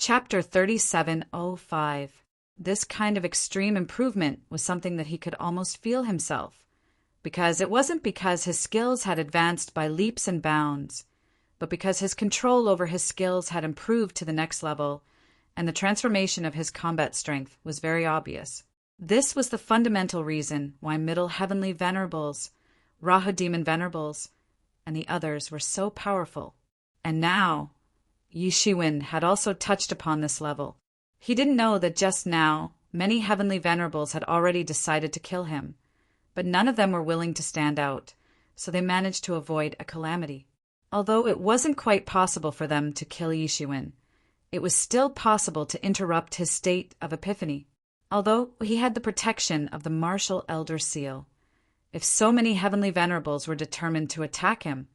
Chapter 3705. This kind of extreme improvement was something that he could almost feel himself, because it wasn't because his skills had advanced by leaps and bounds, but because his control over his skills had improved to the next level, and the transformation of his combat strength was very obvious. This was the fundamental reason why Middle Heavenly Venerables, Rahu Demon Venerables, and the others were so powerful. And now, Yi Shiwen had also touched upon this level. He didn't know that just now many Heavenly Venerables had already decided to kill him, but none of them were willing to stand out, so they managed to avoid a calamity. Although it wasn't quite possible for them to kill Yi Shiwen, it was still possible to interrupt his state of epiphany. Although he had the protection of the martial Elder Seal, if so many Heavenly Venerables were determined to attack him,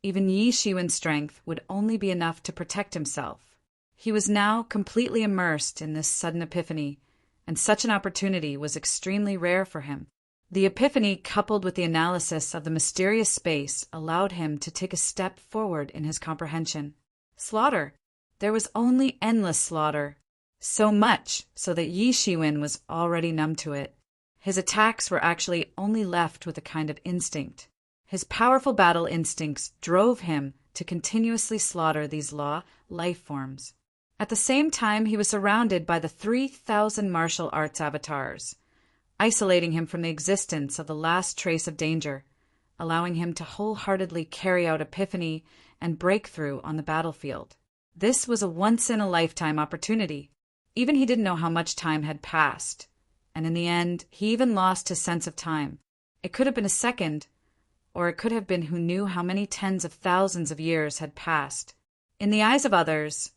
even Yi Shiwen's strength would only be enough to protect himself. He was now completely immersed in this sudden epiphany, and such an opportunity was extremely rare for him. The epiphany, coupled with the analysis of the mysterious space, allowed him to take a step forward in his comprehension. Slaughter. There was only endless slaughter. So much so that Yi Shiwen was already numb to it. His attacks were actually only left with a kind of instinct. His powerful battle instincts drove him to continuously slaughter these life forms. At the same time, he was surrounded by the 3,000 martial arts avatars, isolating him from the existence of the last trace of danger, allowing him to wholeheartedly carry out epiphany and breakthrough on the battlefield. This was a once-in-a-lifetime opportunity. Even he didn't know how much time had passed, and in the end, he even lost his sense of time. It could have been a second, or it could have been who knew how many tens of thousands of years had passed. In the eyes of others,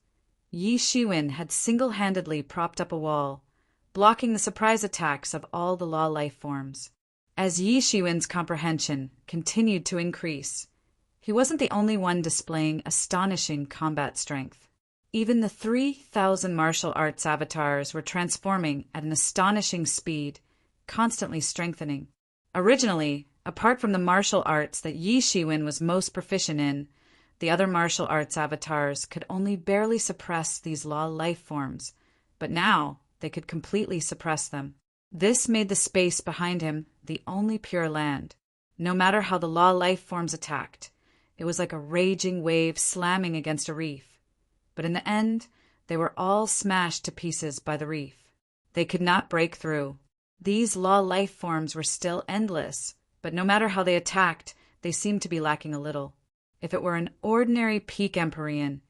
Yi Shiwen had single-handedly propped up a wall, blocking the surprise attacks of all the law life forms. As Yi Shiwen's comprehension continued to increase, he wasn't the only one displaying astonishing combat strength. Even the 3,000 martial arts avatars were transforming at an astonishing speed, constantly strengthening. Originally, apart from the martial arts that Yi Shiwen was most proficient in, the other martial arts avatars could only barely suppress these law life forms, but now they could completely suppress them. This made the space behind him the only pure land. No matter how the law life forms attacked, it was like a raging wave slamming against a reef. But in the end, they were all smashed to pieces by the reef. They could not break through. These law life forms were still endless, but no matter how they attacked, they seemed to be lacking a little. If it were an ordinary peak Empyrean,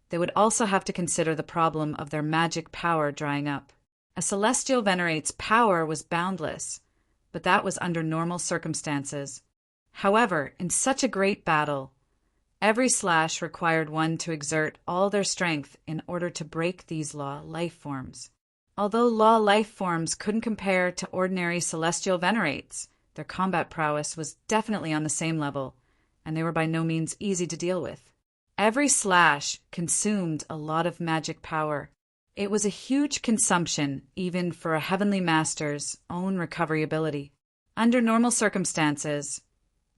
they would also have to consider the problem of their magic power drying up. A celestial venerate's power was boundless, but that was under normal circumstances. However, in such a great battle, every slash required one to exert all their strength in order to break these law life forms. Although law life forms couldn't compare to ordinary celestial venerates, their combat prowess was definitely on the same level, and they were by no means easy to deal with. Every slash consumed a lot of magic power. It was a huge consumption even for a Heavenly Master's own recovery ability. Under normal circumstances,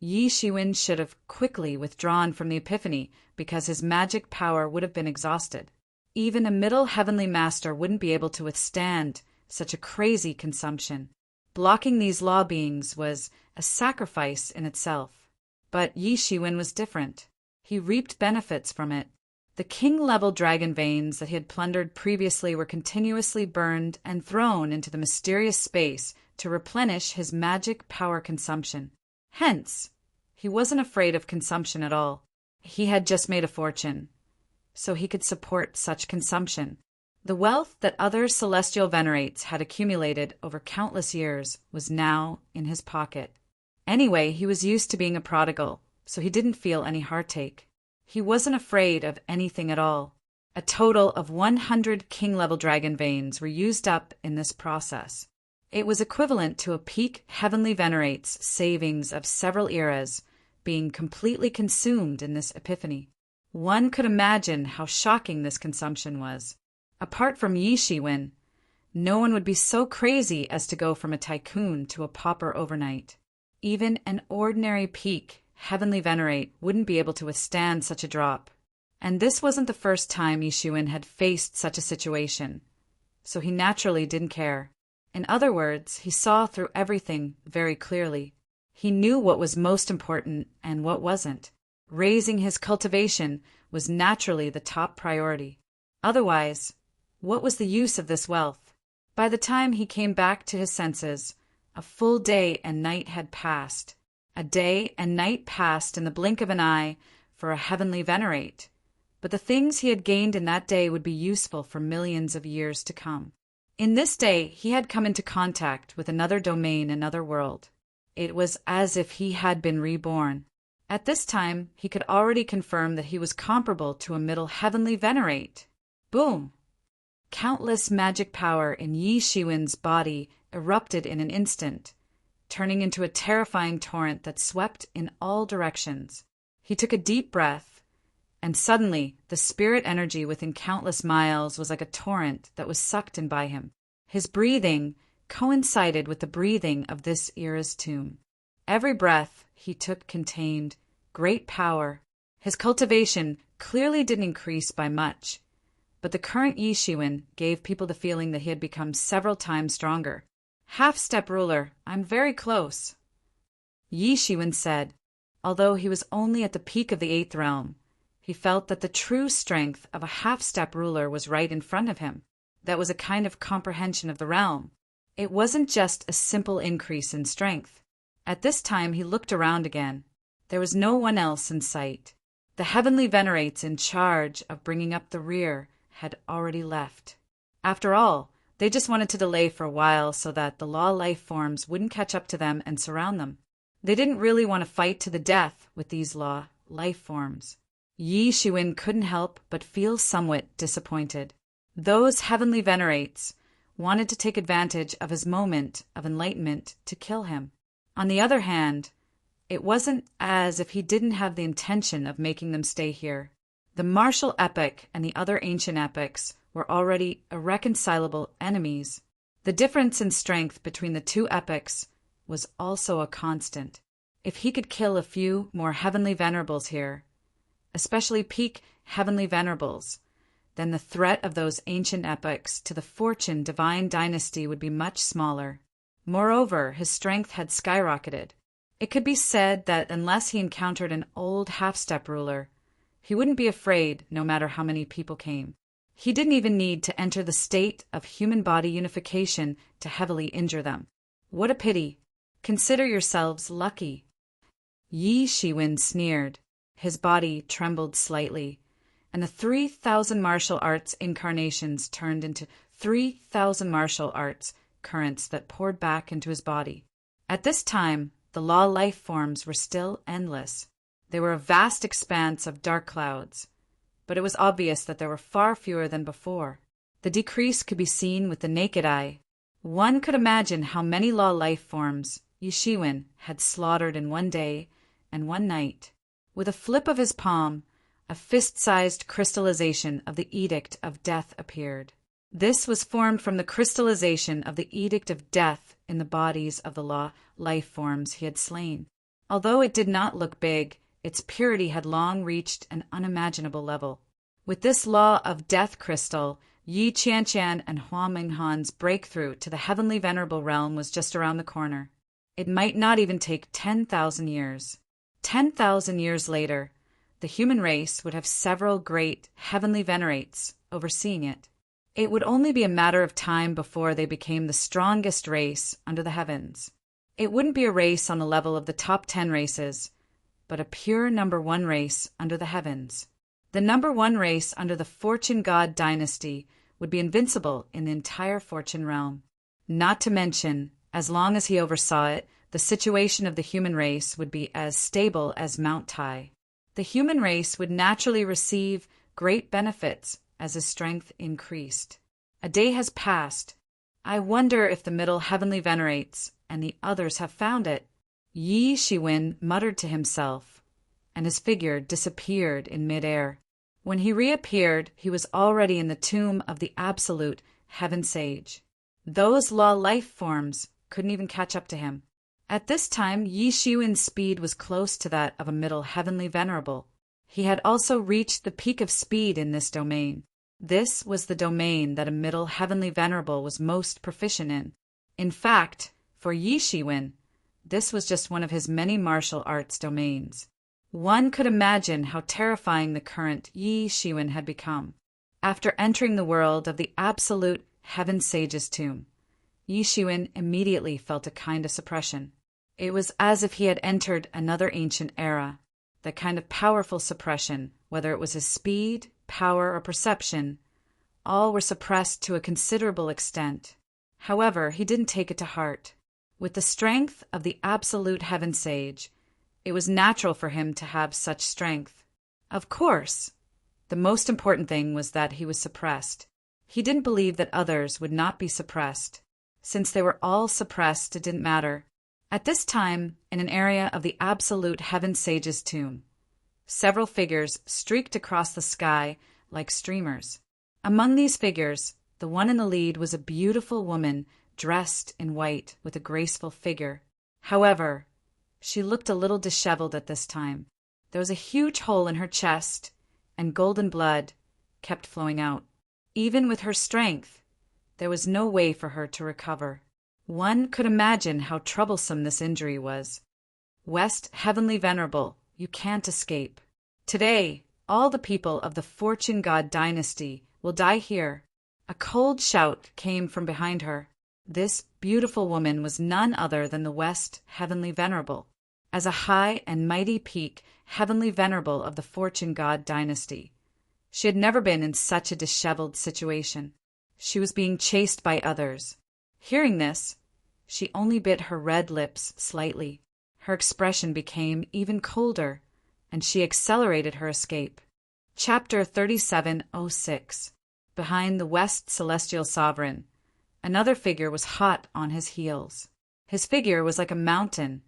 Yi Shiwen should have quickly withdrawn from the epiphany because his magic power would have been exhausted. Even a middle Heavenly Master wouldn't be able to withstand such a crazy consumption. Blocking these law beings was a sacrifice in itself. But Yi Shiwen was different. He reaped benefits from it. The king-level dragon veins that he had plundered previously were continuously burned and thrown into the mysterious space to replenish his magic power consumption. Hence, he wasn't afraid of consumption at all. He had just made a fortune, so he could support such consumption. The wealth that other celestial venerates had accumulated over countless years was now in his pocket. Anyway, he was used to being a prodigal, so he didn't feel any heartache. He wasn't afraid of anything at all. A total of 100 king-level dragon veins were used up in this process. It was equivalent to a peak Heavenly Venerate's savings of several eras being completely consumed in this epiphany. One could imagine how shocking this consumption was. Apart from Yi Shiwen, no one would be so crazy as to go from a tycoon to a pauper overnight. Even an ordinary peak Heavenly Venerate wouldn't be able to withstand such a drop. And this wasn't the first time Yishuin had faced such a situation, so he naturally didn't care. In other words, he saw through everything very clearly. He knew what was most important and what wasn't. Raising his cultivation was naturally the top priority. Otherwise, what was the use of this wealth? By the time he came back to his senses, a full day and night had passed. A day and night passed in the blink of an eye for a heavenly venerate. But the things he had gained in that day would be useful for millions of years to come. In this day, he had come into contact with another domain, another world. It was as if he had been reborn. At this time, he could already confirm that he was comparable to a middle heavenly venerate. Boom! Countless magic power in Yi Shiwen's body erupted in an instant, turning into a terrifying torrent that swept in all directions. He took a deep breath, and suddenly the spirit energy within countless miles was like a torrent that was sucked in by him. His breathing coincided with the breathing of this era's tomb. Every breath he took contained great power. His cultivation clearly didn't increase by much, but the current Yi Shiwen gave people the feeling that he had become several times stronger. "Half-step ruler, I'm very close," Yi Shiwen said. Although he was only at the peak of the 8th realm, he felt that the true strength of a half-step ruler was right in front of him. That was a kind of comprehension of the realm. It wasn't just a simple increase in strength. At this time he looked around again. There was no one else in sight. The heavenly venerates in charge of bringing up the rear had already left. After all, they just wanted to delay for a while so that the law life forms wouldn't catch up to them and surround them. They didn't really want to fight to the death with these law life forms. Yi Shiwen couldn't help but feel somewhat disappointed. Those heavenly venerates wanted to take advantage of his moment of enlightenment to kill him. On the other hand, it wasn't as if he didn't have the intention of making them stay here. The martial epic and the other ancient epics were already irreconcilable enemies. The difference in strength between the two epics was also a constant. If he could kill a few more heavenly venerables here, especially peak heavenly venerables, then the threat of those ancient epics to the fortune divine dynasty would be much smaller. Moreover, his strength had skyrocketed. It could be said that unless he encountered an old half-step ruler, he wouldn't be afraid no matter how many people came. He didn't even need to enter the state of human body unification to heavily injure them. What a pity. Consider yourselves lucky. Yi Shiwen sneered. His body trembled slightly, and the 3,000 martial arts incarnations turned into 3,000 martial arts currents that poured back into his body. At this time, the law life forms were still endless. They were a vast expanse of dark clouds, but it was obvious that there were far fewer than before. The decrease could be seen with the naked eye. One could imagine how many law life forms Yi Shiwen had slaughtered in one day and one night. With a flip of his palm, a fist-sized crystallization of the Edict of Death appeared. This was formed from the crystallization of the Edict of Death in the bodies of the law life forms he had slain. Although it did not look big, its purity had long reached an unimaginable level. With this law of death crystal, Yi Qianqian and Hua Minghan's breakthrough to the heavenly venerable realm was just around the corner. It might not even take 10,000 years. 10,000 years later, the human race would have several great heavenly venerates overseeing it. It would only be a matter of time before they became the strongest race under the heavens. It wouldn't be a race on the level of the top 10 races, but a pure number 1 race under the heavens. The number 1 race under the Fortune God dynasty would be invincible in the entire Fortune realm. Not to mention, as long as he oversaw it, the situation of the human race would be as stable as Mount Tai. The human race would naturally receive great benefits as his strength increased. A day has passed. I wonder if the middle heavenly venerates and the others have found it. Yi Shiwen muttered to himself, and his figure disappeared in midair. When he reappeared, he was already in the tomb of the absolute heaven sage. Those law life forms couldn't even catch up to him. At this time, Yi Shiwen's speed was close to that of a middle heavenly venerable. He had also reached the peak of speed in this domain. This was the domain that a middle heavenly venerable was most proficient in. In fact, for Yi Shiwen, this was just one of his many martial arts domains. One could imagine how terrifying the current Yi Shiwen had become. After entering the world of the absolute Heaven Sage's tomb, Yi Shiwen immediately felt a kind of suppression. It was as if he had entered another ancient era. That kind of powerful suppression, whether it was his speed, power, or perception, all were suppressed to a considerable extent. However, he didn't take it to heart. With the strength of the absolute Heaven Sage, it was natural for him to have such strength. Of course, the most important thing was that he was suppressed. He didn't believe that others would not be suppressed. Since they were all suppressed, it didn't matter. At this time, in an area of the absolute Heaven Sage's tomb, several figures streaked across the sky like streamers. Among these figures, the one in the lead was a beautiful woman dressed in white with a graceful figure. However, she looked a little disheveled at this time. There was a huge hole in her chest, and golden blood kept flowing out. Even with her strength, there was no way for her to recover. One could imagine how troublesome this injury was. West Heavenly Venerable, you can't escape. Today, all the people of the Fortune God dynasty will die here. A cold shout came from behind her. This beautiful woman was none other than the West Heavenly Venerable. As a high and mighty peak Heavenly Venerable of the Fortune God dynasty, she had never been in such a disheveled situation. She was being chased by others. Hearing this, she only bit her red lips slightly. Her expression became even colder, and she accelerated her escape. Chapter 3706. Behind the West Celestial Sovereign, another figure was hot on his heels. His figure was like a mountain,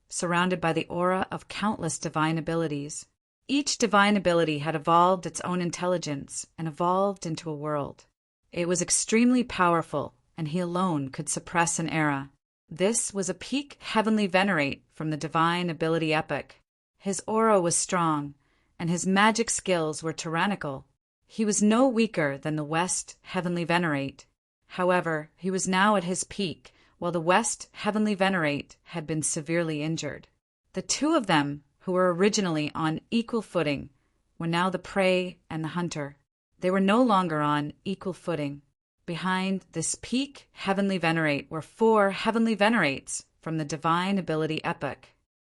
surrounded by the aura of countless divine abilities. Each divine ability had evolved its own intelligence and evolved into a world. It was extremely powerful, and he alone could suppress an era. This was a peak heavenly venerate from the divine ability epoch. His aura was strong, and his magic skills were tyrannical. He was no weaker than the West Heavenly Venerate. However, he was now at his peak, while the West Heavenly Venerate had been severely injured. The two of them, who were originally on equal footing, were now the prey and the hunter. They were no longer on equal footing. Behind this peak Heavenly Venerate were 4 Heavenly Venerates from the Divine Ability epoch.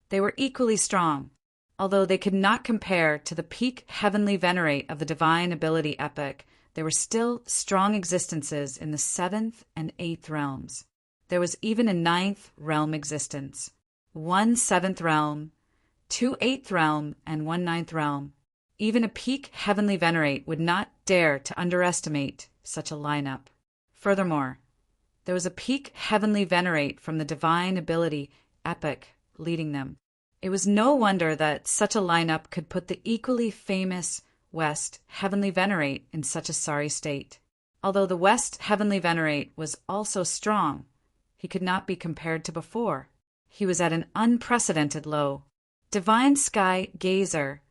They were equally strong, although they could not compare to the peak Heavenly Venerate of the Divine Ability epoch. There were still strong existences in the 7th and 8th realms. There was even a 9th realm existence, 1 7th realm, 2 8th realm, and 1 9th realm. Even a peak Heavenly Venerate would not dare to underestimate such a lineup. Furthermore, there was a peak Heavenly Venerate from the Divine Ability epoch leading them. It was no wonder that such a lineup could put the equally famous West Heavenly Venerate in such a sorry state. Although the West Heavenly Venerate was also strong, he could not be compared to before. He was at an unprecedented low. Divine Sky Gazer,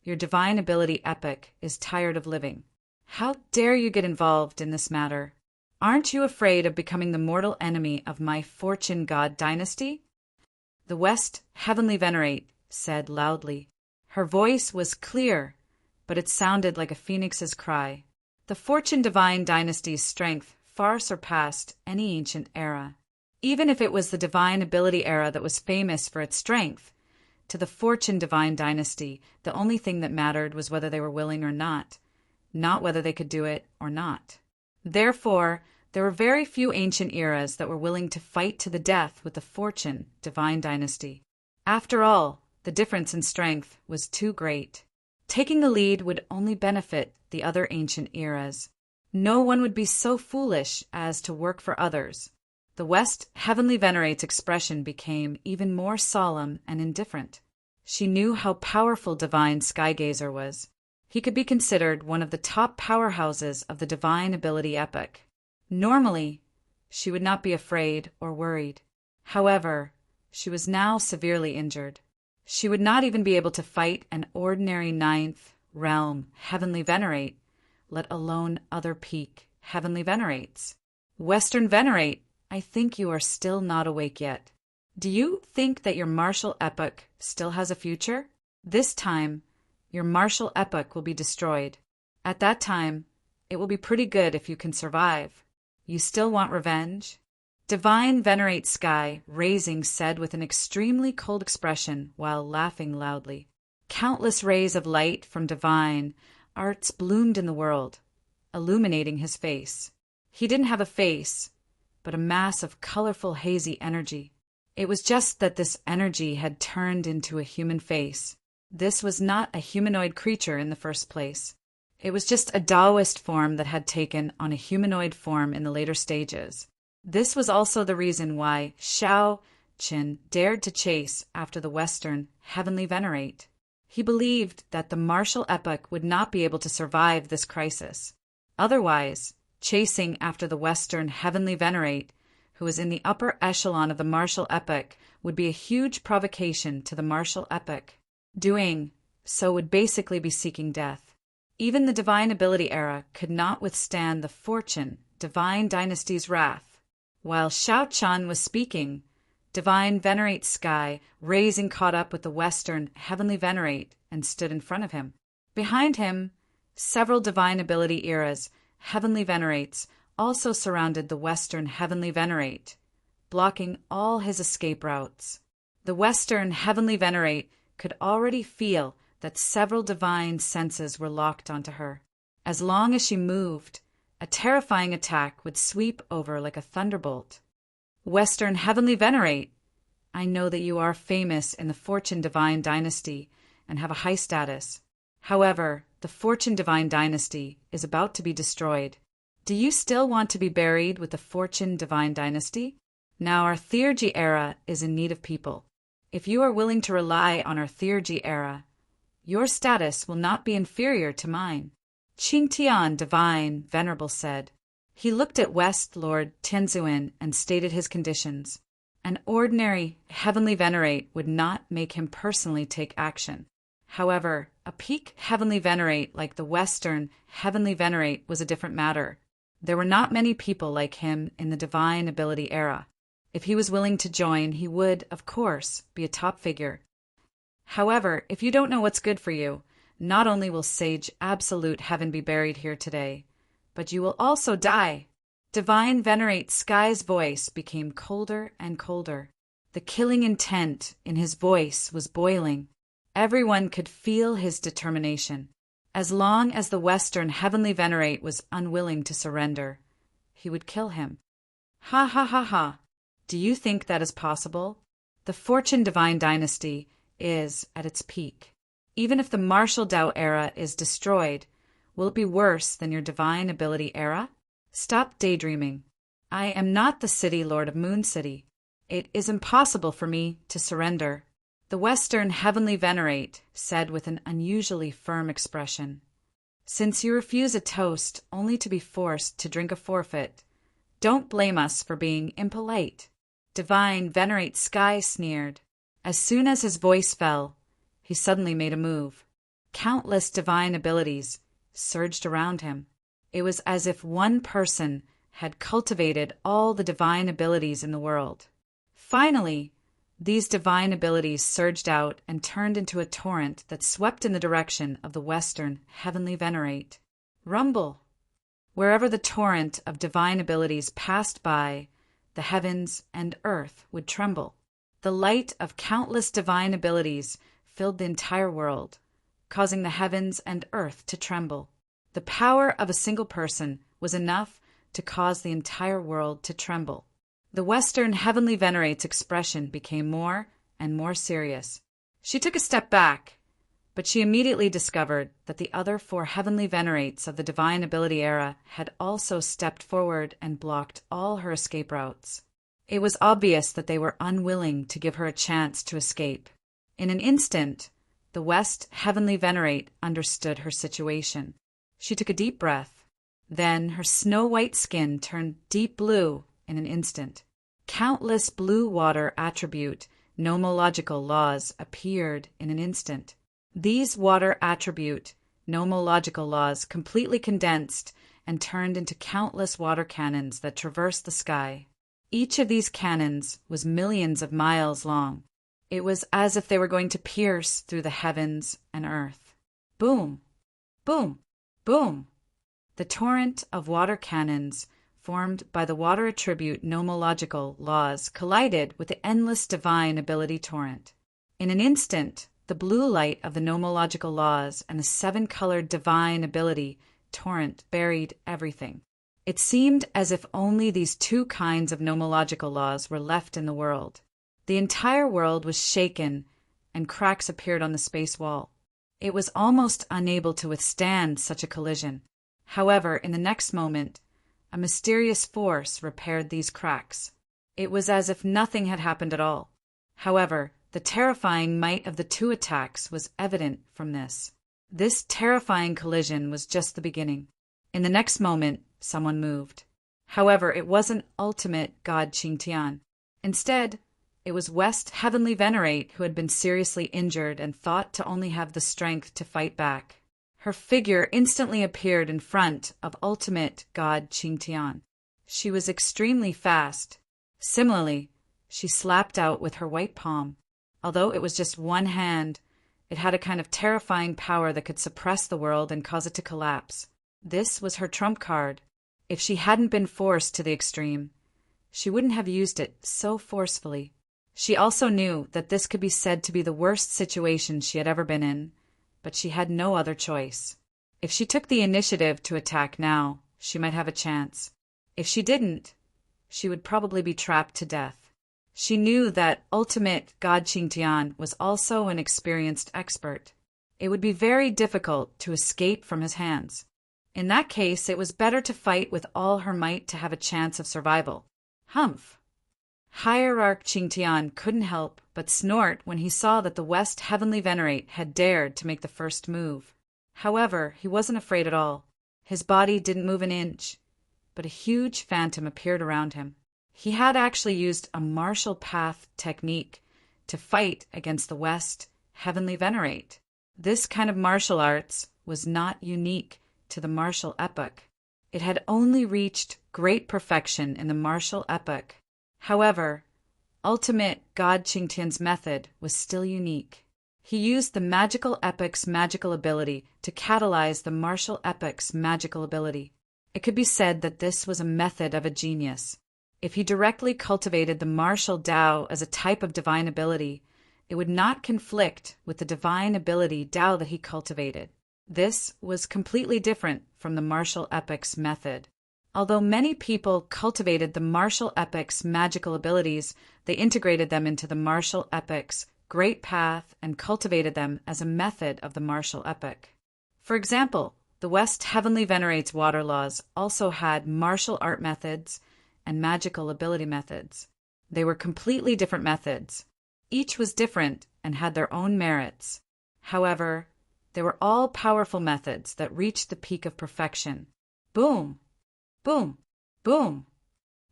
your Divine Ability epoch is tired of living. How dare you get involved in this matter? Aren't you afraid of becoming the mortal enemy of my Fortune God dynasty? The West Heavenly Venerate said loudly. Her voice was clear, but it sounded like a phoenix's cry. The Fortune Divine dynasty's strength far surpassed any ancient era. Even if it was the Divine Ability era that was famous for its strength, to the Fortune Divine dynasty, the only thing that mattered was whether they were willing or not whether they could do it or not. Therefore, there were very few ancient eras that were willing to fight to the death with the Fortune Divine dynasty. After all, the difference in strength was too great. Taking the lead would only benefit the other ancient eras. No one would be so foolish as to work for others. The West Heavenly Venerate's expression became even more solemn and indifferent. She knew how powerful Divine Skygazer was. He could be considered one of the top powerhouses of the Divine Ability epoch. Normally, she would not be afraid or worried. However, she was now severely injured. She would not even be able to fight an ordinary ninth realm heavenly venerate, let alone other peak heavenly venerates. Western venerate, I think you are still not awake yet. Do you think that your martial epoch still has a future? This time, your martial epoch will be destroyed. At that time, it will be pretty good if you can survive. You still want revenge? Divine Venerate Sky, raising, said with an extremely cold expression while laughing loudly. Countless rays of light from divine arts bloomed in the world, illuminating his face. He didn't have a face, but a mass of colorful hazy energy. It was just that this energy had turned into a human face. This was not a humanoid creature in the first place. It was just a Taoist form that had taken on a humanoid form in the later stages. This was also the reason why Xiao Qin dared to chase after the Western Heavenly Venerate. He believed that the martial epoch would not be able to survive this crisis. Otherwise, chasing after the Western Heavenly Venerate, who was in the upper echelon of the martial epoch, would be a huge provocation to the martial epoch. Doing so would basically be seeking death. Even the Divine Ability era could not withstand the Fortune Divine Dynasty's wrath. While Xiao Chan was speaking, Divine Venerate Sky, raising, caught up with the Western Heavenly Venerate and stood in front of him. Behind him, several Divine Ability eras, Heavenly Venerates, also surrounded the Western Heavenly Venerate, blocking all his escape routes. The Western Heavenly Venerate could already feel that several divine senses were locked onto her. As long as she moved, a terrifying attack would sweep over like a thunderbolt. Western Heavenly Venerate, I know that you are famous in the Fortune Divine Dynasty and have a high status. However, the Fortune Divine Dynasty is about to be destroyed. Do you still want to be buried with the Fortune Divine Dynasty? Now our Theurgy era is in need of people. If you are willing to rely on our Theurgy era, your status will not be inferior to mine. Qing Tian, Divine Venerable, said. He looked at West Lord Tianzuan and stated his conditions. An ordinary Heavenly Venerate would not make him personally take action. However, a peak Heavenly Venerate like the Western Heavenly Venerate was a different matter. There were not many people like him in the Divine Ability era. If he was willing to join, he would, of course, be a top figure. However, if you don't know what's good for you, not only will Sage Absolute Heaven be buried here today, but you will also die. Divine Venerate Sky's voice became colder and colder. The killing intent in his voice was boiling. Everyone could feel his determination. As long as the Western Heavenly Venerate was unwilling to surrender, he would kill him. Ha ha ha ha. Do you think that is possible? The Fortune Divine Dynasty is at its peak. Even if the Martial Dao era is destroyed, will it be worse than your Divine Ability era? Stop daydreaming. I am not the City Lord of Moon City. It is impossible for me to surrender. The Western Heavenly Venerate said with an unusually firm expression. Since you refuse a toast only to be forced to drink a forfeit, don't blame us for being impolite. Divine Venerate Sky sneered. As soon as his voice fell, he suddenly made a move. Countless divine abilities surged around him. It was as if one person had cultivated all the divine abilities in the world. Finally, these divine abilities surged out and turned into a torrent that swept in the direction of the Western Heavenly Venerate. Rumble! Wherever the torrent of divine abilities passed by, the heavens and earth would tremble. The light of countless divine abilities filled the entire world, causing the heavens and earth to tremble. The power of a single person was enough to cause the entire world to tremble. The Western Heavenly Venerate's expression became more and more serious. She took a step back, but she immediately discovered that the other 4 Heavenly Venerates of the Divine Ability era had also stepped forward and blocked all her escape routes. It was obvious that they were unwilling to give her a chance to escape. In an instant, the West Heavenly Venerate understood her situation. She took a deep breath. Then her snow-white skin turned deep blue in an instant. Countless blue water attribute nomological laws appeared in an instant. These water attribute nomological laws completely condensed and turned into countless water cannons that traversed the sky. Each of these cannons was millions of miles long. It was as if they were going to pierce through the heavens and earth. Boom! Boom! Boom! The torrent of water cannons formed by the water attribute nomological laws collided with the endless divine ability torrent. In an instant, the blue light of the nomological laws and the seven-colored divine ability torrent buried everything. It seemed as if only these two kinds of nomological laws were left in the world. The entire world was shaken, and cracks appeared on the space wall. It was almost unable to withstand such a collision. However, in the next moment, a mysterious force repaired these cracks. It was as if nothing had happened at all. However, the terrifying might of the two attacks was evident from this. This terrifying collision was just the beginning. In the next moment, someone moved. However, it wasn't ultimate God Qingtian. Instead, it was West Heavenly Venerate who had been seriously injured and thought to only have the strength to fight back. Her figure instantly appeared in front of ultimate God Qingtian. She was extremely fast. Similarly, she slapped out with her white palm. Although it was just one hand, it had a kind of terrifying power that could suppress the world and cause it to collapse. This was her trump card. If she hadn't been forced to the extreme, she wouldn't have used it so forcefully. She also knew that this could be said to be the worst situation she had ever been in, but she had no other choice. If she took the initiative to attack now, she might have a chance. If she didn't, she would probably be trapped to death. She knew that ultimate God Qingtian was also an experienced expert. It would be very difficult to escape from his hands. In that case, it was better to fight with all her might to have a chance of survival. Humph! Hierarch Qingtian couldn't help but snort when he saw that the West Heavenly Venerate had dared to make the first move. However, he wasn't afraid at all. His body didn't move an inch, but a huge phantom appeared around him. He had actually used a martial path technique to fight against the West Heavenly Venerate. This kind of martial arts was not unique to the martial epoch. It had only reached great perfection in the martial epoch. However, ultimate God Qingtian's method was still unique. He used the magical epoch's magical ability to catalyze the martial epoch's magical ability. It could be said that this was a method of a genius. If he directly cultivated the martial Tao as a type of divine ability, it would not conflict with the divine ability Tao that he cultivated. This was completely different from the martial epoch's method. Although many people cultivated the martial epoch's magical abilities, they integrated them into the martial epoch's great path and cultivated them as a method of the martial epoch. For example, the West Heavenly Venerate's water laws also had martial art methods and magical ability methods. They were completely different methods. Each was different and had their own merits. However, they were all powerful methods that reached the peak of perfection. Boom! Boom! Boom!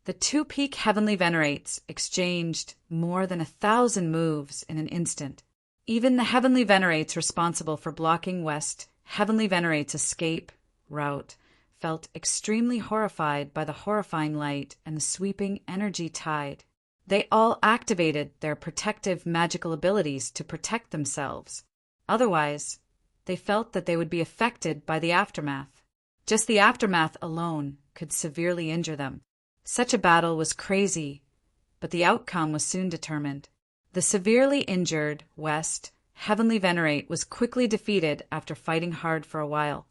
The two peak Heavenly Venerates exchanged more than 1,000 moves in an instant. Even the Heavenly Venerates responsible for blocking West Heavenly Venerate's escape route felt extremely horrified by the horrifying light and the sweeping energy tide. They all activated their protective magical abilities to protect themselves. Otherwise, they felt that they would be affected by the aftermath. Just the aftermath alone could severely injure them. Such a battle was crazy, but the outcome was soon determined. The severely injured West Heavenly Venerate was quickly defeated after fighting hard for a while.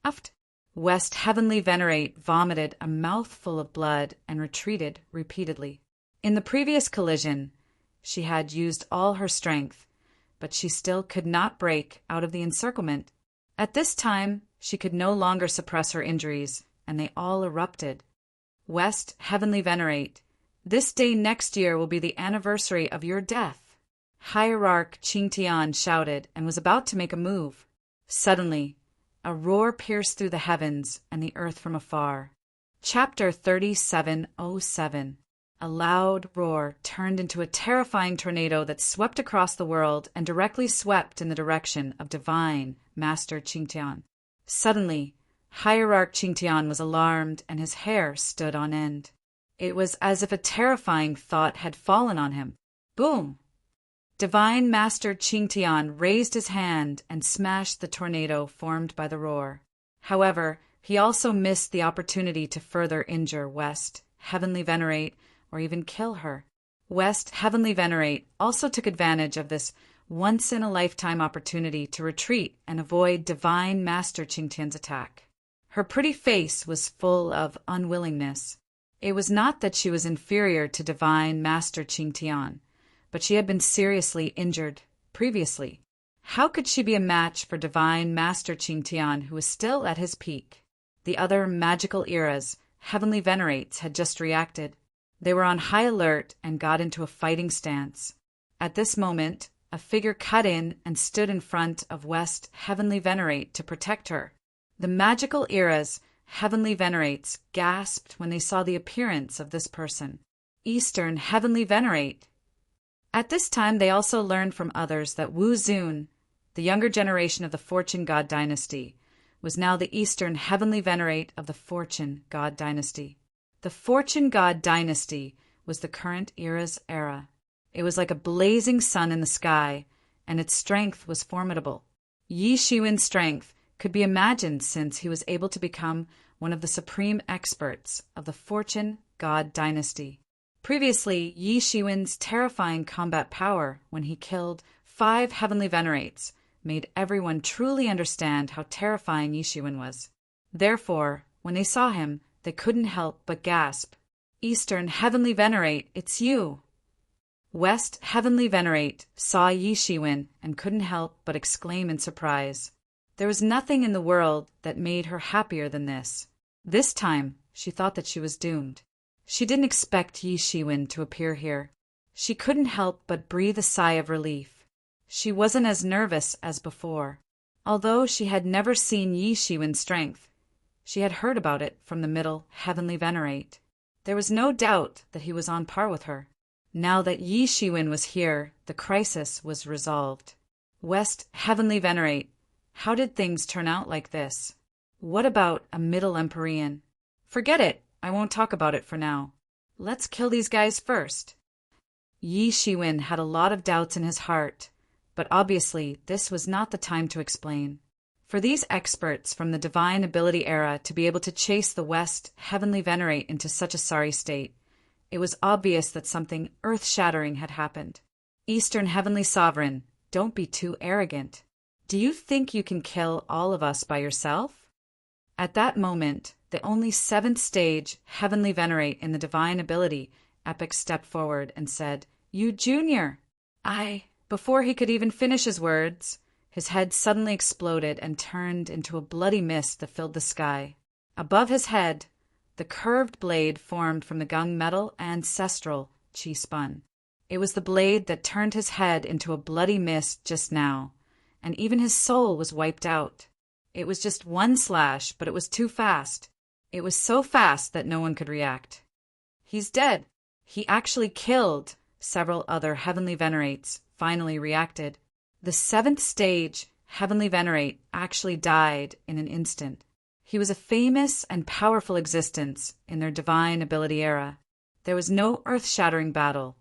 Uft! West Heavenly Venerate vomited a mouthful of blood and retreated repeatedly. In the previous collision, she had used all her strength, but she still could not break out of the encirclement. At this time, she could no longer suppress her injuries, and they all erupted. West Heavenly Venerate, this day next year will be the anniversary of your death. Hierarch Qingtian shouted and was about to make a move. Suddenly, a roar pierced through the heavens and the earth from afar. Chapter 3707. A loud roar turned into a terrifying tornado that swept across the world and directly swept in the direction of Divine Master Qingtian. Suddenly, Hierarch Qingtian was alarmed and his hair stood on end. It was as if a terrifying thought had fallen on him. Boom! Divine Master Qingtian raised his hand and smashed the tornado formed by the roar. However, he also missed the opportunity to further injure West, Heavenly Venerate, or even kill her. West, Heavenly Venerate, also took advantage of this once-in-a-lifetime opportunity to retreat and avoid Divine Master Qingtian's attack. Her pretty face was full of unwillingness. It was not that she was inferior to Divine Master Qingtian, but she had been seriously injured previously. How could she be a match for Divine Master Qingtian, who was still at his peak? The other magical eras, Heavenly Venerates, had just reacted. They were on high alert and got into a fighting stance. At this moment, a figure cut in and stood in front of West, Heavenly Venerate, to protect her. The magical eras, Heavenly Venerates, gasped when they saw the appearance of this person. Eastern Heavenly Venerate. At this time, they also learned from others that Wu Zun, the younger generation of the Fortune God dynasty, was now the Eastern Heavenly Venerate of the Fortune God dynasty. The Fortune God dynasty was the current era's era. It was like a blazing sun in the sky, and its strength was formidable. Yi Shiwen's strength could be imagined since he was able to become one of the supreme experts of the Fortune God dynasty. Previously, Yi Shiwen's terrifying combat power when he killed 5 Heavenly Venerates made everyone truly understand how terrifying Yi Shiwen was. Therefore, when they saw him, they couldn't help but gasp, "Eastern Heavenly Venerate, it's you!" West Heavenly Venerate saw Yi Shiwen and couldn't help but exclaim in surprise. There was nothing in the world that made her happier than this. This time, she thought that she was doomed. She didn't expect Yi Shiwen to appear here. She couldn't help but breathe a sigh of relief. She wasn't as nervous as before. Although she had never seen Yi Shiwen's strength, she had heard about it from the Middle Heavenly Venerate. There was no doubt that he was on par with her. Now that Yi Shiwen was here, the crisis was resolved. West Heavenly Venerate, how did things turn out like this? What about a Middle Empyrean? Forget it. I won't talk about it for now. Let's kill these guys first. Yi Shiwen had a lot of doubts in his heart, but obviously this was not the time to explain. For these experts from the Divine Ability era to be able to chase the West Heavenly Venerate into such a sorry state, it was obvious that something earth-shattering had happened. Eastern Heavenly Sovereign, don't be too arrogant. Do you think you can kill all of us by yourself? At that moment, the only 7th stage Heavenly Venerate in the Divine Ability Epic stepped forward and said, "You Junior!" Before he could even finish his words, his head suddenly exploded and turned into a bloody mist that filled the sky. Above his head, the curved blade formed from the gunmetal ancestral Qi spun. It was the blade that turned his head into a bloody mist just now, and even his soul was wiped out. It was just one slash, but it was too fast. It was so fast that no one could react. He's dead. He actually killed several other Heavenly Venerates, finally reacted. The 7th stage Heavenly Venerate actually died in an instant. He was a famous and powerful existence in their Divine Ability era. There was no earth-shattering battle,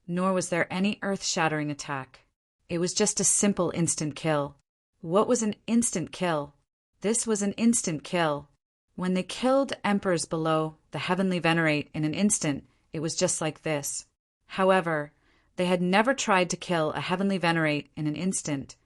nor was there any earth-shattering attack. It was just a simple instant kill. What was an instant kill? This was an instant kill. When they killed Emperors below the Heavenly Venerate in an instant, it was just like this. However, they had never tried to kill a Heavenly Venerate in an instant,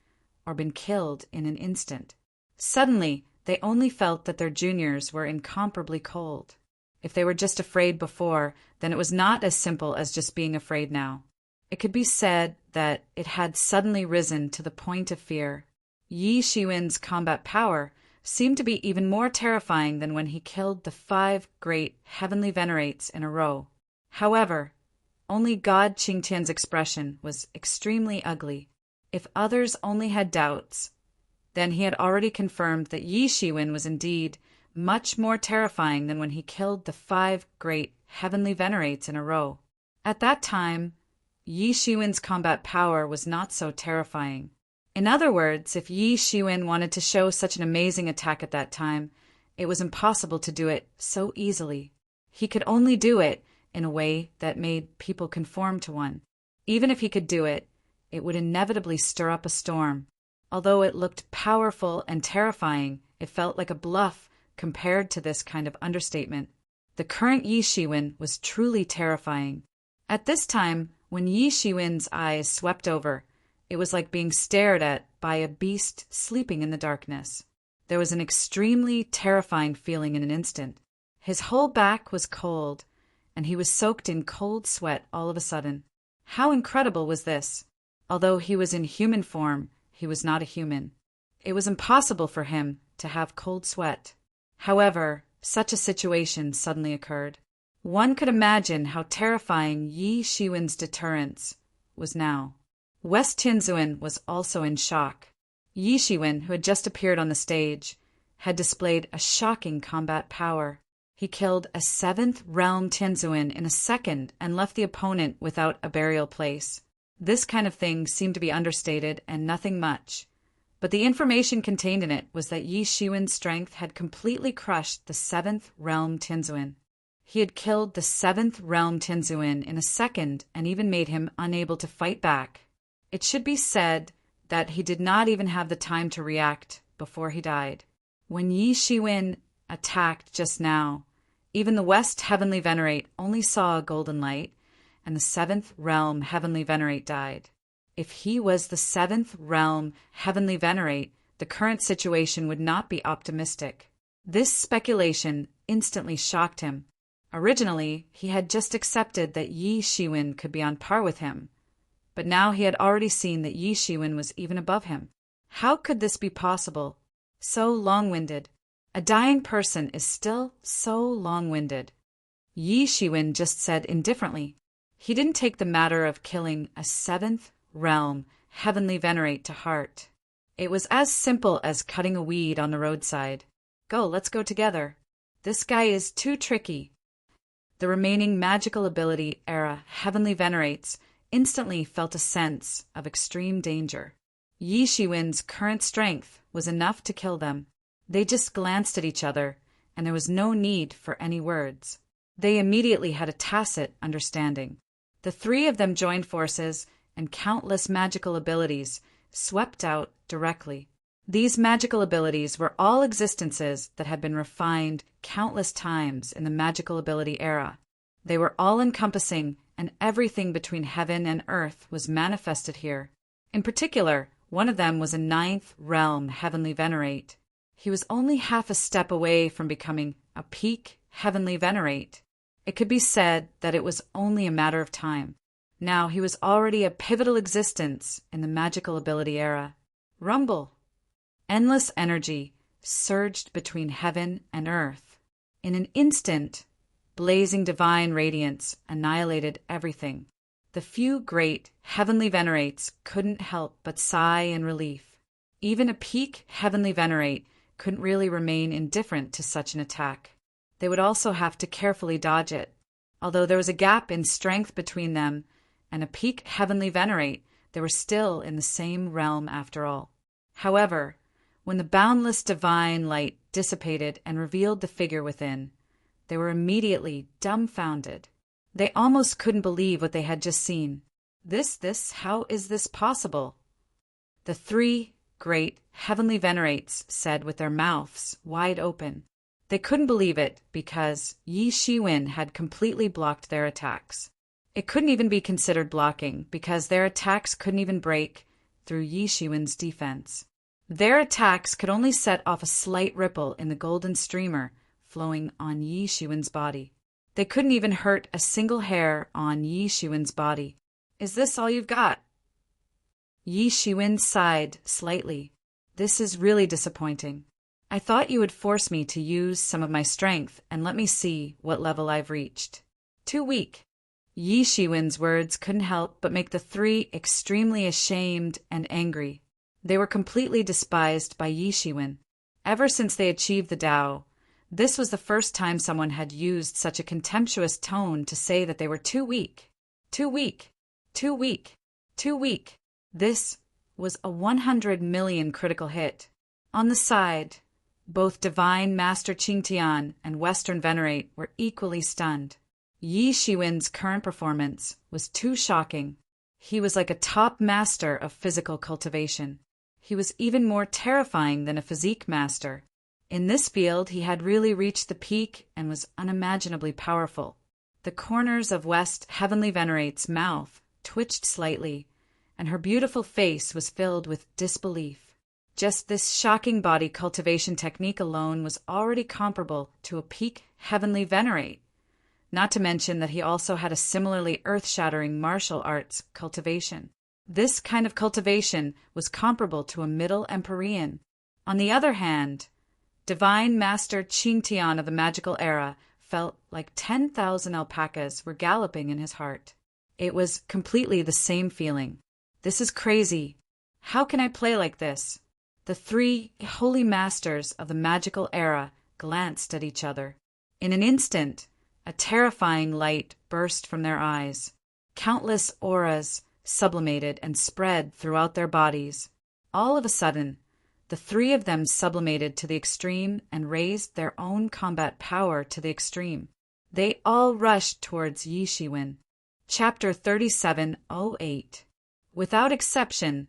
or been killed in an instant. Suddenly, they only felt that their juniors were incomparably cold. If they were just afraid before, then it was not as simple as just being afraid now. It could be said that it had suddenly risen to the point of fear. Yi Shiwen's combat power seemed to be even more terrifying than when he killed the 5 great Heavenly Venerates in a row. However, only God Qingtian's expression was extremely ugly. If others only had doubts, then he had already confirmed that Yi Shiwen was indeed much more terrifying than when he killed the 5 great heavenly venerates in a row. At that time, Yi Shiwen's combat power was not so terrifying. In other words, if Yi Shiwen wanted to show such an amazing attack at that time, it was impossible to do it so easily. He could only do it in a way that made people conform to one. Even if he could do it, it would inevitably stir up a storm. Although it looked powerful and terrifying, it felt like a bluff compared to this kind of understatement. The current Yi Shiwen was truly terrifying. At this time, when Yi Shiwen's eyes swept over, it was like being stared at by a beast sleeping in the darkness. There was an extremely terrifying feeling in an instant. His whole back was cold, and he was soaked in cold sweat all of a sudden. How incredible was this? Although he was in human form, he was not a human. It was impossible for him to have cold sweat. However, such a situation suddenly occurred. One could imagine how terrifying Yi Shiwen's deterrence was now. West Tianzuan was also in shock. Yi Shiwen, who had just appeared on the stage, had displayed a shocking combat power. He killed a 7th realm Tianzuan in a second and left the opponent without a burial place. This kind of thing seemed to be understated and nothing much. But the information contained in it was that Yi Shiwen's strength had completely crushed the 7th realm Tianzuan. He had killed the 7th realm Tianzuan in a second and even made him unable to fight back. It should be said that he did not even have the time to react before he died. When Yi Shiwen attacked just now, even the West Heavenly Venerate only saw a golden light, and the 7th realm Heavenly Venerate died. If he was the 7th realm Heavenly Venerate, the current situation would not be optimistic. This speculation instantly shocked him. Originally, he had just accepted that Yi Shiwen could be on par with him, but now he had already seen that Yi Shiwen was even above him. How could this be possible? So long-winded. A dying person is still so long-winded. Yi Shiwen just said indifferently. He didn't take the matter of killing a 7th realm Heavenly Venerate to heart. It was as simple as cutting a weed on the roadside. Go, let's go together. This guy is too tricky. The remaining magical ability era Heavenly Venerates instantly felt a sense of extreme danger. Yi Shiwen's current strength was enough to kill them. They just glanced at each other, and there was no need for any words. They immediately had a tacit understanding. The 3 of them joined forces, and countless magical abilities swept out directly. These magical abilities were all existences that had been refined countless times in the magical ability era. They were all-encompassing, and everything between heaven and earth was manifested here. In particular, one of them was a 9th realm Heavenly Venerate. He was only half a step away from becoming a peak Heavenly Venerate. It could be said that it was only a matter of time. Now he was already a pivotal existence in the magical ability era. Rumble! Endless energy surged between heaven and earth. In an instant, blazing divine radiance annihilated everything. The few great Heavenly Venerates couldn't help but sigh in relief. Even a peak Heavenly Venerate couldn't really remain indifferent to such an attack. They would also have to carefully dodge it. Although there was a gap in strength between them and a peak Heavenly Venerate, they were still in the same realm after all. However, when the boundless divine light dissipated and revealed the figure within, they were immediately dumbfounded. They almost couldn't believe what they had just seen. How is this possible? The 3 great Heavenly Venerates said with their mouths wide open. They couldn't believe it because Yi Shiwen had completely blocked their attacks. It couldn't even be considered blocking because their attacks couldn't even break through Yi Shiwen's defense. Their attacks could only set off a slight ripple in the golden streamer flowing on Yi Shiwen's body. They couldn't even hurt a single hair on Yi Shiwen's body. Is this all you've got? Yi Shiwen sighed slightly. This is really disappointing. I thought you would force me to use some of my strength and let me see what level I've reached. Too weak. Yi Shiwen's words couldn't help but make the 3 extremely ashamed and angry. They were completely despised by Yi Shiwen. Ever since they achieved the Tao, This was the first time someone had used such a contemptuous tone to say that they were too weak. Too weak. Too weak. Too weak. This was a 100 million critical hit. On the side, both Divine Master Qingtian and Western Venerate were equally stunned. Yi Shiwen's current performance was too shocking. He was like a top master of physical cultivation. He was even more terrifying than a physique master. In this field, he had really reached the peak and was unimaginably powerful. The corners of West Heavenly Venerate's mouth twitched slightly, and her beautiful face was filled with disbelief. Just this shocking body cultivation technique alone was already comparable to a peak Heavenly Venerate, not to mention that he also had a similarly earth-shattering martial arts cultivation. This kind of cultivation was comparable to a Middle Empyrean. On the other hand, Divine Master Qingtian of the magical era felt like 10,000 alpacas were galloping in his heart. It was completely the same feeling. This is crazy. How can I play like this? The three holy masters of the magical era glanced at each other. In an instant, a terrifying light burst from their eyes. Countless auras sublimated and spread throughout their bodies. All of a sudden, the three of them sublimated to the extreme and raised their own combat power to the extreme. They all rushed towards Yi Shiwen. Chapter 3708. Without exception,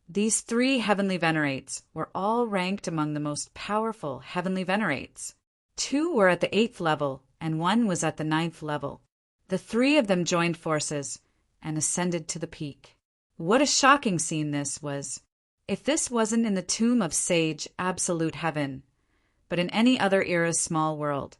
these three Heavenly Venerates were all ranked among the most powerful Heavenly Venerates. 2 were at the 8th level, and 1 was at the 9th level. The 3 of them joined forces and ascended to the peak. What a shocking scene this was! If this wasn't in the tomb of Sage Absolute Heaven, but in any other era's small world,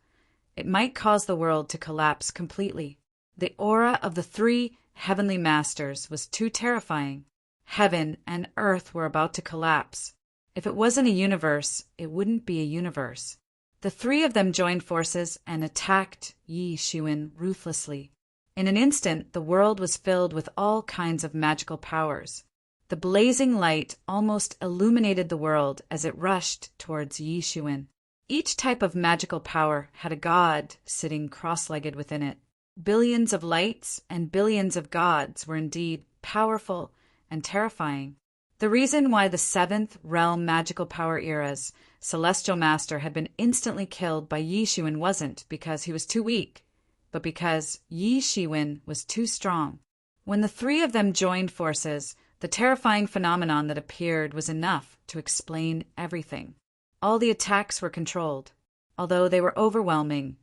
it might cause the world to collapse completely. The aura of the 3 Heavenly Masters was too terrifying. Heaven and earth were about to collapse. If it wasn't a universe, it wouldn't be a universe. The 3 of them joined forces and attacked Yi Shiwen ruthlessly. In an instant, the world was filled with all kinds of magical powers. The blazing light almost illuminated the world as it rushed towards Yi Shiwen. Each type of magical power had a god sitting cross-legged within it. Billions of lights and billions of gods were indeed powerful and terrifying. The reason why the 7th realm magical power era's celestial master had been instantly killed by Yi Shiwen wasn't because he was too weak, but because Yi Shiwen was too strong. When the 3 of them joined forces, the terrifying phenomenon that appeared was enough to explain everything. All the attacks were controlled. Although they were overwhelming,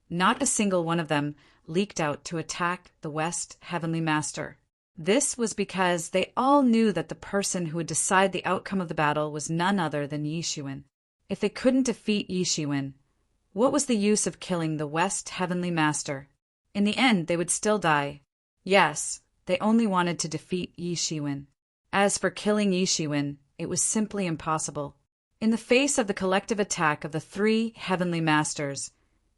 not a single one of them leaked out to attack the West Heavenly Master. This was because they all knew that the person who would decide the outcome of the battle was none other than Yi Shiwen. If they couldn't defeat Yi Shiwen, what was the use of killing the West Heavenly Master? In the end, they would still die. Yes, they only wanted to defeat Yi Shiwen. As for killing Yi Shiwen, it was simply impossible. In the face of the collective attack of the 3 Heavenly Masters,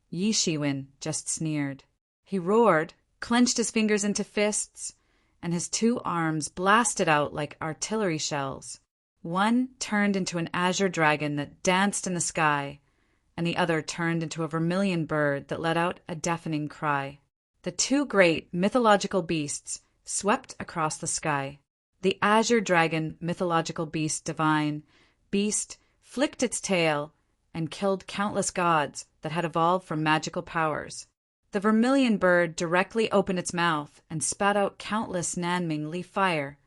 Yi Shiwen just sneered. He roared, clenched his fingers into fists, and his 2 arms blasted out like artillery shells. One turned into an azure dragon that danced in the sky, and the other turned into a vermilion bird that let out a deafening cry. The 2 great mythological beasts swept across the sky. The azure dragon mythological beast flicked its tail and killed countless gods that had evolved from magical powers. The vermilion bird directly opened its mouth and spat out countless Nanming leaf fire,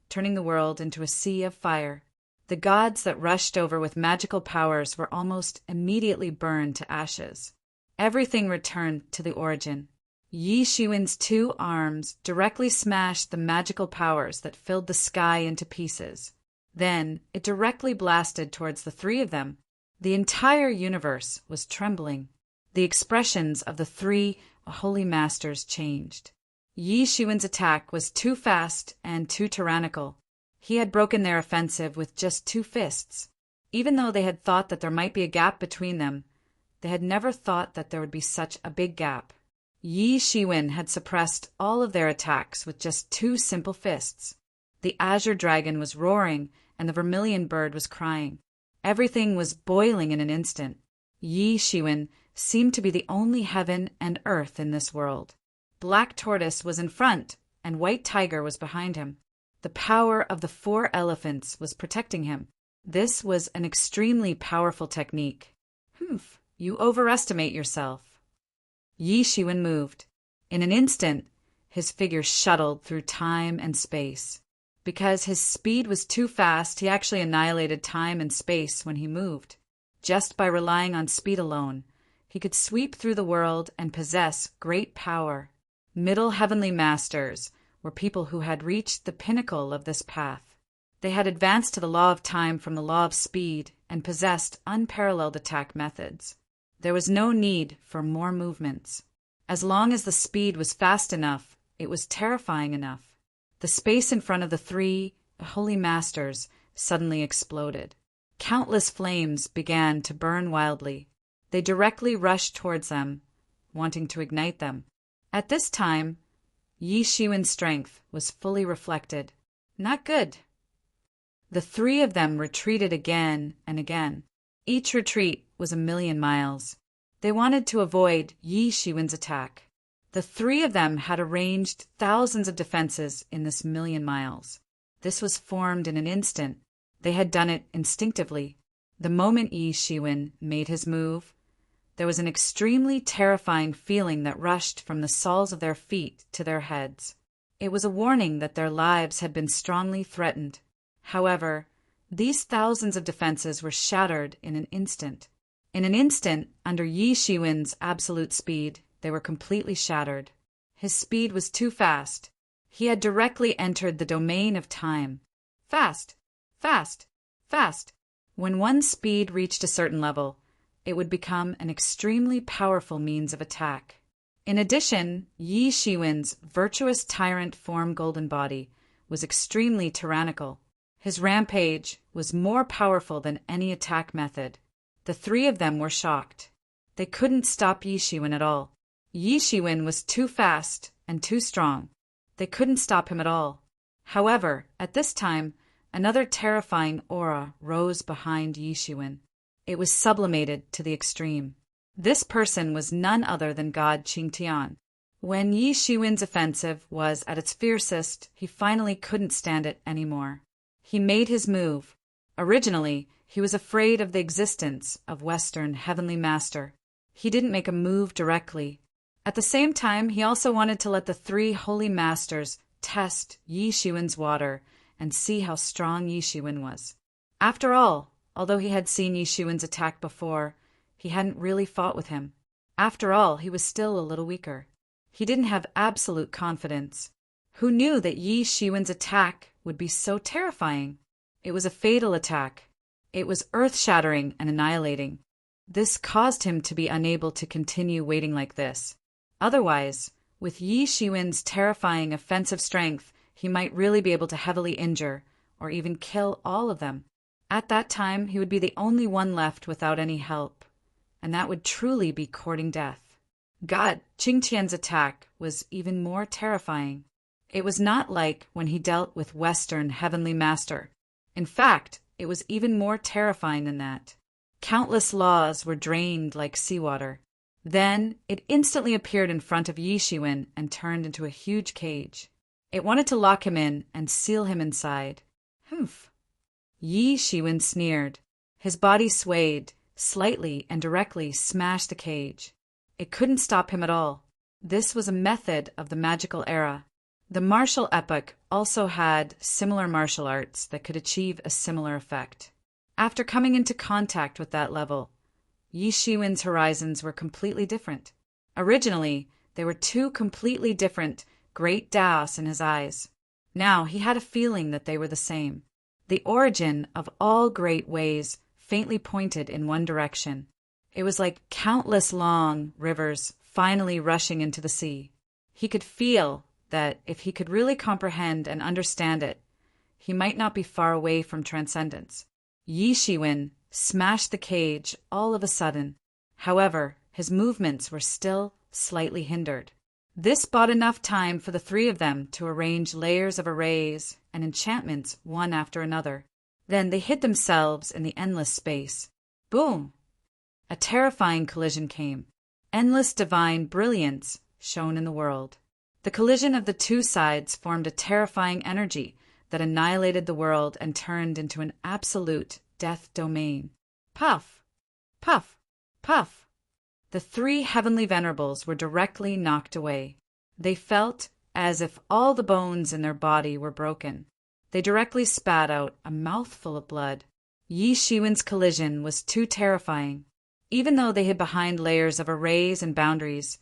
turning the world into a sea of fire. The gods that rushed over with magical powers were almost immediately burned to ashes. Everything returned to the origin. Yi Shiwen's 2 arms directly smashed the magical powers that filled the sky into pieces. Then it directly blasted towards the 3 of them. The entire universe was trembling. The expressions of the 3 holy masters changed. Yi Shiwen's attack was too fast and too tyrannical. He had broken their offensive with just 2 fists. Even though they had thought that there might be a gap between them, they had never thought that there would be such a big gap. Yi Shiwen had suppressed all of their attacks with just 2 simple fists. The azure dragon was roaring and the vermilion bird was crying. Everything was boiling in an instant. Yi Shiwen seemed to be the only heaven and earth in this world. Black Tortoise was in front, and White Tiger was behind him. The power of the 4 elephants was protecting him. This was an extremely powerful technique. You overestimate yourself. Yi Shiwen moved. In an instant, his figure shuttled through time and space. Because his speed was too fast, he actually annihilated time and space when he moved. Just by relying on speed alone, he could sweep through the world and possess great power. Middle heavenly masters were people who had reached the pinnacle of this path. They had advanced to the law of time from the law of speed and possessed unparalleled attack methods. There was no need for more movements. As long as the speed was fast enough, it was terrifying enough. The space in front of the 3 holy masters suddenly exploded. Countless flames began to burn wildly. They directly rushed towards them, wanting to ignite them. At this time, Yi Shiwen's strength was fully reflected. Not good. The 3 of them retreated again and again. Each retreat was 1,000,000 miles. They wanted to avoid Yi Shiwen's attack. The 3 of them had arranged thousands of defenses in this 1,000,000 miles. This was formed in an instant. They had done it instinctively. The moment Yi Shiwen made his move, there was an extremely terrifying feeling that rushed from the soles of their feet to their heads. It was a warning that their lives had been strongly threatened. However, these thousands of defenses were shattered in an instant. In an instant, under Yi Shiwen's absolute speed, they were completely shattered. His speed was too fast. He had directly entered the domain of time. Fast, fast, fast. When one's speed reached a certain level, it would become an extremely powerful means of attack. In addition, Yi Shiwen's virtuous tyrant form golden body was extremely tyrannical. His rampage was more powerful than any attack method. The 3 of them were shocked. They couldn't stop Yi Shiwen at all. Yi Shiwen was too fast and too strong. They couldn't stop him at all. However, at this time, another terrifying aura rose behind Yi Shiwen. It was sublimated to the extreme. This person was none other than God Qingtian. When Yi Shiwen's offensive was at its fiercest, he finally couldn't stand it anymore. He made his move. Originally, he was afraid of the existence of Western Heavenly Master. He didn't make a move directly. At the same time, he also wanted to let the 3 holy masters test Yi Shiwen's water and see how strong Yi Shiwen was. After all, although he had seen Yi Shiwen's attack before, he hadn't really fought with him. After all, he was still a little weaker. He didn't have absolute confidence. Who knew that Yi Shiwen's attack would be so terrifying? It was a fatal attack. It was earth-shattering and annihilating. This caused him to be unable to continue waiting like this. Otherwise, with Yi Shiwen's terrifying offensive strength, he might really be able to heavily injure or even kill all of them. At that time, he would be the only one left without any help, and that would truly be courting death. God Qingtian's attack was even more terrifying. It was not like when he dealt with Western Heavenly Master. In fact, it was even more terrifying than that. Countless laws were drained like seawater. Then it instantly appeared in front of Yi Shiwen and turned into a huge cage. It wanted to lock him in and seal him inside. Yi Shiwen sneered. His body swayed, slightly and directly smashed the cage. It couldn't stop him at all. This was a method of the magical era. The martial epoch also had similar martial arts that could achieve a similar effect. After coming into contact with that level, Yi Shiwen's horizons were completely different. Originally, they were 2 completely different great Daos in his eyes. Now he had a feeling that they were the same. The origin of all great ways faintly pointed in one direction. It was like countless long rivers finally rushing into the sea. He could feel that if he could really comprehend and understand it, he might not be far away from transcendence. Yi Shiwen smashed the cage all of a sudden. However, his movements were still slightly hindered. This bought enough time for the 3 of them to arrange layers of arrays and enchantments one after another. Then they hid themselves in the endless space. Boom! a terrifying collision came. Endless divine brilliance shone in the world. The collision of the two sides formed a terrifying energy that annihilated the world and turned into an absolute death domain. Puff! Puff! Puff! The three heavenly venerables were directly knocked away. They felt as if all the bones in their body were broken. They directly spat out a mouthful of blood. Yi Shiwen's collision was too terrifying. Even though they hid behind layers of arrays and boundaries,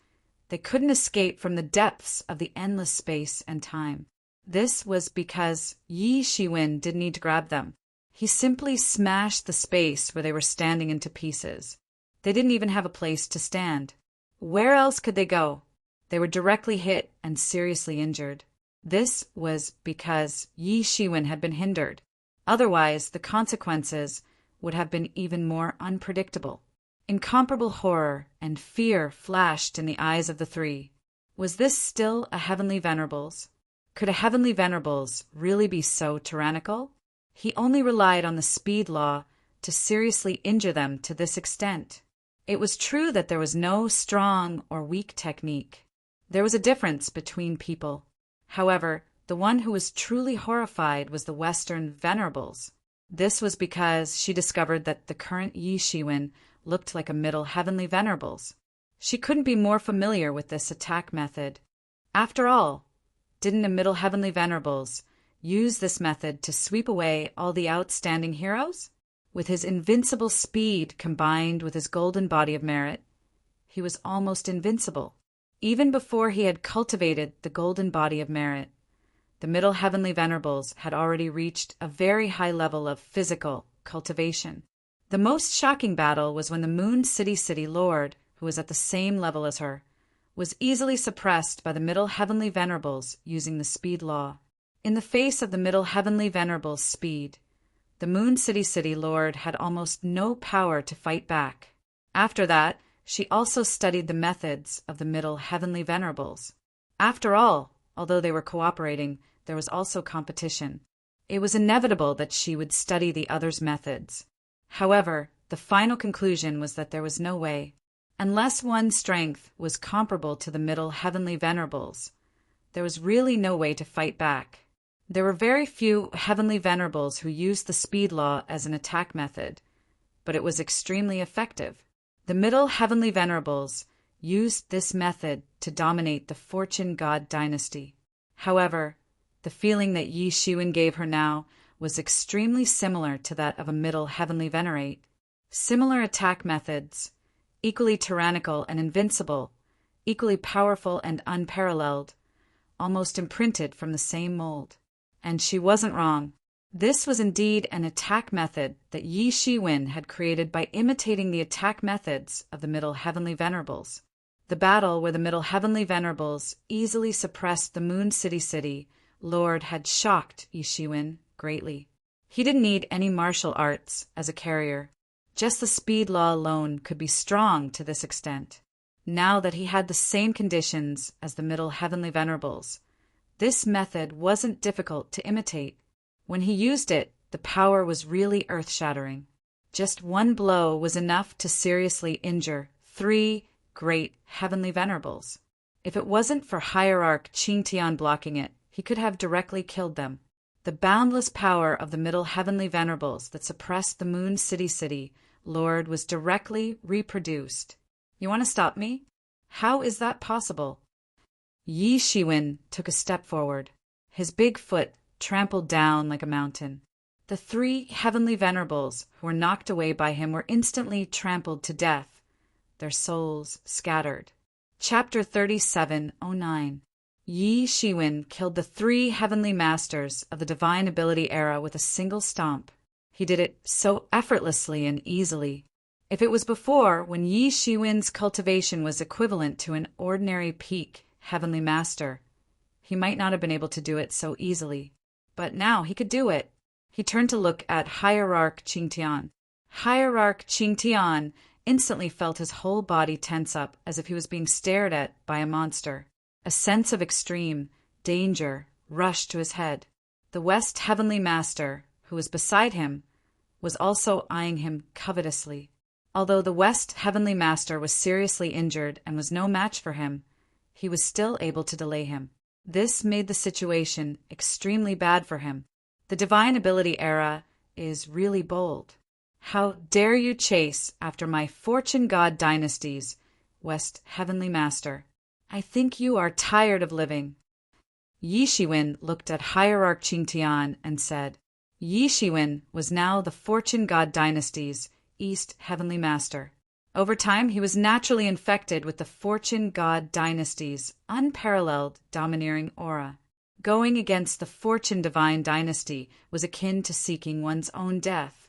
they couldn't escape from the depths of the endless space and time. This was because Yi Shiwen didn't need to grab them. He simply smashed the space where they were standing into pieces. They didn't even have a place to stand. Where else could they go? They were directly hit and seriously injured. This was because Yi Shiwen had been hindered. Otherwise, the consequences would have been even more unpredictable. Incomparable horror and fear flashed in the eyes of the three. Was this still a heavenly venerables? Could a heavenly venerables really be so tyrannical? He only relied on the speed law to seriously injure them to this extent. It was true that there was no strong or weak technique. There was a difference between people. However, the one who was truly horrified was the Western venerables. This was because she discovered that the current Yi Shiwen looked like a middle heavenly venerables. She couldn't be more familiar with this attack method. After all, didn't a middle heavenly venerables use this method to sweep away all the outstanding heroes? With his invincible speed combined with his golden body of merit, he was almost invincible. Even before he had cultivated the golden body of merit, the middle heavenly venerables had already reached a very high level of physical cultivation. The most shocking battle was when the Moon City Lord, who was at the same level as her, was easily suppressed by the middle heavenly venerables using the speed law. In the face of the middle heavenly venerables' speed, the Moon City Lord had almost no power to fight back. After that, she also studied the methods of the middle heavenly venerables. After all, although they were cooperating, there was also competition. It was inevitable that she would study the others' methods. However, the final conclusion was that there was no way. Unless one's strength was comparable to the middle heavenly venerables, there was really no way to fight back. There were very few heavenly venerables who used the speed law as an attack method, but it was extremely effective. The middle heavenly venerables used this method to dominate the Fortune God dynasty. However, the feeling that Yi Shiwen gave her now was extremely similar to that of a middle heavenly venerate. Similar attack methods, equally tyrannical and invincible, equally powerful and unparalleled, almost imprinted from the same mold. And she wasn't wrong. This was indeed an attack method that Yi Shiwen had created by imitating the attack methods of the middle heavenly venerables. The battle where the middle heavenly venerables easily suppressed the Moon City Lord had shocked Yi Shiwen greatly. He didn't need any martial arts as a carrier. Just the speed law alone could be strong to this extent. Now that he had the same conditions as the middle heavenly venerables, this method wasn't difficult to imitate. When he used it, the power was really earth-shattering. Just one blow was enough to seriously injure three great heavenly venerables. If it wasn't for Hierarch Qingtian blocking it, he could have directly killed them. The boundless power of the middle heavenly venerables that suppressed the Moon City Lord was directly reproduced. You want to stop me? How is that possible? Yi Shiwen took a step forward. His big foot trampled down like a mountain. The three heavenly venerables who were knocked away by him were instantly trampled to death, their souls scattered. Chapter 3709. Yi Shiwen killed the three heavenly masters of the divine ability era with a single stomp. He did it so effortlessly and easily. If it was before, when Yi Shiwen's cultivation was equivalent to an ordinary peak heavenly master, he might not have been able to do it so easily. But now he could do it. He turned to look at Hierarch Qingtian. Hierarch Qingtian instantly felt his whole body tense up as if he was being stared at by a monster. A sense of extreme danger rushed to his head. The West Heavenly Master, who was beside him, was also eyeing him covetously. Although the West Heavenly Master was seriously injured and was no match for him, he was still able to delay him. This made the situation extremely bad for him. The Divine Ability era is really bold. How dare you chase after my Fortune God dynasties, West Heavenly Master? I think you are tired of living. Yi Shiwen looked at Hierarch Qingtian and said, Yi Shiwen was now the Fortune God dynasty's East Heavenly Master. Over time, he was naturally infected with the Fortune God dynasty's unparalleled domineering aura. Going against the Fortune Divine dynasty was akin to seeking one's own death.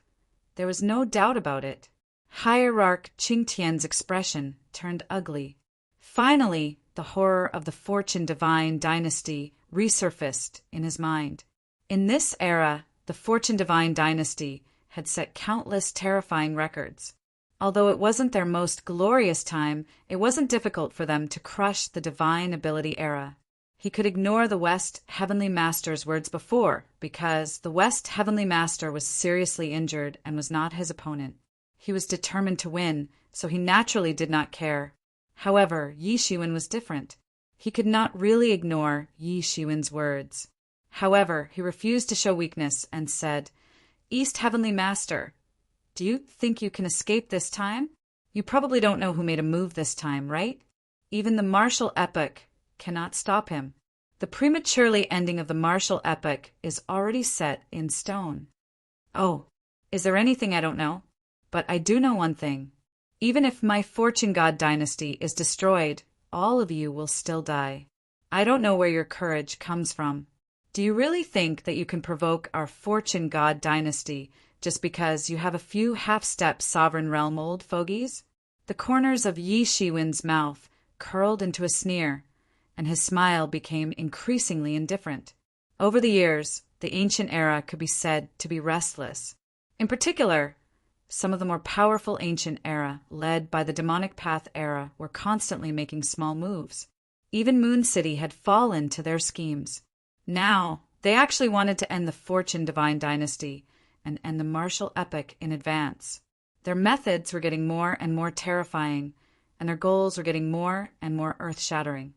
There was no doubt about it. Hierarch Qingtian's expression turned ugly. Finally, the horror of the Fortune Divine dynasty resurfaced in his mind. In this era, the Fortune Divine dynasty had set countless terrifying records. Although it wasn't their most glorious time, it wasn't difficult for them to crush the Divine Ability era. He could ignore the West Heavenly Master's words before, because the West Heavenly Master was seriously injured and was not his opponent. He was determined to win, so he naturally did not care. However, Yi Shiwen was different. He could not really ignore Yi Shiwen's words. However, he refused to show weakness and said, East Heavenly Master, do you think you can escape this time? You probably don't know who made a move this time, right? Even the martial epoch cannot stop him. The prematurely ending of the martial epoch is already set in stone. Oh, is there anything I don't know? But I do know one thing. Even if my Fortune God dynasty is destroyed, all of you will still die. I don't know where your courage comes from. Do you really think that you can provoke our Fortune God dynasty just because you have a few half-step sovereign realm old fogies? The corners of Yi Shiwen's mouth curled into a sneer, and his smile became increasingly indifferent. Over the years, the ancient era could be said to be restless. In particular, some of the more powerful ancient era, led by the demonic path era, were constantly making small moves. Even Moon City had fallen to their schemes. Now, they actually wanted to end the Fortune Divine dynasty and end the martial epoch in advance. Their methods were getting more and more terrifying, and their goals were getting more and more earth-shattering.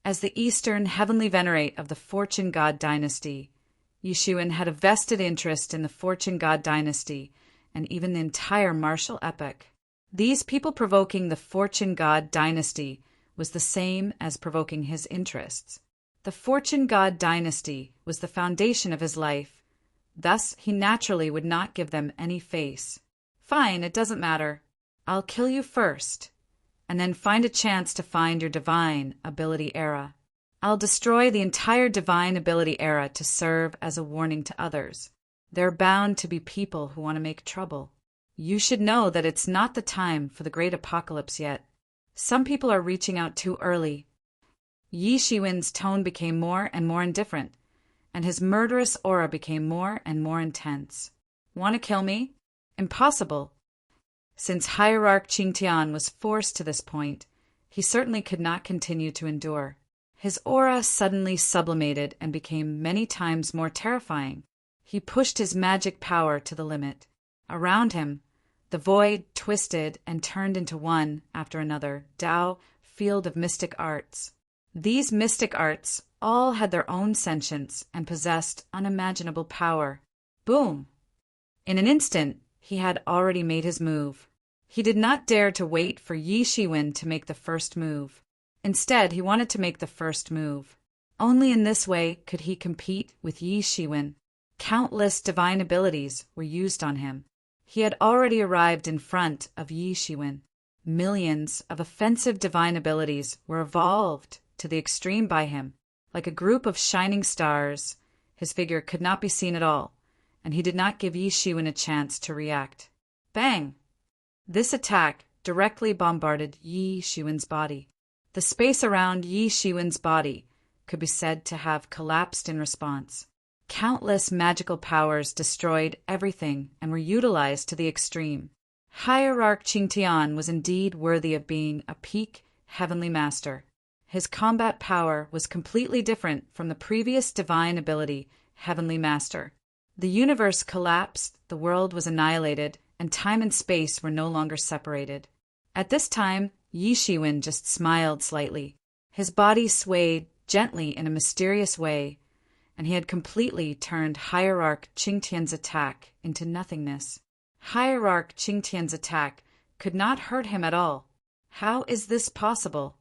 As the Eastern Heavenly Venerate of the Fortune God dynasty, Yi Shiwen had a vested interest in the Fortune God dynasty and even the entire martial epoch. These people provoking the Fortune God dynasty was the same as provoking his interests. The Fortune God dynasty was the foundation of his life. Thus, he naturally would not give them any face. Fine, it doesn't matter. I'll kill you first, and then find a chance to find your Divine Ability era. I'll destroy the entire Divine Ability era to serve as a warning to others. There are bound to be people who want to make trouble. You should know that it's not the time for the great apocalypse yet. Some people are reaching out too early. Yi Shiwen's tone became more and more indifferent, and his murderous aura became more and more intense. Want to kill me? Impossible. Since Hierarch Qingtian was forced to this point, he certainly could not continue to endure. His aura suddenly sublimated and became many times more terrifying. He pushed his magic power to the limit. Around him, the void twisted and turned into one, after another, Tao field of mystic arts. These mystic arts all had their own sentience and possessed unimaginable power. Boom! In an instant, he had already made his move. He did not dare to wait for Yi Shiwen to make the first move. Instead, he wanted to make the first move. Only in this way could he compete with Yi Shiwen. Countless divine abilities were used on him. He had already arrived in front of Yi Shiwen. Millions of offensive divine abilities were evolved to the extreme by him. Like a group of shining stars, his figure could not be seen at all, and he did not give Yi Shiwen a chance to react. Bang! This attack directly bombarded Yi Shiwen's body. The space around Yi Shiwen's body could be said to have collapsed in response. Countless magical powers destroyed everything and were utilized to the extreme. Hierarch Qingtian was indeed worthy of being a peak heavenly master. His combat power was completely different from the previous divine ability, Heavenly Master. The universe collapsed, the world was annihilated, and time and space were no longer separated. At this time, Yi Shiwen just smiled slightly. His body swayed gently in a mysterious way, and he had completely turned Hierarch Qingtian's attack into nothingness. Hierarch Qingtian's attack could not hurt him at all. How is this possible?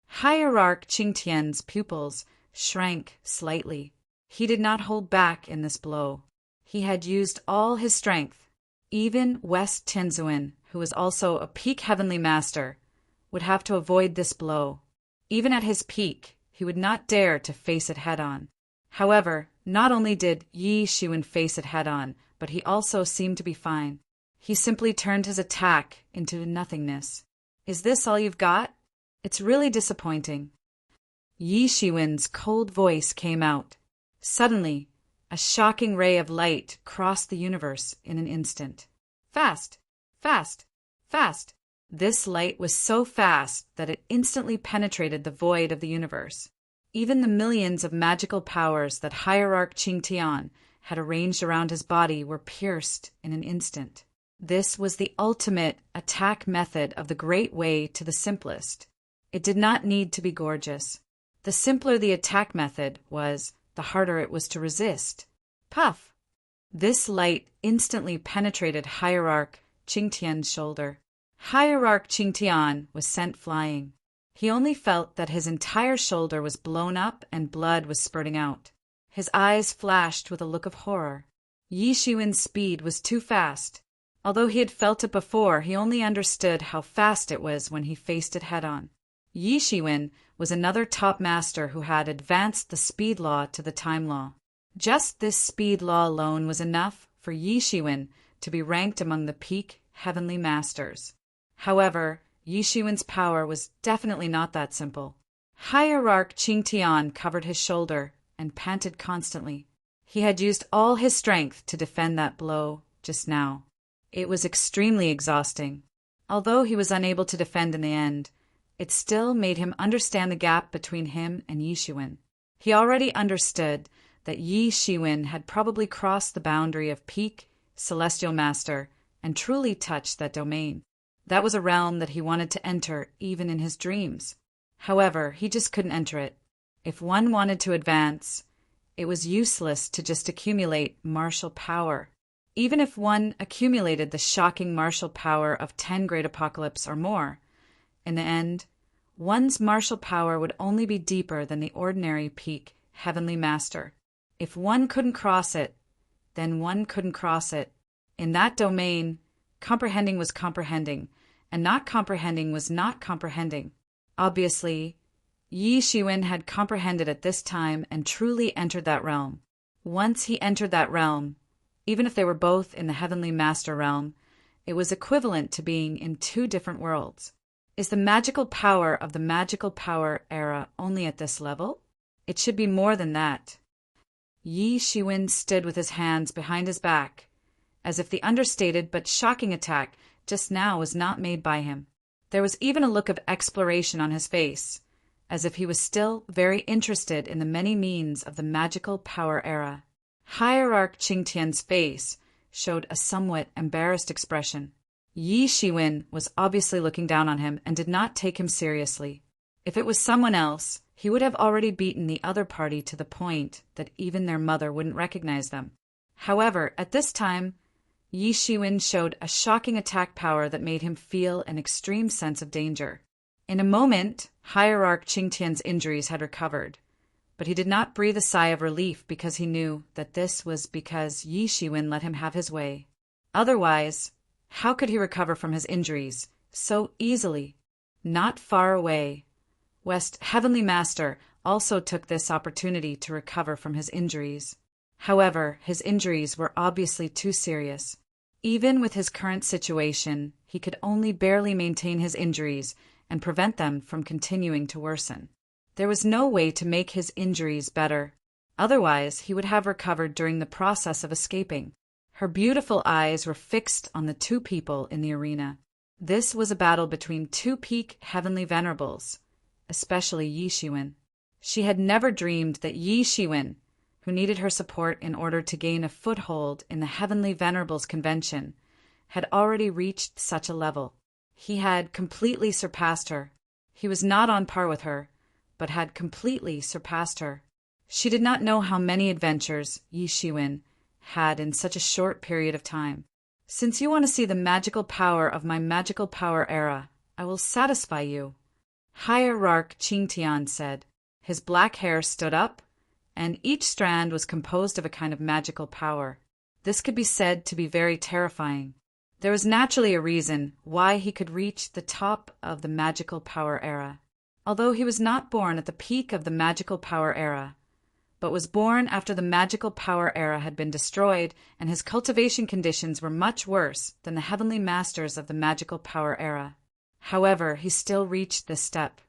Hierarch Qingtian's pupils shrank slightly. He did not hold back in this blow. He had used all his strength. Even West Tianzuan, who was also a peak heavenly master, would have to avoid this blow. Even at his peak, he would not dare to face it head-on. However, not only did Yi Shiwen face it head-on, but he also seemed to be fine. He simply turned his attack into nothingness. Is this all you've got? It's really disappointing. Yi Shiwen's cold voice came out. Suddenly, a shocking ray of light crossed the universe in an instant. Fast! Fast! Fast! This light was so fast that it instantly penetrated the void of the universe. Even the millions of magical powers that Hierarch Qingtian had arranged around his body were pierced in an instant. This was the ultimate attack method of the great way to the simplest. It did not need to be gorgeous. The simpler the attack method was, the harder it was to resist. Puff! This light instantly penetrated Hierarch Qingtian's shoulder. Hierarch Qingtian was sent flying. He only felt that his entire shoulder was blown up and blood was spurting out. His eyes flashed with a look of horror. Yi Shiwen's speed was too fast. Although he had felt it before, he only understood how fast it was when he faced it head-on. Yi Shiwen was another top master who had advanced the speed law to the time law. Just this speed law alone was enough for Yi Shiwen to be ranked among the peak heavenly masters. However, Yi Shiwen's power was definitely not that simple. Hierarch Qingtian covered his shoulder and panted constantly. He had used all his strength to defend that blow just now. It was extremely exhausting. Although he was unable to defend in the end, it still made him understand the gap between him and Yi Shiwen. He already understood that Yi Shiwen had probably crossed the boundary of peak celestial master and truly touched that domain. That was a realm that he wanted to enter even in his dreams. However, he just couldn't enter it. If one wanted to advance, it was useless to just accumulate martial power. Even if one accumulated the shocking martial power of 10 Great Apocalypse or more, in the end, one's martial power would only be deeper than the ordinary peak heavenly master. If one couldn't cross it, then one couldn't cross it. In that domain, comprehending was comprehending, and not comprehending was not comprehending. Obviously, Yi Shiwen had comprehended at this time and truly entered that realm. Once he entered that realm, even if they were both in the heavenly master realm, it was equivalent to being in two different worlds. Is the magical power of the magical power era only at this level? It should be more than that. Yi Shiwen stood with his hands behind his back, as if the understated but shocking attack just now was not made by him. There was even a look of exploration on his face, as if he was still very interested in the many means of the magical power era. Hierarch Qingtian's face showed a somewhat embarrassed expression. Yi Shiwen was obviously looking down on him and did not take him seriously. If it was someone else, he would have already beaten the other party to the point that even their mother wouldn't recognize them. However, at this time, Yi Shiwen showed a shocking attack power that made him feel an extreme sense of danger. In a moment, Hierarch Qingtian's injuries had recovered, but he did not breathe a sigh of relief because he knew that this was because Yi Shiwen let him have his way. Otherwise, how could he recover from his injuries so easily? Not far away, West Heavenly Master also took this opportunity to recover from his injuries. However, his injuries were obviously too serious. Even with his current situation, he could only barely maintain his injuries and prevent them from continuing to worsen. There was no way to make his injuries better. Otherwise, he would have recovered during the process of escaping. Her beautiful eyes were fixed on the two people in the arena. This was a battle between two peak heavenly venerables, especially Yi Shiwen. She had never dreamed that Yi Shiwen, who needed her support in order to gain a foothold in the Heavenly Venerables Convention, had already reached such a level. He had completely surpassed her. He was not on par with her, but had completely surpassed her. She did not know how many adventures Yi Shiwen had in such a short period of time. Since you want to see the magical power of my magical power era, I will satisfy you, Hierarch Qingtian said. His black hair stood up, and each strand was composed of a kind of magical power. This could be said to be very terrifying. There was naturally a reason why he could reach the top of the magical power era. Although he was not born at the peak of the magical power era, but was born after the magical power era had been destroyed and his cultivation conditions were much worse than the heavenly masters of the magical power era. However, he still reached this step.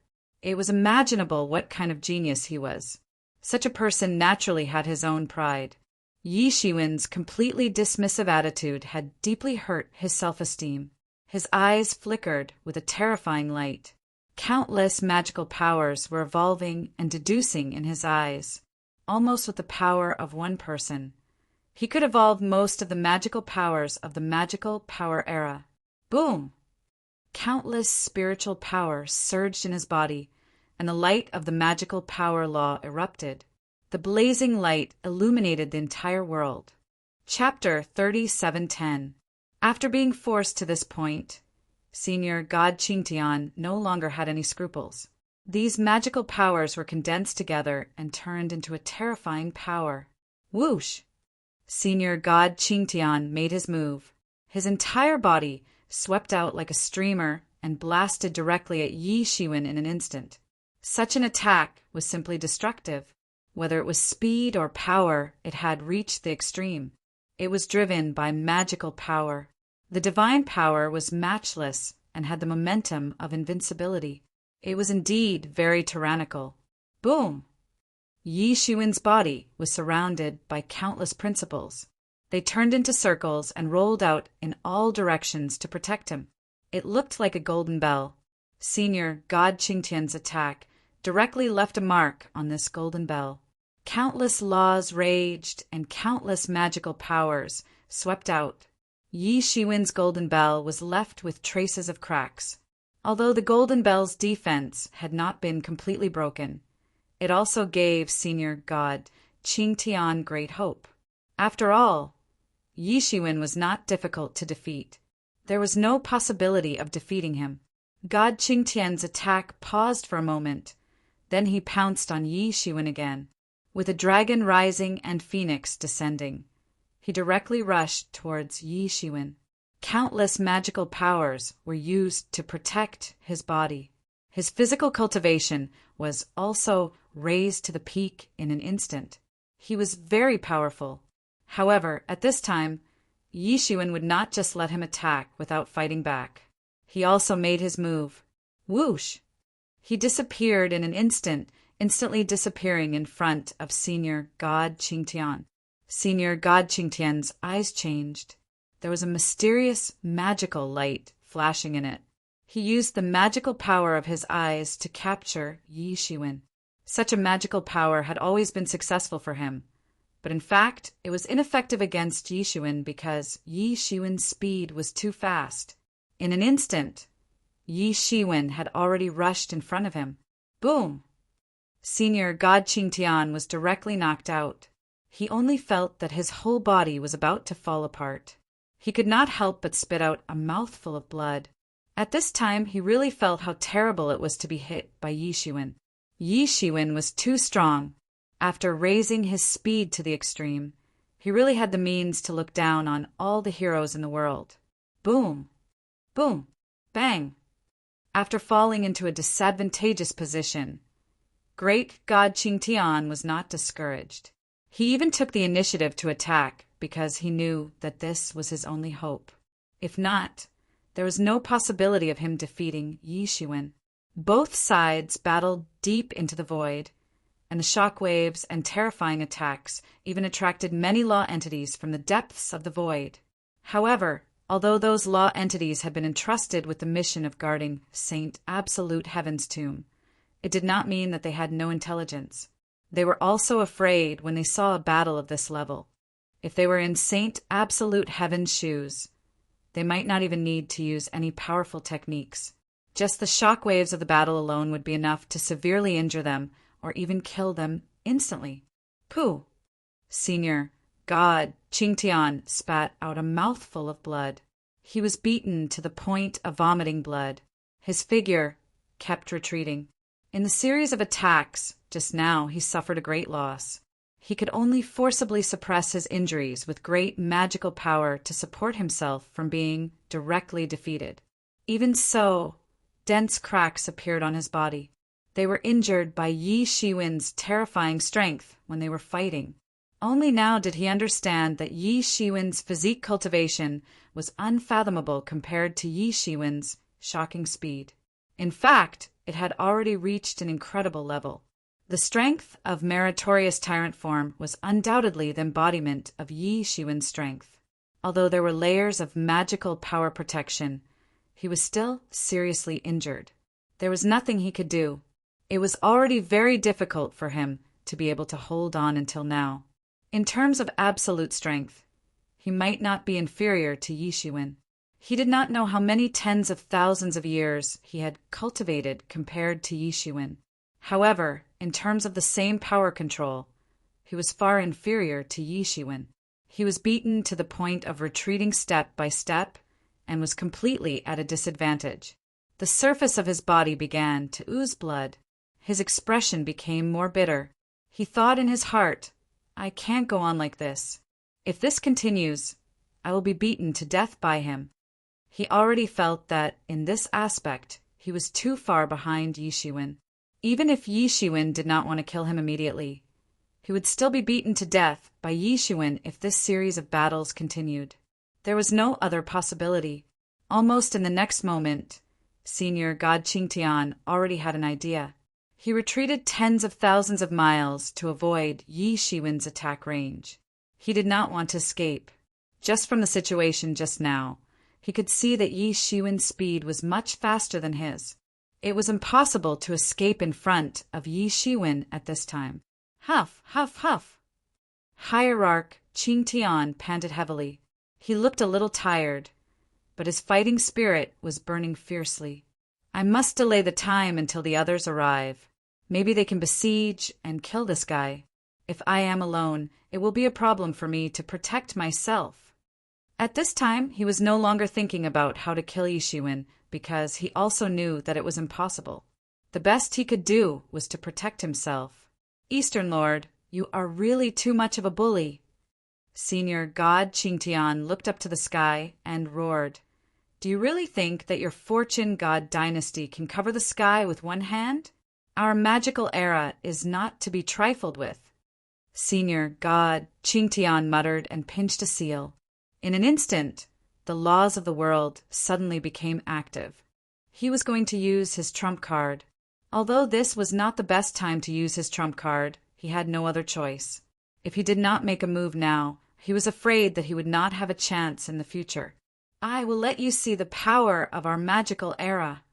It was imaginable what kind of genius he was. Such a person naturally had his own pride. Yi Shiwen's completely dismissive attitude had deeply hurt his self-esteem. His eyes flickered with a terrifying light. Countless magical powers were evolving and deducing in his eyes, almost with the power of one person. He could evolve most of the magical powers of the magical power era. Boom! Countless spiritual power surged in his body, and the light of the magical power law erupted. The blazing light illuminated the entire world. Chapter 3710. After being forced to this point, Senior God Qingtian no longer had any scruples. These magical powers were condensed together and turned into a terrifying power. Whoosh! Senior God Qingtian made his move. His entire body swept out like a streamer and blasted directly at Yi Shiwen in an instant. Such an attack was simply destructive. Whether it was speed or power, it had reached the extreme. It was driven by magical power. The divine power was matchless and had the momentum of invincibility. It was indeed very tyrannical. Boom! Yi Shiwen's body was surrounded by countless principles. They turned into circles and rolled out in all directions to protect him. It looked like a golden bell. Senior God Qingtian's attack directly left a mark on this golden bell. Countless laws raged and countless magical powers swept out. Yi Shiwen's golden bell was left with traces of cracks. Although the golden bell's defense had not been completely broken, it also gave Senior God Qingtian great hope. After all, Yi Shiwen was not difficult to defeat. There was no possibility of defeating him. God Qingtian's attack paused for a moment. Then he pounced on Yi Shiwen again. With a dragon rising and phoenix descending, he directly rushed towards Yi Shiwen. Countless magical powers were used to protect his body. His physical cultivation was also raised to the peak in an instant. He was very powerful. However, at this time, Yi Shiwen would not just let him attack without fighting back. He also made his move. Whoosh! He disappeared in an instant, instantly disappearing in front of Senior God Qingtian. Senior God Qingtian's eyes changed. There was a mysterious, magical light flashing in it. He used the magical power of his eyes to capture Yi Shiwen. Such a magical power had always been successful for him, but in fact, it was ineffective against Yi Shiwen because Yi Shiwen's speed was too fast. In an instant, Yi Shiwen had already rushed in front of him. Boom! Senior God Qingtian was directly knocked out. He only felt that his whole body was about to fall apart. He could not help but spit out a mouthful of blood. At this time, he really felt how terrible it was to be hit by Yi Shiwen. Yi Shiwen was too strong. After raising his speed to the extreme, he really had the means to look down on all the heroes in the world. Boom! Boom! Bang! After falling into a disadvantageous position, Great God Qingtian was not discouraged. He even took the initiative to attack because he knew that this was his only hope. If not, there was no possibility of him defeating Yi Shiwen. Both sides battled deep into the void, and the shockwaves and terrifying attacks even attracted many law entities from the depths of the void. However, although those law entities had been entrusted with the mission of guarding Saint Absolute Heaven's tomb, it did not mean that they had no intelligence. They were also afraid when they saw a battle of this level. If they were in Saint Absolute Heaven's shoes, They might not even need to use any powerful techniques. Just the shock waves of the battle alone would be enough to severely injure them or even kill them instantly. Pooh! Senior God Qingtian spat out a mouthful of blood. He was beaten to the point of vomiting blood. His figure kept retreating. In the series of attacks just now, he suffered a great loss. He could only forcibly suppress his injuries with great magical power to support himself from being directly defeated. Even so, dense cracks appeared on his body. They were injured by Yi Shiwen's terrifying strength when they were fighting. Only now did he understand that Yi Shiwen's physique cultivation was unfathomable compared to Yi Shiwen's shocking speed. In fact, it had already reached an incredible level. The strength of meritorious tyrant form was undoubtedly the embodiment of Yi Shiwen's strength. Although there were layers of magical power protection, he was still seriously injured. There was nothing he could do. It was already very difficult for him to be able to hold on until now. In terms of absolute strength, he might not be inferior to Yi Shiwen. He did not know how many tens of thousands of years he had cultivated compared to Yi Shiwen. However, in terms of the same power control, he was far inferior to Yi Shiwen. He was beaten to the point of retreating step by step and was completely at a disadvantage. The surface of his body began to ooze blood. His expression became more bitter. He thought in his heart, "I can't go on like this. If this continues, I will be beaten to death by him." He already felt that, in this aspect, he was too far behind Yi Shiwen. Even if Yi Shiwen did not want to kill him immediately, he would still be beaten to death by Yi Shiwen if this series of battles continued. There was no other possibility. Almost in the next moment, Senior God Qingtian already had an idea. He retreated tens of thousands of miles to avoid Yi Shiwen's attack range. He did not want to escape. Just from the situation just now, he could see that Yi Shiwen's speed was much faster than his. It was impossible to escape in front of Yi Shiwen at this time. Huff, huff, huff. Hierarch Qingtian panted heavily. He looked a little tired, but his fighting spirit was burning fiercely. I must delay the time until the others arrive. Maybe they can besiege and kill this guy. If I am alone, it will be a problem for me to protect myself. At this time, he was no longer thinking about how to kill Yi Shiwen because he also knew that it was impossible. The best he could do was to protect himself. Eastern Lord, you are really too much of a bully. Senior God Qingtian looked up to the sky and roared. Do you really think that your fortune god dynasty can cover the sky with one hand? Our magical era is not to be trifled with. Senior God Qingtian muttered and pinched a seal. In an instant, the laws of the world suddenly became active. He was going to use his trump card. Although this was not the best time to use his trump card, he had no other choice. If he did not make a move now, he was afraid that he would not have a chance in the future. I will let you see the power of our magical era.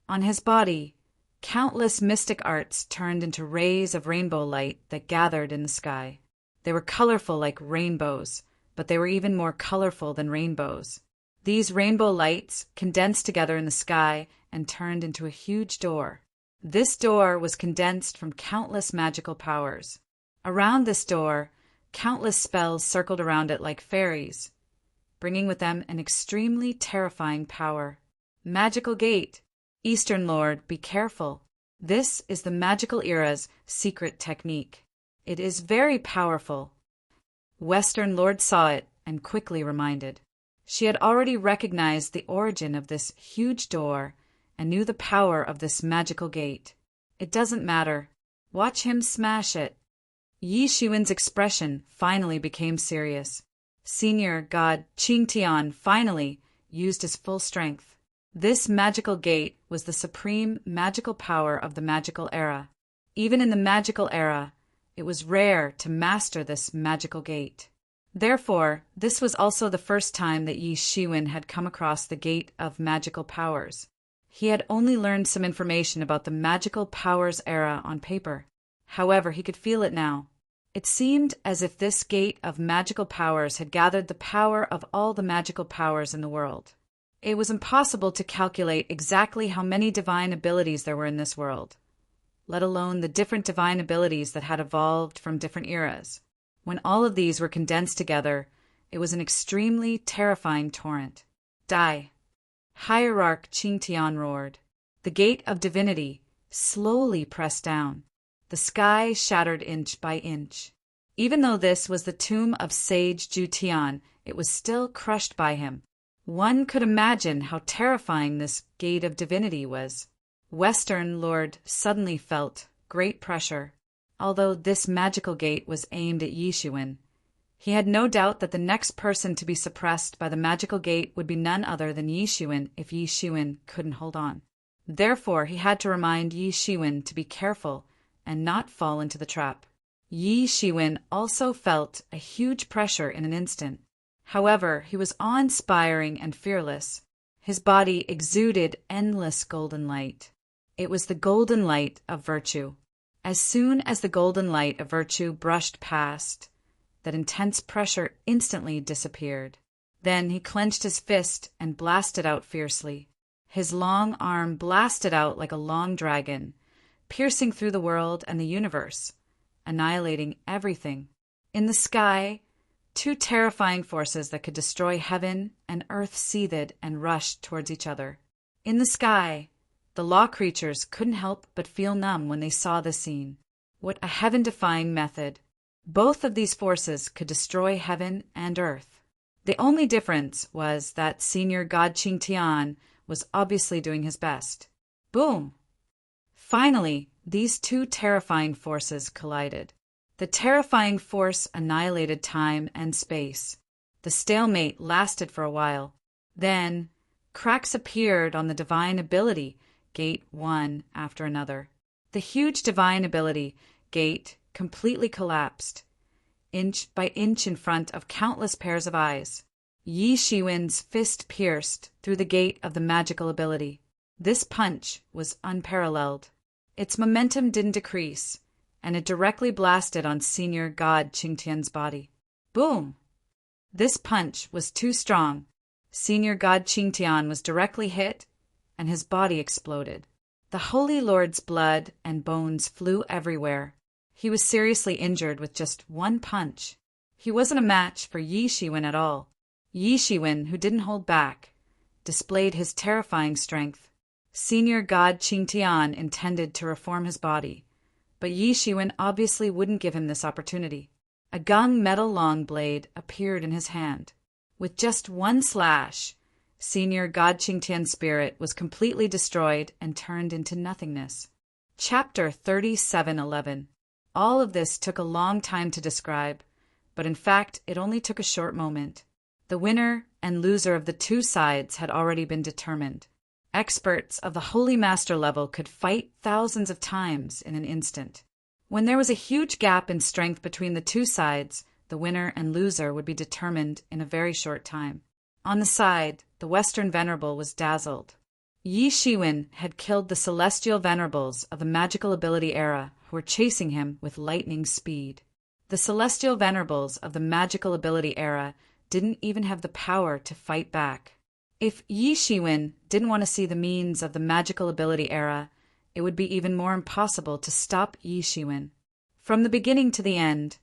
On his body, countless mystic arts turned into rays of rainbow light that gathered in the sky. They were colorful like rainbows, but they were even more colorful than rainbows. These rainbow lights condensed together in the sky and turned into a huge door. This door was condensed from countless magical powers. Around this door, countless spells circled around it like fairies, bringing with them an extremely terrifying power. Magical Gate. Eastern Lord, be careful. This is the magical era's secret technique. It is very powerful. Western Lord saw it and quickly reminded. She had already recognized the origin of this huge door and knew the power of this magical gate. It doesn't matter. Watch him smash it. Yi Shiwen's expression finally became serious. Senior God Qingtian finally used his full strength. This magical gate was the supreme magical power of the magical era. Even in the magical era, it was rare to master this magical gate. Therefore, this was also the first time that Yi Shiwen had come across the gate of magical powers. He had only learned some information about the magical powers era on paper. However, he could feel it now. It seemed as if this gate of magical powers had gathered the power of all the magical powers in the world. It was impossible to calculate exactly how many divine abilities there were in this world, let alone the different divine abilities that had evolved from different eras. When all of these were condensed together, it was an extremely terrifying torrent. Die! Hierarch Qingtian roared. The gate of divinity slowly pressed down. The sky shattered inch by inch. Even though this was the tomb of sage Jutian, it was still crushed by him. One could imagine how terrifying this gate of divinity was. Western Lord suddenly felt great pressure. Although this magical gate was aimed at Yixuan, he had no doubt that the next person to be suppressed by the magical gate would be none other than Yixuan if Yixuan couldn't hold on. Therefore, he had to remind Yixuan to be careful and not fall into the trap. Yixuan also felt a huge pressure in an instant. However, he was awe-inspiring and fearless. His body exuded endless golden light. It was the golden light of virtue. As soon as the golden light of virtue brushed past, that intense pressure instantly disappeared. Then he clenched his fist and blasted out fiercely. His long arm blasted out like a long dragon, piercing through the world and the universe, annihilating everything. In the sky, two terrifying forces that could destroy heaven and earth seethed and rushed towards each other. In the sky, the law creatures couldn't help but feel numb when they saw the scene. What a heaven-defying method! Both of these forces could destroy heaven and earth. The only difference was that Senior God Qingtian was obviously doing his best. Boom! Finally, these two terrifying forces collided. The terrifying force annihilated time and space. The stalemate lasted for a while. Then, cracks appeared on the divine ability gate one after another. The huge divine ability gate completely collapsed, inch by inch in front of countless pairs of eyes. Yixuan's fist pierced through the gate of the magical ability. This punch was unparalleled. Its momentum didn't decrease, and it directly blasted on Senior God Qingtian's body. Boom! This punch was too strong. Senior God Qingtian was directly hit, and his body exploded. The Holy Lord's blood and bones flew everywhere. He was seriously injured with just one punch. He wasn't a match for Yixuan at all. Yixuan, who didn't hold back, displayed his terrifying strength. Senior God Qingtian intended to reform his body, but Yixuan obviously wouldn't give him this opportunity. A gung metal long blade appeared in his hand. With just one slash, Senior God Qingtian's spirit was completely destroyed and turned into nothingness. Chapter 37:11. All of this took a long time to describe, but in fact it only took a short moment. The winner and loser of the two sides had already been determined. Experts of the Holy Master level could fight thousands of times in an instant. When there was a huge gap in strength between the two sides, the winner and loser would be determined in a very short time. On the side, the Western Venerable was dazzled. Yixuan had killed the celestial venerables of the magical ability era who were chasing him with lightning speed. The celestial venerables of the magical ability era didn't even have the power to fight back. If Yixuan didn't want to see the means of the magical ability era, it would be even more impossible to stop Yixuan. From the beginning to the end,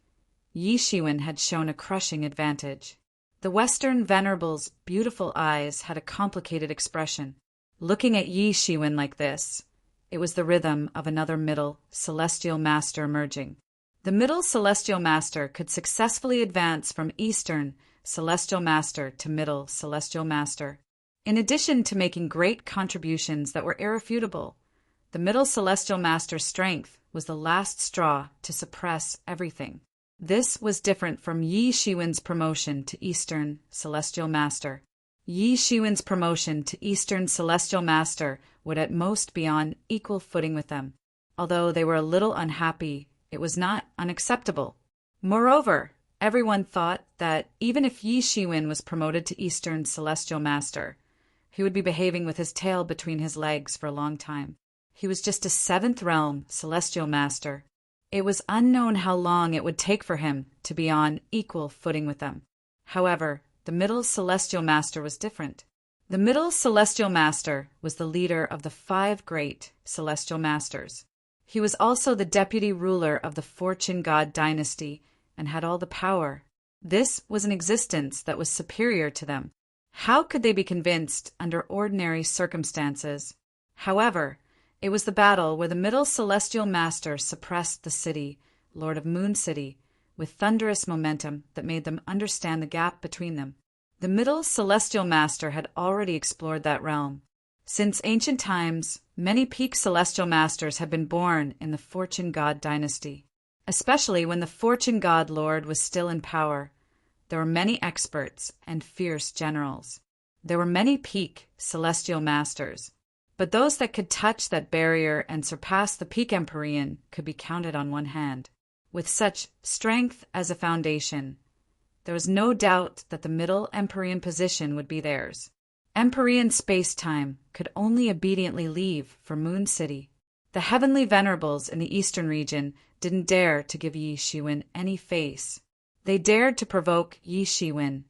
Yixuan had shown a crushing advantage. The Western Venerable's beautiful eyes had a complicated expression. Looking at Yixuan like this, it was the rhythm of another middle celestial master emerging. The middle celestial master could successfully advance from Eastern celestial master to middle celestial master. In addition to making great contributions that were irrefutable, the middle celestial master's strength was the last straw to suppress everything. This was different from Yixuan's promotion to Eastern celestial master. Yixuan's promotion to Eastern celestial master would at most be on equal footing with them. Although they were a little unhappy, it was not unacceptable. Moreover, everyone thought that even if Yixuan was promoted to Eastern celestial master, he would be behaving with his tail between his legs for a long time. He was just a 7th realm celestial master. It was unknown how long it would take for him to be on equal footing with them. However, the Middle Celestial Master was different. The Middle Celestial Master was the leader of the 5 great Celestial Masters. He was also the deputy ruler of the Fortune God dynasty and had all the power. This was an existence that was superior to them. How could they be convinced under ordinary circumstances? However, it was the battle where the Middle Celestial Master suppressed the city, Lord of Moon City, with thunderous momentum that made them understand the gap between them. The Middle Celestial Master had already explored that realm. Since ancient times, many peak Celestial Masters had been born in the Fortune God dynasty. Especially when the Fortune God Lord was still in power, there were many experts and fierce generals. There were many peak Celestial Masters, but those that could touch that barrier and surpass the peak Empyrean could be counted on one hand. With such strength as a foundation, there was no doubt that the Middle Empyrean position would be theirs. Empyrean space-time could only obediently leave for Moon City. The Heavenly Venerables in the Eastern region didn't dare to give Yi Shiwen any face. They dared to provoke Yi Shiwen,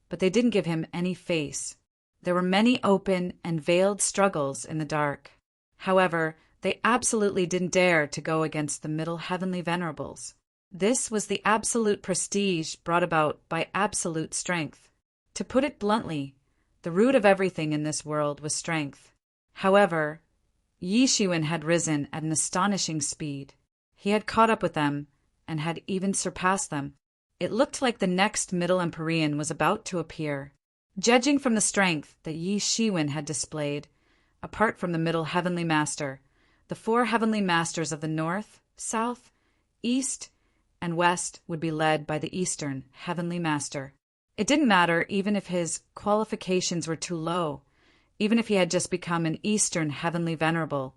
but they didn't give him any face. There were many open and veiled struggles in the dark. However, they absolutely didn't dare to go against the Middle Heavenly Venerables. This was the absolute prestige brought about by absolute strength. To put it bluntly, the root of everything in this world was strength. However, Yi Shiwen had risen at an astonishing speed. He had caught up with them and had even surpassed them. It looked like the next Middle Empyrean was about to appear. Judging from the strength that Yi Shiwen had displayed, apart from the Middle Heavenly Master, the 4 Heavenly Masters of the North, South, East, and West would be led by the Eastern Heavenly Master. It didn't matter even if his qualifications were too low, even if he had just become an Eastern Heavenly Venerable,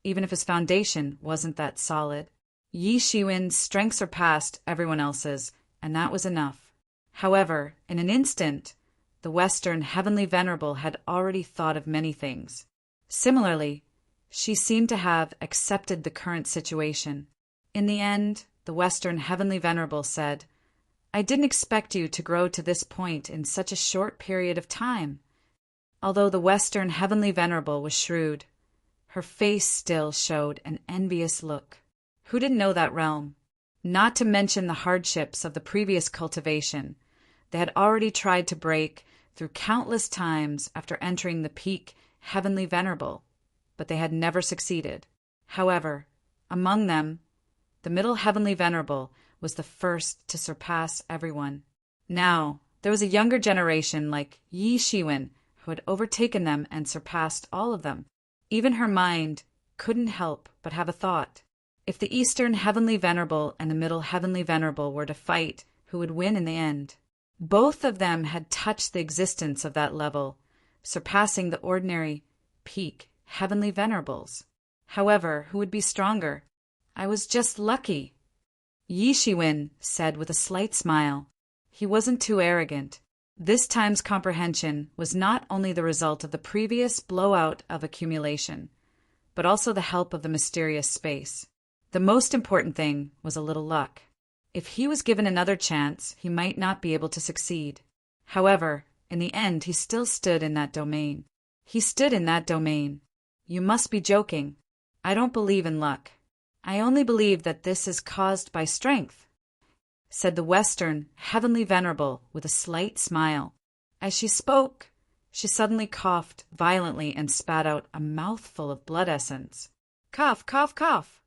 even if his foundation wasn't that solid. Yi Shiwen's strength surpassed everyone else's, and that was enough. However, in an instant, the Western Heavenly Venerable had already thought of many things. Similarly, she seemed to have accepted the current situation. In the end, the Western Heavenly Venerable said, "I didn't expect you to grow to this point in such a short period of time." Although the Western Heavenly Venerable was shrewd, her face still showed an envious look. Who didn't know that realm? Not to mention the hardships of the previous cultivation. They had already tried to break through countless times after entering the peak Heavenly Venerable, but they had never succeeded. However, among them, the Middle Heavenly Venerable was the first to surpass everyone. Now, there was a younger generation like Yi Shiwen who had overtaken them and surpassed all of them. Even her mind couldn't help but have a thought. If the Eastern Heavenly Venerable and the Middle Heavenly Venerable were to fight, who would win in the end? Both of them had touched the existence of that level, surpassing the ordinary peak Heavenly Venerables. However, who would be stronger? I was just lucky, Yi Shiwen said with a slight smile. He wasn't too arrogant. This time's comprehension was not only the result of the previous blowout of accumulation, but also the help of the mysterious space. The most important thing was a little luck. If he was given another chance, he might not be able to succeed. However, in the end, he still stood in that domain. He stood in that domain. You must be joking. I don't believe in luck. I only believe that this is caused by strength, said the Western Heavenly Venerable with a slight smile. As she spoke, she suddenly coughed violently and spat out a mouthful of blood essence. Cough, cough, cough.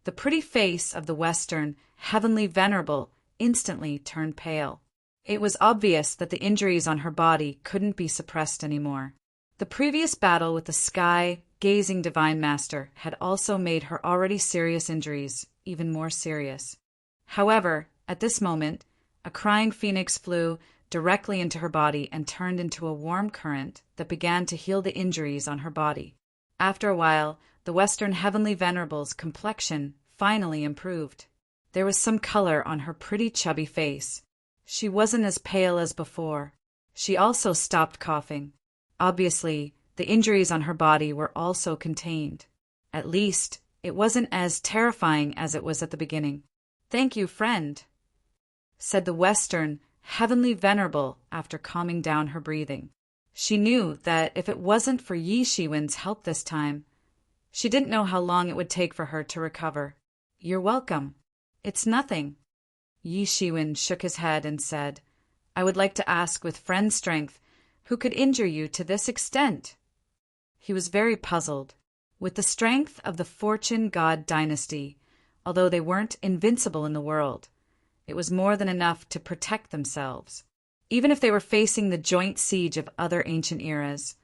The pretty face of the Western Heavenly Venerable instantly turned pale. It was obvious that the injuries on her body couldn't be suppressed anymore. The previous battle with the sky-gazing Divine Master had also made her already serious injuries even more serious. However, at this moment, a crying phoenix flew directly into her body and turned into a warm current that began to heal the injuries on her body. After a while, the Western Heavenly Venerable's complexion finally improved. There was some color on her pretty chubby face. She wasn't as pale as before. She also stopped coughing. Obviously, the injuries on her body were also contained. At least, it wasn't as terrifying as it was at the beginning. "Thank you, friend," said the Western, heavenly venerable after calming down her breathing. She knew that if it wasn't for Yi Shiwen's help this time, she didn't know how long it would take for her to recover. "You're welcome. It's nothing." Yi Shiwen shook his head and said, "I would like to ask with friend strength, who could injure you to this extent?" He was very puzzled. With the strength of the Fortune God dynasty, although they weren't invincible in the world, it was more than enough to protect themselves. Even if they were facing the joint siege of other ancient eras,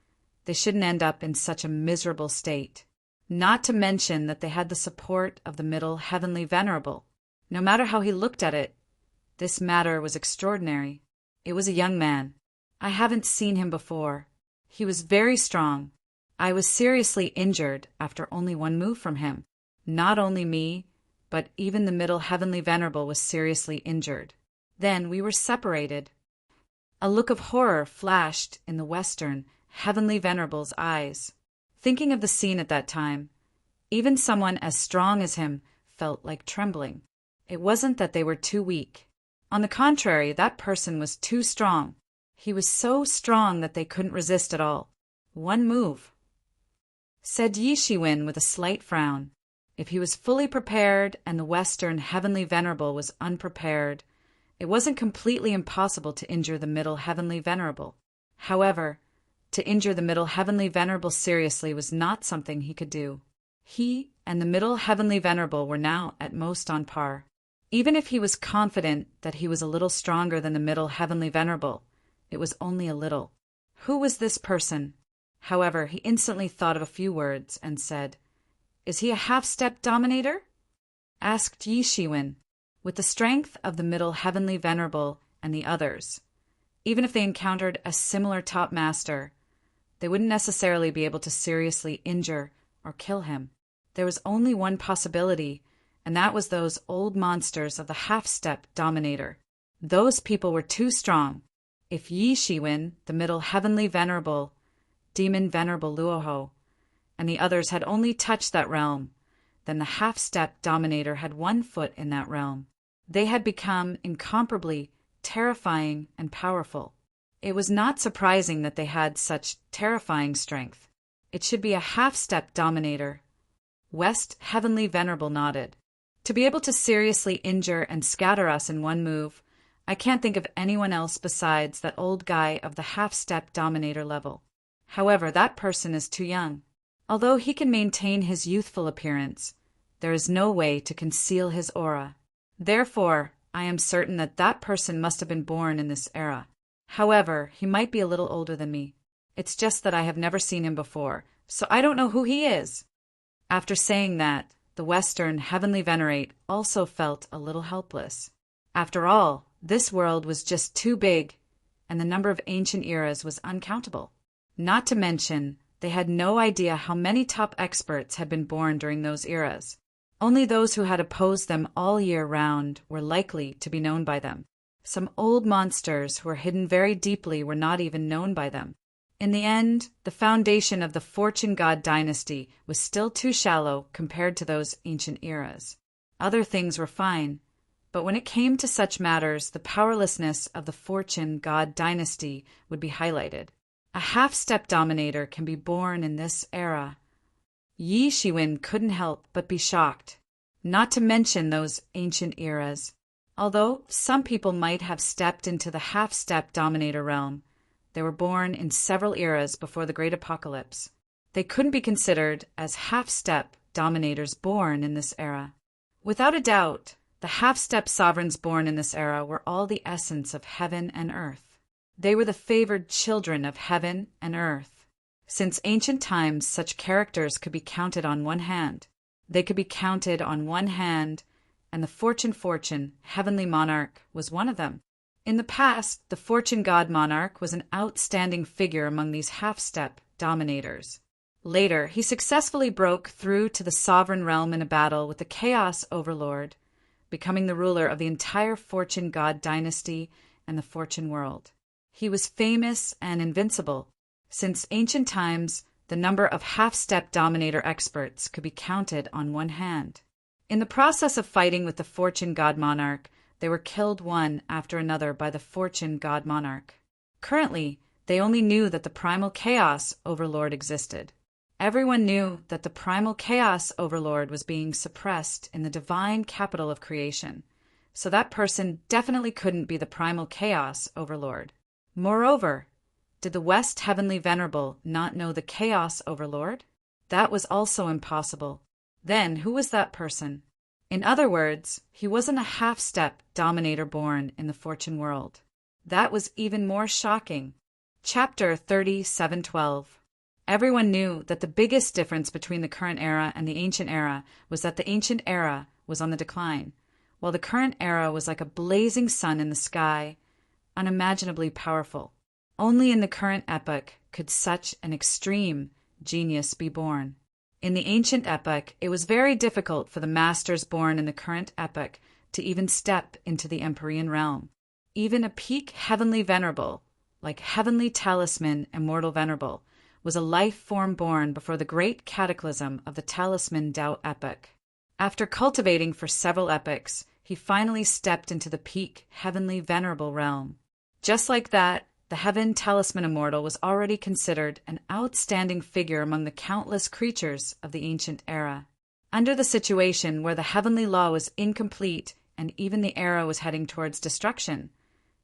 they shouldn't end up in such a miserable state. Not to mention that they had the support of the Middle Heavenly Venerable. No matter how he looked at it, this matter was extraordinary. It was a young man. I haven't seen him before. He was very strong. I was seriously injured after only one move from him. Not only me, but even the Middle Heavenly Venerable was seriously injured. Then we were separated. A look of horror flashed in the Western Heavenly Venerable's eyes. Thinking of the scene at that time, even someone as strong as him felt like trembling. It wasn't that they were too weak. On the contrary, that person was too strong. He was so strong that they couldn't resist at all. "One move," said Yi Shiwen with a slight frown. If he was fully prepared and the Western Heavenly Venerable was unprepared, it wasn't completely impossible to injure the Middle Heavenly Venerable. However, to injure the Middle Heavenly Venerable seriously was not something he could do. He and the Middle Heavenly Venerable were now at most on par. Even if he was confident that he was a little stronger than the Middle Heavenly Venerable, it was only a little. Who was this person? However, he instantly thought of a few words and said, "Is he a half-step dominator?" asked Yi Shiwen. With the strength of the Middle Heavenly Venerable and the others, even if they encountered a similar top master, they wouldn't necessarily be able to seriously injure or kill him. There was only one possibility, and that was those old monsters of the half-step dominator. Those people were too strong. If Yi Shiwen, the Middle Heavenly Venerable, Demon Venerable Luoho, and the others had only touched that realm, then the half-step dominator had one foot in that realm. They had become incomparably terrifying and powerful. It was not surprising that they had such terrifying strength. It should be a half-step dominator. West Heavenly Venerable nodded. To be able to seriously injure and scatter us in one move, I can't think of anyone else besides that old guy of the half-step dominator level. However, that person is too young. Although he can maintain his youthful appearance, there is no way to conceal his aura. Therefore, I am certain that that person must have been born in this era. However, he might be a little older than me. It's just that I have never seen him before, so I don't know who he is. After saying that, the Western Heavenly Venerate also felt a little helpless. After all, this world was just too big, and the number of ancient eras was uncountable. Not to mention, they had no idea how many top experts had been born during those eras. Only those who had opposed them all year round were likely to be known by them. Some old monsters who were hidden very deeply were not even known by them. In the end, the foundation of the Fortune God dynasty was still too shallow compared to those ancient eras. Other things were fine, but when it came to such matters, the powerlessness of the Fortune God dynasty would be highlighted. A half-step dominator can be born in this era. Yi Shiwen couldn't help but be shocked, not to mention those ancient eras. Although some people might have stepped into the half-step dominator realm, they were born in several eras before the Great Apocalypse. They couldn't be considered as half-step dominators born in this era. Without a doubt, the half-step sovereigns born in this era were all the essence of heaven and earth. They were the favored children of heaven and earth. Since ancient times, such characters could be counted on one hand. They could be counted on one hand, and the Fortune, heavenly monarch, was one of them. In the past, the Fortune God monarch was an outstanding figure among these half-step dominators. Later, he successfully broke through to the sovereign realm in a battle with the Chaos Overlord, becoming the ruler of the entire Fortune God dynasty and the Fortune world. He was famous and invincible. Since ancient times, the number of half-step dominator experts could be counted on one hand. In the process of fighting with the Fortune God Monarch, they were killed one after another by the Fortune God Monarch. Currently, they only knew that the Primal Chaos Overlord existed. Everyone knew that the Primal Chaos Overlord was being suppressed in the divine capital of creation, so that person definitely couldn't be the Primal Chaos Overlord. Moreover, did the West Heavenly Venerable not know the Chaos Overlord? That was also impossible. Then who was that person? In other words, he wasn't a half-step dominator born in the Fortune world. That was even more shocking. Chapter 37:12. Everyone knew that the biggest difference between the current era and the ancient era was that the ancient era was on the decline, while the current era was like a blazing sun in the sky, unimaginably powerful. Only in the current epoch could such an extreme genius be born. In the ancient epoch, it was very difficult for the masters born in the current epoch to even step into the Empyrean realm. Even a peak heavenly venerable, like Heavenly Talisman Immortal Venerable, was a life form born before the great cataclysm of the Talisman Tao epoch. After cultivating for several epochs, he finally stepped into the peak heavenly venerable realm. Just like that, the Heaven Talisman Immortal was already considered an outstanding figure among the countless creatures of the ancient era. Under the situation where the heavenly law was incomplete and even the era was heading towards destruction,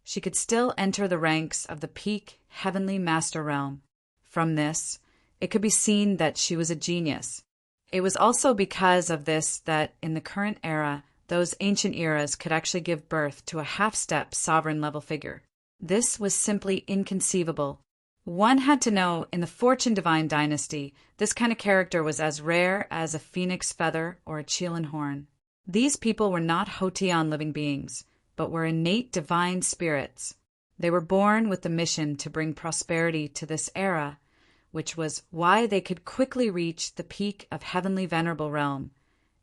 she could still enter the ranks of the peak heavenly master realm. From this, it could be seen that she was a genius. It was also because of this that in the current era, those ancient eras could actually give birth to a half-step sovereign-level figure. This was simply inconceivable. One had to know in the Fortune Divine Dynasty, this kind of character was as rare as a phoenix feather or a Chelan horn. These people were not Hoteon living beings, but were innate divine spirits. They were born with the mission to bring prosperity to this era, which was why they could quickly reach the peak of heavenly venerable realm,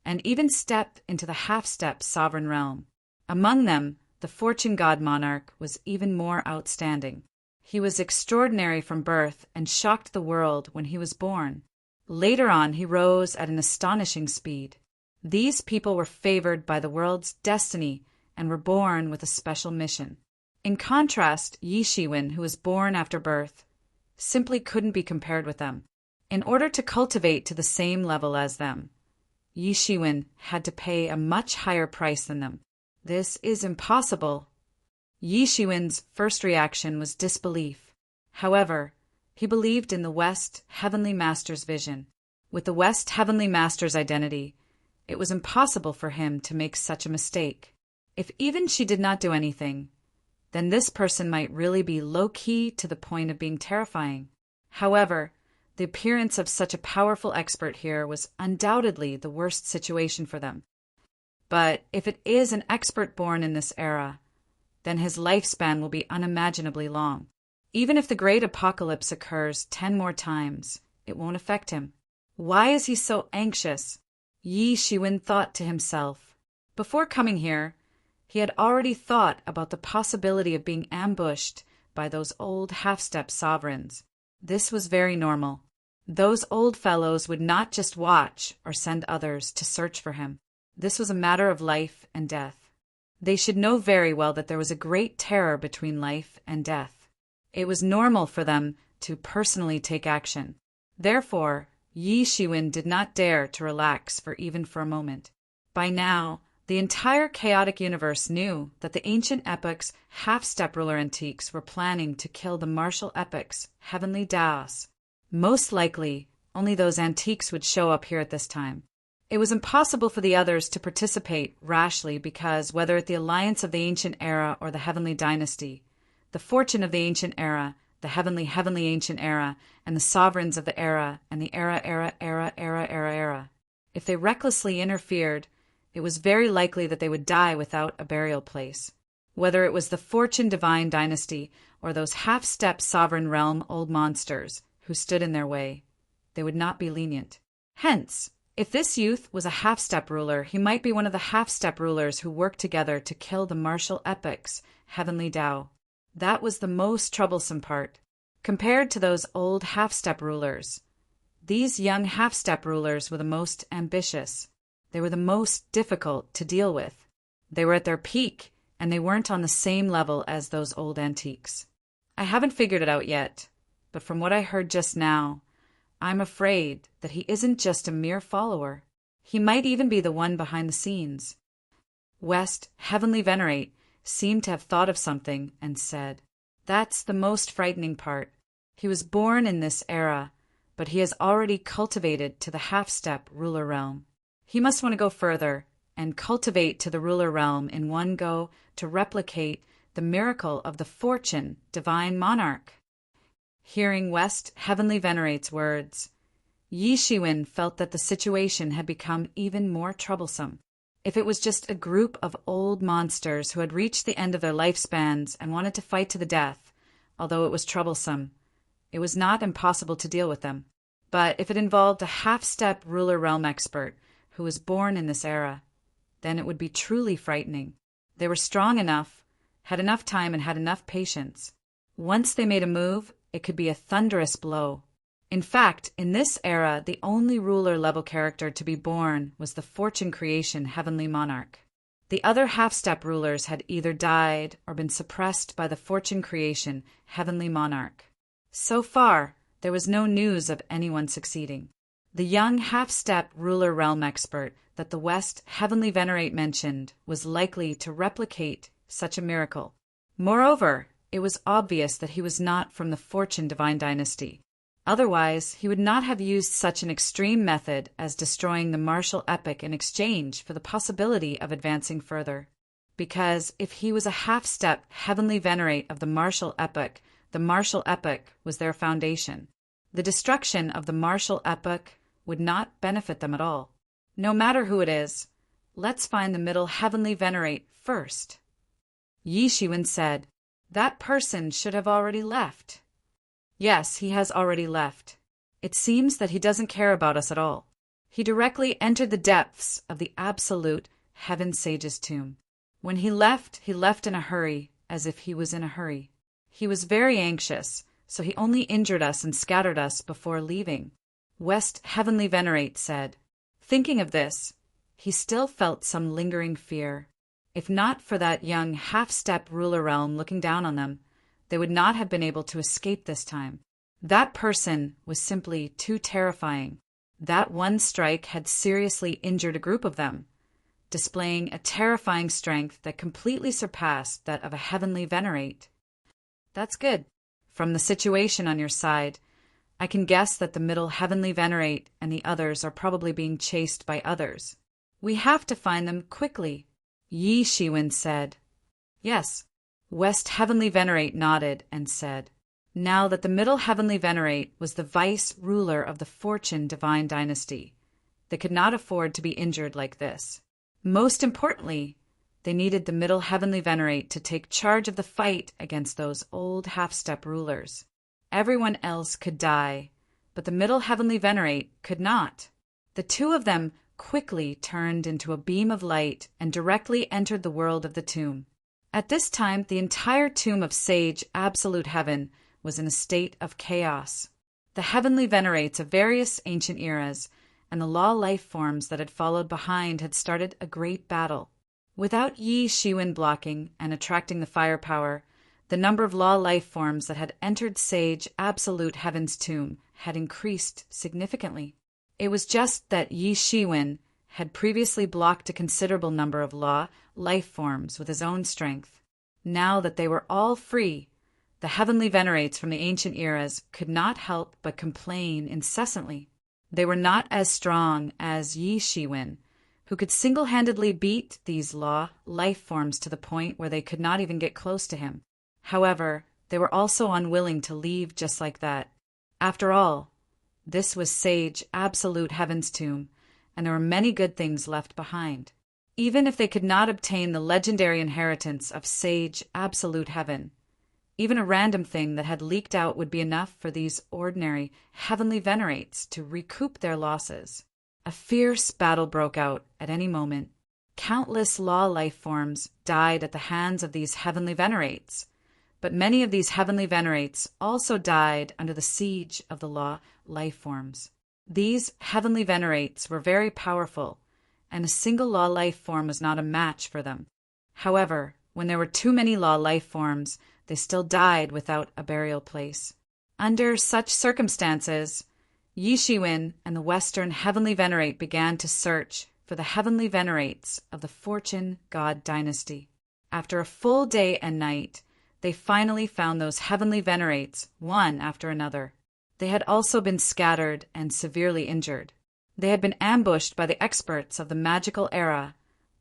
and even step into the half-step sovereign realm. Among them, the Fortune God Monarch was even more outstanding. He was extraordinary from birth and shocked the world when he was born. Later on, he rose at an astonishing speed. These people were favored by the world's destiny and were born with a special mission. In contrast, Yi Shiwen, who was born after birth, simply couldn't be compared with them. In order to cultivate to the same level as them, Yi Shiwen had to pay a much higher price than them. This is impossible. Yi Shiwen's first reaction was disbelief. However, he believed in the West Heavenly Master's vision. With the West Heavenly Master's identity, it was impossible for him to make such a mistake. If even she did not do anything, then this person might really be low-key to the point of being terrifying. However, the appearance of such a powerful expert here was undoubtedly the worst situation for them. But if it is an expert born in this era, then his lifespan will be unimaginably long. Even if the great apocalypse occurs 10 more times, it won't affect him. Why is he so anxious? Yi Shiwen thought to himself. Before coming here, he had already thought about the possibility of being ambushed by those old half-step sovereigns. This was very normal. Those old fellows would not just watch or send others to search for him. This was a matter of life and death. They should know very well that there was a great terror between life and death. It was normal for them to personally take action. Therefore, Yi Shiwen did not dare to relax even for a moment. By now, the entire chaotic universe knew that the ancient epoch's half-step ruler antiques were planning to kill the martial epoch's heavenly Daos. Most likely, only those antiques would show up here at this time. It was impossible for the others to participate rashly because, whether at the alliance of the ancient era or the heavenly dynasty, the fortune of the ancient era, the heavenly ancient era, and the sovereigns of the era, and the era, if they recklessly interfered, it was very likely that they would die without a burial place. Whether it was the Fortune Divine Dynasty or those half-step sovereign realm old monsters who stood in their way, they would not be lenient. Hence, if this youth was a half-step ruler, he might be one of the half-step rulers who worked together to kill the martial epoch's heavenly Tao. That was the most troublesome part. Compared to those old half-step rulers, These young half-step rulers were the most ambitious. They were the most difficult to deal with. They were at their peak, and they weren't on the same level as those old antiques. I haven't figured it out yet, but from what I heard just now, I'm afraid that he isn't just a mere follower. He might even be the one behind the scenes. West, Heavenly Venerate, seemed to have thought of something and said, "That's the most frightening part. He was born in this era, but he has already cultivated to the half-step ruler realm. He must want to go further and cultivate to the ruler realm in one go to replicate the miracle of the fortune divine monarch." Hearing West Heavenly Venerate's words, Yi Shiwen felt that the situation had become even more troublesome. If it was just a group of old monsters who had reached the end of their lifespans and wanted to fight to the death, although it was troublesome, it was not impossible to deal with them. But if it involved a half-step ruler realm expert who was born in this era, then it would be truly frightening. They were strong enough, had enough time, and had enough patience. Once they made a move, it could be a thunderous blow. In fact, in this era, the only ruler-level character to be born was the fortune creation Heavenly Monarch. The other half-step rulers had either died or been suppressed by the fortune creation Heavenly Monarch. So far, there was no news of anyone succeeding. The young half-step ruler realm expert that the West Heavenly Venerate mentioned was likely to replicate such a miracle. Moreover, it was obvious that he was not from the Fortune Divine Dynasty. Otherwise, he would not have used such an extreme method as destroying the martial epic in exchange for the possibility of advancing further. Because if he was a half-step Heavenly Venerate of the martial epic was their foundation. The destruction of the martial epic would not benefit them at all. No matter who it is, let's find the middle Heavenly Venerate first. Yi Shiwen said, "That person should have already left." "Yes, he has already left. It seems that he doesn't care about us at all. He directly entered the depths of the absolute Heaven Sage's tomb. When he left in a hurry, as if he was in a hurry. He was very anxious, so he only injured us and scattered us before leaving." West Heavenly Venerate said, thinking of this, he still felt some lingering fear. If not for that young half-step ruler realm looking down on them, they would not have been able to escape this time. That person was simply too terrifying. That one strike had seriously injured a group of them, displaying a terrifying strength that completely surpassed that of a Heavenly Venerate. That's good. From the situation on your side, I can guess that the middle Heavenly Venerate and the others are probably being chased by others. We have to find them quickly, Yi Shiwen said. Yes. West Heavenly Venerate nodded and said, now that the middle Heavenly Venerate was the vice-ruler of the Fortune Divine Dynasty, they could not afford to be injured like this. Most importantly, they needed the middle Heavenly Venerate to take charge of the fight against those old half-step rulers. Everyone else could die, but the middle Heavenly Venerate could not. The two of them quickly turned into a beam of light and directly entered the world of the tomb. At this time, the entire tomb of Sage Absolute Heaven was in a state of chaos. The Heavenly Venerates of various ancient eras and the law life forms that had followed behind had started a great battle. Without Yi Shiwen blocking and attracting the firepower, the number of law life forms that had entered Sage Absolute Heaven's tomb had increased significantly. It was just that Yi Shiwen had previously blocked a considerable number of law life forms with his own strength. Now that they were all free, the Heavenly Venerates from the ancient eras could not help but complain incessantly. They were not as strong as Yi Shiwen, who could single-handedly beat these law life forms to the point where they could not even get close to him. However, they were also unwilling to leave just like that. After all, this was Sage Absolute Heaven's tomb, and there were many good things left behind. Even if they could not obtain the legendary inheritance of Sage Absolute Heaven, even a random thing that had leaked out would be enough for these ordinary Heavenly Venerates to recoup their losses. A fierce battle broke out at any moment. Countless law life forms died at the hands of these Heavenly Venerates, but many of these Heavenly Venerates also died under the siege of the law life forms. These heavenly venerates were very powerful, and a single law life form was not a match for them. However, when there were too many law life forms, they still died without a burial place. Under such circumstances, Yi Shiwen and the Western Heavenly Venerate began to search for the Heavenly Venerates of the Fortune God Dynasty. After a full day and night, they finally found those Heavenly Venerates, one after another. They had also been scattered and severely injured. They had been ambushed by the experts of the Magical Era,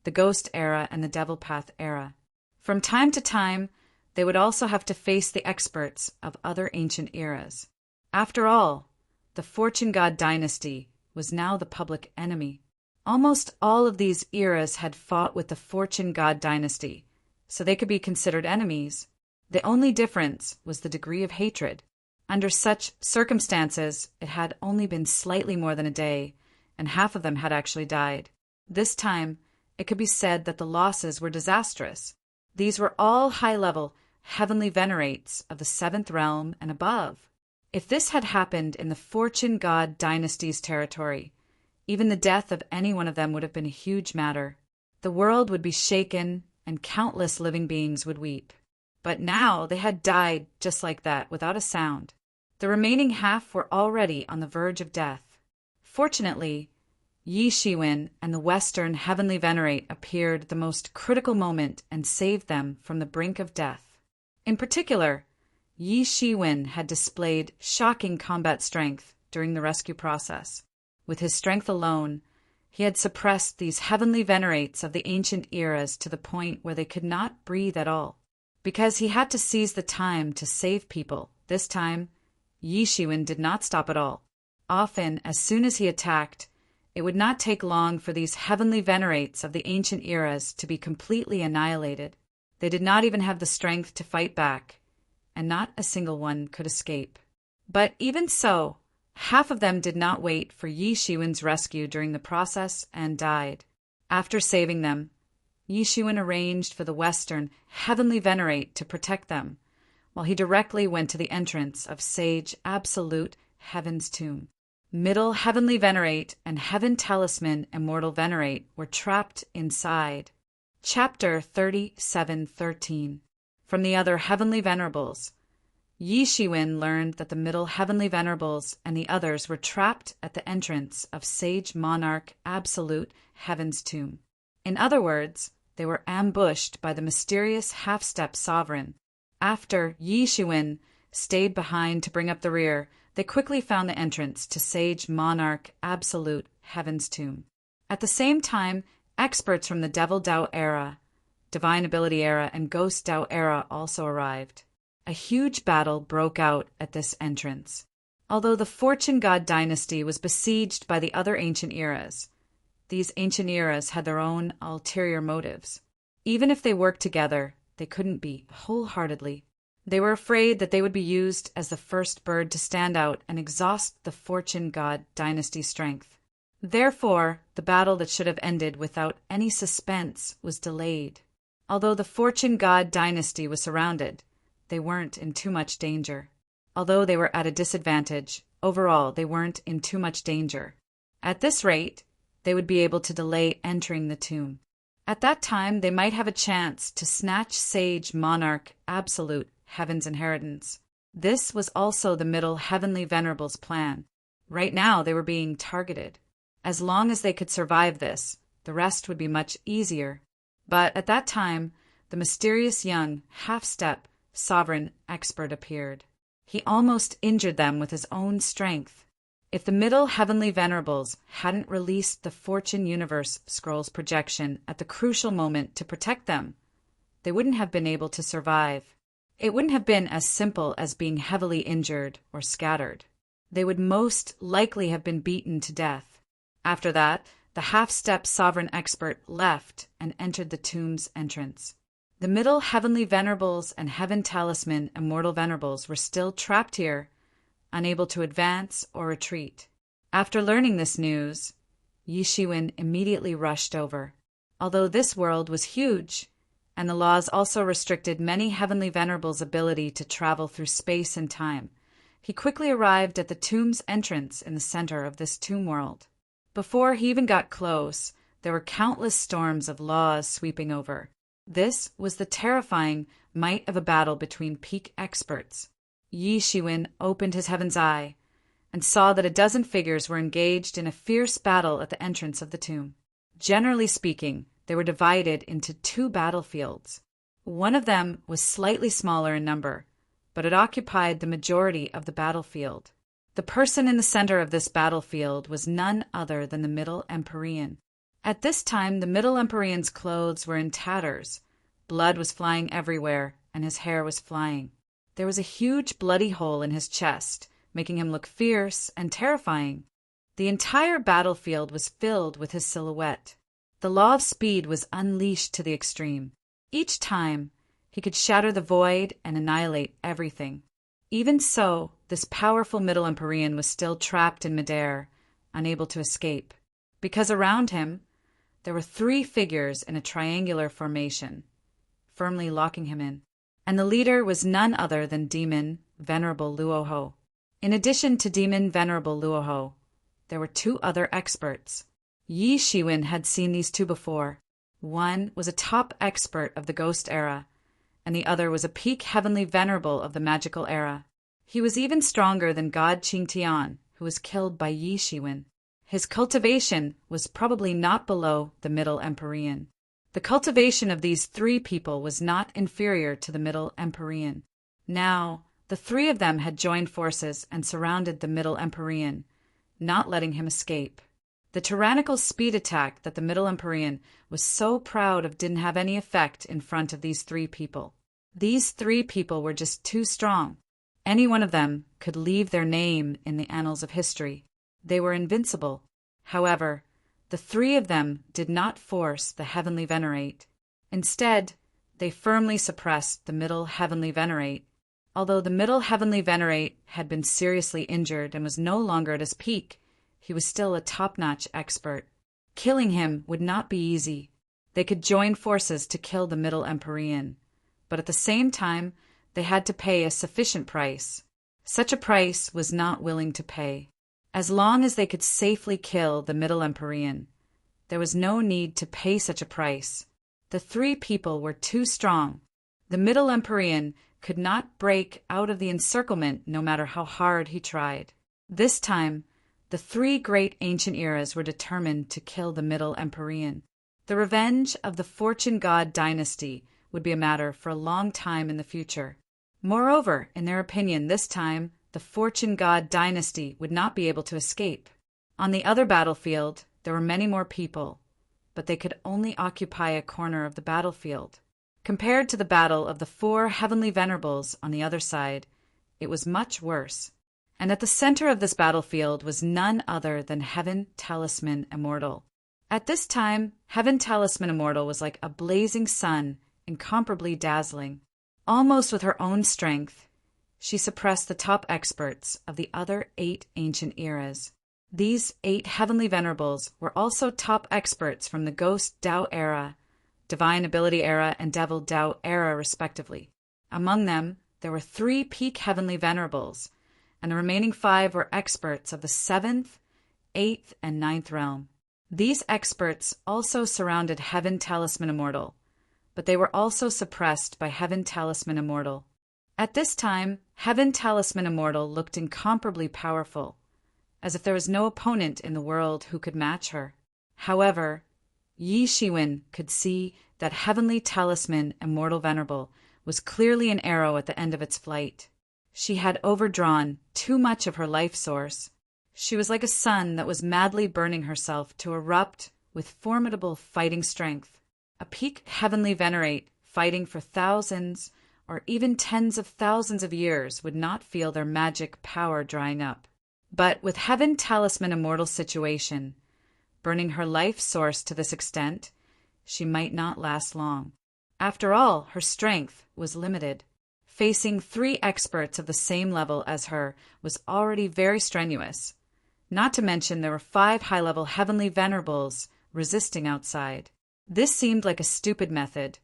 the Ghost Era, and the Devil Path Era. From time to time, they would also have to face the experts of other ancient eras. After all, the Fortune God Dynasty was now the public enemy. Almost all of these eras had fought with the Fortune God Dynasty, so they could be considered enemies. The only difference was the degree of hatred. Under such circumstances, it had only been slightly more than a day, and half of them had actually died. This time, it could be said that the losses were disastrous. These were all high-level, heavenly venerates of the seventh realm and above. If this had happened in the Fortune God Dynasty's territory, even the death of any one of them would have been a huge matter. The world would be shaken, and countless living beings would weep. But now they had died just like that, without a sound. The remaining half were already on the verge of death. Fortunately, Yi Shiwen and the Western Heavenly Venerate appeared at the most critical moment and saved them from the brink of death. In particular, Yi Shiwen had displayed shocking combat strength during the rescue process. With his strength alone, he had suppressed these Heavenly Venerates of the ancient eras to the point where they could not breathe at all. Because he had to seize the time to save people, this time, Yi Shiwen did not stop at all. Often, as soon as he attacked, it would not take long for these Heavenly Venerates of the ancient eras to be completely annihilated. They did not even have the strength to fight back, and not a single one could escape. But even so, half of them did not wait for Yi Shiwen's rescue during the process and died. After saving them, Yi Shiwen arranged for the Western Heavenly Venerate to protect them, while he directly went to the entrance of Sage Absolute Heaven's tomb. Middle Heavenly Venerate and Heaven Talisman Immortal Venerate were trapped inside. Chapter 37:13. From the other Heavenly Venerables, Yi Shiwen learned that the Middle Heavenly Venerables and the others were trapped at the entrance of Sage Monarch Absolute Heaven's tomb. In other words, they were ambushed by the mysterious half-step sovereign. After Yi Shiwen stayed behind to bring up the rear, they quickly found the entrance to Sage Monarch Absolute Heaven's tomb. At the same time, experts from the Devil Dao Era, Divine Ability Era, and Ghost Dao Era also arrived. A huge battle broke out at this entrance. Although the Fortune God Dynasty was besieged by the other ancient eras, these ancient eras had their own ulterior motives. Even if they worked together, they couldn't be wholeheartedly. They were afraid that they would be used as the first bird to stand out and exhaust the Fortune God Dynasty's strength. Therefore, the battle that should have ended without any suspense was delayed. Although the Fortune God Dynasty was surrounded, they weren't in too much danger. Although they were at a disadvantage, overall they weren't in too much danger. At this rate, they would be able to delay entering the tomb. At that time, they might have a chance to snatch Sage Monarch Absolute Heaven's inheritance. This was also the Middle Heavenly Venerable's plan. Right now, they were being targeted. As long as they could survive this, the rest would be much easier. But at that time, the mysterious young, half-step, sovereign expert appeared. He almost injured them with his own strength. If the Middle Heavenly Venerables hadn't released the Fortune Universe Scroll's projection at the crucial moment to protect them, they wouldn't have been able to survive. It wouldn't have been as simple as being heavily injured or scattered. They would most likely have been beaten to death. After that, the half-step sovereign expert left and entered the tomb's entrance. The Middle Heavenly Venerables and Heaven Talisman Immortal Venerables were still trapped here, unable to advance or retreat. After learning this news, Yi Shiwen immediately rushed over. Although this world was huge, and the laws also restricted many Heavenly Venerables' ability to travel through space and time, He quickly arrived at the tomb's entrance in the center of this tomb world. Before he even got close, there were countless storms of laws sweeping over. This was the terrifying might of a battle between peak experts. Yi Shiwen opened his heaven's eye and saw that a dozen figures were engaged in a fierce battle at the entrance of the tomb. Generally speaking, they were divided into two battlefields. One of them was slightly smaller in number, but it occupied the majority of the battlefield. The person in the center of this battlefield was none other than the Middle Empyrean. At this time, the Middle Empyrean's clothes were in tatters. Blood was flying everywhere, and his hair was flying. There was a huge bloody hole in his chest, making him look fierce and terrifying. The entire battlefield was filled with his silhouette. The law of speed was unleashed to the extreme. Each time, he could shatter the void and annihilate everything. Even so, this powerful Middle Empyrean was still trapped in midair, unable to escape, because around him there were three figures in a triangular formation, firmly locking him in. And the leader was none other than Demon Venerable Luoho. In addition to Demon Venerable Luoho, there were two other experts. Yi Shiwen had seen these two before. One was a top expert of the Ghost Era, and the other was a peak heavenly venerable of the Magical Era. He was even stronger than God Qingtian, who was killed by Yi Shiwen. His cultivation was probably not below the Middle Empyrean. The cultivation of these three people was not inferior to the Middle Empyrean. Now, the three of them had joined forces and surrounded the Middle Empyrean, not letting him escape. The tyrannical speed attack that the Middle Empyrean was so proud of didn't have any effect in front of these three people. These three people were just too strong. Any one of them could leave their name in the annals of history. They were invincible. However, the three of them did not force the Heavenly Venerate. Instead, they firmly suppressed the Middle Heavenly Venerate. Although the Middle Heavenly Venerate had been seriously injured and was no longer at his peak, he was still a top-notch expert. Killing him would not be easy. They could join forces to kill the Middle Empyrean, but at the same time, they had to pay a sufficient price. Such a price was not willing to pay. As long as they could safely kill the Middle Empyrean, there was no need to pay such a price. The three people were too strong. The Middle Empyrean could not break out of the encirclement no matter how hard he tried. This time, the three great ancient eras were determined to kill the Middle Empyrean. The revenge of the Fortune God dynasty would be a matter for a long time in the future. Moreover, in their opinion, this time, the Fortune God dynasty would not be able to escape. On the other battlefield, there were many more people, but they could only occupy a corner of the battlefield. Compared to the battle of the four heavenly venerables on the other side, it was much worse. And at the center of this battlefield was none other than Heaven Talisman Immortal. At this time, Heaven Talisman Immortal was like a blazing sun, incomparably dazzling. Almost with her own strength, she suppressed the top experts of the other 8 ancient eras. These 8 heavenly venerables were also top experts from the Ghost Dao Era, Divine Ability Era, and Devil Dao Era, respectively. Among them, there were 3 peak heavenly venerables, and the remaining 5 were experts of the 7th, 8th, and 9th realm. These experts also surrounded Heaven Talisman Immortal, but they were also suppressed by Heaven Talisman Immortal. At this time, Heaven Talisman Immortal looked incomparably powerful, as if there was no opponent in the world who could match her. However, Yi Shiwen could see that Heavenly Talisman Immortal Venerable was clearly an arrow at the end of its flight. She had overdrawn too much of her life source. She was like a sun that was madly burning herself to erupt with formidable fighting strength. A peak heavenly venerate fighting for thousands or even tens of thousands of years would not feel their magic power drying up. But with Heaven Talisman Immortal's situation, burning her life source to this extent, she might not last long. After all, her strength was limited. Facing 3 experts of the same level as her was already very strenuous. Not to mention there were 5 high-level heavenly venerables resisting outside. This seemed like a stupid method,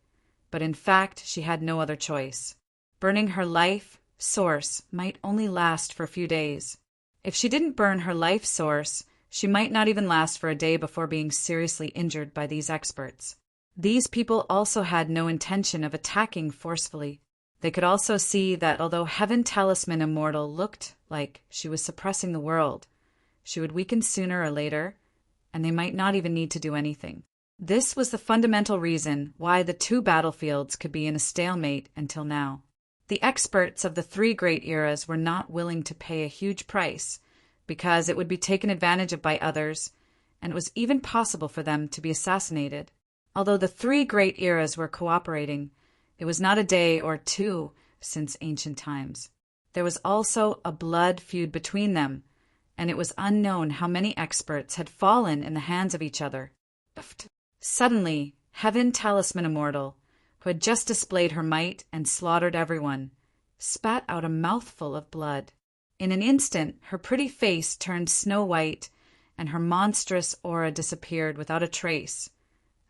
but in fact she had no other choice. Burning her life, source might only last for a few days. If she didn't burn her life source, she might not even last for a day before being seriously injured by these experts. These people also had no intention of attacking forcefully. They could also see that although Heaven Talisman Immortal looked like she was suppressing the world, she would weaken sooner or later, and they might not even need to do anything. This was the fundamental reason why the two battlefields could be in a stalemate until now. The experts of the three great eras were not willing to pay a huge price, because it would be taken advantage of by others, and it was even possible for them to be assassinated. Although the three great eras were cooperating, it was not a day or two since ancient times. There was also a blood feud between them, and it was unknown how many experts had fallen in the hands of each other. Suddenly, Heaven Talisman Immortal, who had just displayed her might and slaughtered everyone, spat out a mouthful of blood. In an instant, her pretty face turned snow-white, and her monstrous aura disappeared without a trace,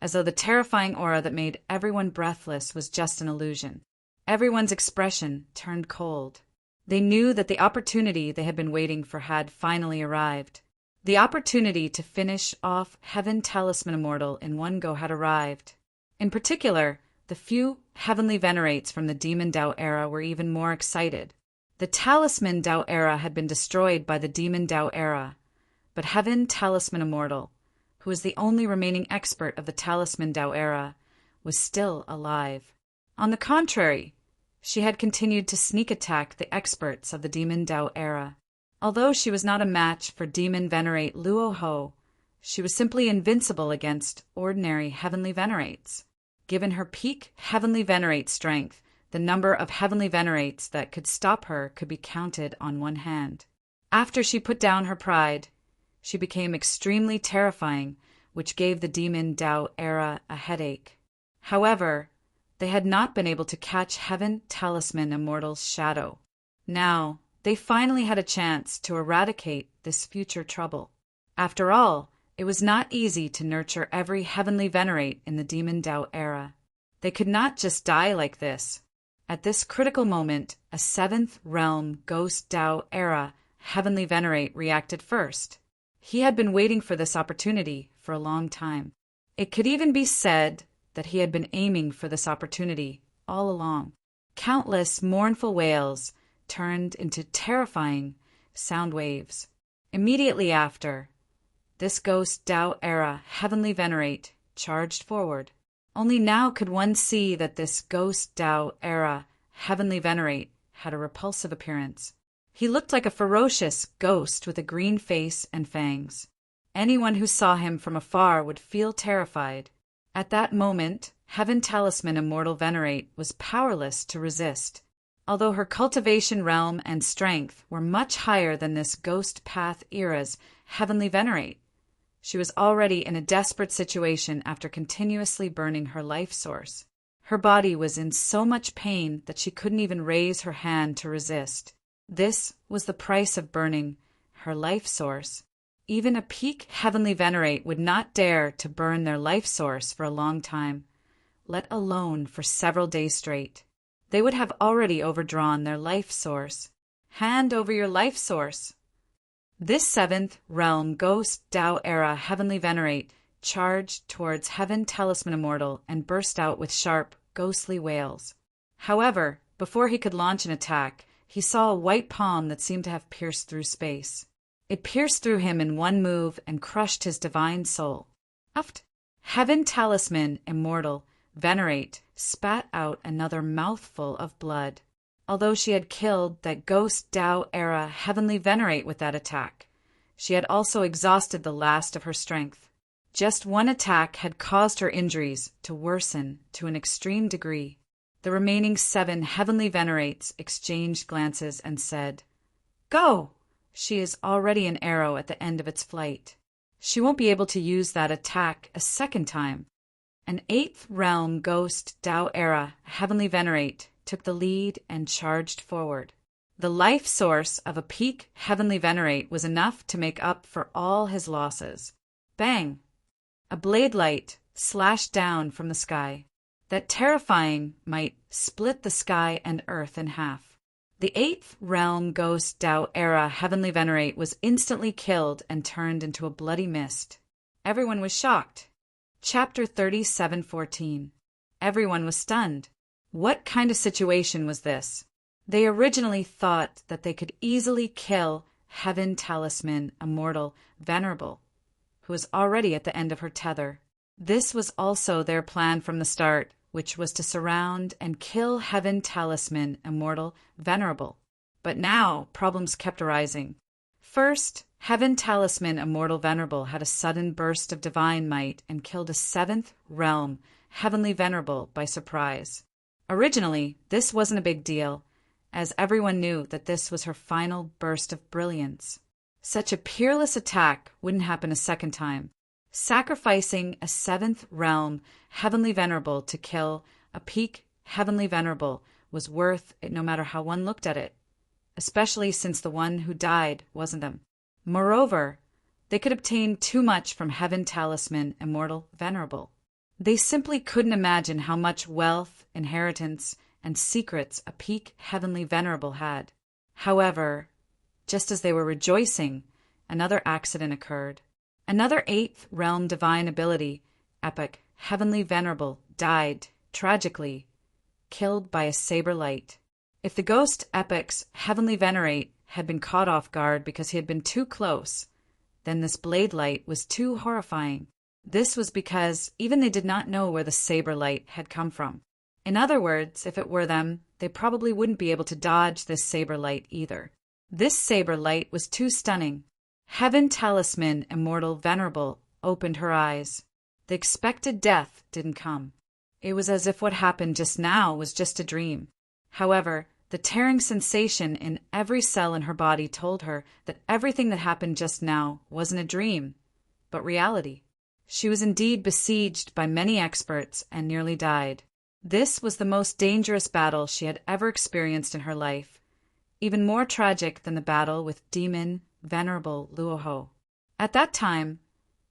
as though the terrifying aura that made everyone breathless was just an illusion. Everyone's expression turned cold. They knew that the opportunity they had been waiting for had finally arrived. The opportunity to finish off Heaven Talisman Immortal in one go had arrived. In particular, the few heavenly venerates from the Demon Dao era were even more excited. The Talisman Dao era had been destroyed by the Demon Dao era, but Heaven Talisman Immortal, who was the only remaining expert of the Talisman Dao era, was still alive. On the contrary, she had continued to sneak attack the experts of the Demon Dao era. Although she was not a match for Demon Venerate Luo Ho, she was simply invincible against ordinary heavenly venerates. Given her peak heavenly venerate strength, the number of heavenly venerates that could stop her could be counted on one hand. After she put down her pride, she became extremely terrifying, which gave the Demon Dao era a headache. However, they had not been able to catch Heaven Talisman Immortal's shadow. Now, they finally had a chance to eradicate this future trouble. After all, it was not easy to nurture every heavenly venerate in the Demon Dao era. They could not just die like this. At this critical moment, a seventh realm Ghost Dao era heavenly venerate reacted first. He had been waiting for this opportunity for a long time. It could even be said that he had been aiming for this opportunity all along. Countless mournful wails turned into terrifying sound waves. Immediately after, this Ghost Dao era heavenly venerate charged forward. Only now could one see that this Ghost Dao era heavenly venerate had a repulsive appearance. He looked like a ferocious ghost with a green face and fangs. Anyone who saw him from afar would feel terrified. At that moment, Heaven Talisman Immortal Venerate was powerless to resist. Although her cultivation realm and strength were much higher than this Ghost Path era's heavenly venerate, she was already in a desperate situation after continuously burning her life source. Her body was in so much pain that she couldn't even raise her hand to resist. This was the price of burning her life source. Even a peak heavenly venerate would not dare to burn their life source for a long time, let alone for several days straight. They would have already overdrawn their life source. Hand over your life source. This seventh realm Ghost Dao era heavenly venerate charged towards Heaven Talisman Immortal and burst out with sharp, ghostly wails. However, before he could launch an attack, he saw a white palm that seemed to have pierced through space. It pierced through him in one move and crushed his divine soul. Uft! Heaven Talisman Immortal Venerate spat out another mouthful of blood. Although she had killed that Ghost Dao era heavenly venerate with that attack, she had also exhausted the last of her strength. Just one attack had caused her injuries to worsen to an extreme degree. The remaining 7 heavenly venerates exchanged glances and said, "Go! She is already an arrow at the end of its flight. She won't be able to use that attack a second time." An 8th realm Ghost Dao era heavenly venerate took the lead and charged forward. The life source of a peak heavenly venerate was enough to make up for all his losses. Bang! A blade light slashed down from the sky. That terrifying might split the sky and earth in half. The 8th realm Ghost Dao era Heavenly Venerate was instantly killed and turned into a bloody mist. Everyone was shocked. Chapter 37:14. Everyone was stunned. What kind of situation was this? They originally thought that they could easily kill Heaven Talisman Immortal Venerable, who was already at the end of her tether. This was also their plan from the start, which was to surround and kill Heaven Talisman Immortal Venerable. But now problems kept arising. First, Heaven Talisman Immortal Venerable had a sudden burst of divine might and killed a 7th realm Heavenly Venerable by surprise. Originally, this wasn't a big deal, as everyone knew that this was her final burst of brilliance. Such a peerless attack wouldn't happen a second time. Sacrificing a 7th realm Heavenly Venerable to kill a peak Heavenly Venerable was worth it no matter how one looked at it, especially since the one who died wasn't them. Moreover, they could obtain too much from Heaven Talisman Immortal Venerable. They simply couldn't imagine how much wealth, inheritance, and secrets a peak Heavenly Venerable had. However, just as they were rejoicing, another accident occurred. Another 8th realm divine ability, epic Heavenly Venerable, died, tragically, killed by a saber light. If the ghost epic's Heavenly Venerate had been caught off guard because he had been too close, then this blade light was too horrifying. This was because even they did not know where the saber light had come from. In other words, if it were them, they probably wouldn't be able to dodge this saber light either. This saber light was too stunning. Heaven Talisman Immortal Venerable opened her eyes. The expected death didn't come. It was as if what happened just now was just a dream. However, the tearing sensation in every cell in her body told her that everything that happened just now wasn't a dream, but reality. She was indeed besieged by many experts and nearly died. This was the most dangerous battle she had ever experienced in her life, even more tragic than the battle with Demon Venerable Luoho. At that time,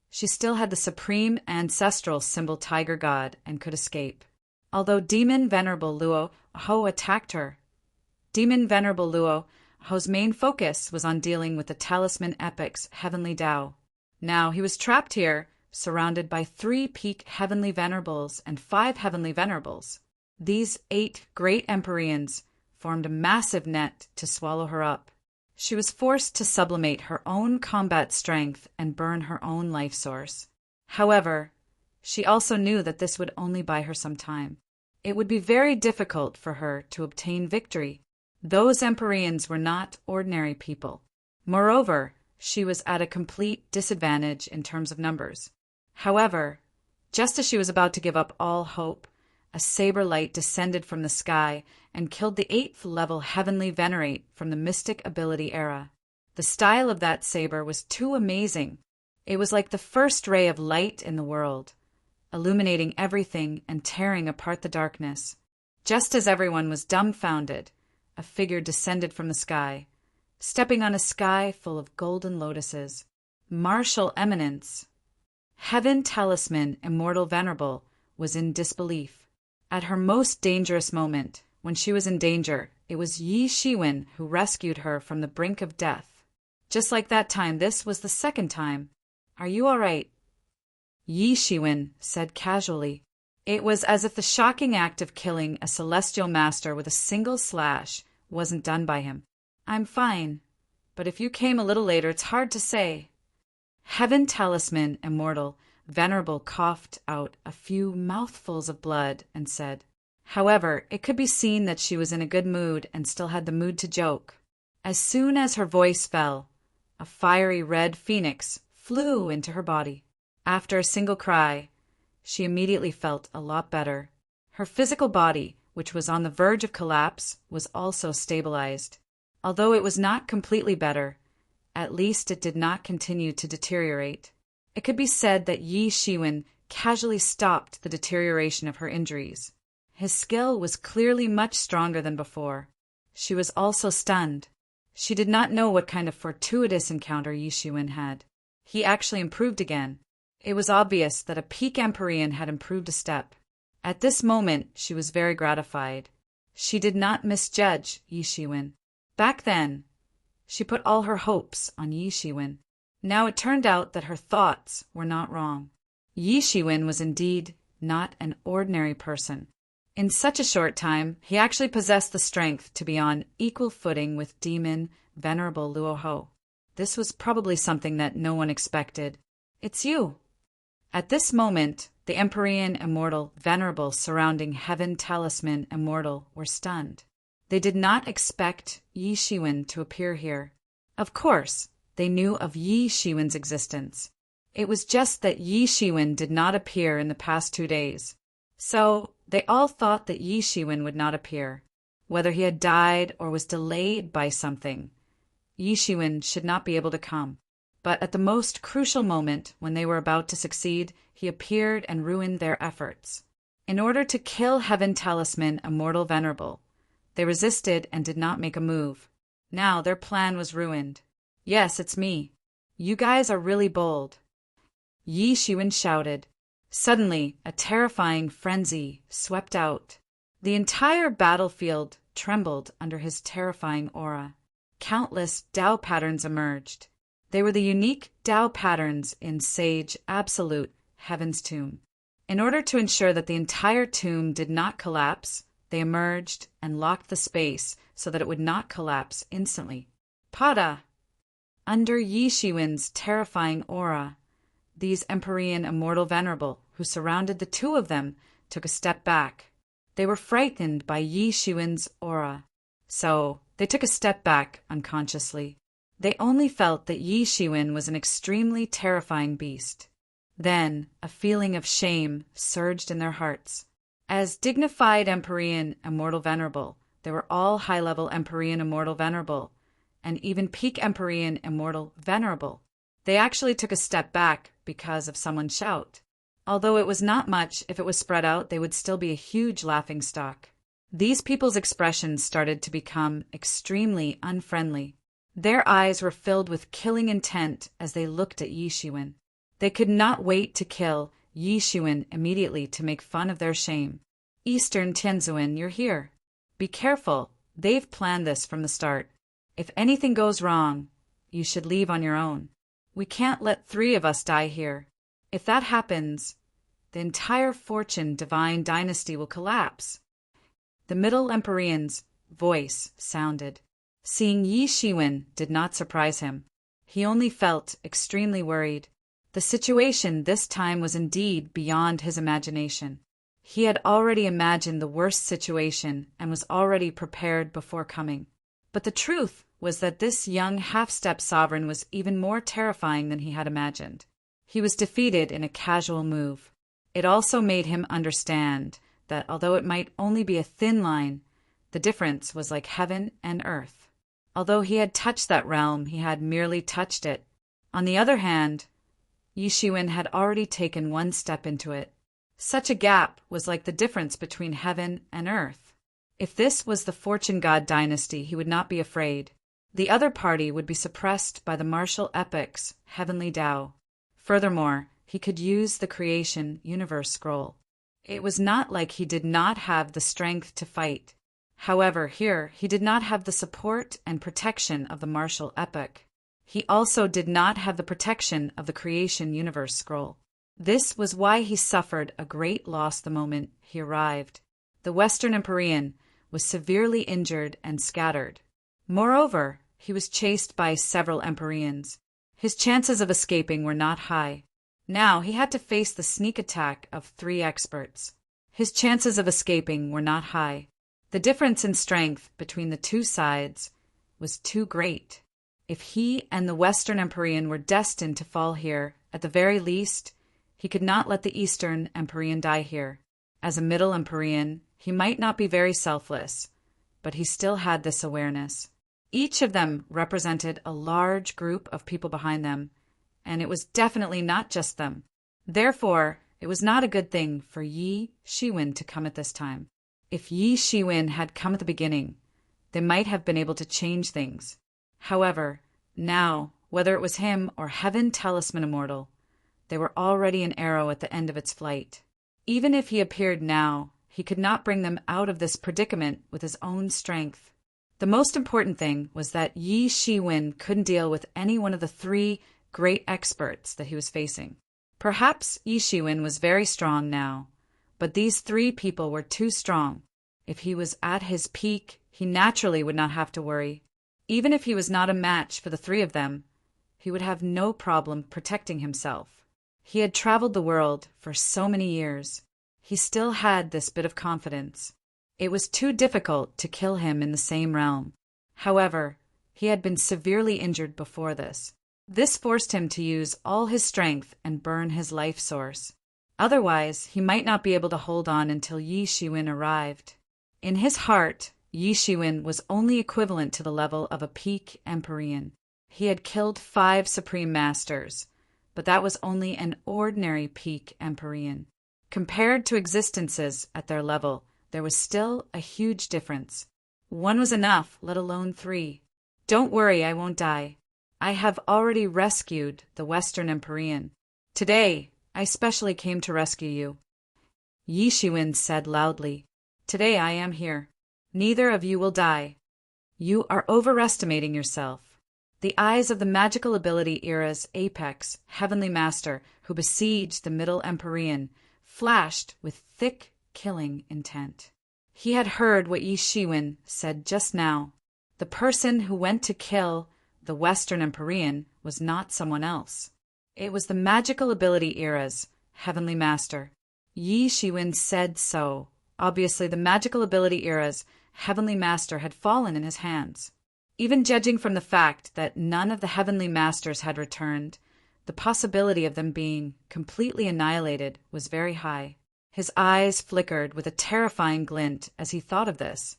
she still had the supreme ancestral symbol Tiger God and could escape. Although Demon Venerable Luoho attacked her, Demon Venerable Luoho's main focus was on dealing with the Talisman Epic's Heavenly Tao. Now he was trapped here, surrounded by 3 peak Heavenly Venerables and 5 Heavenly Venerables. These 8 great Empyreans formed a massive net to swallow her up. She was forced to sublimate her own combat strength and burn her own life source. However, she also knew that this would only buy her some time. It would be very difficult for her to obtain victory. Those Empyreans were not ordinary people. Moreover, she was at a complete disadvantage in terms of numbers. However, just as she was about to give up all hope, a saber light descended from the sky and killed the 8th level Heavenly Venerate from the Mystic Ability era. The style of that saber was too amazing. It was like the first ray of light in the world, illuminating everything and tearing apart the darkness. Just as everyone was dumbfounded, a figure descended from the sky, stepping on a sky full of golden lotuses. Martial eminence. Heaven Talisman Immortal Venerable was in disbelief. At her most dangerous moment, when she was in danger, it was Yi Shiwen who rescued her from the brink of death. Just like that time, this was the second time. "Are you all right?" Yi Shiwen said casually. It was as if the shocking act of killing a celestial master with a single slash wasn't done by him. "I'm fine, but if you came a little later, it's hard to say." Heaven Talisman Immortal Venerable coughed out a few mouthfuls of blood and said. However, it could be seen that she was in a good mood and still had the mood to joke. As soon as her voice fell, a fiery red phoenix flew into her body. After a single cry, she immediately felt a lot better. Her physical body, which was on the verge of collapse, was also stabilized. Although it was not completely better, at least it did not continue to deteriorate. It could be said that Yi Shiwen casually stopped the deterioration of her injuries. His skill was clearly much stronger than before. She was also stunned. She did not know what kind of fortuitous encounter Yi Shiwen had. He actually improved again. It was obvious that a peak Empyrean had improved a step. At this moment, she was very gratified. She did not misjudge Yi Shiwen. Back then, she put all her hopes on Yi Shiwen. Now it turned out that her thoughts were not wrong. Yi Shiwen was indeed not an ordinary person. In such a short time, he actually possessed the strength to be on equal footing with demon Venerable Luoho. This was probably something that no one expected. "It's you." At this moment, the Empyrean Immortal Venerable surrounding Heaven Talisman Immortal were stunned. They did not expect Yi Shiwen to appear here. Of course, they knew of Yi Shiwen's existence. It was just that Yi Shiwen did not appear in the past 2 days. So, they all thought that Yi Shiwen would not appear. Whether he had died or was delayed by something, Yi Shiwen should not be able to come. But at the most crucial moment, when they were about to succeed, he appeared and ruined their efforts. In order to kill Heaven Talisman Immortal Venerable, they resisted and did not make a move. Now their plan was ruined. "Yes, it's me. You guys are really bold," Yi Shiwen shouted. Suddenly, a terrifying frenzy swept out. The entire battlefield trembled under his terrifying aura. Countless Tao patterns emerged. They were the unique Tao patterns in Sage Absolute Heaven's Tomb. In order to ensure that the entire tomb did not collapse, they emerged and locked the space so that it would not collapse instantly. Pada! Under Yi Shiwen's terrifying aura, these Empyrean Immortal Venerable, who surrounded the two of them, took a step back. They were frightened by Yi Shiwen's aura, so they took a step back unconsciously. They only felt that Yi Shiwen was an extremely terrifying beast. Then a feeling of shame surged in their hearts. As dignified Empyrean Immortal Venerable, they were all high-level Empyrean Immortal Venerable, and even peak Empyrean Immortal Venerable. They actually took a step back because of someone's shout. Although it was not much, if it was spread out, they would still be a huge laughingstock. These people's expressions started to become extremely unfriendly. Their eyes were filled with killing intent as they looked at Yi Shiwen. They could not wait to kill Yi Shiwen immediately to make fun of their shame. "Eastern Tianzuan, you're here. Be careful, they've planned this from the start. If anything goes wrong, you should leave on your own. We can't let 3 of us die here. If that happens, the entire Fortune Divine Dynasty will collapse." The Middle Empyrean's voice sounded. Seeing Yi Shiwen did not surprise him. He only felt extremely worried. The situation this time was indeed beyond his imagination. He had already imagined the worst situation and was already prepared before coming. But the truth was that this young half-step sovereign was even more terrifying than he had imagined. He was defeated in a casual move. It also made him understand that although it might only be a thin line, the difference was like heaven and earth. Although he had touched that realm, he had merely touched it. On the other hand, Yi Shiwen had already taken 1 step into it. Such a gap was like the difference between heaven and earth. If this was the Fortune God dynasty, he would not be afraid. The other party would be suppressed by the martial epic's heavenly Tao. Furthermore, he could use the creation universe scroll. It was not like he did not have the strength to fight. However, here he did not have the support and protection of the martial epic. He also did not have the protection of the creation universe scroll. This was why he suffered a great loss the moment he arrived. The Western Empyrean was severely injured and scattered. Moreover, he was chased by several Empyreans. His chances of escaping were not high. Now he had to face the sneak attack of 3 experts. His chances of escaping were not high. The difference in strength between the 2 sides was too great. If he and the Western Empyrean were destined to fall here, at the very least, he could not let the Eastern Empyrean die here. As a Middle Empyrean, he might not be very selfless, but he still had this awareness. Each of them represented a large group of people behind them, and it was definitely not just them. Therefore, it was not a good thing for Yi Shiwen to come at this time. If Yi Shiwen had come at the beginning, they might have been able to change things. However, now, whether it was him or Heaven Talisman Immortal, they were already an arrow at the end of its flight. Even if he appeared now, he could not bring them out of this predicament with his own strength. The most important thing was that Yi Shiwen couldn't deal with any one of the three great experts that he was facing. Perhaps Yi Shiwen was very strong now, but these three people were too strong. If he was at his peak, he naturally would not have to worry. Even if he was not a match for the three of them, he would have no problem protecting himself. He had traveled the world for so many years. He still had this bit of confidence. It was too difficult to kill him in the same realm. However, he had been severely injured before this. This forced him to use all his strength and burn his life source. Otherwise, he might not be able to hold on until Yi Shiwen arrived. In his heart, Yi Shiwen was only equivalent to the level of a peak Empyrean. He had killed 5 Supreme Masters, but that was only an ordinary peak Empyrean. Compared to existences at their level, there was still a huge difference. 1 was enough, let alone 3. Don't worry, I won't die. I have already rescued the Western Empyrean. Today, I specially came to rescue you. Yi Shiwen said loudly, Today I am here. Neither of you will die. You are overestimating yourself. The eyes of the magical ability era's apex, Heavenly Master, who besieged the Middle Empyrean, flashed with thick, killing intent. He had heard what Yi Shiwen said just now. The person who went to kill the Western Empyrean was not someone else. It was the magical ability era's Heavenly Master. Yi Shiwen said so. Obviously, the magical ability era's Heavenly Master had fallen in his hands. Even judging from the fact that none of the Heavenly Masters had returned, the possibility of them being completely annihilated was very high. His eyes flickered with a terrifying glint as he thought of this.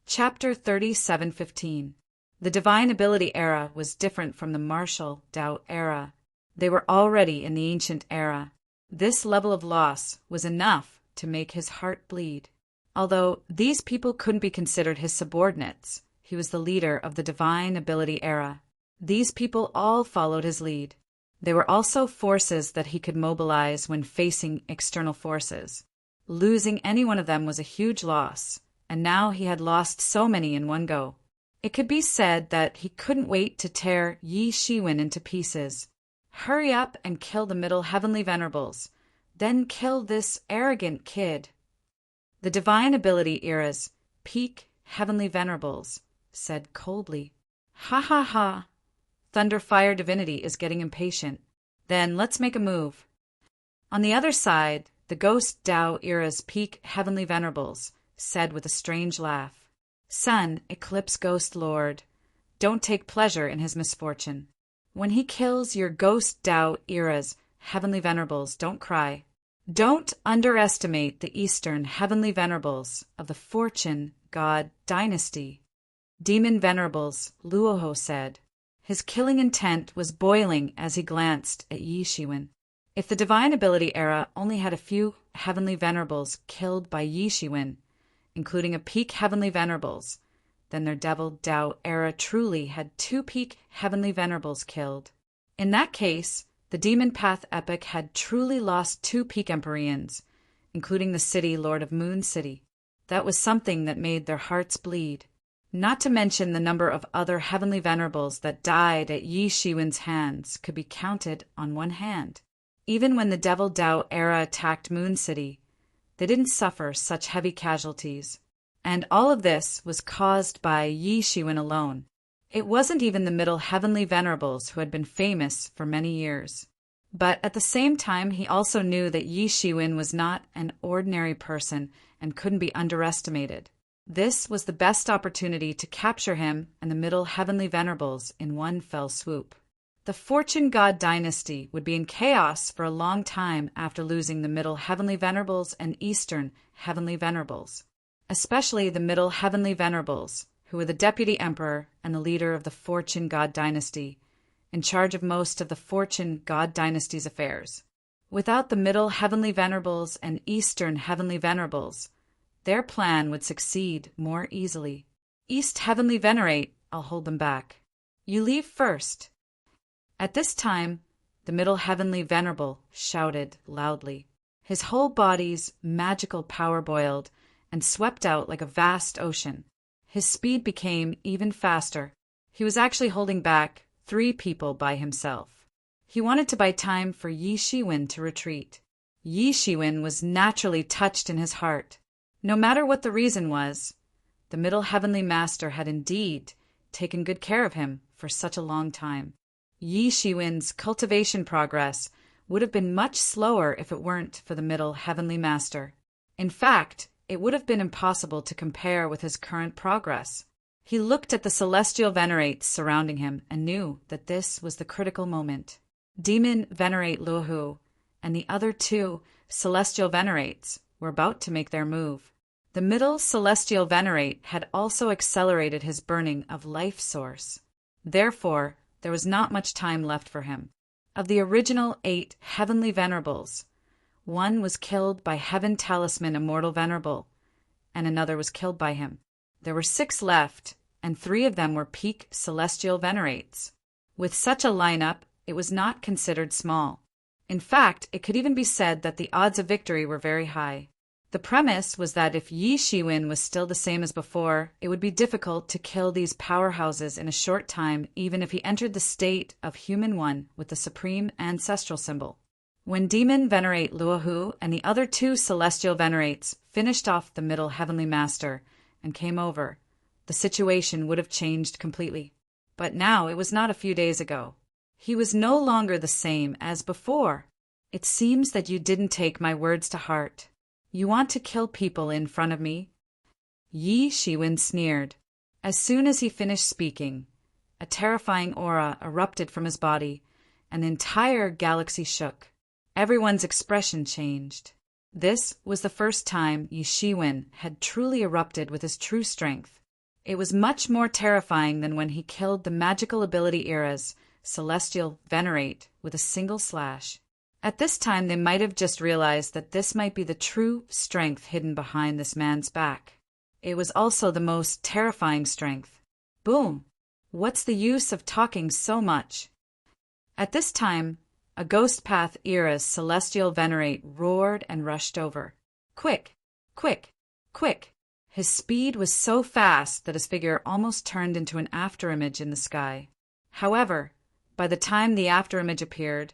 Chapter 37:15. The Divine Ability Era was different from the Martial Dao Era. They were already in the Ancient Era. This level of loss was enough to make his heart bleed. Although these people couldn't be considered his subordinates, he was the leader of the Divine Ability Era. These people all followed his lead. They were also forces that he could mobilize when facing external forces. Losing any one of them was a huge loss, and now he had lost so many in one go. It could be said that he couldn't wait to tear Yi Shiwen into pieces. Hurry up and kill the Middle Heavenly Venerables. Then kill this arrogant kid. The Divine Ability Era's peak Heavenly Venerables said coldly, Ha ha ha. Thunder Fire Divinity is getting impatient. Then let's make a move. On the other side, the Ghost Dao Era's peak Heavenly Venerables said with a strange laugh, Sun, Eclipse Ghost Lord, don't take pleasure in his misfortune. When he kills your Ghost Dao Era's Heavenly Venerables, don't cry. Don't underestimate the Eastern Heavenly Venerables of the Fortune God Dynasty. Demon Venerables, Luoho said. His killing intent was boiling as he glanced at Yi Shiwen. If the Divine Ability Era only had a few Heavenly Venerables killed by Yi Shiwen, including a peak Heavenly Venerables, then their Devil Dao Era truly had 2 peak Heavenly Venerables killed. In that case, the Demon Path Epic had truly lost 2 peak Empyreans, including the city Lord of Moon City. That was something that made their hearts bleed. Not to mention the number of other Heavenly Venerables that died at Yi Shiwen's hands could be counted on one hand. Even when the Devil Dao Era attacked Moon City, they didn't suffer such heavy casualties. And all of this was caused by Yi Shiwen alone. It wasn't even the Middle Heavenly Venerables who had been famous for many years. But at the same time, he also knew that Yi Shiwen was not an ordinary person and couldn't be underestimated. This was the best opportunity to capture him and the Middle Heavenly Venerables in one fell swoop. The Fortune God Dynasty would be in chaos for a long time after losing the Middle Heavenly Venerables and Eastern Heavenly Venerables, especially the Middle Heavenly Venerables, who were the Deputy Emperor and the leader of the Fortune God Dynasty, in charge of most of the Fortune God Dynasty's affairs. Without the Middle Heavenly Venerables and Eastern Heavenly Venerables, their plan would succeed more easily. East Heavenly Venerate, I'll hold them back. You leave first. At this time, the Middle Heavenly Venerable shouted loudly. His whole body's magical power boiled and swept out like a vast ocean. His speed became even faster. He was actually holding back 3 people by himself. He wanted to buy time for Yi Shiwen to retreat. Yi Shiwen was naturally touched in his heart. No matter what the reason was, the Middle Heavenly Master had indeed taken good care of him for such a long time. Yi Shiwen's cultivation progress would have been much slower if it weren't for the Middle Heavenly Master. In fact, it would have been impossible to compare with his current progress. He looked at the celestial venerates surrounding him and knew that this was the critical moment. Demon Venerate Luohu and the other 2 celestial venerates were about to make their move. The middle celestial venerate had also accelerated his burning of life source. Therefore, there was not much time left for him. Of the original 8 heavenly venerables, 1 was killed by Heaven Talisman Immortal Venerable, and another was killed by him. There were 6 left, and 3 of them were peak celestial venerates. With such a lineup, it was not considered small. In fact, it could even be said that the odds of victory were very high. The premise was that if Yi Shiwen was still the same as before, it would be difficult to kill these powerhouses in a short time, even if he entered the state of Human One with the supreme ancestral symbol. When Demon Venerate Luohu and the other 2 celestial venerates finished off the Middle Heavenly Master and came over, the situation would have changed completely. But now it was not a few days ago. He was no longer the same as before. It seems that you didn't take my words to heart. You want to kill people in front of me? Yi Shiwen sneered. As soon as he finished speaking, a terrifying aura erupted from his body, and the entire galaxy shook. Everyone's expression changed. This was the first time Yi Shiwen had truly erupted with his true strength. It was much more terrifying than when he killed the magical ability era's celestial venerate with a single slash. At this time, they might have just realized that this might be the true strength hidden behind this man's back. It was also the most terrifying strength. Boom! What's the use of talking so much? At this time, a Ghost Path era's celestial venerate roared and rushed over. Quick! Quick! Quick! His speed was so fast that his figure almost turned into an afterimage in the sky. However, by the time the afterimage appeared,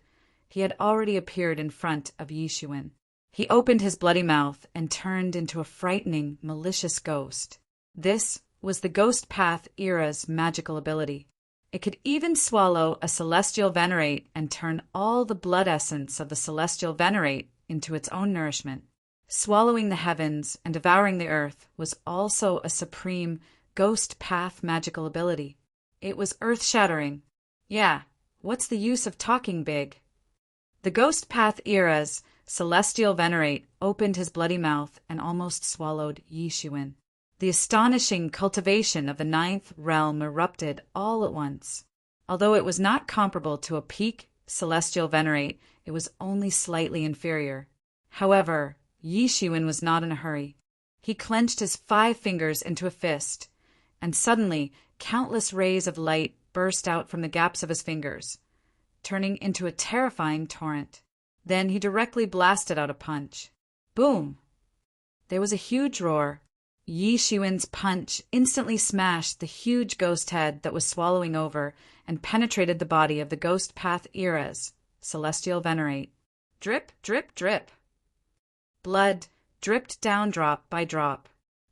he had already appeared in front of Yi Shiwen. He opened his bloody mouth and turned into a frightening, malicious ghost. This was the Ghost Path era's magical ability. It could even swallow a celestial venerate and turn all the blood essence of the celestial venerate into its own nourishment. Swallowing the heavens and devouring the earth was also a supreme Ghost Path magical ability. It was earth-shattering. Yeah, what's the use of talking big? The Ghost Path era's celestial venerate opened his bloody mouth and almost swallowed Yi Shiwen. The astonishing cultivation of the 9th realm erupted all at once. Although it was not comparable to a peak celestial venerate, it was only slightly inferior. However, Yi Shiwen was not in a hurry. He clenched his 5 fingers into a fist, and suddenly countless rays of light burst out from the gaps of his fingers, turning into a terrifying torrent. Then he directly blasted out a punch. Boom! There was a huge roar. Yi Shiwen's punch instantly smashed the huge ghost head that was swallowing over and penetrated the body of the Ghost Path era's celestial venerate. Drip, drip, drip. Blood dripped down drop by drop.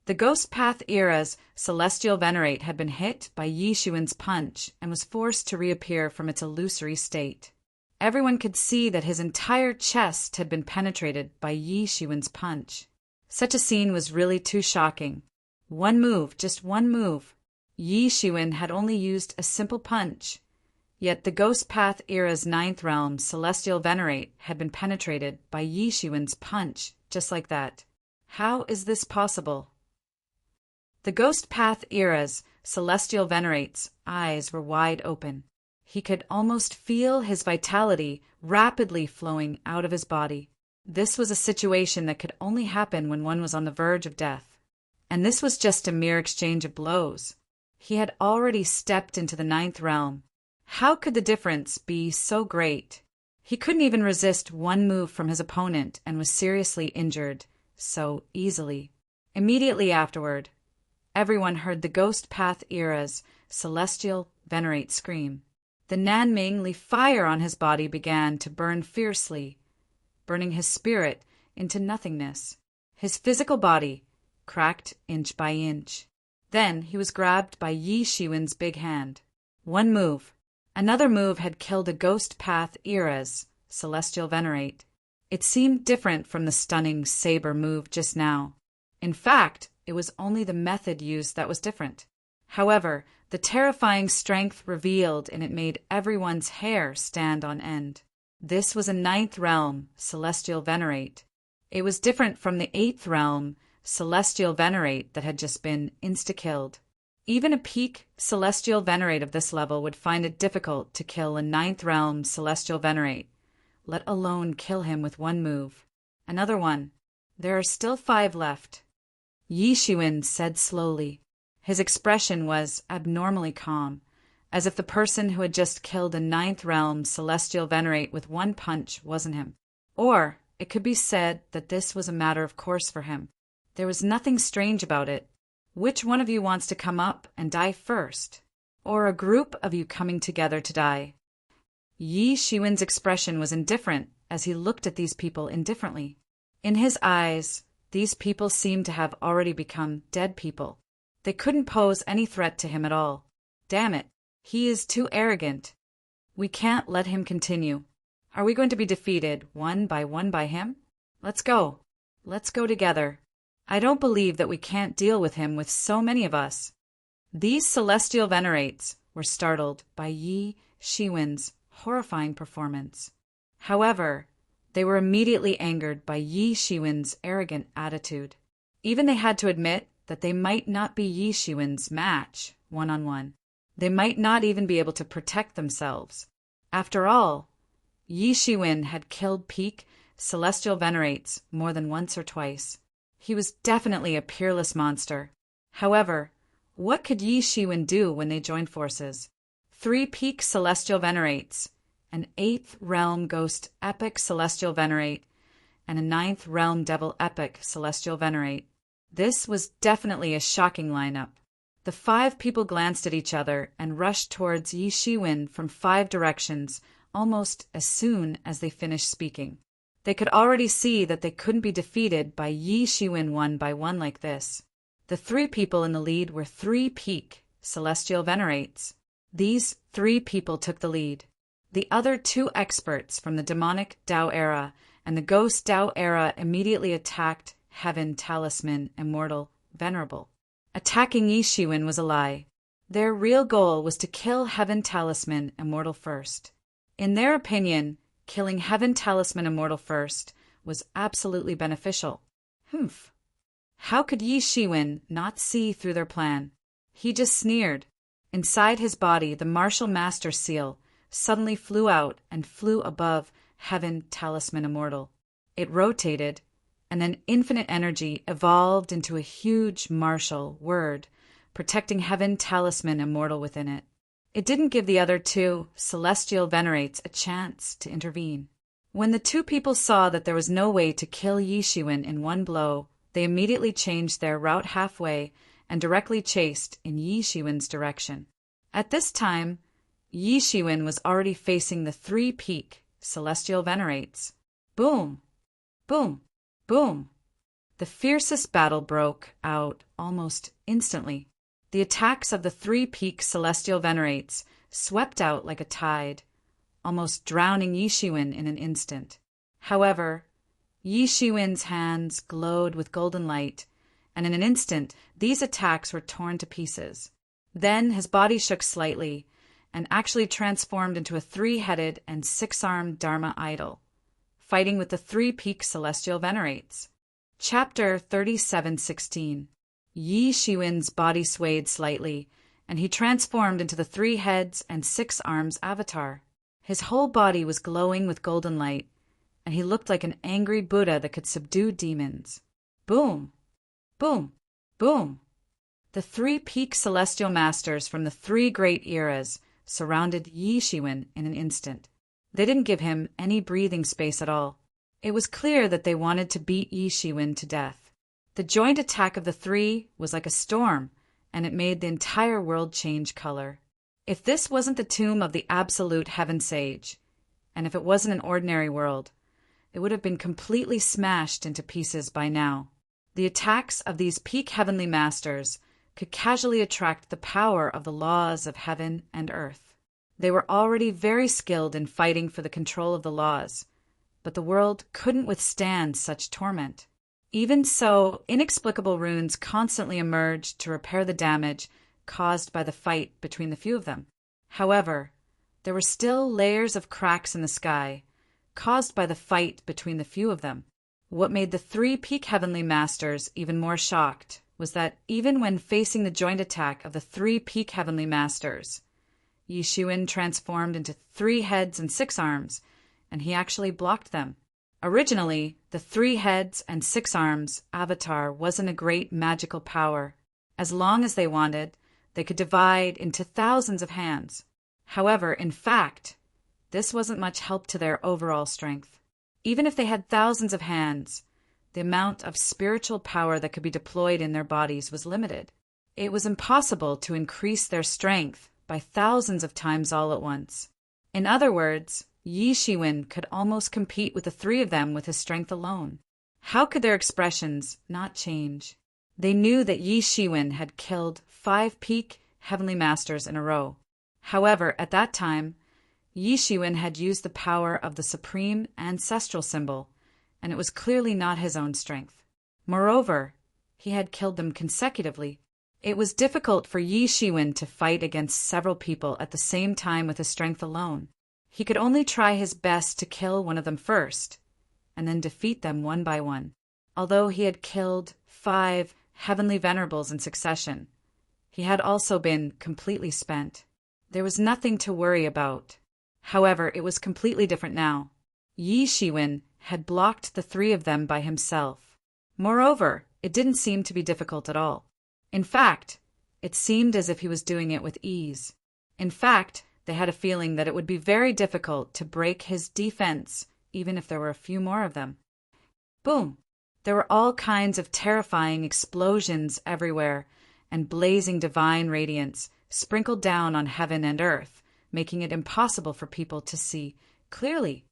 The Ghost Path era's celestial venerate had been hit by Yi Shiwen's punch and was forced to reappear from its illusory state. Everyone could see that his entire chest had been penetrated by Yi Shiwen's punch. Such a scene was really too shocking. One move, just one move. Yi Shiwen had only used a simple punch, yet the Ghost Path era's 9th realm celestial venerate had been penetrated by Yi Shiwen's punch, just like that. How is this possible? The Ghost Path era's celestial venerate's eyes were wide open. He could almost feel his vitality rapidly flowing out of his body. This was a situation that could only happen when one was on the verge of death. And this was just a mere exchange of blows. He had already stepped into the 9th realm. How could the difference be so great? He couldn't even resist one move from his opponent and was seriously injured so easily. Immediately afterward, everyone heard the Ghost Path era's celestial venerate scream. The Nanming Li fire on his body began to burn fiercely, burning his spirit into nothingness. His physical body cracked inch by inch. Then he was grabbed by Yi Shiwen's big hand. One move. Another move had killed a Ghost Path era's celestial venerate. It seemed different from the stunning saber move just now. In fact, it was only the method used that was different. However, the terrifying strength revealed in it made everyone's hair stand on end. This was a 9th realm celestial venerate. It was different from the 8th realm celestial venerate that had just been insta-killed. Even a peak celestial venerate of this level would find it difficult to kill a 9th realm celestial venerate, let alone kill him with one move. Another one. There are still 5 left. Yi Shiwen said slowly. His expression was abnormally calm, as if the person who had just killed a 9th realm celestial venerate with one punch wasn't him. Or it could be said that this was a matter of course for him. There was nothing strange about it. Which one of you wants to come up and die first? Or a group of you coming together to die? Yi Shiwen's expression was indifferent as he looked at these people indifferently. In his eyes, these people seemed to have already become dead people. They couldn't pose any threat to him at all. Damn it, he is too arrogant. We can't let him continue. Are we going to be defeated one by him? Let's go. Let's go together. I don't believe that we can't deal with him with so many of us. These celestial venerates were startled by Yi Shiwen's horrifying performance. However, they were immediately angered by Yi Shiwen's arrogant attitude. Even they had to admit that they might not be Yi Shiwen's match one-on-one. They might not even be able to protect themselves. After all, Yi Shiwen had killed peak celestial venerates more than once or twice. He was definitely a peerless monster. However, what could Yi Shiwen do when they joined forces? 3 peak celestial venerates, an 8th realm ghost epic celestial venerate, and a 9th realm devil epic celestial venerate. This was definitely a shocking lineup. The 5 people glanced at each other and rushed towards Yi Shiwen from 5 directions almost as soon as they finished speaking. They could already see that they couldn't be defeated by Yi Shiwen one by one like this. The 3 people in the lead were 3 peak celestial venerates. These 3 people took the lead. The other 2 experts from the demonic Tao era and the ghost Tao era immediately attacked Heaven Talisman Immortal Venerable. Attacking Yi Shiwen was a lie. Their real goal was to kill Heaven Talisman Immortal first. In their opinion, killing Heaven Talisman Immortal first was absolutely beneficial. How could Yi Shiwen not see through their plan? He just sneered. Inside his body, the Martial Master Seal suddenly flew out and flew above Heaven Talisman Immortal. It rotated, and then infinite energy evolved into a huge martial word, protecting Heaven Talisman Immortal within it. It didn't give the other 2 celestial venerates a chance to intervene. When the 2 people saw that there was no way to kill Yi Shiwen in one blow, they immediately changed their route halfway and directly chased in Yi Shiwen's direction. At this time, Yi Shiwen was already facing the 3 peak celestial venerates. Boom! Boom! Boom! The fiercest battle broke out almost instantly. The attacks of the 3 peak celestial venerates swept out like a tide, almost drowning Yi Shiwen in an instant. However, Yi Shiwen's hands glowed with golden light, and in an instant these attacks were torn to pieces. Then his body shook slightly and actually transformed into a 3-headed and 6-armed Dharma idol, fighting with the 3 peak celestial venerates. Chapter 37:16. Yi Shiwen's body swayed slightly, and he transformed into the 3 heads and 6 arms avatar. His whole body was glowing with golden light, and he looked like an angry Buddha that could subdue demons. Boom! Boom! Boom! The 3 peak celestial masters from the 3 great eras surrounded Yi Shiwen in an instant. They didn't give him any breathing space at all. It was clear that they wanted to beat Yi Shiwen to death. The joint attack of the 3 was like a storm, and it made the entire world change color. If this wasn't the tomb of the absolute heaven sage, and if it wasn't an ordinary world, it would have been completely smashed into pieces by now. The attacks of these peak heavenly masters could casually attract the power of the laws of heaven and earth. They were already very skilled in fighting for the control of the laws, but the world couldn't withstand such torment. Even so, inexplicable runes constantly emerged to repair the damage caused by the fight between the few of them. However, there were still layers of cracks in the sky, caused by the fight between the few of them. What made the three peak heavenly masters even more shocked was that even when facing the joint attack of the three peak heavenly masters, Yi Shiwen transformed into 3 heads and 6 arms, and he actually blocked them. Originally, the 3 heads and 6 arms avatar wasn't a great magical power. As long as they wanted, they could divide into thousands of hands. However, in fact, this wasn't much help to their overall strength. Even if they had thousands of hands, the amount of spiritual power that could be deployed in their bodies was limited. It was impossible to increase their strength by thousands of times all at once. In other words, Yi Shiwen could almost compete with the 3 of them with his strength alone. How could their expressions not change? They knew that Yi Shiwen had killed 5 peak heavenly masters in a row. However, at that time, Yi Shiwen had used the power of the supreme ancestral symbol, and it was clearly not his own strength. Moreover, he had killed them consecutively. It was difficult for Yi Shiwen to fight against several people at the same time with his strength alone. He could only try his best to kill one of them first, and then defeat them one by one. Although he had killed 5 heavenly venerables in succession, he had also been completely spent. There was nothing to worry about. However, it was completely different now. Yi Shiwen had blocked the 3 of them by himself. Moreover, it didn't seem to be difficult at all. In fact, it seemed as if he was doing it with ease. In fact, they had a feeling that it would be very difficult to break his defense, even if there were a few more of them. Boom! There were all kinds of terrifying explosions everywhere, and blazing divine radiance sprinkled down on heaven and earth, making it impossible for people to see clearly.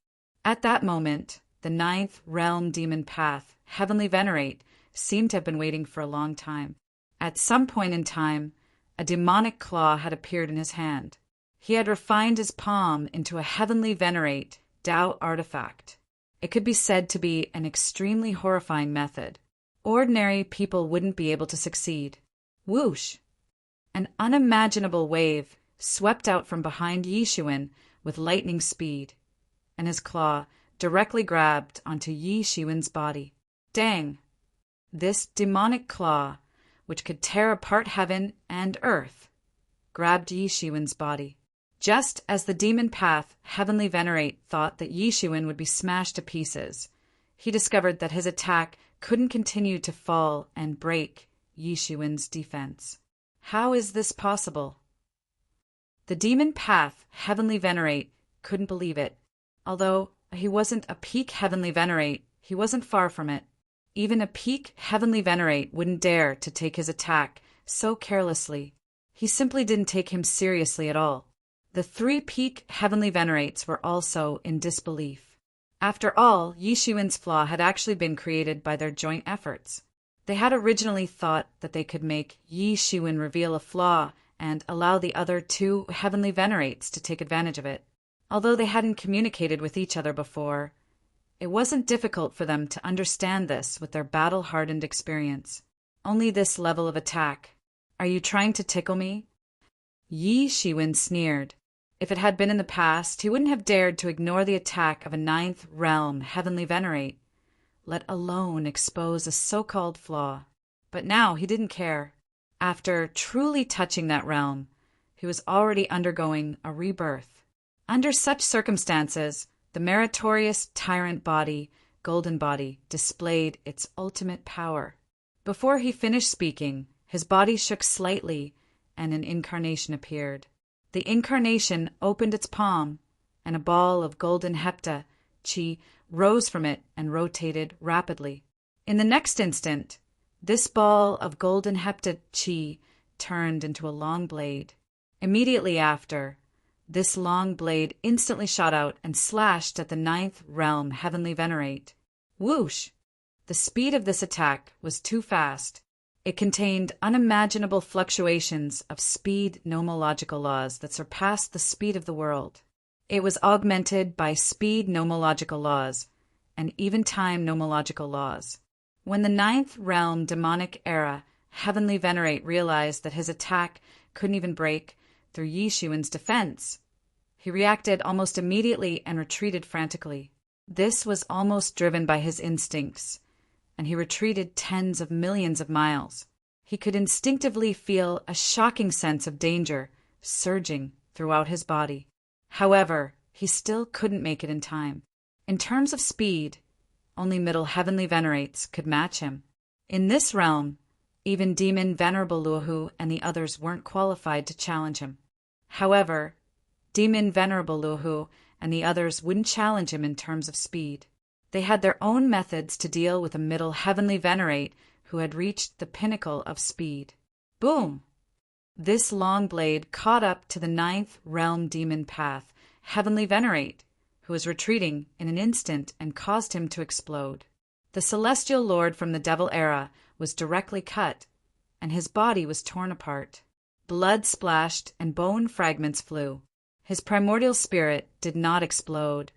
At that moment, the 9th realm demon path, Heavenly Venerate, seemed to have been waiting for a long time. At some point in time, a demonic claw had appeared in his hand. He had refined his palm into a Heavenly Venerate Tao artifact. It could be said to be an extremely horrifying method. Ordinary people wouldn't be able to succeed. Whoosh! An unimaginable wave swept out from behind Yi Shiwen with lightning speed, and his claw directly grabbed onto Yi Shiwen's body. Dang! This demonic claw, which could tear apart heaven and earth, grabbed Yi Shiwen's body. Just as the demon path Heavenly Venerate thought that Yi Shiwen would be smashed to pieces, he discovered that his attack couldn't continue to fall and break Yi Shiwen's defense. How is this possible? The demon path Heavenly Venerate couldn't believe it. Although he wasn't a peak Heavenly Venerate, he wasn't far from it. Even a peak Heavenly Venerate wouldn't dare to take his attack so carelessly. He simply didn't take him seriously at all. The 3 peak Heavenly Venerates were also in disbelief. After all, Yi Shiwen's flaw had actually been created by their joint efforts. They had originally thought that they could make Yi Shiwen reveal a flaw and allow the other 2 Heavenly Venerates to take advantage of it. Although they hadn't communicated with each other before, it wasn't difficult for them to understand this with their battle-hardened experience. Only this level of attack. Are you trying to tickle me? Yi Shiwen sneered. If it had been in the past, he wouldn't have dared to ignore the attack of a 9th realm Heavenly Venerate, let alone expose a so-called flaw. But now he didn't care. After truly touching that realm, he was already undergoing a rebirth. Under such circumstances, the meritorious tyrant body, Golden Body, displayed its ultimate power. Before he finished speaking, his body shook slightly, and an incarnation appeared. The incarnation opened its palm, and a ball of golden hepta chi rose from it and rotated rapidly. In the next instant, this ball of golden hepta chi turned into a long blade. Immediately after, this long blade instantly shot out and slashed at the ninth realm heavenly venerate. Whoosh! The speed of this attack was too fast. It contained unimaginable fluctuations of speed nomological laws that surpassed the speed of the world. It was augmented by speed nomological laws and even time nomological laws. When the ninth realm demonic era heavenly venerate realized that his attack couldn't even break through Yi Xuan's defense, he reacted almost immediately and retreated frantically. This was almost driven by his instincts, and he retreated tens of millions of miles. He could instinctively feel a shocking sense of danger surging throughout his body. However, he still couldn't make it in time. In terms of speed, only middle heavenly venerates could match him. In this realm, even Demon Venerable Luohu and the others weren't qualified to challenge him. However, Demon Venerable Luohu and the others wouldn't challenge him in terms of speed. They had their own methods to deal with a middle heavenly venerate who had reached the pinnacle of speed. Boom! This long blade caught up to the ninth realm demon path heavenly venerate, who was retreating in an instant, and caused him to explode. The celestial lord from the devil era was directly cut, and his body was torn apart. Blood splashed and bone fragments flew. His primordial spirit did not explode,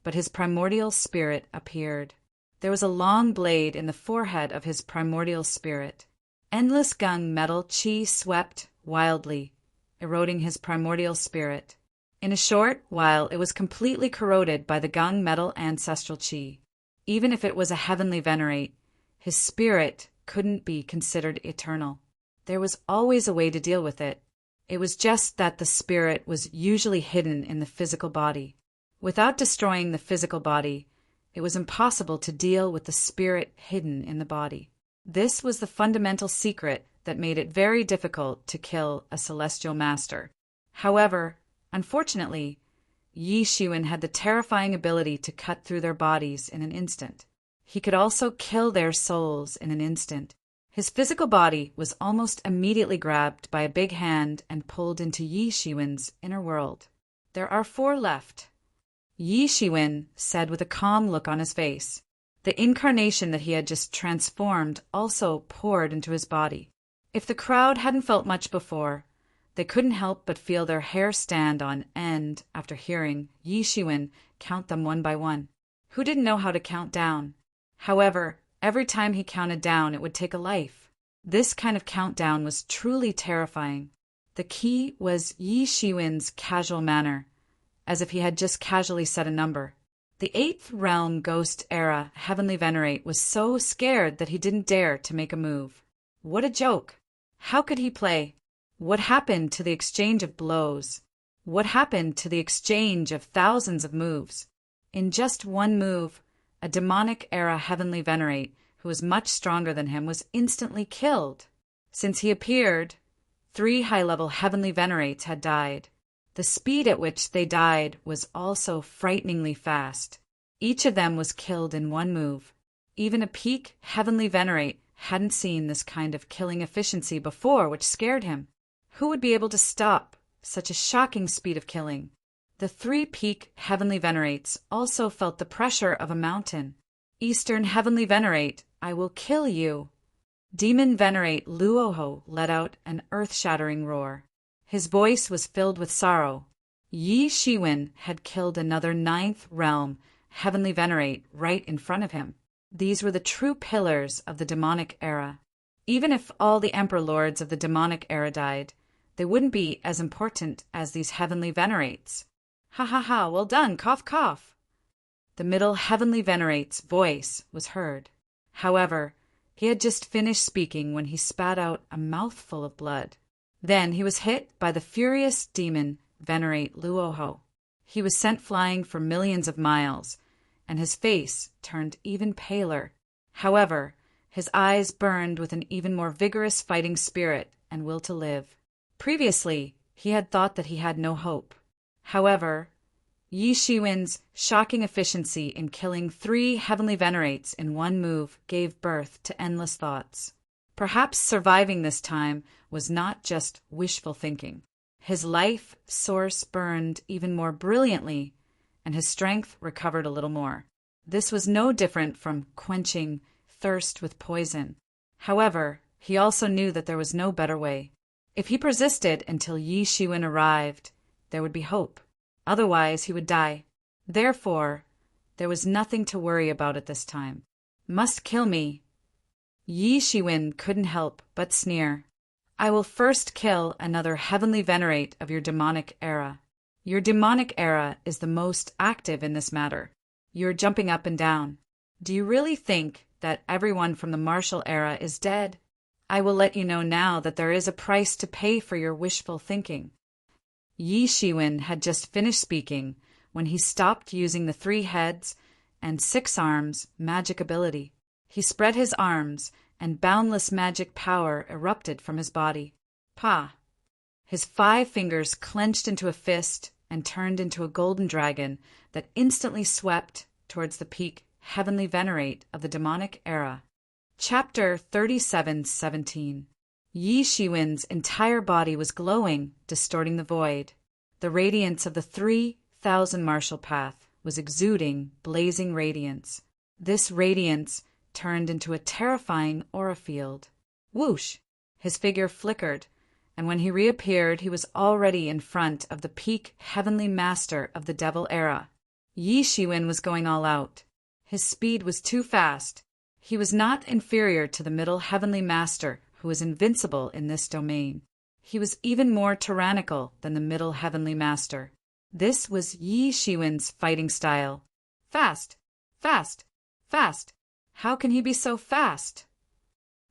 but his primordial spirit appeared. There was a long blade in the forehead of his primordial spirit. Endless gung metal chi swept wildly, eroding his primordial spirit. In a short while it was completely corroded by the gung metal ancestral chi. Even if it was a heavenly venerate, his spirit couldn't be considered eternal. There was always a way to deal with it. It was just that the spirit was usually hidden in the physical body. Without destroying the physical body, it was impossible to deal with the spirit hidden in the body. This was the fundamental secret that made it very difficult to kill a celestial master. However, unfortunately, Yi Xuan had the terrifying ability to cut through their bodies in an instant. He could also kill their souls in an instant. His physical body was almost immediately grabbed by a big hand and pulled into Yi Xuan's inner world. "There are 4 left," Yi Xuan said with a calm look on his face. The incarnation that he had just transformed also poured into his body. If the crowd hadn't felt much before, they couldn't help but feel their hair stand on end after hearing Yi Xuan count them one by one. Who didn't know how to count down? However, every time he counted down, it would take a life. This kind of countdown was truly terrifying. The key was Yi Xuan's casual manner, as if he had just casually said a number. The 8th realm ghost era heavenly venerate was so scared that he didn't dare to make a move. What a joke! How could he play? What happened to the exchange of blows? What happened to the exchange of thousands of moves? In just one move, a demonic era heavenly venerate, who was much stronger than him, was instantly killed. Since he appeared, 3 high-level heavenly venerates had died. The speed at which they died was also frighteningly fast. Each of them was killed in one move. Even a peak heavenly venerate hadn't seen this kind of killing efficiency before, which scared him. Who would be able to stop such a shocking speed of killing? The 3 peak heavenly venerates also felt the pressure of a mountain. Eastern heavenly venerate, I will kill you. Demon venerate Luoho let out an earth-shattering roar. His voice was filled with sorrow. Yi Xuan had killed another 9th realm heavenly venerate right in front of him. These were the true pillars of the demonic era. Even if all the emperor lords of the demonic era died, they wouldn't be as important as these heavenly venerates. Ha ha ha, well done, cough cough. The middle heavenly venerate's voice was heard. However, he had just finished speaking when he spat out a mouthful of blood. Then he was hit by the furious demon venerate Luoho. He was sent flying for millions of miles, and his face turned even paler. However, his eyes burned with an even more vigorous fighting spirit and will to live. Previously, he had thought that he had no hope. However, Yi Xuan's shocking efficiency in killing 3 heavenly venerates in one move gave birth to endless thoughts. Perhaps surviving this time was not just wishful thinking. His life source burned even more brilliantly, and his strength recovered a little more. This was no different from quenching thirst with poison. However, he also knew that there was no better way. If he persisted until Yi Shiwen arrived, there would be hope. Otherwise, he would die. Therefore, there was nothing to worry about at this time. Must kill me. Yi Shiwen couldn't help but sneer. I will first kill another heavenly venerate of your demonic era. Your demonic era is the most active in this matter. You're jumping up and down. Do you really think that everyone from the martial era is dead? I will let you know now that there is a price to pay for your wishful thinking. Yi Shiwen had just finished speaking when he stopped using the 3 heads and 6 arms magic ability. He spread his arms, and boundless magic power erupted from his body. Pa! His 5 fingers clenched into a fist and turned into a golden dragon that instantly swept towards the peak heavenly venerate of the demonic era. Chapter 37:17. Yi Shiwen's entire body was glowing, distorting the void. The radiance of the 3,000 martial path was exuding blazing radiance. This radiance turned into a terrifying aura field. Whoosh! His figure flickered, and when he reappeared, he was already in front of the peak heavenly master of the devil era. Yi Shiwen was going all out. His speed was too fast. He was not inferior to the middle heavenly master, who was invincible in this domain. He was even more tyrannical than the middle heavenly master. This was Yi Shiwen's fighting style. Fast! Fast! Fast! How can he be so fast?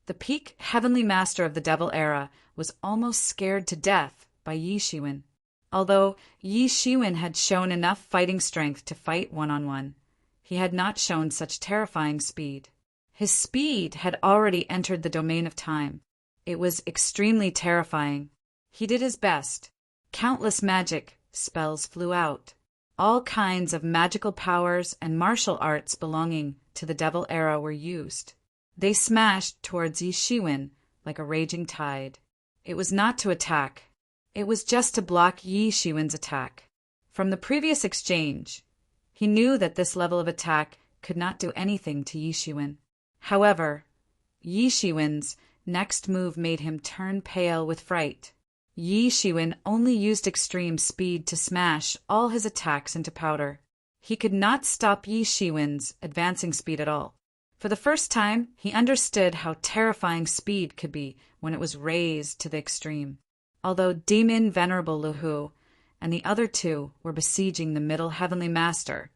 The peak heavenly master of the devil era was almost scared to death by Yi Shiwen. Although Yi Shiwen had shown enough fighting strength to fight one-on-one, he had not shown such terrifying speed. His speed had already entered the domain of time. It was extremely terrifying. He did his best. Countless magic spells flew out. All kinds of magical powers and martial arts belonging to the devil era were used. They smashed towards Yi Shiwen like a raging tide. It was not to attack. It was just to block Yi Shiwen's attack. From the previous exchange, he knew that this level of attack could not do anything to Yi Shiwen. However, Yi Shiwen's next move made him turn pale with fright. Yi Shiwen only used extreme speed to smash all his attacks into powder. He could not stop Yi Shiwen's advancing speed at all. For the first time, he understood how terrifying speed could be when it was raised to the extreme. Although Demon Venerable Lu Hu and the other 2 were besieging the middle heavenly master,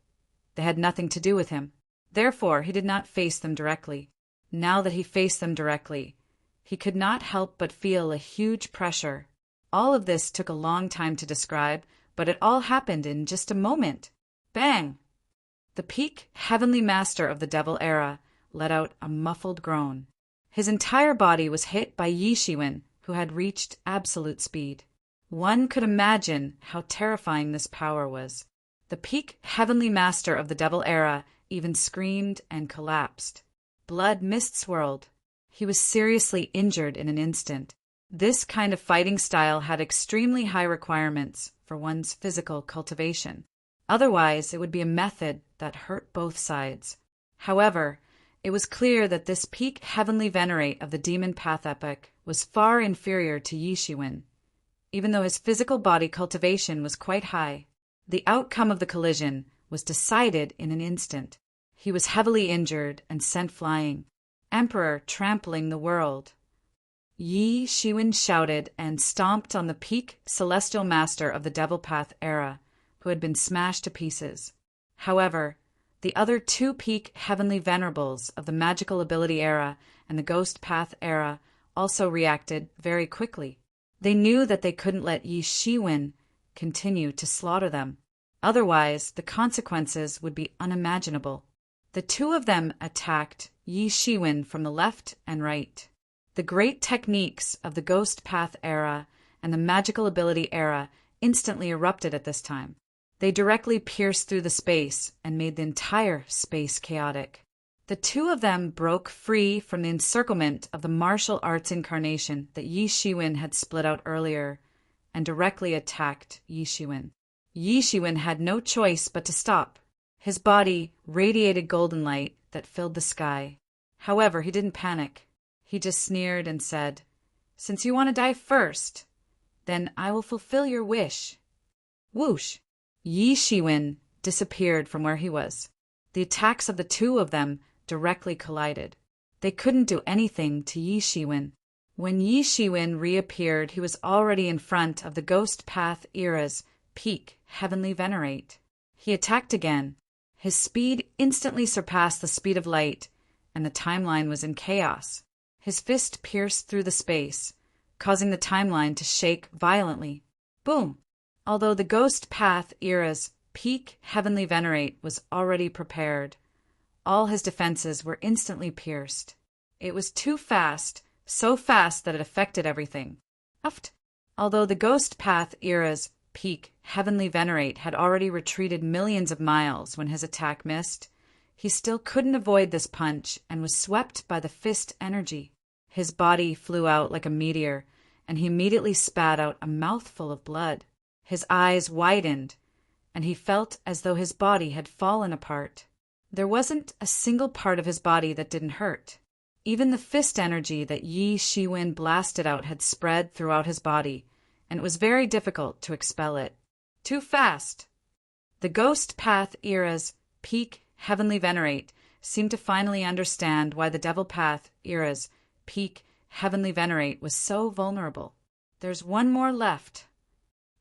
they had nothing to do with him. Therefore, he did not face them directly. Now that he faced them directly, he could not help but feel a huge pressure. All of this took a long time to describe, but it all happened in just a moment. Bang! The peak heavenly master of the devil era let out a muffled groan. His entire body was hit by Yi Shiwen, who had reached absolute speed. One could imagine how terrifying this power was. The peak heavenly master of the devil era even screamed and collapsed. Blood mist-swirled. He was seriously injured in an instant. This kind of fighting style had extremely high requirements for one's physical cultivation. Otherwise, it would be a method that hurt both sides. However, it was clear that this peak heavenly venerate of the demon path epoch was far inferior to Yi Shiwen, even though his physical body cultivation was quite high. The outcome of the collision was decided in an instant. He was heavily injured and sent flying. Emperor trampling the world. Yi Shiwen shouted and stomped on the peak celestial master of the devil path era, who had been smashed to pieces. However, the other 2 peak heavenly venerables of the magical ability era and the ghost path era also reacted very quickly. They knew that they couldn't let Yi Shiwen continue to slaughter them. Otherwise, the consequences would be unimaginable. The 2 of them attacked Yi Shiwen from the left and right. The great techniques of the ghost path era and the magical ability era instantly erupted at this time. They directly pierced through the space and made the entire space chaotic. The two of them broke free from the encirclement of the martial arts incarnation that Yi Shiwen had split out earlier and directly attacked Yi Shiwen. Yi Shiwen had no choice but to stop. His body radiated golden light that filled the sky. However, he didn't panic. He just sneered and said, "Since you want to die first, then I will fulfill your wish." Whoosh! Yi Shiwen disappeared from where he was. The attacks of the two of them directly collided. They couldn't do anything to Yi Shiwen. When Yi Shiwen reappeared, he was already in front of the Ghost Path Era's peak, Heavenly Venerate. He attacked again. His speed instantly surpassed the speed of light, and the timeline was in chaos. His fist pierced through the space, causing the timeline to shake violently. Boom! Although the Ghost Path Era's peak, Heavenly Venerate was already prepared, all his defenses were instantly pierced. It was too fast, so fast that it affected everything. Uft! Although the Ghost Path Era's peak, Heavenly Venerate had already retreated millions of miles when his attack missed, he still couldn't avoid this punch and was swept by the fist energy. His body flew out like a meteor, and he immediately spat out a mouthful of blood. His eyes widened, and he felt as though his body had fallen apart. There wasn't a single part of his body that didn't hurt. Even the fist energy that Yi Shiwen blasted out had spread throughout his body, and it was very difficult to expel it. Too fast! The Ghost Path Era's peak, Heavenly Venerate seemed to finally understand why the Devil Path Era's peak, Heavenly Venerate was so vulnerable. There's one more left.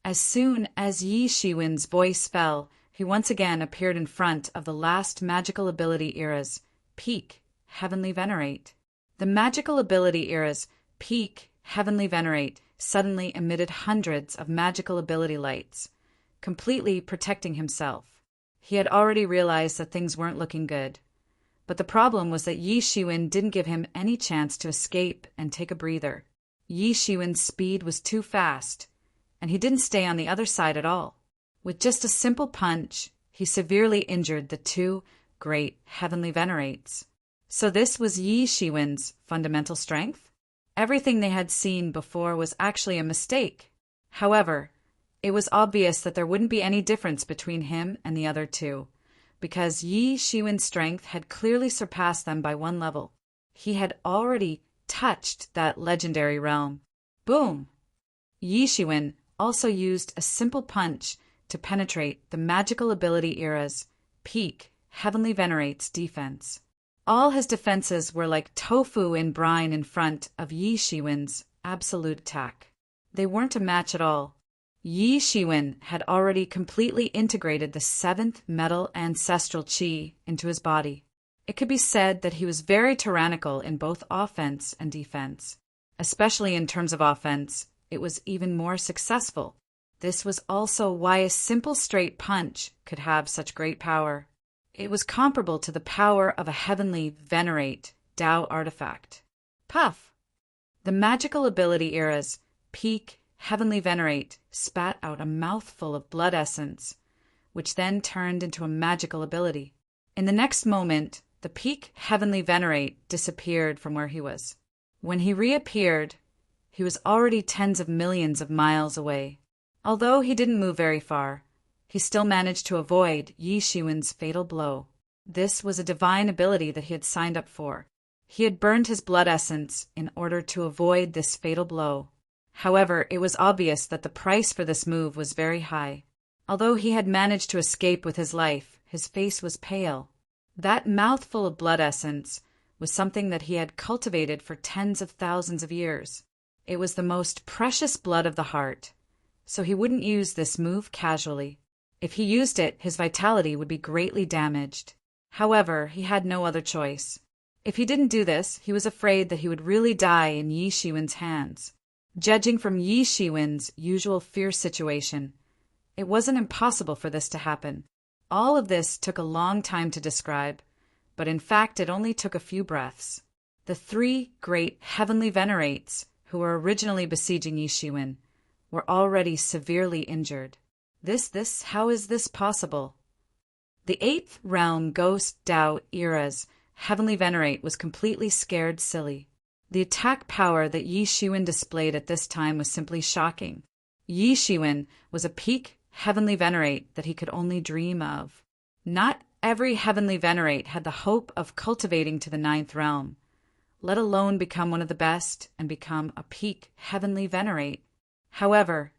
As soon as Yi Shiwen's voice fell, he once again appeared in front of the last magical ability era's peak, Heavenly Venerate. The magical ability era's peak, Heavenly Venerate suddenly emitted hundreds of magical ability lights, completely protecting himself. He had already realized that things weren't looking good. But the problem was that Yi Shiwen didn't give him any chance to escape and take a breather. Yi Shiwen's speed was too fast, and he didn't stay on the other side at all. With just a simple punch, he severely injured the two great Heavenly Venerates. So this was Yi Shiwen's fundamental strength? Everything they had seen before was actually a mistake. However, it was obvious that there wouldn't be any difference between him and the other two, because Yi Shiwen's strength had clearly surpassed them by one level. He had already touched that legendary realm. Boom! Yi Shiwen also used a simple punch to penetrate the magical ability era's peak, Heavenly Venerate's defense. All his defenses were like tofu in brine in front of Yi Shiwen's absolute attack. They weren't a match at all. Yi Shiwen had already completely integrated the seventh metal ancestral chi into his body. It could be said that he was very tyrannical in both offense and defense. Especially in terms of offense, it was even more successful. This was also why a simple straight punch could have such great power. It was comparable to the power of a Heavenly Venerate Tao artifact. Puff! The magical ability era's peak, Heavenly Venerate spat out a mouthful of blood essence, which then turned into a magical ability. In the next moment, the peak Heavenly Venerate disappeared from where he was. When he reappeared, he was already tens of millions of miles away. Although he didn't move very far, he still managed to avoid Yi Shiwen's fatal blow. This was a divine ability that he had signed up for. He had burned his blood essence in order to avoid this fatal blow. However, it was obvious that the price for this move was very high. Although he had managed to escape with his life, his face was pale. That mouthful of blood essence was something that he had cultivated for tens of thousands of years. It was the most precious blood of the heart, so he wouldn't use this move casually. If he used it, his vitality would be greatly damaged. However, he had no other choice. If he didn't do this, he was afraid that he would really die in Yi Shiwen's hands. Judging from Yi Shiwen's usual fierce situation, it wasn't impossible for this to happen. All of this took a long time to describe, but in fact it only took a few breaths. The three great Heavenly Venerates who were originally besieging Yi Shiwen were already severely injured. How is this possible? The eighth realm Ghost Tao era's Heavenly Venerate was completely scared silly. The attack power that Yi Shiwen displayed at this time was simply shocking. Yi Shiwen was a peak Heavenly Venerate that he could only dream of. Not every Heavenly Venerate had the hope of cultivating to the 9th realm, let alone become one of the best and become a peak Heavenly Venerate. However,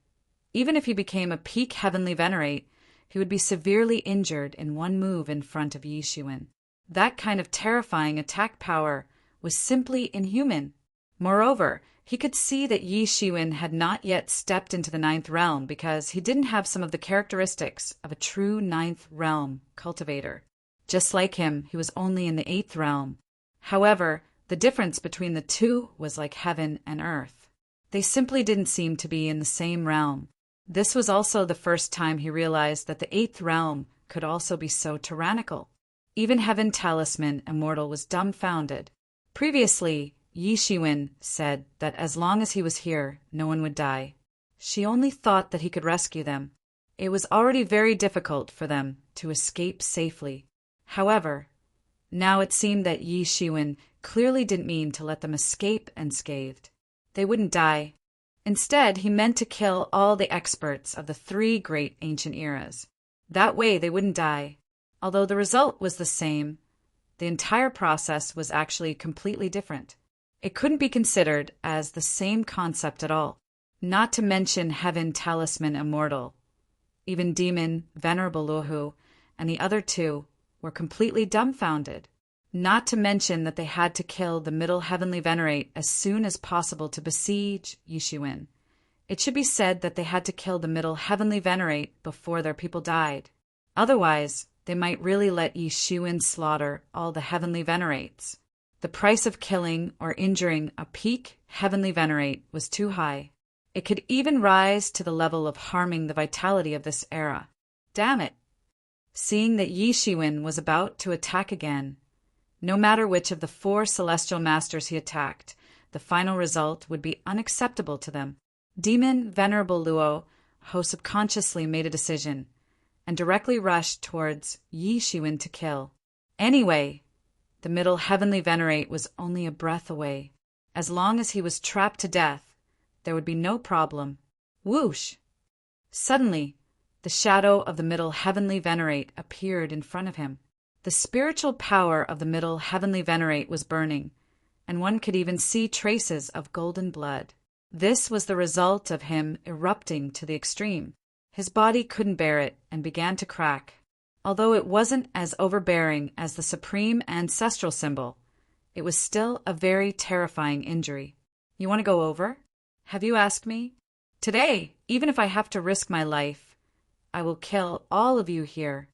even if he became a peak Heavenly Venerate, he would be severely injured in one move in front of Yi Shiwen. That kind of terrifying attack power was simply inhuman. Moreover, he could see that Yi Shiwen had not yet stepped into the 9th realm because he didn't have some of the characteristics of a true 9th realm cultivator. Just like him, he was only in the 8th realm. However, the difference between the two was like heaven and earth. They simply didn't seem to be in the same realm. This was also the first time he realized that the 8th realm could also be so tyrannical. Even Heaven Talisman Immortal was dumbfounded. Previously, Yi Shiwen said that as long as he was here, no one would die. She only thought that he could rescue them. It was already very difficult for them to escape safely. However, now it seemed that Yi Shiwen clearly didn't mean to let them escape unscathed. They wouldn't die. Instead, he meant to kill all the experts of the 3 great ancient eras. That way they wouldn't die. Although the result was the same, the entire process was actually completely different. It couldn't be considered as the same concept at all. Not to mention Heaven Talisman Immortal. Even Demon Venerable Luohu and the other 2 were completely dumbfounded. Not to mention that they had to kill the middle Heavenly Venerate as soon as possible to besiege Yi Shiwen. It should be said that they had to kill the middle Heavenly Venerate before their people died. Otherwise, they might really let Yi Shiwen slaughter all the Heavenly Venerates. The price of killing or injuring a peak Heavenly Venerate was too high. It could even rise to the level of harming the vitality of this era. Damn it! Seeing that Yi Shiwen was about to attack again, no matter which of the 4 celestial masters he attacked, the final result would be unacceptable to them. Demon Venerable Luohu subconsciously made a decision and directly rushed towards Yi Shiwen to kill. Anyway, the middle Heavenly Venerate was only a breath away. As long as he was trapped to death, there would be no problem. Whoosh! Suddenly, the shadow of the middle Heavenly Venerate appeared in front of him. The spiritual power of the middle Heavenly Venerate was burning, and one could even see traces of golden blood. This was the result of him erupting to the extreme. His body couldn't bear it and began to crack. Although it wasn't as overbearing as the supreme ancestral symbol, it was still a very terrifying injury. You want to go over? Have you asked me? Today, even if I have to risk my life, I will kill all of you here.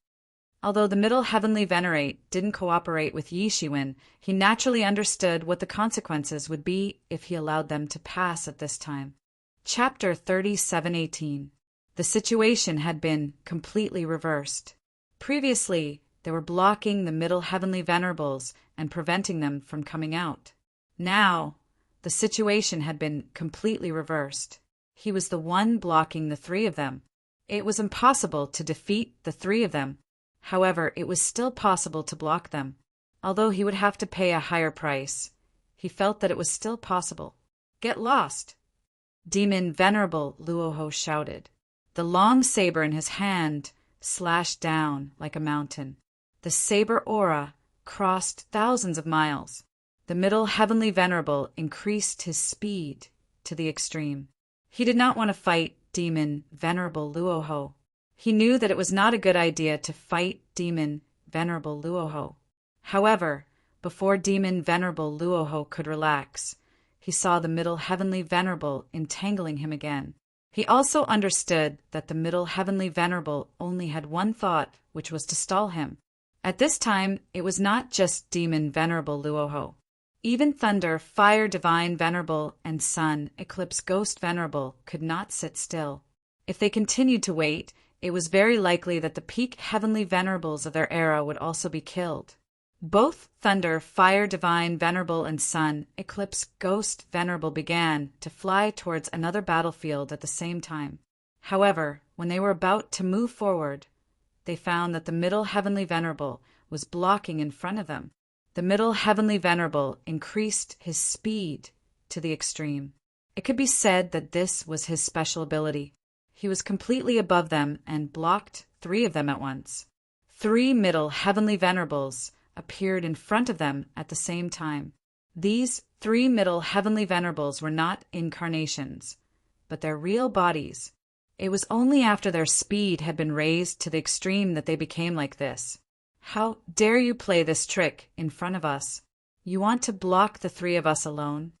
Although the middle Heavenly Venerate didn't cooperate with Yi Shiwen, he naturally understood what the consequences would be if he allowed them to pass at this time. Chapter 37:18. The situation had been completely reversed. Previously, they were blocking the middle Heavenly Venerables and preventing them from coming out. Now, the situation had been completely reversed. He was the one blocking the 3 of them. It was impossible to defeat the 3 of them. However, it was still possible to block them. Although he would have to pay a higher price, he felt that it was still possible. Get lost! Demon Venerable Luohu shouted. The long saber in his hand slashed down like a mountain. The saber aura crossed thousands of miles. The middle Heavenly Venerable increased his speed to the extreme. He did not want to fight Demon Venerable Luohu. He knew that it was not a good idea to fight Demon Venerable Luohu. However, before Demon Venerable Luohu could relax, he saw the middle Heavenly Venerable entangling him again. He also understood that the middle Heavenly Venerable only had one thought, which was to stall him. At this time, it was not just Demon Venerable Luohu. Even Thunder, Fire Divine Venerable, and Sun, Eclipse Ghost Venerable could not sit still. If they continued to wait, it was very likely that the peak Heavenly Venerables of their era would also be killed. Both Thunder, Fire Divine Venerable, and Sun, Eclipse Ghost Venerable began to fly towards another battlefield at the same time. However, when they were about to move forward, they found that the middle Heavenly Venerable was blocking in front of them. The middle heavenly venerable increased his speed to the extreme. It could be said that this was his special ability. He was completely above them and blocked 3 of them at once. 3 middle heavenly venerables appeared in front of them at the same time. These 3 middle heavenly venerables were not incarnations, but their real bodies. It was only after their speed had been raised to the extreme that they became like this. How dare you play this trick in front of us? You want to block the 3 of us alone?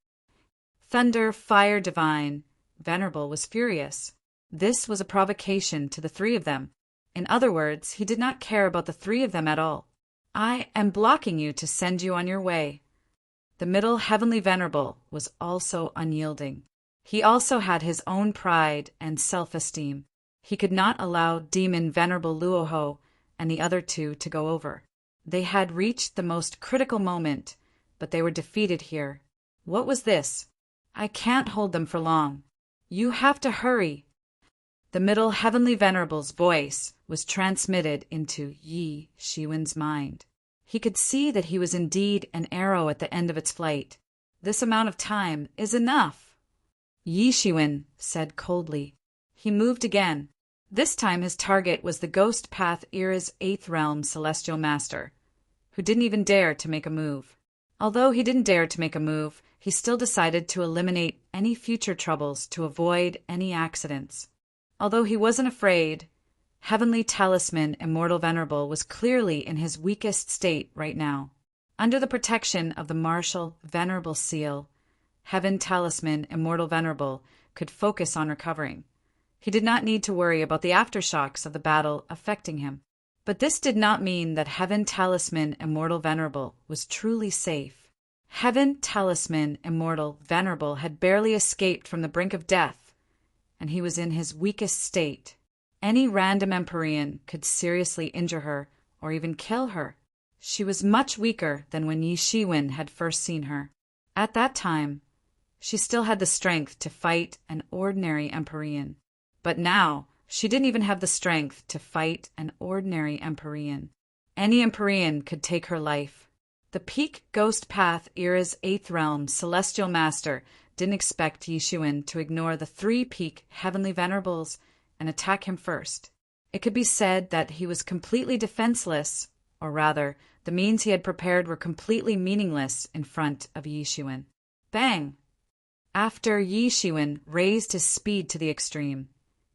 Thunder, Fire Divine, Venerable was furious. This was a provocation to the 3 of them. In other words, he did not care about the 3 of them at all. I am blocking you to send you on your way. The middle heavenly venerable was also unyielding. He also had his own pride and self-esteem. He could not allow demon venerable Luoho and the other 2 to go over. They had reached the most critical moment, but they were defeated here. What was this? I can't hold them for long. You have to hurry. The middle heavenly venerable's voice was transmitted into Yi Shiwen's mind. He could see that he was indeed an arrow at the end of its flight. This amount of time is enough. Yi Shiwen said coldly. He moved again. This time his target was the Ghost Path Era's 8th Realm Celestial Master, who didn't even dare to make a move. Although he didn't dare to make a move, he still decided to eliminate any future troubles to avoid any accidents. Although he wasn't afraid, Heavenly Talisman Immortal Venerable was clearly in his weakest state right now. Under the protection of the martial Venerable Seal, Heaven Talisman Immortal Venerable could focus on recovering. He did not need to worry about the aftershocks of the battle affecting him. But this did not mean that Heaven Talisman Immortal Venerable was truly safe. Heaven Talisman Immortal Venerable had barely escaped from the brink of death, and he was in his weakest state. Any random Empyrean could seriously injure her or even kill her. She was much weaker than when Yi Shiwen had first seen her. At that time, she still had the strength to fight an ordinary Empyrean. But now, she didn't even have the strength to fight an ordinary Empyrean. Any Empyrean could take her life. The Peak Ghost Path Era's 8th Realm Celestial Master didn't expect Yi Shiwen to ignore the 3 Peak Heavenly Venerables and attack him first. It could be said that he was completely defenseless, or rather, the means he had prepared were completely meaningless in front of Yi Shiwen. Bang! After Yi Shiwen raised his speed to the extreme,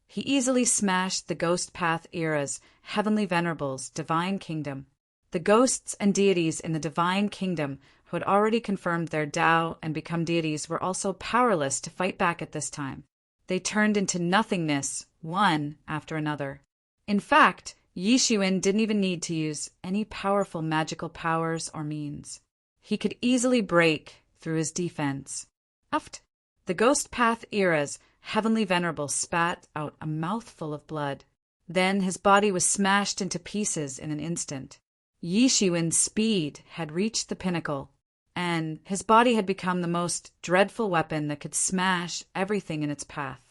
he easily smashed the Ghost Path Era's Heavenly Venerables' Divine Kingdom. The ghosts and deities in the Divine Kingdom who had already confirmed their Tao and become deities were also powerless to fight back at this time. They turned into nothingness, one after another. In fact, Yi Shiwen didn't even need to use any powerful magical powers or means. He could easily break through his defense. Uft! The Ghost Path Era's Heavenly Venerable spat out a mouthful of blood. Then his body was smashed into pieces in an instant. Yi Shiwen's speed had reached the pinnacle, and his body had become the most dreadful weapon that could smash everything in its path.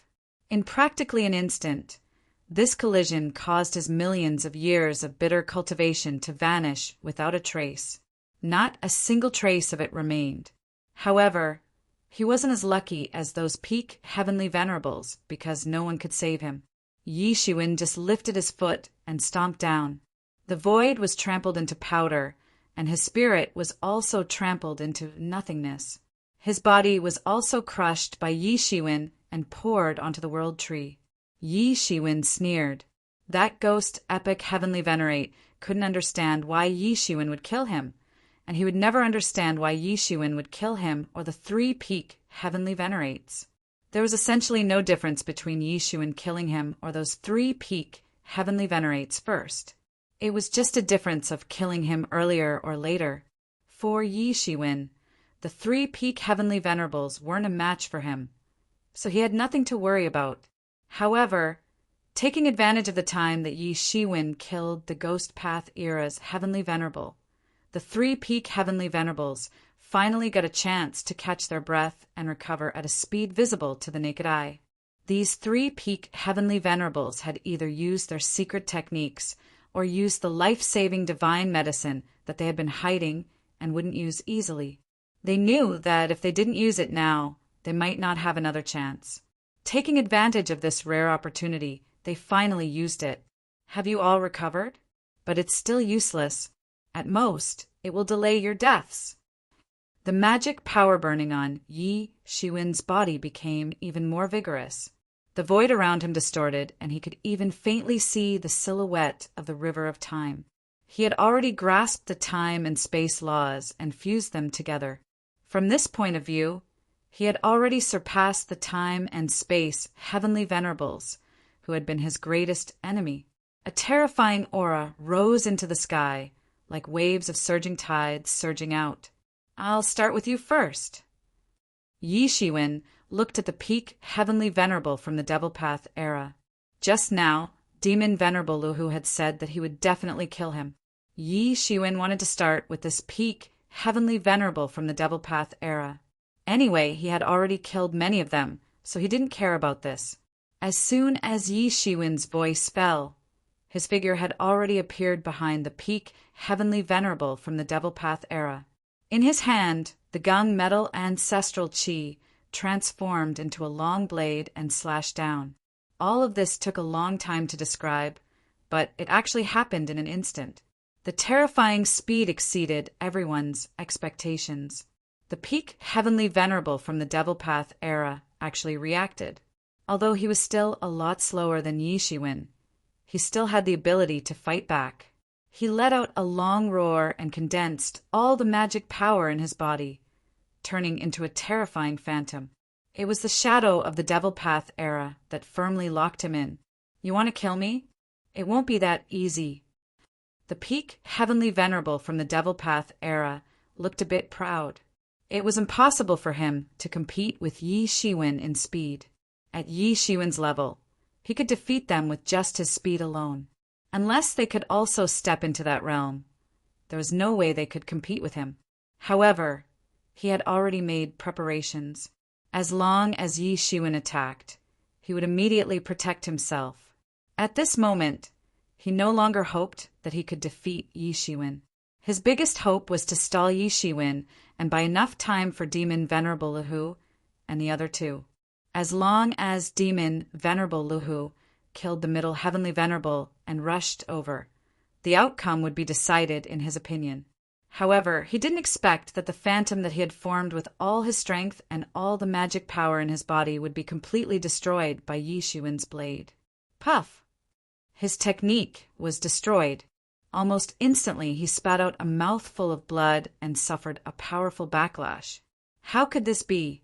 In practically an instant, this collision caused his millions of years of bitter cultivation to vanish without a trace. Not a single trace of it remained. However, he wasn't as lucky as those Peak Heavenly Venerables because no one could save him. Yi Shiwen just lifted his foot and stomped down. The void was trampled into powder, and his spirit was also trampled into nothingness. His body was also crushed by Yi Shiwen and poured onto the World Tree. Yi Shiwen sneered. That ghost epic Heavenly Venerate couldn't understand why Yi Shiwen would kill him, and he would never understand why Yi Shiwen would kill him or the 3 Peak Heavenly Venerates. There was essentially no difference between Yi Shiwen killing him or those 3 Peak Heavenly Venerates first. It was just a difference of killing him earlier or later. For Yi Shiwen, the 3 Peak Heavenly Venerables weren't a match for him, so he had nothing to worry about. However, taking advantage of the time that Yi Shiwen killed the Ghost Path Era's Heavenly Venerable, the 3 Peak Heavenly Venerables finally got a chance to catch their breath and recover at a speed visible to the naked eye. These 3 Peak Heavenly Venerables had either used their secret techniques or used the life-saving divine medicine that they had been hiding and wouldn't use easily. They knew that if they didn't use it now, they might not have another chance. Taking advantage of this rare opportunity, they finally used it. Have you all recovered? But it's still useless. At most, it will delay your deaths. The magic power burning on Yi Shiwen's body became even more vigorous. The void around him distorted, and he could even faintly see the silhouette of the river of time. He had already grasped the time and space laws and fused them together. From this point of view, he had already surpassed the time and space heavenly venerables, who had been his greatest enemy. A terrifying aura rose into the sky, like waves of surging tides surging out. I'll start with you first. Yi Shiwen looked at the peak heavenly venerable from the Devil Path era. Just now, Demon Venerable Luhu had said that he would definitely kill him. Yi Shiwen wanted to start with this peak heavenly venerable from the Devil Path era. Anyway, he had already killed many of them, so he didn't care about this. As soon as Yi Shiwen's voice fell, his figure had already appeared behind the peak heavenly venerable from the Devil Path era. In his hand, the gun metal ancestral chi transformed into a long blade and slashed down. All of this took a long time to describe, but it actually happened in an instant. The terrifying speed exceeded everyone's expectations. The peak heavenly venerable from the Devil Path era actually reacted. Although he was still a lot slower than Yi Shiwen, he still had the ability to fight back. He let out a long roar and condensed all the magic power in his body, turning into a terrifying phantom. It was the shadow of the Devil Path era that firmly locked him in. You want to kill me? It won't be that easy. The peak heavenly venerable from the Devil Path era looked a bit proud. It was impossible for him to compete with Yi Shiwen in speed. At Yi Shiwen's level, he could defeat them with just his speed alone. Unless they could also step into that realm, there was no way they could compete with him. However, he had already made preparations. As long as Yi Shiwen attacked, he would immediately protect himself. At this moment, he no longer hoped that he could defeat Yi Shiwen. His biggest hope was to stall Yi Shiwen and buy enough time for Demon Venerable Luhu and the other two. As long as Demon Venerable Luhu killed the middle heavenly venerable and rushed over, the outcome would be decided in his opinion. However, he didn't expect that the phantom that he had formed with all his strength and all the magic power in his body would be completely destroyed by Yi Shiwen's blade. Puff! His technique was destroyed. Almost instantly, he spat out a mouthful of blood and suffered a powerful backlash. How could this be?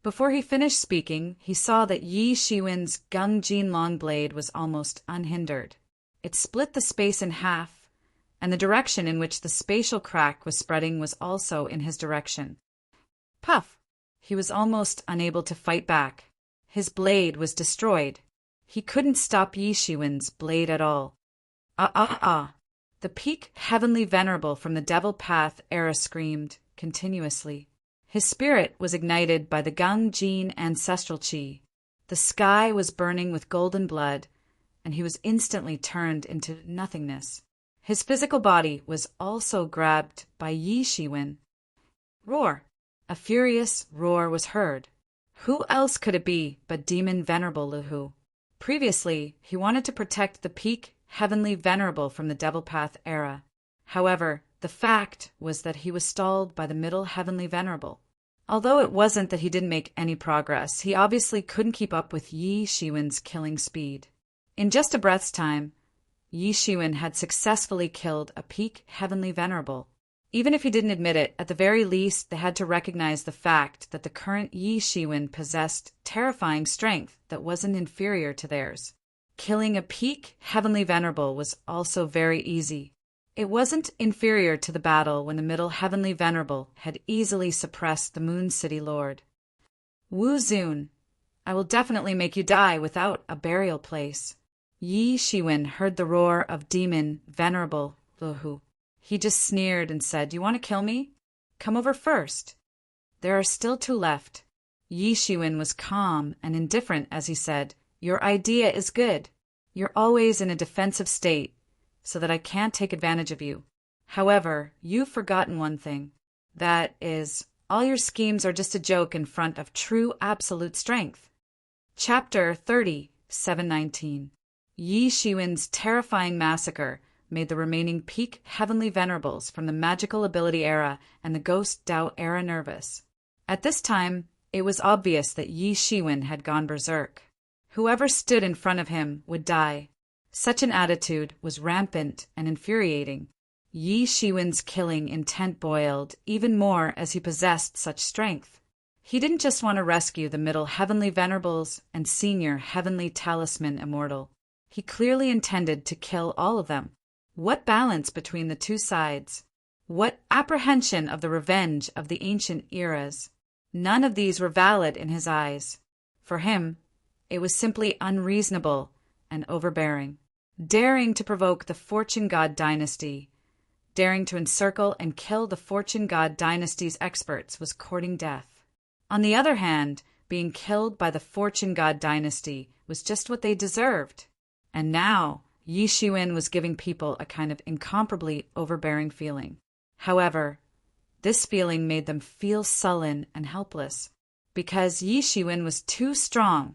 Before he finished speaking, he saw that Yi Shiwen's Gung Jin long blade was almost unhindered. It split the space in half, and the direction in which the spatial crack was spreading was also in his direction. Puff! He was almost unable to fight back. His blade was destroyed. He couldn't stop Yi Shiwen's blade at all. The peak heavenly venerable from the Devil Path era screamed continuously. His spirit was ignited by the Gung Jin ancestral chi. The sky was burning with golden blood, and he was instantly turned into nothingness. His physical body was also grabbed by Yi Shiwen. Roar! A furious roar was heard. Who else could it be but Demon Venerable Luhu? Previously, he wanted to protect the peak heavenly venerable from the Devil Path era. However, the fact was that he was stalled by the middle heavenly venerable. Although it wasn't that he didn't make any progress, he obviously couldn't keep up with Yi Shiwen's killing speed. In just a breath's time, Yi Shiwen had successfully killed a peak heavenly venerable. Even if he didn't admit it, at the very least they had to recognize the fact that the current Yi Shiwen possessed terrifying strength that wasn't inferior to theirs. Killing a peak heavenly venerable was also very easy. It wasn't inferior to the battle when the middle heavenly venerable had easily suppressed the Moon City Lord. Wu Zun, I will definitely make you die without a burial place. Yi Shiwen heard the roar of Demon Venerable Luhu. He just sneered and said, "You want to kill me? Come over first." There are still two left. Yi Shiwen was calm and indifferent as he said, "Your idea is good. You're always in a defensive state, so that I can't take advantage of you. However, you've forgotten one thing. That is, all your schemes are just a joke in front of true absolute strength. Chapter 30, 719. Yi Shiwen's terrifying massacre made the remaining peak heavenly venerables from the magical ability era and the ghost Dao era nervous. At this time, it was obvious that Yi Shiwen had gone berserk. Whoever stood in front of him would die. Such an attitude was rampant and infuriating. Yi Shiwen's killing intent boiled even more as he possessed such strength. He didn't just want to rescue the middle heavenly venerables and senior heavenly talisman immortal. He clearly intended to kill all of them. What balance between the two sides? What apprehension of the revenge of the ancient eras? None of these were valid in his eyes. For him, it was simply unreasonable and overbearing. Daring to provoke the Fortune God dynasty, daring to encircle and kill the Fortune God dynasty's experts was courting death. On the other hand, being killed by the Fortune God dynasty was just what they deserved. And now, Yi Shiwen was giving people a kind of incomparably overbearing feeling. However, this feeling made them feel sullen and helpless, because Yi Shiwen was too strong,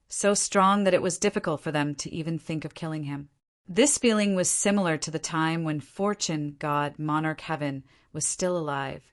so strong that it was difficult for them to even think of killing him. This feeling was similar to the time when Fortune God Monarch Heaven was still alive.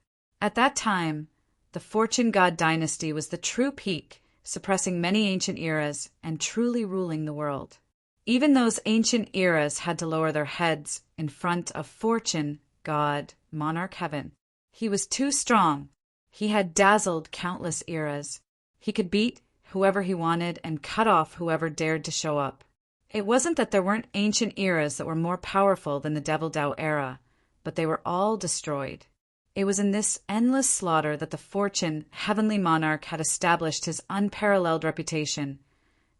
At that time, the Fortune God dynasty was the true peak, suppressing many ancient eras and truly ruling the world. Even those ancient eras had to lower their heads in front of Fortune God Monarch Heaven. He was too strong. He had dazzled countless eras. He could beat whoever he wanted and cut off whoever dared to show up. It wasn't that there weren't ancient eras that were more powerful than the Devil Dao era, but they were all destroyed. It was in this endless slaughter that the Fortune Heavenly Monarch had established his unparalleled reputation,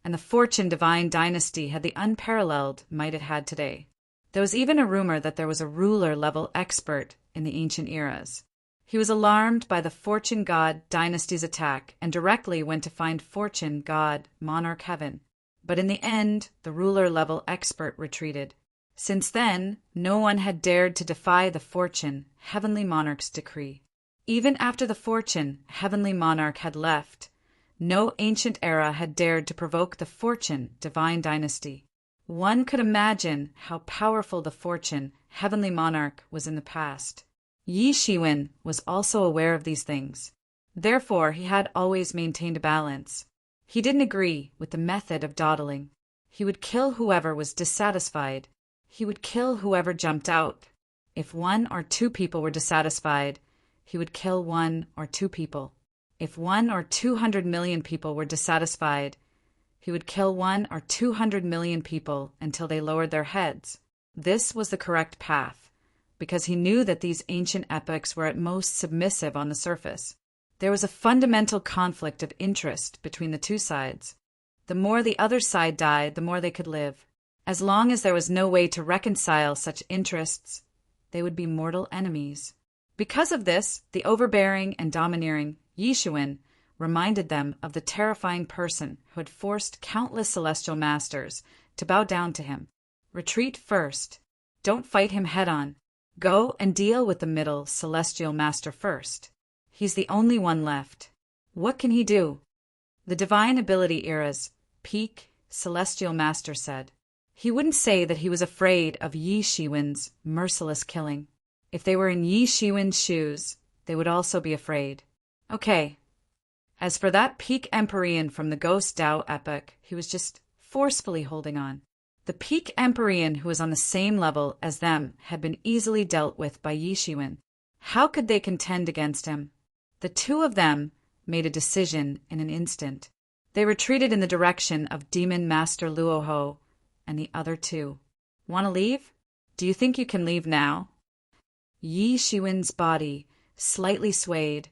and the Fortune Divine Dynasty had the unparalleled might it had today. There was even a rumor that there was a ruler-level expert in the ancient eras. He was alarmed by the Fortune God Dynasty's attack and directly went to find Fortune God Monarch Heaven. But in the end, the ruler-level expert retreated. Since then, no one had dared to defy the Fortune Heavenly Monarch's decree. Even after the Fortune Heavenly Monarch had left, no ancient era had dared to provoke the Fortune Divine Dynasty. One could imagine how powerful the Fortune Heavenly Monarch was in the past. Yi Shiwen was also aware of these things. Therefore, he had always maintained a balance. He didn't agree with the method of dawdling. He would kill whoever was dissatisfied. He would kill whoever jumped out. If 1 or 2 people were dissatisfied, he would kill 1 or 2 people. If 1 or 200 million people were dissatisfied, he would kill 1 or 200 million people until they lowered their heads. This was the correct path, because he knew that these ancient epochs were at most submissive on the surface. There was a fundamental conflict of interest between the two sides. The more the other side died, the more they could live. As long as there was no way to reconcile such interests, they would be mortal enemies. Because of this, the overbearing and domineering Yi Shiwen reminded them of the terrifying person who had forced countless celestial masters to bow down to him. Retreat first. Don't fight him head-on. Go and deal with the middle celestial master first. He's the only one left. What can he do? The Divine Ability Era's peak celestial master said. He wouldn't say that he was afraid of Yi Shiwen's merciless killing. If they were in Yi Shiwen's shoes, they would also be afraid. Okay. As for that peak Empyrean from the Ghost Dao epoch, he was just forcefully holding on. The peak Empyrean who was on the same level as them had been easily dealt with by Yi Shiwen. How could they contend against him? The two of them made a decision in an instant. They retreated in the direction of Demon Master Luoho and the other two. Want to leave? Do you think you can leave now? Yi Shiwen's body slightly swayed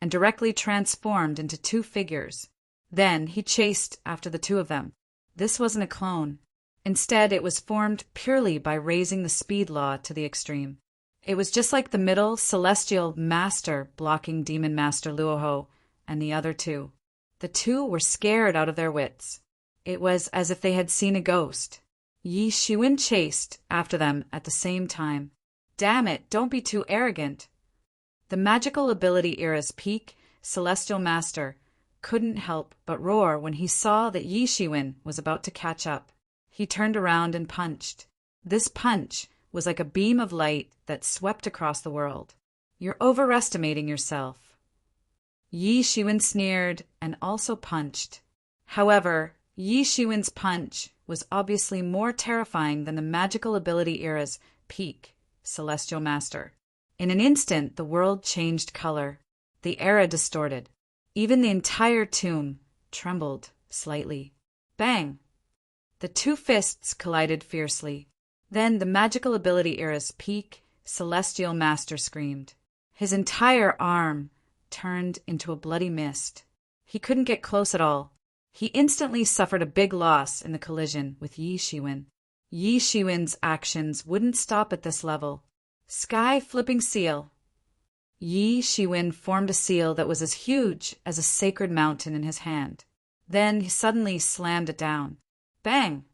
and directly transformed into 2 figures. Then he chased after the 2 of them. This wasn't a clone. Instead, it was formed purely by raising the speed law to the extreme. It was just like the middle celestial master blocking Demon Master Luoho and the other 2. The 2 were scared out of their wits. It was as if they had seen a ghost. Yi Shiwen chased after them at the same time. Damn it, don't be too arrogant. The magical ability era's peak, celestial master, couldn't help but roar when he saw that Yi Shiwen was about to catch up. He turned around and punched. This punch was like a beam of light that swept across the world. You're overestimating yourself. Yi Shiwen sneered and also punched. However, Yi Shiwen's punch was obviously more terrifying than the magical ability era's peak, celestial master. In an instant, the world changed color. The era distorted. Even the entire tomb trembled slightly. Bang! The two fists collided fiercely. Then the magical ability era's peak, celestial master screamed. His entire arm turned into a bloody mist. He couldn't get close at all. He instantly suffered a big loss in the collision with Yi Shiwen. Yi Shiwen's actions wouldn't stop at this level. Sky-flipping seal. Yi Shiwen formed a seal that was as huge as a sacred mountain in his hand. Then he suddenly slammed it down. Bang!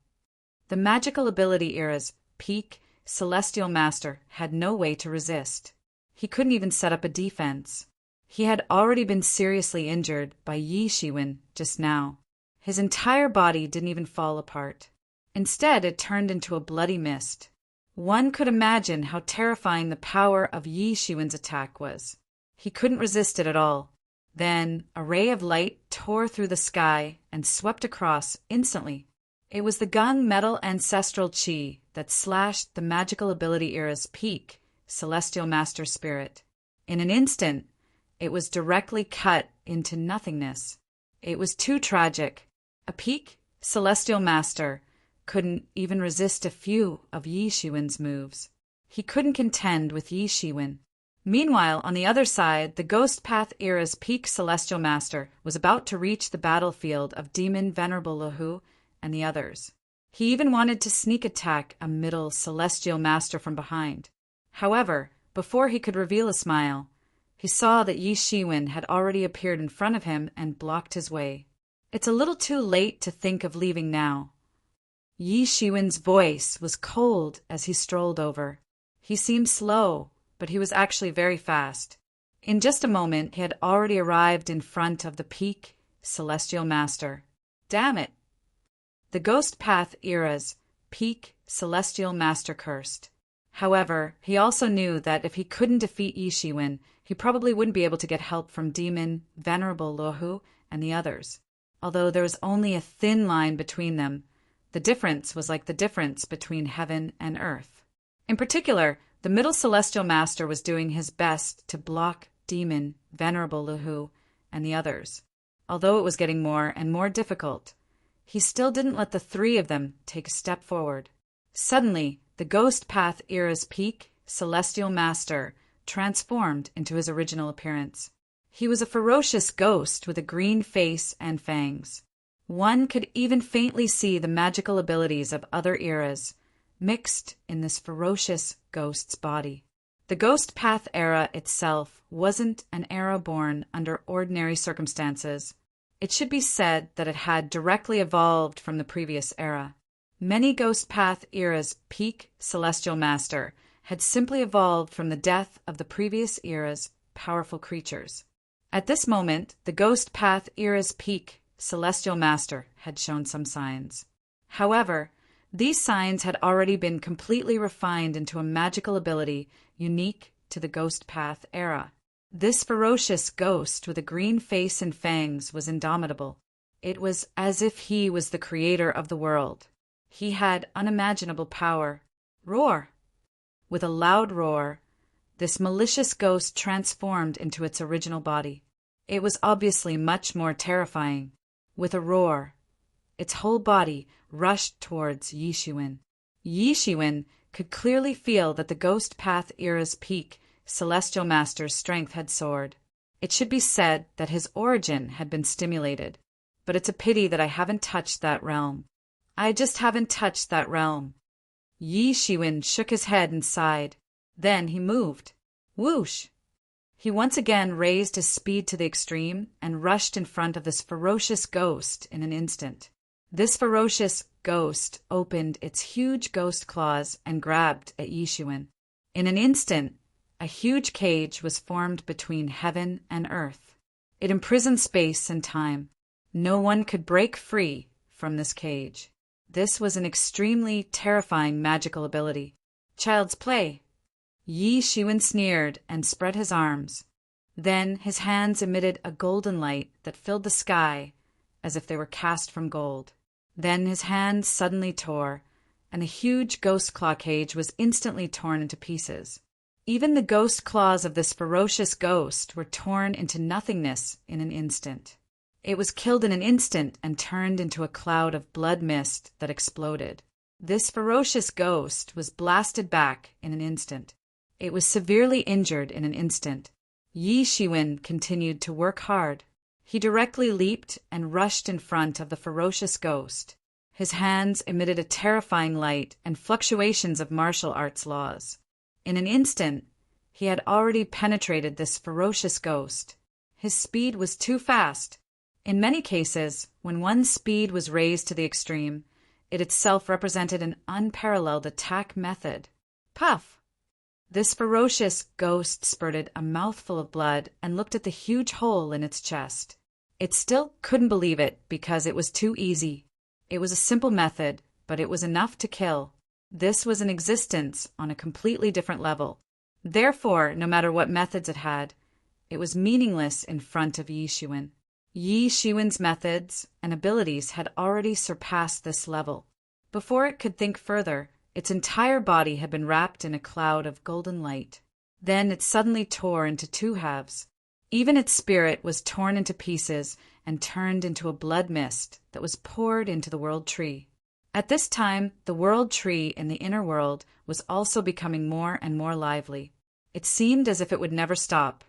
The magical ability era's peak, celestial master had no way to resist. He couldn't even set up a defense. He had already been seriously injured by Yi Shiwen just now. His entire body didn't even fall apart. Instead, it turned into a bloody mist. One could imagine how terrifying the power of Yi Shiwen's attack was. He couldn't resist it at all. Then a ray of light tore through the sky and swept across instantly. It was the gunmetal ancestral chi that slashed the magical ability era's peak, celestial master spirit. In an instant, it was directly cut into nothingness. It was too tragic. A peak, celestial master couldn't even resist a few of Yi Shiwen's moves. He couldn't contend with Yi Shiwen. Meanwhile, on the other side, the Ghost Path era's peak celestial master was about to reach the battlefield of Demon Venerable Lahu and the others. He even wanted to sneak attack a middle celestial master from behind. However, before he could reveal a smile, he saw that Yi Shiwen had already appeared in front of him and blocked his way. It's a little too late to think of leaving now. Yi Shiwen's voice was cold as he strolled over. He seemed slow, but he was actually very fast. In just a moment, he had already arrived in front of the peak celestial master. Damn it! The Ghost Path era's peak celestial master cursed. However, he also knew that if he couldn't defeat Yi Shiwen, he probably wouldn't be able to get help from Demon Venerable Lahu and the others. Although there was only a thin line between them, the difference was like the difference between heaven and earth. In particular, the middle celestial master was doing his best to block Demon Venerable Lahu and the others. Although it was getting more and more difficult, he still didn't let the three of them take a step forward. Suddenly, the Ghost Path era's peak celestial master transformed into his original appearance. He was a ferocious ghost with a green face and fangs. One could even faintly see the magical abilities of other eras mixed in this ferocious ghost's body. The Ghost Path era itself wasn't an era born under ordinary circumstances. It should be said that it had directly evolved from the previous era. Many Ghost Path era's peak celestial master had simply evolved from the death of the previous era's powerful creatures. At this moment, the Ghost Path era's peak celestial master had shown some signs. However, these signs had already been completely refined into a magical ability unique to the Ghost Path era. This ferocious ghost with a green face and fangs was indomitable. It was as if he was the creator of the world. He had unimaginable power. Roar! With a loud roar, this malicious ghost transformed into its original body. It was obviously much more terrifying. With a roar, its whole body rushed towards Yi Shiwen. Yi Shiwen could clearly feel that the Ghost Path era's peak celestial master's strength had soared. It should be said that his origin had been stimulated, but it's a pity that I haven't touched that realm. I just haven't touched that realm. Yi Shiwen shook his head and sighed. Then he moved. Whoosh! He once again raised his speed to the extreme and rushed in front of this ferocious ghost in an instant. This ferocious ghost opened its huge ghost claws and grabbed at Yi Shiwen. In an instant, a huge cage was formed between heaven and earth. It imprisoned space and time. No one could break free from this cage. This was an extremely terrifying magical ability. Child's play. Yi Shiwen sneered and spread his arms. Then his hands emitted a golden light that filled the sky as if they were cast from gold. Then his hands suddenly tore, and the huge ghost claw cage was instantly torn into pieces. Even the ghost claws of this ferocious ghost were torn into nothingness in an instant. It was killed in an instant and turned into a cloud of blood mist that exploded. This ferocious ghost was blasted back in an instant. It was severely injured in an instant. Yi Shiwen continued to work hard. He directly leaped and rushed in front of the ferocious ghost. His hands emitted a terrifying light and fluctuations of martial arts laws. In an instant, he had already penetrated this ferocious ghost. His speed was too fast. In many cases, when one's speed was raised to the extreme, it itself represented an unparalleled attack method. Puff! This ferocious ghost spurted a mouthful of blood and looked at the huge hole in its chest. It still couldn't believe it because it was too easy. It was a simple method, but it was enough to kill. This was an existence on a completely different level. Therefore, no matter what methods it had, it was meaningless in front of Yi Shiwen. Yi Shiwen's methods and abilities had already surpassed this level. Before it could think further, its entire body had been wrapped in a cloud of golden light. Then it suddenly tore into two halves. Even its spirit was torn into pieces and turned into a blood mist that was poured into the world tree. At this time, the world tree in the inner world was also becoming more and more lively. It seemed as if it would never stop.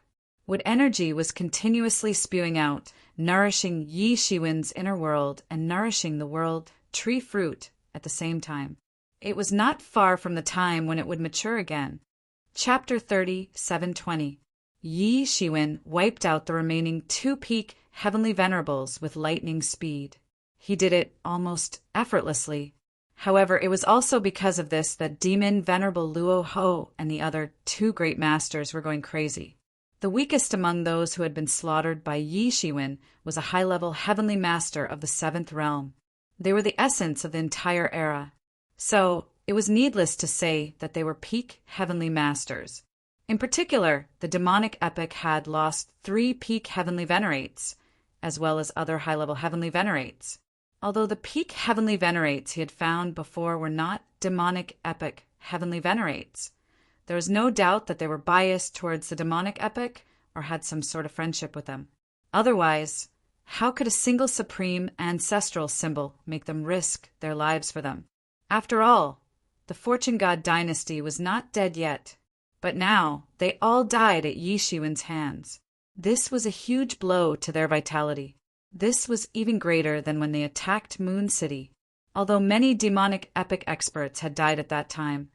Wood energy was continuously spewing out, nourishing Yi Shiwen's inner world and nourishing the world tree fruit at the same time. It was not far from the time when it would mature again. Chapter 30, 720. Yi Shiwen wiped out the remaining 2 peak heavenly venerables with lightning speed. He did it almost effortlessly. However, it was also because of this that Demon Venerable Luo Ho and the other 2 great masters were going crazy. The weakest among those who had been slaughtered by Yi Shiwen was a high-level heavenly master of the 7th realm. They were the essence of the entire era. So, it was needless to say that they were peak heavenly masters. In particular, the demonic epic had lost 3 peak heavenly venerates, as well as other high-level heavenly venerates. Although the peak heavenly venerates he had found before were not demonic epic heavenly venerates, there was no doubt that they were biased towards the demonic epic or had some sort of friendship with them. Otherwise, how could a single supreme ancestral symbol make them risk their lives for them? After all, the Fortune God dynasty was not dead yet, but now they all died at Yi Shiwen's hands. This was a huge blow to their vitality. This was even greater than when they attacked Moon City. Although many demonic epic experts had died at that time,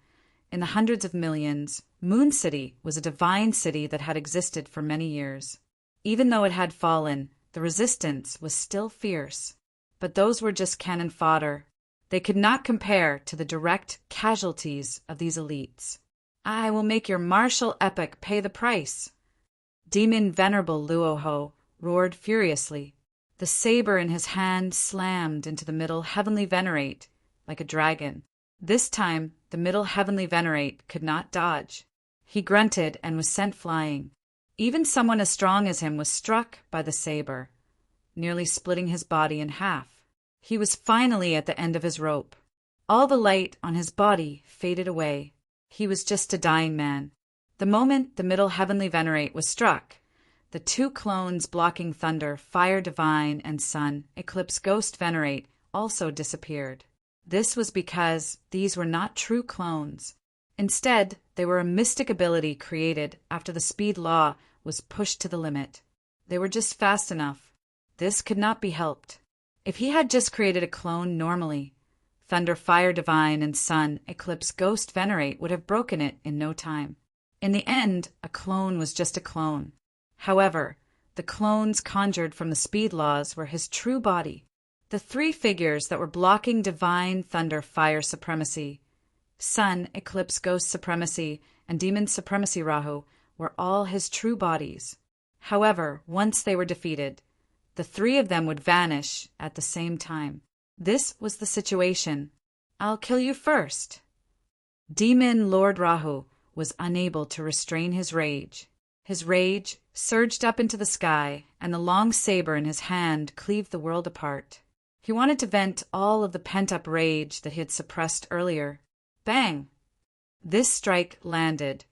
in the hundreds of millions, Moon City was a divine city that had existed for many years. Even though it had fallen, the resistance was still fierce. But those were just cannon fodder. They could not compare to the direct casualties of these elites. I will make your martial epic pay the price. Demon Venerable Luo Ho roared furiously. The saber in his hand slammed into the middle heavenly venerate like a dragon. This time, the middle heavenly venerate could not dodge. He grunted and was sent flying. Even someone as strong as him was struck by the saber, nearly splitting his body in half. He was finally at the end of his rope. All the light on his body faded away. He was just a dying man. The moment the middle heavenly venerate was struck, the 2 clones blocking Thunder, Fire Divine, and Sun, Eclipse Ghost Venerate also disappeared. This was because these were not true clones. Instead, they were a mystic ability created after the speed law was pushed to the limit. They were just fast enough. This could not be helped. If he had just created a clone normally, Thunder, Fire Divine, and Sun, Eclipse Ghost Venerate would have broken it in no time. In the end, a clone was just a clone. However, the clones conjured from the speed laws were his true body. The 3 figures that were blocking divine thunder fire supremacy Sun, Eclipse, Ghost Supremacy, and Demon Supremacy Rahu were all his true bodies. However, once they were defeated, the three of them would vanish at the same time. This was the situation. I'll kill you first. Demon Lord Rahu was unable to restrain his rage. His rage surged up into the sky, and the long saber in his hand cleaved the world apart. He wanted to vent all of the pent-up rage that he had suppressed earlier. Bang! This strike landed,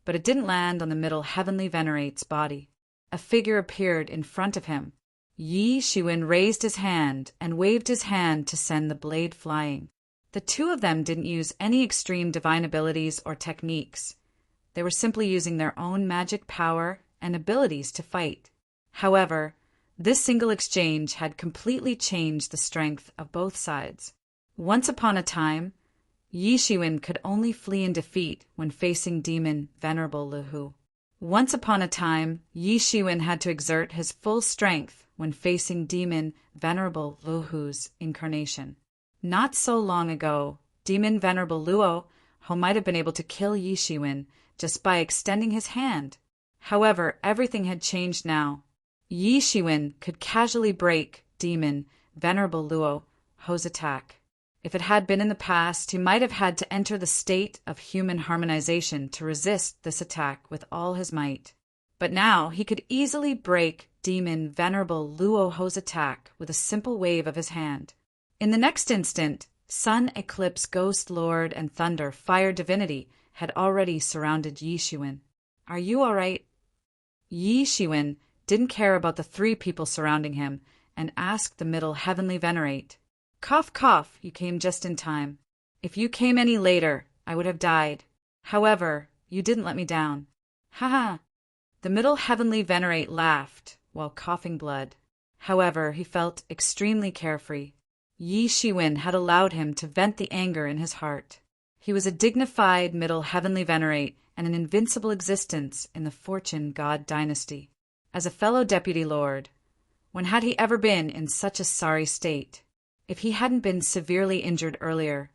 but it didn't land on the middle Heavenly Venerate's body. A figure appeared in front of him. Yi Shiwen raised his hand and waved his hand to send the blade flying. The two of them didn't use any extreme divine abilities or techniques. They were simply using their own magic power and abilities to fight. However, this single exchange had completely changed the strength of both sides. Once upon a time, Yi Shiwen could only flee in defeat when facing demon Venerable Luhu. Once upon a time, Yi Shiwen had to exert his full strength when facing demon Venerable Luhu's incarnation. Not so long ago, demon Venerable Luo might have been able to kill Yi Shiwen just by extending his hand. However, everything had changed now. Yi Shiwen could casually break demon Venerable Luo's attack. If it had been in the past, he might have had to enter the state of human harmonization to resist this attack with all his might. But now he could easily break demon Venerable Luo's attack with a simple wave of his hand. In the next instant, Sun, Eclipse, Ghost, Lord, and Thunder, Fire Divinity had already surrounded Yi Shiwen. Are you all right? Yi Shiwen didn't care about the three people surrounding him and asked the middle Heavenly Venerate, "Cough, cough, you came just in time. If you came any later, I would have died. However, you didn't let me down." Ha ha! The middle Heavenly Venerate laughed while coughing blood. However, he felt extremely carefree. Yi Shiwen had allowed him to vent the anger in his heart. He was a dignified middle Heavenly Venerate and an invincible existence in the Fortune God dynasty. As a fellow Deputy Lord, when had he ever been in such a sorry state? If he hadn't been severely injured earlier,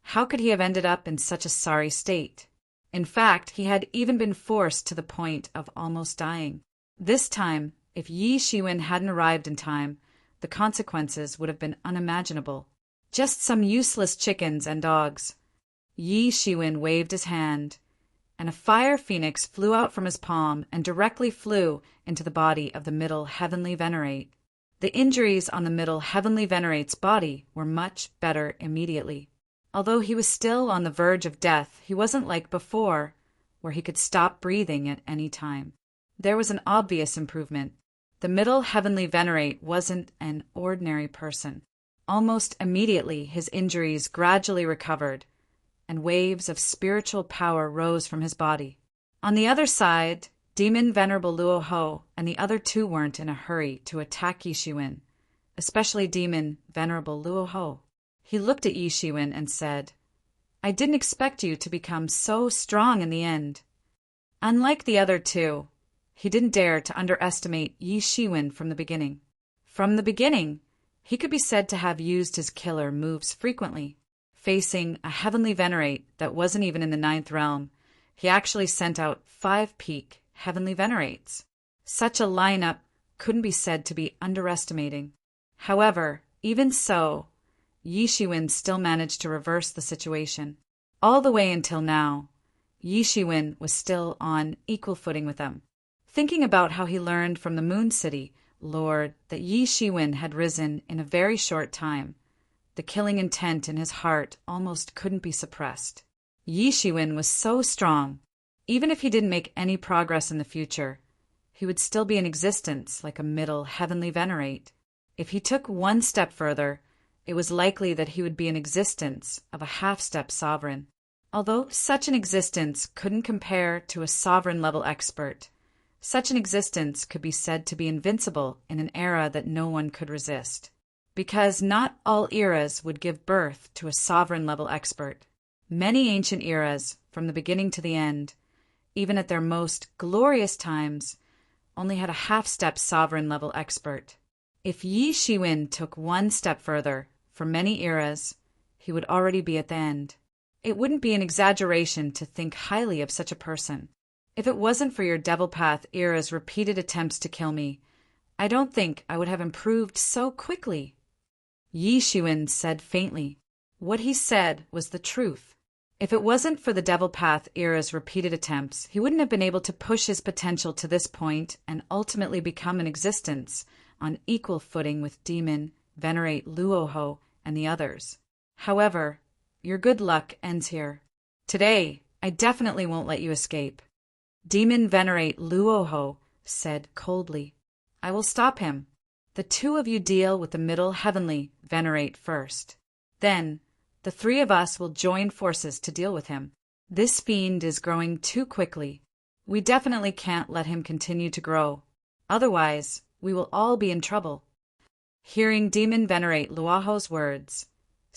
how could he have ended up in such a sorry state? In fact, he had even been forced to the point of almost dying. This time, if Yi Shiwen hadn't arrived in time, the consequences would have been unimaginable. Just some useless chickens and dogs. Yi Shiwen waved his hand, and a fire phoenix flew out from his palm and directly flew into the body of the middle Heavenly Venerate. The injuries on the middle Heavenly Venerate's body were much better immediately. Although he was still on the verge of death, he wasn't like before, where he could stop breathing at any time. There was an obvious improvement. The middle Heavenly Venerate wasn't an ordinary person. Almost immediately, his injuries gradually recovered, and waves of spiritual power rose from his body. On the other side, Demon Venerable Luo and the other two weren't in a hurry to attack Yi Shiwen, especially Demon Venerable Luo. He looked at Yi Shiwen and said, "I didn't expect you to become so strong in the end." Unlike the other two, he didn't dare to underestimate Yi Shiwen from the beginning. From the beginning, he could be said to have used his killer moves frequently. Facing a Heavenly Venerate that wasn't even in the 9th realm, he actually sent out 5 peak Heavenly Venerates. Such a lineup couldn't be said to be underestimating. However, even so, Yi Shiwen still managed to reverse the situation. All the way until now, Yi Shiwen was still on equal footing with them. Thinking about how he learned from the Moon City Lord that Yi Shiwen had risen in a very short time, the killing intent in his heart almost couldn't be suppressed. Yi Shiwen was so strong. Even if he didn't make any progress in the future, he would still be in existence like a middle Heavenly Venerate. If he took one step further, it was likely that he would be in existence of a half-step sovereign. Although such an existence couldn't compare to a sovereign-level expert, such an existence could be said to be invincible in an era that no one could resist. Because not all eras would give birth to a sovereign-level expert. Many ancient eras, from the beginning to the end, even at their most glorious times, only had a half-step sovereign-level expert. If Yi Shiwen took one step further, for many eras, he would already be at the end. It wouldn't be an exaggeration to think highly of such a person. If it wasn't for your Devil Path era's repeated attempts to kill me, I don't think I would have improved so quickly. Yi Shiwen said faintly. What he said was the truth. If it wasn't for the Devil Path era's repeated attempts, he wouldn't have been able to push his potential to this point and ultimately become an existence on equal footing with Demon, Venerate Luoho, and the others. However, your good luck ends here. Today, I definitely won't let you escape. Demon Venerate Luoho said coldly. I will stop him. The two of you deal with the Middle Heavenly Venerate first. Then, the three of us will join forces to deal with him. This fiend is growing too quickly. We definitely can't let him continue to grow. Otherwise, we will all be in trouble. Hearing Demon Venerate Luoho's words,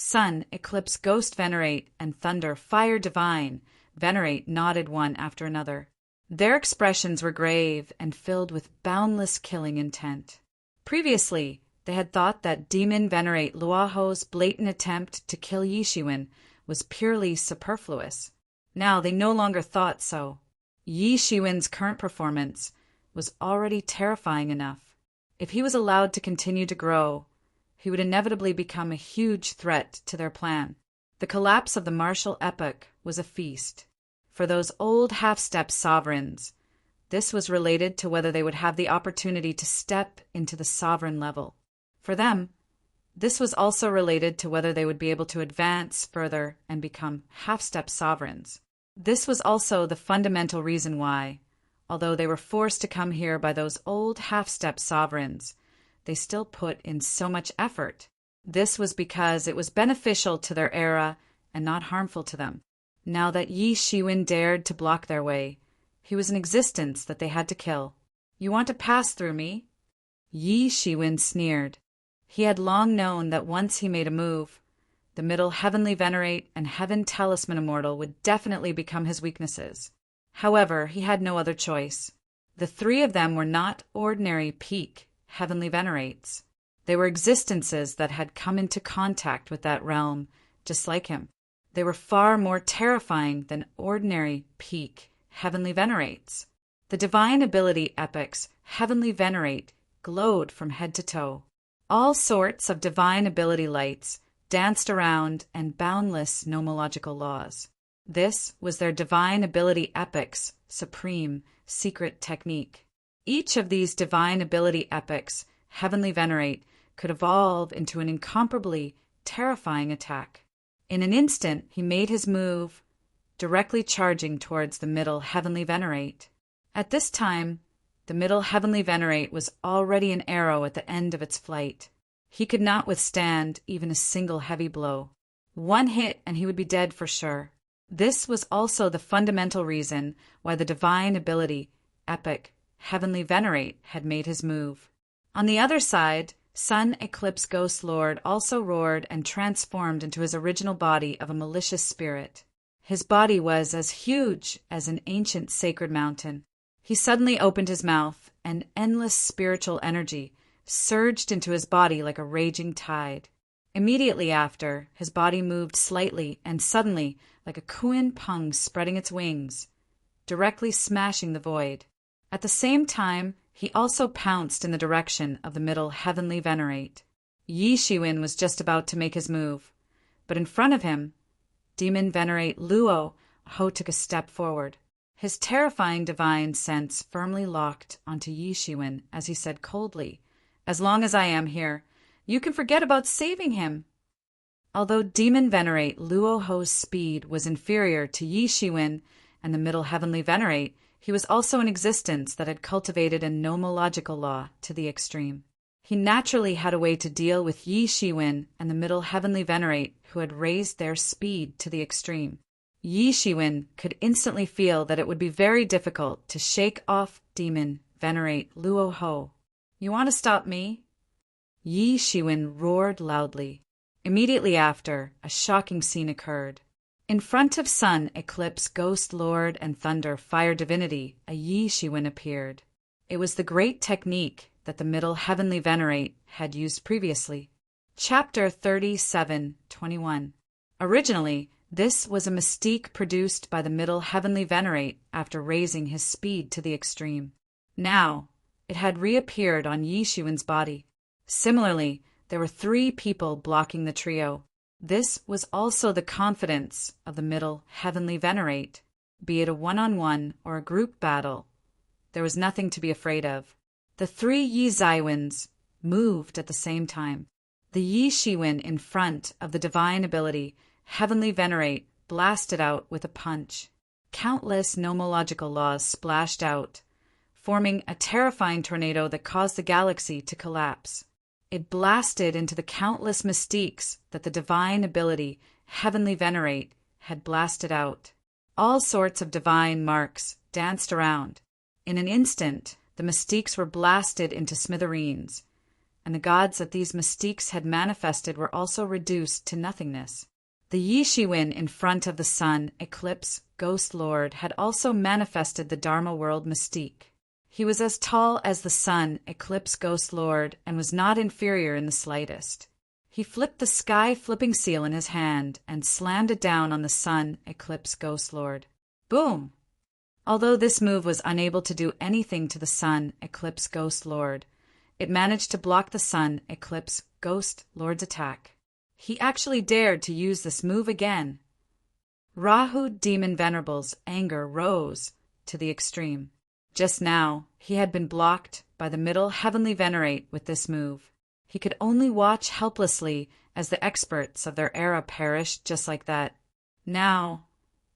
Sun, Eclipse, Ghost Venerate, and Thunder, Fire Divine Venerate nodded one after another. Their expressions were grave and filled with boundless killing intent. Previously, they had thought that Demon Venerate Luoho's blatant attempt to kill Yi Shiwen was purely superfluous. Now they no longer thought so. Yi Shiwen's current performance was already terrifying enough. If he was allowed to continue to grow, he would inevitably become a huge threat to their plan. The collapse of the martial epoch was a feast. For those old half-step sovereigns, this was related to whether they would have the opportunity to step into the sovereign level. For them, this was also related to whether they would be able to advance further and become half-step sovereigns. This was also the fundamental reason why, although they were forced to come here by those old half-step sovereigns, they still put in so much effort. This was because it was beneficial to their era and not harmful to them. Now that Yi Shiwen dared to block their way, he was an existence that they had to kill. You want to pass through me? Yi Shiwen sneered. He had long known that once he made a move, the Middle Heavenly Venerate and Heaven Talisman Immortal would definitely become his weaknesses. However, he had no other choice. The three of them were not ordinary peak Heavenly Venerates. They were existences that had come into contact with that realm, just like him. They were far more terrifying than ordinary peak Heavenly Venerates. The Divine Ability Epic's Heavenly Venerate glowed from head to toe. All sorts of divine ability lights danced around and boundless nomological laws. This was their Divine Ability Epic's supreme secret technique. Each of these Divine Ability Epics, Heavenly Venerate, could evolve into an incomparably terrifying attack. In an instant, he made his move, directly charging towards the Middle Heavenly Venerate. At this time, the Middle Heavenly Venerate was already an arrow at the end of its flight. He could not withstand even a single heavy blow. One hit and he would be dead for sure. This was also the fundamental reason why the Divine Ability Epic Heavenly Venerate had made his move. On the other side, Sun Eclipse Ghost Lord also roared and transformed into his original body of a malicious spirit. His body was as huge as an ancient sacred mountain. He suddenly opened his mouth, and endless spiritual energy surged into his body like a raging tide. Immediately after, his body moved slightly and suddenly like a Kuan Pung spreading its wings, directly smashing the void. At the same time, he also pounced in the direction of the Middle Heavenly Venerate. Yi Shiwen was just about to make his move, but in front of him, Demon Venerate Luo Ho took a step forward. His terrifying divine sense firmly locked onto Yi Shiwen as he said coldly, "As long as I am here, you can forget about saving him." Although Demon Venerate Luo Ho's speed was inferior to Yi Shiwen and the Middle Heavenly Venerate, he was also an existence that had cultivated a nomological law to the extreme. He naturally had a way to deal with Yi Shiwen and the Middle Heavenly Venerate who had raised their speed to the extreme. Yi Shiwen could instantly feel that it would be very difficult to shake off Demon Venerate Luo Ho. "You want to stop me?" Yi Shiwen roared loudly. Immediately after, a shocking scene occurred. In front of Sun, Eclipse, Ghost Lord, and Thunder, Fire Divinity, a Yi Shiwen appeared. It was the great technique that the Middle Heavenly Venerate had used previously. Chapter 37:21. Originally, This was a mystique produced by the middle heavenly venerate after raising his speed to the extreme. Now, it had reappeared on Yi Shiwen's body. Similarly, there were 3 people blocking the trio. This was also the confidence of the middle heavenly venerate. Be it a one-on-one or a group battle, there was nothing to be afraid of. The 3 Yi Zaiwens moved at the same time. The Yi Shiwen in front of the divine ability, heavenly venerate, blasted out with a punch. Countless nomological laws splashed out, forming a terrifying tornado that caused the galaxy to collapse. It blasted into the countless mystiques that the divine ability, heavenly venerate, had blasted out. All sorts of divine marks danced around. In an instant, the mystiques were blasted into smithereens, and the gods that these mystiques had manifested were also reduced to nothingness. The Yi Shiwen in front of the Sun, Eclipse, Ghost Lord had also manifested the Dharma world mystique. He was as tall as the Sun, Eclipse, Ghost Lord, and was not inferior in the slightest. He flipped the sky-flipping seal in his hand and slammed it down on the Sun, Eclipse, Ghost Lord. Boom! Although this move was unable to do anything to the Sun, Eclipse, Ghost Lord, it managed to block the Sun, Eclipse, Ghost Lord's attack. He actually dared to use this move again. Rahu Demon Venerable's anger rose to the extreme. Just now, he had been blocked by the middle heavenly venerate with this move. He could only watch helplessly as the experts of their era perished just like that. Now,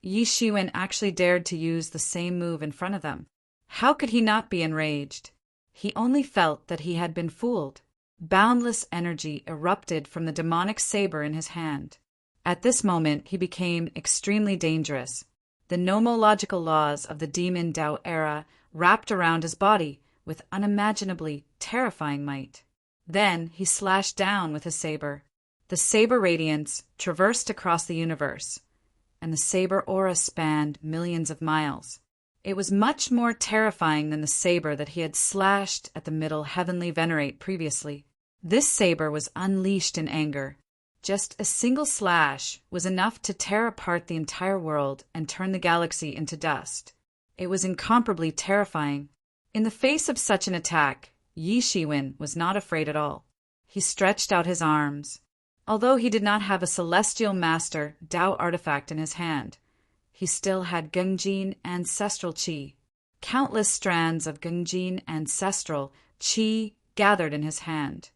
Yi Shiwen actually dared to use the same move in front of them. How could he not be enraged? He only felt that he had been fooled. Boundless energy erupted from the demonic saber in his hand. At this moment, he became extremely dangerous. The nomological laws of the Demon Tao era wrapped around his body with unimaginably terrifying might. Then he slashed down with his saber. The saber radiance traversed across the universe, and the saber aura spanned millions of miles. It was much more terrifying than the saber that he had slashed at the middle heavenly venerate previously. This saber was unleashed in anger. Just a single slash was enough to tear apart the entire world and turn the galaxy into dust. It was incomparably terrifying. In the face of such an attack, Yi Shiwen was not afraid at all. He stretched out his arms. Although he did not have a celestial master Tao artifact in his hand, he still had Gungjin ancestral qi. Countless strands of Gungjin ancestral qi gathered in his hand,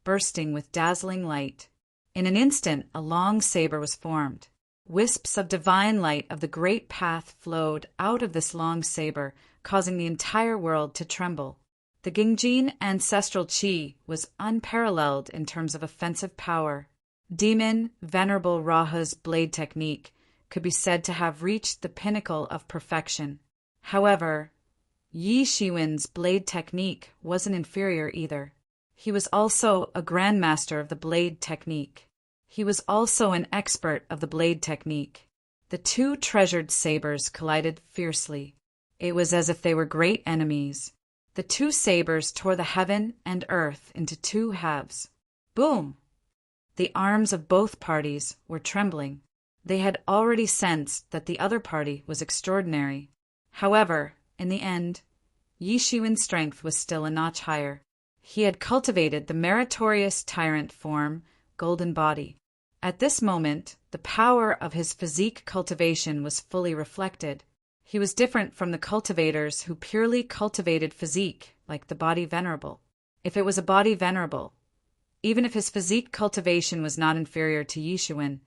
bursting with dazzling light. In an instant, a long saber was formed. Wisps of divine light of the great path flowed out of this long saber, causing the entire world to tremble. The Gungjin ancestral qi was unparalleled in terms of offensive power. Demon Venerable Raha's blade technique could be said to have reached the pinnacle of perfection. However, Yi Shiwen's blade technique wasn't inferior either. He was also a grandmaster of the blade technique. He was also an expert of the blade technique. The 2 treasured sabers collided fiercely. It was as if they were great enemies. The 2 sabers tore the heaven and earth into 2 halves. Boom! The arms of both parties were trembling. They had already sensed that the other party was extraordinary. However, in the end, Yi Shiwen's strength was still a notch higher. He had cultivated the meritorious tyrant form, golden body. At this moment, the power of his physique cultivation was fully reflected. He was different from the cultivators who purely cultivated physique, like the body venerable. If it was a body venerable, even if his physique cultivation was not inferior to Yi Shiwen,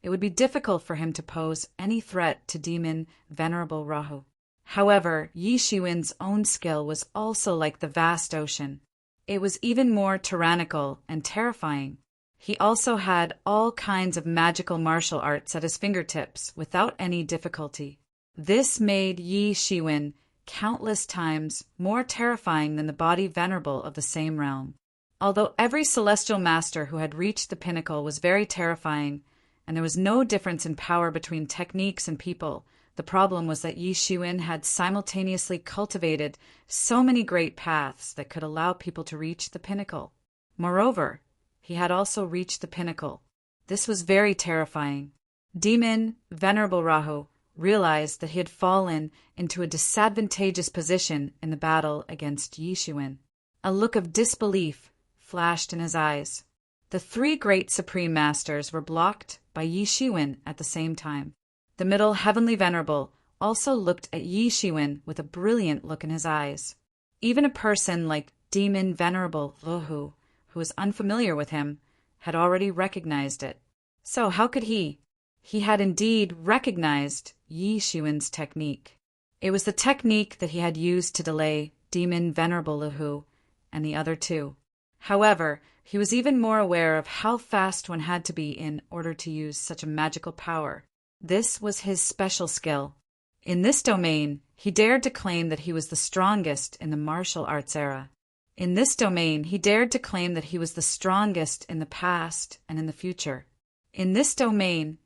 it would be difficult for him to pose any threat to demon Venerable Rahu. However, Yi Shiwen's own skill was also like the vast ocean. It was even more tyrannical and terrifying. He also had all kinds of magical martial arts at his fingertips without any difficulty. This made Yi Shiwen countless times more terrifying than the body venerable of the same realm. Although every celestial master who had reached the pinnacle was very terrifying, and there was no difference in power between techniques and people, the problem was that Yi Shiwen had simultaneously cultivated so many great paths that could allow people to reach the pinnacle. Moreover, he had also reached the pinnacle. This was very terrifying. Demon Venerable Rahu realized that he had fallen into a disadvantageous position in the battle against Yishuin. A look of disbelief flashed in his eyes. The three great Supreme Masters were blocked by Yishuin at the same time. The middle Heavenly Venerable also looked at Yishuin with a brilliant look in his eyes. Even a person like Demon Venerable Rahu, who was unfamiliar with him, had already recognized it. So how could he? He had indeed recognized Yishuin's technique. It was the technique that he had used to delay Demon Venerable Rahu and the other two. However, he was even more aware of how fast one had to be in order to use such a magical power. This was his special skill. In this domain, he dared to claim that he was the strongest in the martial arts era. In this domain, he dared to claim that he was the strongest in the past and in the future. In this domain,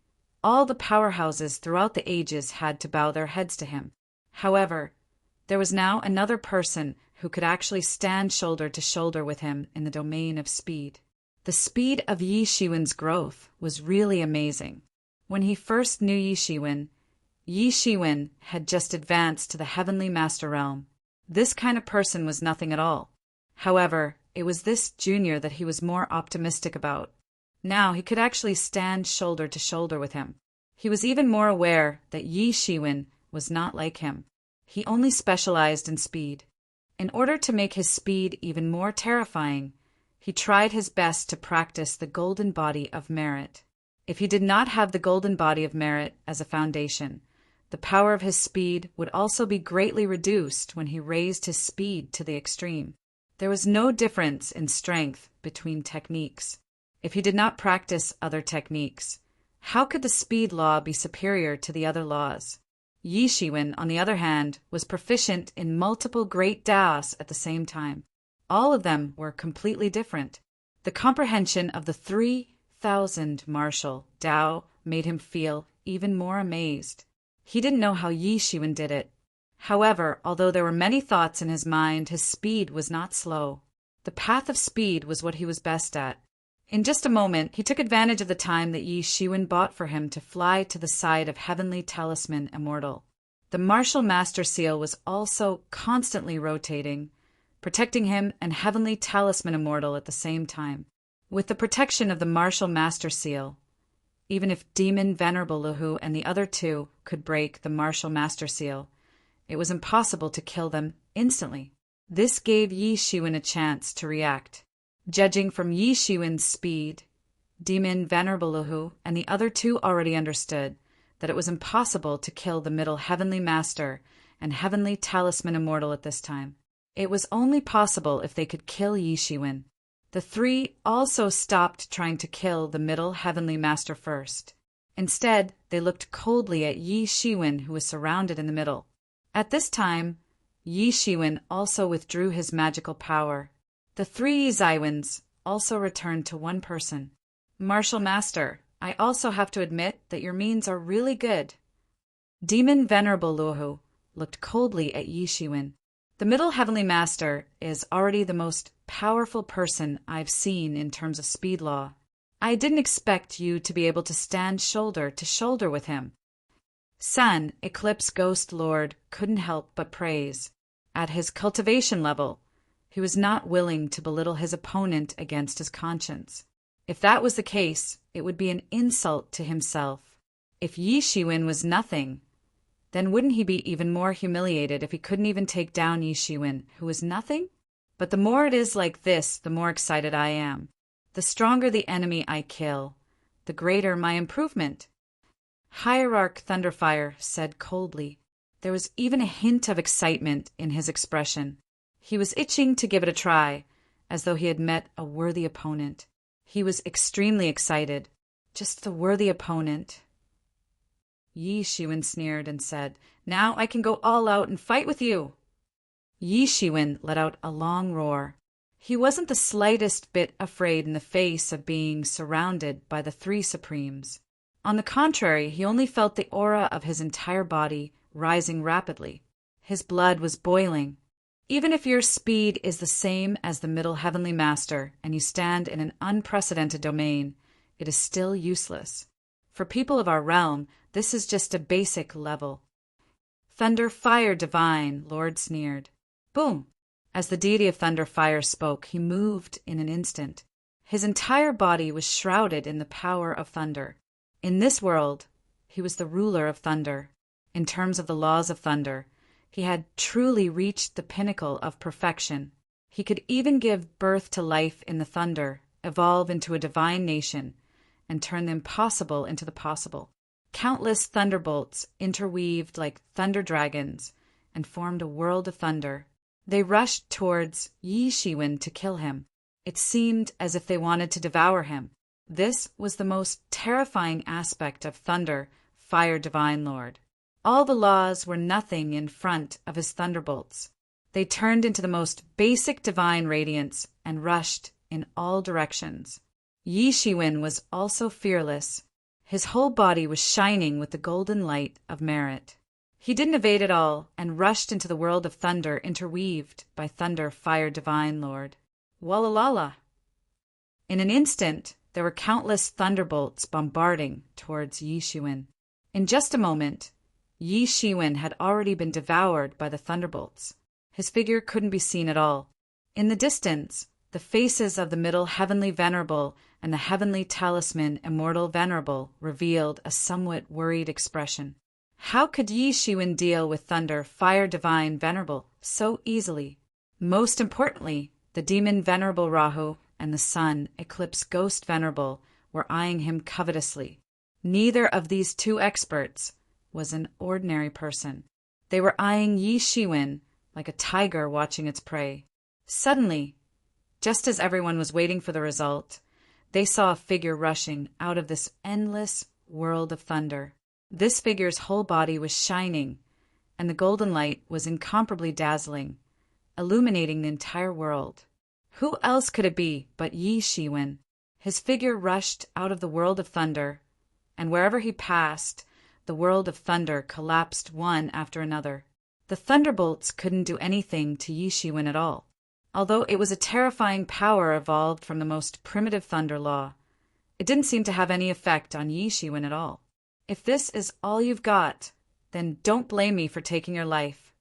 all the powerhouses throughout the ages had to bow their heads to him. However, there was now another person who could actually stand shoulder to shoulder with him in the domain of speed. The speed of Yishuin's growth was really amazing. When he first knew Yishuin had just advanced to the Heavenly Master Realm. This kind of person was nothing at all. However, it was this junior that he was more optimistic about. Now he could actually stand shoulder to shoulder with him. He was even more aware that Yishuin was not like him. He only specialized in speed. In order to make his speed even more terrifying, he tried his best to practice the golden body of merit. If he did not have the golden body of merit as a foundation, the power of his speed would also be greatly reduced when he raised his speed to the extreme. There was no difference in strength between techniques. If he did not practice other techniques, how could the speed law be superior to the other laws? Yishuin, on the other hand, was proficient in multiple great Taos at the same time. All of them were completely different. The comprehension of the 3,000 martial Tao made him feel even more amazed. He didn't know how Yishuin did it. However, although there were many thoughts in his mind, his speed was not slow. The path of speed was what he was best at. In just a moment, he took advantage of the time that Yishuin bought for him to fly to the side of Heavenly Talisman Immortal. The Martial Master Seal was also constantly rotating, protecting him and Heavenly Talisman Immortal at the same time. With the protection of the Martial Master Seal, even if Demon Venerable Rahu and the other two could break the Martial Master Seal, it was impossible to kill them instantly. This gave Yishuin a chance to react. Judging from Yishuin's speed, Demon Venerable Rahu and the other two already understood that it was impossible to kill the middle Heavenly Master and Heavenly Talisman Immortal at this time. It was only possible if they could kill Yishuin. The three also stopped trying to kill the middle Heavenly Master first. Instead, they looked coldly at Yishuin, who was surrounded in the middle. At this time, Yishuin also withdrew his magical power. The three Zaiwins also returned to one person. Martial Master, I also have to admit that your means are really good. Demon Venerable Rahu looked coldly at Yishuin. The middle Heavenly Master is already the most powerful person I've seen in terms of speed law. I didn't expect you to be able to stand shoulder to shoulder with him. Sun, Eclipse Ghost Lord, couldn't help but praise. At his cultivation level, he was not willing to belittle his opponent against his conscience. If that was the case, it would be an insult to himself. If Yishuin was nothing, then wouldn't he be even more humiliated if he couldn't even take down Yishuin, who was nothing? But the more it is like this, the more excited I am. The stronger the enemy I kill, the greater my improvement. Hierarch Thunderfire said coldly. There was even a hint of excitement in his expression. He was itching to give it a try, as though he had met a worthy opponent. He was extremely excited. Just the worthy opponent. Yishuin sneered and said, "Now I can go all out and fight with you." Yishuin let out a long roar. He wasn't the slightest bit afraid in the face of being surrounded by the three Supremes. On the contrary, he only felt the aura of his entire body rising rapidly. His blood was boiling. Even if your speed is the same as the middle Heavenly Master and you stand in an unprecedented domain, it is still useless. For people of our realm, this is just a basic level. Thunder, fire, divine, Lord sneered. Boom! As the deity of thunder, fire spoke, he moved in an instant. His entire body was shrouded in the power of thunder. In this world, he was the ruler of thunder. In terms of the laws of thunder, he had truly reached the pinnacle of perfection. He could even give birth to life in the thunder, evolve into a divine nation, and turn the impossible into the possible. Countless thunderbolts interweaved like thunder dragons and formed a world of thunder. They rushed towards Yi Shiwen to kill him. It seemed as if they wanted to devour him. This was the most terrifying aspect of thunder, fire, divine lord. All the laws were nothing in front of his thunderbolts. They turned into the most basic divine radiance and rushed in all directions. Yi Shiwen was also fearless. His whole body was shining with the golden light of merit. He didn't evade at all and rushed into the world of thunder interweaved by thunder, fire, divine lord. Wallalala! In an instant, there were countless thunderbolts bombarding towards Yi Shiwen. In just a moment, Yi Shiwen had already been devoured by the thunderbolts. His figure couldn't be seen at all. In the distance, the faces of the middle heavenly venerable and the heavenly talisman immortal venerable revealed a somewhat worried expression. How could Yi Shiwen deal with thunder, fire, divine, venerable so easily? Most importantly, the demon venerable Rahu and the sun, eclipse ghost venerable, were eyeing him covetously. Neither of these two experts was an ordinary person. They were eyeing Yi Shiwen like a tiger watching its prey. Suddenly, just as everyone was waiting for the result, they saw a figure rushing out of this endless world of thunder. This figure's whole body was shining, and the golden light was incomparably dazzling, illuminating the entire world. Who else could it be but Yi Shiwen? His figure rushed out of the world of thunder, and wherever he passed, the world of thunder collapsed one after another. The thunderbolts couldn't do anything to Yi Shiwen at all. Although it was a terrifying power evolved from the most primitive thunder law, it didn't seem to have any effect on Yi Shiwen at all. If this is all you've got, then don't blame me for taking your life.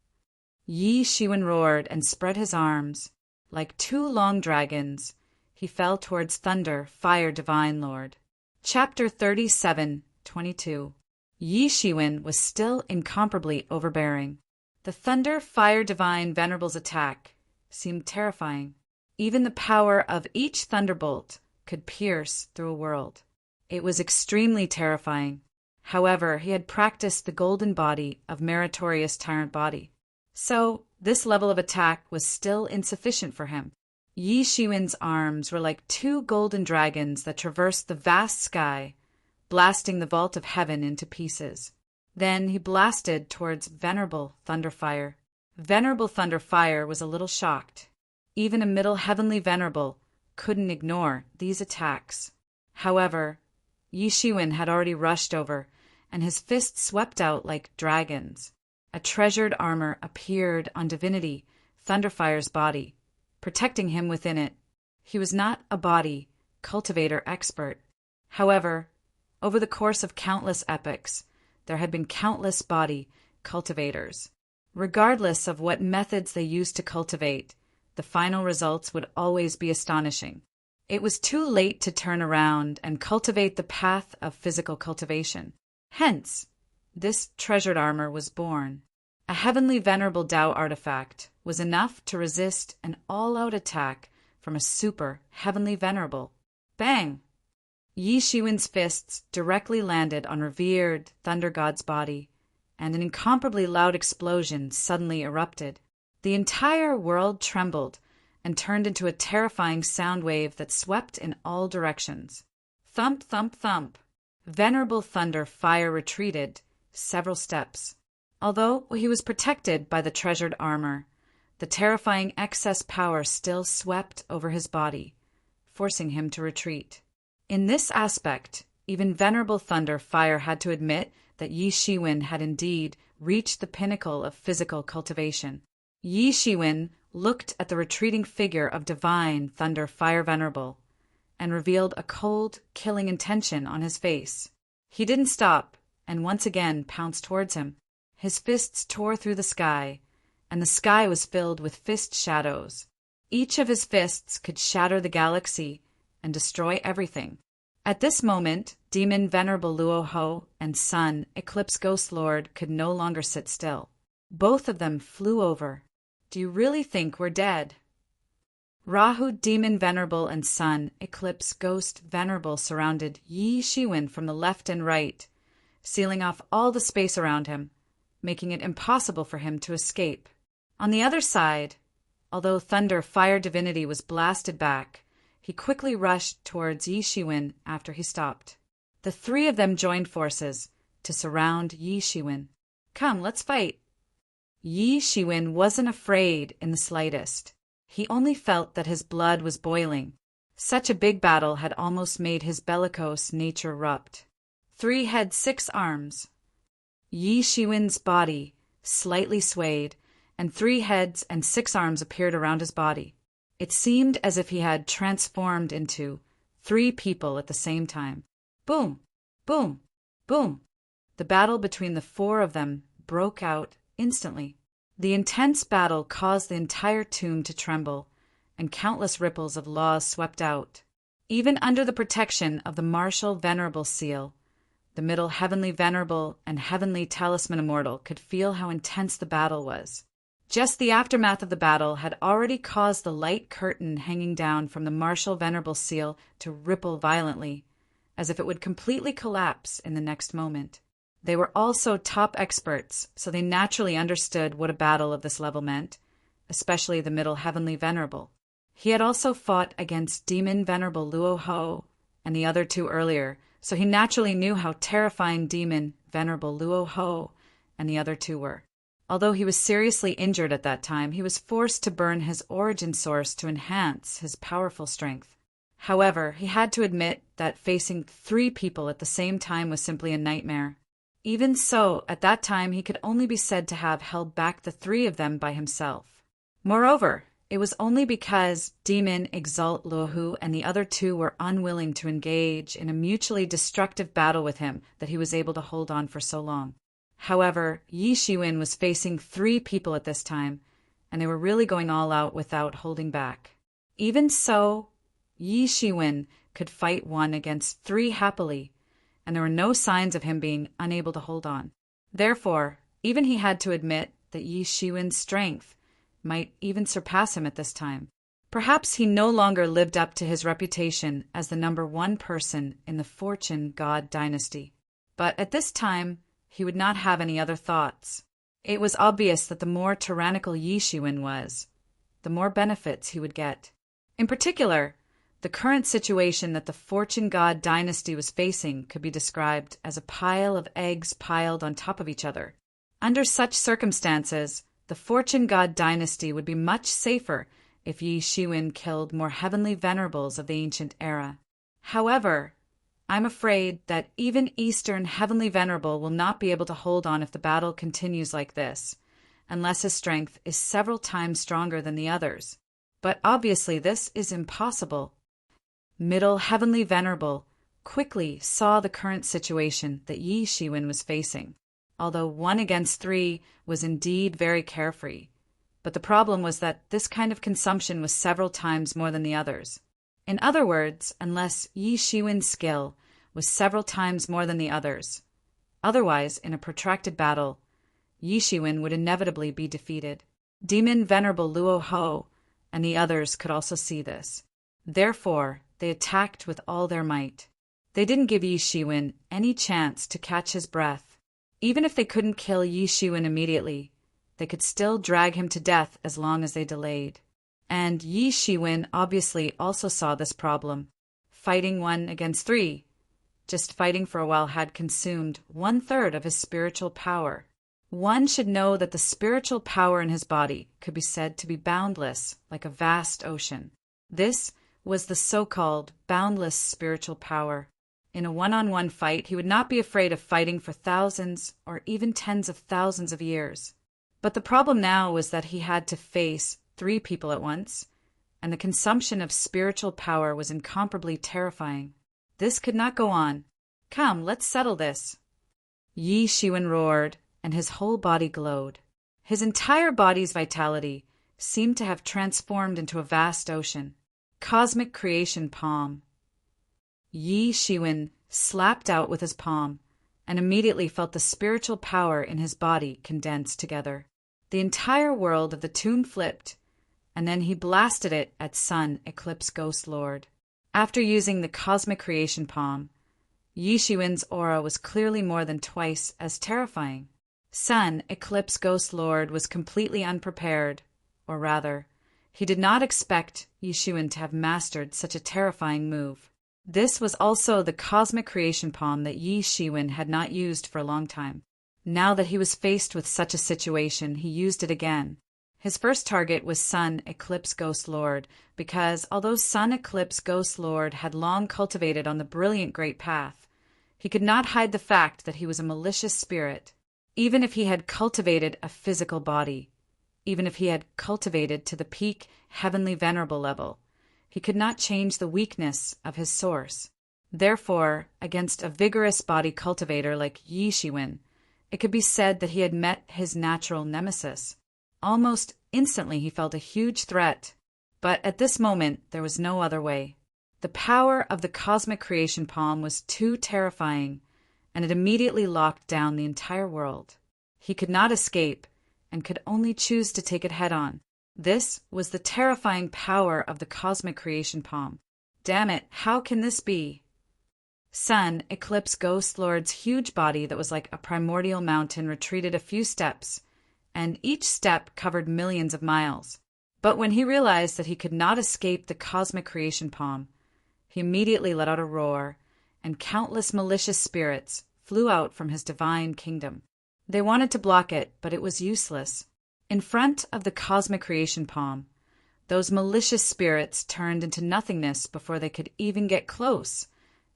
Yi Shiwen roared and spread his arms. Like two long dragons, he fell towards thunder, fire, divine lord. Chapter 37:22. Yi Shiwen was still incomparably overbearing. The thunder, fire, divine venerable's attack seemed terrifying. Even the power of each thunderbolt could pierce through a world. It was extremely terrifying. However, he had practiced the golden body of meritorious tyrant body. So, this level of attack was still insufficient for him. Yi Shiwen's arms were like two golden dragons that traversed the vast sky, blasting the vault of heaven into pieces. Then he blasted towards Venerable Thunderfire. Venerable Thunderfire was a little shocked. Even a middle heavenly venerable couldn't ignore these attacks. However, Yi Shiwen had already rushed over, and his fists swept out like dragons. A treasured armor appeared on Divinity Thunderfire's body, protecting him within it. He was not a body cultivator expert. However, over the course of countless epochs, there had been countless body cultivators. Regardless of what methods they used to cultivate, the final results would always be astonishing. It was too late to turn around and cultivate the path of physical cultivation. Hence, this treasured armor was born. A heavenly venerable Tao artifact was enough to resist an all-out attack from a super heavenly venerable. Bang! Yi Shiwen's fists directly landed on revered thunder god's body, and an incomparably loud explosion suddenly erupted. The entire world trembled and turned into a terrifying sound wave that swept in all directions. Thump, thump, thump. Venerable Thunder Fire retreated several steps. Although he was protected by the treasured armor, the terrifying excess power still swept over his body, forcing him to retreat. In this aspect, even Venerable Thunder Fire had to admit that Yi Shiwen had indeed reached the pinnacle of physical cultivation. Yi Shiwen looked at the retreating figure of divine Thunder Fire Venerable and revealed a cold, killing intention on his face. He didn't stop, and once again pounced towards him. His fists tore through the sky, and the sky was filled with fist shadows. Each of his fists could shatter the galaxy and destroy everything. At this moment, Demon Venerable Luoho and Sun, Eclipse Ghost Lord, could no longer sit still. Both of them flew over. Do you really think we're dead? Rahu, Demon Venerable, and Sun, Eclipse Ghost Venerable surrounded Yi Shiwen from the left and right, sealing off all the space around him, making it impossible for him to escape. On the other side, although Thunder Fire Divinity was blasted back, he quickly rushed towards Yi Shiwen after he stopped. The three of them joined forces to surround Yi Shiwen. Come, let's fight. Yi Shiwen wasn't afraid in the slightest. He only felt that his blood was boiling. Such a big battle had almost made his bellicose nature erupt. 3 heads, 6 arms. Yi Shiwen's body slightly swayed, and 3 heads and 6 arms appeared around his body. It seemed as if he had transformed into 3 people at the same time. Boom! Boom! Boom! The battle between the 4 of them broke out instantly. The intense battle caused the entire tomb to tremble, and countless ripples of laws swept out. Even under the protection of the martial Venerable Seal, the Middle Heavenly Venerable and Heavenly Talisman Immortal could feel how intense the battle was. Just the aftermath of the battle had already caused the light curtain hanging down from the martial Venerable Seal to ripple violently, as if it would completely collapse in the next moment. They were also top experts, so they naturally understood what a battle of this level meant, especially the Middle Heavenly Venerable. He had also fought against Demon Venerable Luoho and the other 2 earlier, so he naturally knew how terrifying Demon Venerable Luoho and the other 2 were. Although he was seriously injured at that time, he was forced to burn his origin source to enhance his powerful strength. However, he had to admit that facing 3 people at the same time was simply a nightmare. Even so, at that time he could only be said to have held back the 3 of them by himself. Moreover, it was only because Demon Exalt Luohu and the other 2 were unwilling to engage in a mutually destructive battle with him that he was able to hold on for so long. However, Yi Shiwen was facing 3 people at this time, and they were really going all out without holding back. Even so, Yi Shiwen could fight 1 against 3 happily, and there were no signs of him being unable to hold on. Therefore, even he had to admit that Yi Shiwen's strength might even surpass him at this time. Perhaps he no longer lived up to his reputation as the number 1 person in the Fortune God dynasty. But at this time, he would not have any other thoughts. It was obvious that the more tyrannical Yi Shiwen was, the more benefits he would get. In particular, the current situation that the Fortune God dynasty was facing could be described as a pile of eggs piled on top of each other. Under such circumstances, the Fortune God dynasty would be much safer if Yi Shiwen killed more heavenly venerables of the ancient era. However, I'm afraid that even Eastern Heavenly Venerable will not be able to hold on if the battle continues like this, unless his strength is several times stronger than the others. But obviously this is impossible. Middle Heavenly Venerable quickly saw the current situation that Yi Shiwen was facing, although 1 against 3 was indeed very carefree. But the problem was that this kind of consumption was several times more than the others. In other words, unless Yi Shiwen's skill was several times more than the others. Otherwise, in a protracted battle, Yi Shiwen would inevitably be defeated. Demon Venerable Luoho and the others could also see this. Therefore, they attacked with all their might. They didn't give Yi Shiwen any chance to catch his breath. Even if they couldn't kill Yi Shiwen immediately, they could still drag him to death as long as they delayed. And Yi Shiwen obviously also saw this problem. Fighting 1 against 3, just fighting for a while had consumed 1/3 of his spiritual power. One should know that the spiritual power in his body could be said to be boundless, like a vast ocean. This was the so-called boundless spiritual power. In a one-on-one fight, he would not be afraid of fighting for thousands or even tens of thousands of years. But the problem now was that he had to face 3 people at once, and the consumption of spiritual power was incomparably terrifying. This could not go on. Come, let's settle this. Yi Shiwen roared, and his whole body glowed. His entire body's vitality seemed to have transformed into a vast ocean. Cosmic creation palm. Yi Shiwen slapped out with his palm, and immediately felt the spiritual power in his body condense together. The entire world of the tomb flipped, and then he blasted it at Sun Eclipse Ghost Lord. After using the cosmic creation palm, Yi Shiwen's aura was clearly more than twice as terrifying. Sun Eclipse Ghost Lord was completely unprepared, or rather, he did not expect Yi Shiwen to have mastered such a terrifying move. This was also the cosmic creation palm that Yi Shiwen had not used for a long time. Now that he was faced with such a situation, he used it again. His first target was Sun Eclipse Ghost Lord, because although Sun Eclipse Ghost Lord had long cultivated on the brilliant Great Path, he could not hide the fact that he was a malicious spirit. Even if he had cultivated a physical body, even if he had cultivated to the peak heavenly venerable level, he could not change the weakness of his source. Therefore, against a vigorous body cultivator like Yi Shiwen, it could be said that he had met his natural nemesis. Almost instantly he felt a huge threat, but at this moment there was no other way. The power of the cosmic creation palm was too terrifying, and it immediately locked down the entire world. He could not escape, and could only choose to take it head-on. This was the terrifying power of the cosmic creation palm. Damn it, how can this be? Sun Eclipse Ghost Lord's huge body that was like a primordial mountain retreated a few steps, and each step covered millions of miles. But when he realized that he could not escape the cosmic creation palm, he immediately let out a roar, and countless malicious spirits flew out from his divine kingdom. They wanted to block it, but it was useless. In front of the cosmic creation palm, those malicious spirits turned into nothingness before they could even get close,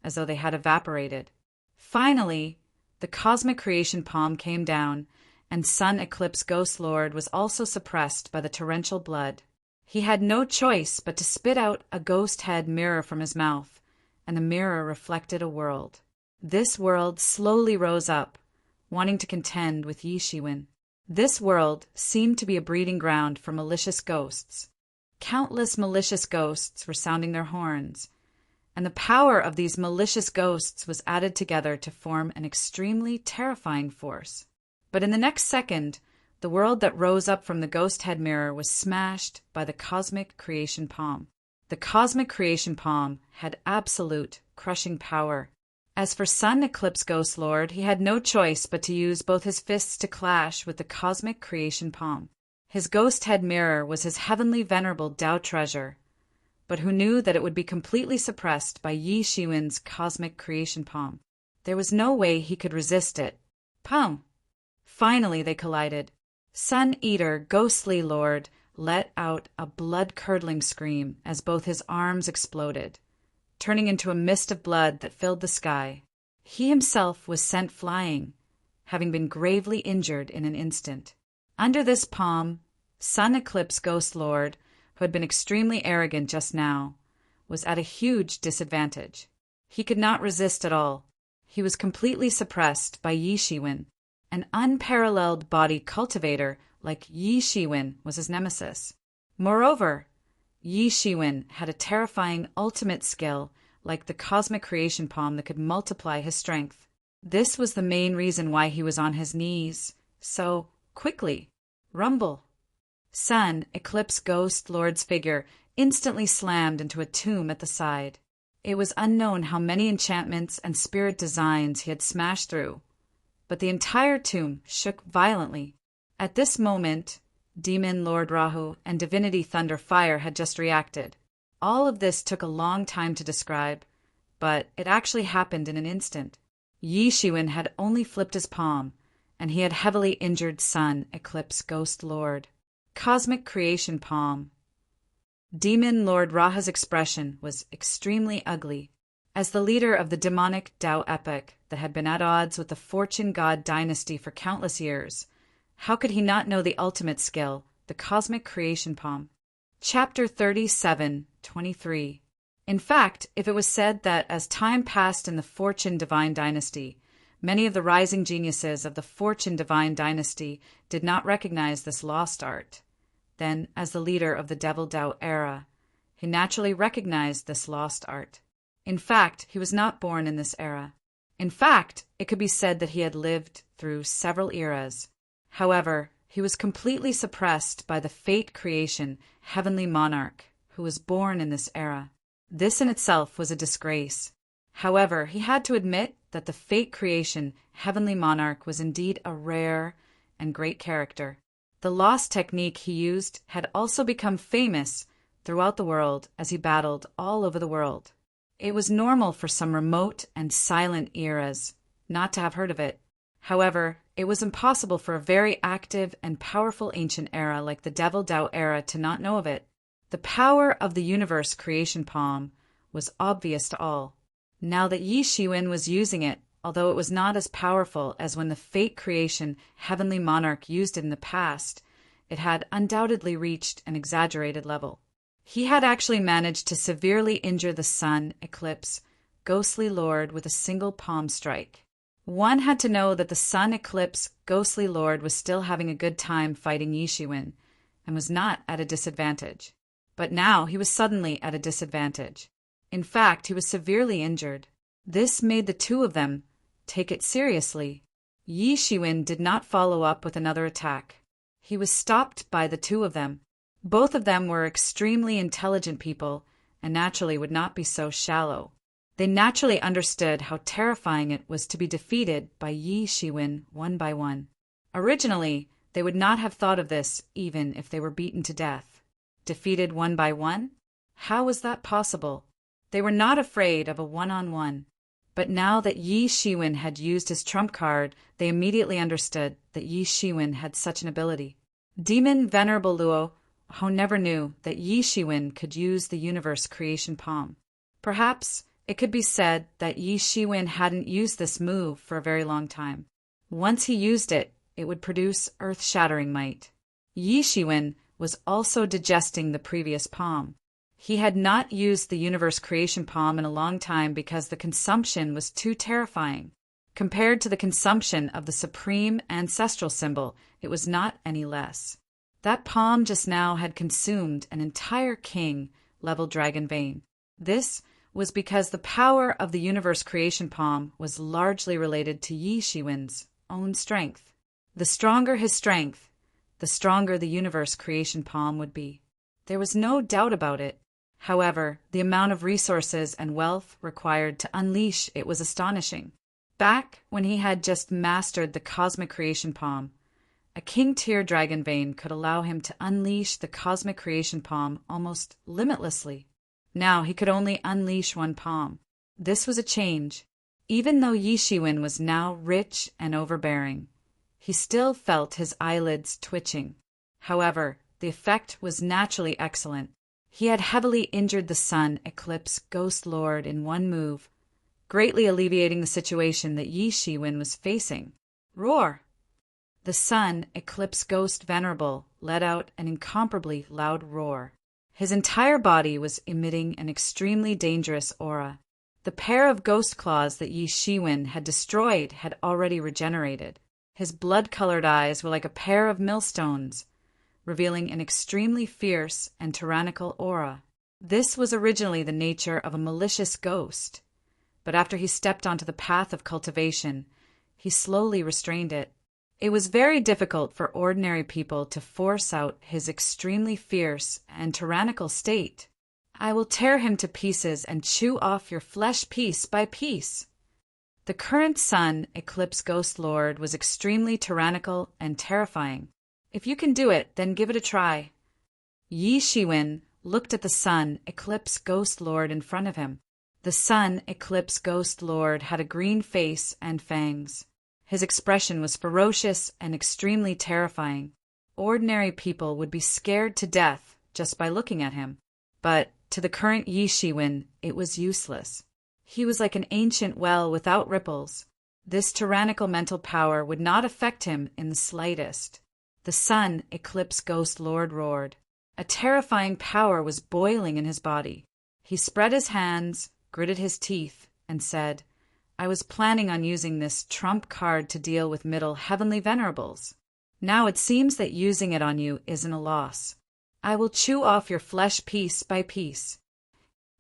as though they had evaporated. Finally, the cosmic creation palm came down, and Sun Eclipse Ghost Lord was also suppressed by the torrential blood. He had no choice but to spit out a ghost head mirror from his mouth, and the mirror reflected a world. This world slowly rose up, wanting to contend with Yi Shiwen. This world seemed to be a breeding ground for malicious ghosts. Countless malicious ghosts were sounding their horns, and the power of these malicious ghosts was added together to form an extremely terrifying force. But in the next second, the world that rose up from the ghost head mirror was smashed by the cosmic creation palm. The cosmic creation palm had absolute crushing power. As for Sun Eclipse Ghost Lord, he had no choice but to use both his fists to clash with the cosmic creation palm. His ghost head mirror was his heavenly venerable Tao treasure, but who knew that it would be completely suppressed by Yi Shiwen's cosmic creation palm. There was no way he could resist it. Pum! Finally they collided. Sun Eater, Ghostly Lord, let out a blood-curdling scream as both his arms exploded, turning into a mist of blood that filled the sky. He himself was sent flying, having been gravely injured in an instant. Under this palm, Sun Eclipse Ghost Lord, who had been extremely arrogant just now, was at a huge disadvantage. He could not resist at all. He was completely suppressed by Yi Shiwen. An unparalleled body cultivator like Yi Shiwen was his nemesis. Moreover, Yi Shiwen had a terrifying ultimate skill like the cosmic creation palm that could multiply his strength. This was the main reason why he was on his knees so quickly. Rumble! Sun Eclipse Ghost Lord's figure instantly slammed into a tomb at the side. It was unknown how many enchantments and spirit designs he had smashed through, but the entire tomb shook violently. At this moment, Demon Lord Rahu and Divinity Thunder Fire had just reacted. All of this took a long time to describe, but it actually happened in an instant. Yi Shiwen had only flipped his palm, and he had heavily injured Sun Eclipse Ghost Lord. Cosmic Creation Palm. Demon Lord Raha's expression was extremely ugly. As the leader of the demonic Tao epoch that had been at odds with the Fortune God dynasty for countless years, how could he not know the ultimate skill, the Cosmic Creation Palm? Chapter 37:23. In fact, if it was said that as time passed in the Fortune Divine Dynasty, many of the rising geniuses of the Fortune Divine Dynasty did not recognize this lost art, then, as the leader of the Devil Dao era, he naturally recognized this lost art. In fact, he was not born in this era. In fact, it could be said that he had lived through several eras. However, he was completely suppressed by the fate creation heavenly monarch who was born in this era. This in itself was a disgrace. However, he had to admit that the fate creation heavenly monarch was indeed a rare and great character. The lost technique he used had also become famous throughout the world as he battled all over the world. It was normal for some remote and silent eras not to have heard of it. However, it was impossible for a very active and powerful ancient era like the Devil Dao era to not know of it. The power of the universe creation palm was obvious to all. Now that Yi Shiwen was using it, although it was not as powerful as when the fate creation heavenly monarch used it in the past, it had undoubtedly reached an exaggerated level. He had actually managed to severely injure the sun eclipse ghostly lord with a single palm strike. One had to know that the sun eclipse ghostly lord was still having a good time fighting Yi Shiwen and was not at a disadvantage. But now he was suddenly at a disadvantage. In fact, he was severely injured. This made the two of them take it seriously. Yi Shiwen did not follow up with another attack. He was stopped by the two of them. Both of them were extremely intelligent people and naturally would not be so shallow. They naturally understood how terrifying it was to be defeated by Yi Shiwen one by one. Originally, they would not have thought of this even if they were beaten to death. Defeated one by one? How was that possible? They were not afraid of a one-on-one. But now that Yi Shiwen had used his trump card, they immediately understood that Yi Shiwen had such an ability. Demon Venerable Luo never knew that Yi Shiwen could use the universe creation palm. Perhaps it could be said that Yi Shiwen hadn't used this move for a very long time. Once he used it, it would produce earth-shattering might. Yi Shiwen was also digesting the previous palm. He had not used the universe creation palm in a long time because the consumption was too terrifying. Compared to the consumption of the supreme ancestral symbol, it was not any less. That palm just now had consumed an entire king-level dragon vein. This was because the power of the universe creation palm was largely related to Yi Shiwen's own strength. The stronger his strength, the stronger the universe creation palm would be. There was no doubt about it. However, the amount of resources and wealth required to unleash it was astonishing. Back when he had just mastered the cosmic creation palm, a king-tier dragon vein could allow him to unleash the cosmic creation palm almost limitlessly. Now he could only unleash one palm. This was a change. Even though Yi Shiwen was now rich and overbearing, he still felt his eyelids twitching. However, the effect was naturally excellent. He had heavily injured the sun eclipse ghost lord in one move, greatly alleviating the situation that Yi Shiwen was facing. Roar! The sun eclipse ghost venerable let out an incomparably loud roar. His entire body was emitting an extremely dangerous aura. The pair of ghost claws that Yi Shiwen had destroyed had already regenerated. His blood-colored eyes were like a pair of millstones, revealing an extremely fierce and tyrannical aura. This was originally the nature of a malicious ghost, but after he stepped onto the path of cultivation, he slowly restrained it. It was very difficult for ordinary people to force out his extremely fierce and tyrannical state. I will tear him to pieces and chew off your flesh piece by piece. The current sun eclipse ghost lord was extremely tyrannical and terrifying. If you can do it, then give it a try. Yi Shiwen looked at the sun eclipse ghost lord in front of him. The sun eclipse ghost lord had a green face and fangs. His expression was ferocious and extremely terrifying. Ordinary people would be scared to death just by looking at him. But to the current Yi Shiwen, it was useless. He was like an ancient well without ripples. This tyrannical mental power would not affect him in the slightest. The sun eclipse ghost lord roared. A terrifying power was boiling in his body. He spread his hands, gritted his teeth, and said, I was planning on using this trump card to deal with middle heavenly venerables. Now it seems that using it on you isn't a loss. I will chew off your flesh piece by piece.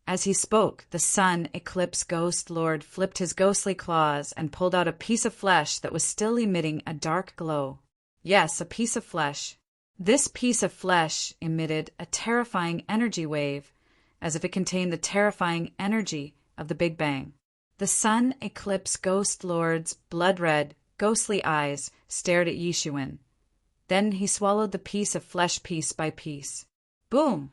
As he spoke, the sun eclipse ghost lord flipped his ghostly claws and pulled out a piece of flesh that was still emitting a dark glow. Yes, a piece of flesh. This piece of flesh emitted a terrifying energy wave, as if it contained the terrifying energy of the Big Bang. The sun eclipse ghost lord's blood-red, ghostly eyes stared at Yishuin. Then he swallowed the piece of flesh piece by piece. Boom!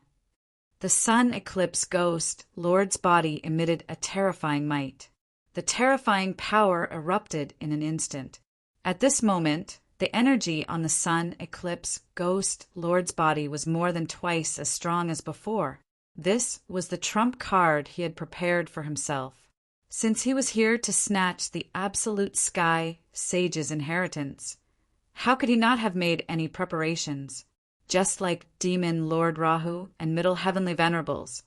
The sun eclipse ghost lord's body emitted a terrifying might. The terrifying power erupted in an instant. At this moment, the energy on the sun eclipse ghost lord's body was more than twice as strong as before. This was the trump card he had prepared for himself. Since he was here to snatch the absolute sky sage's inheritance, how could he not have made any preparations? Just like Demon Lord Rahu and Middle Heavenly Venerables,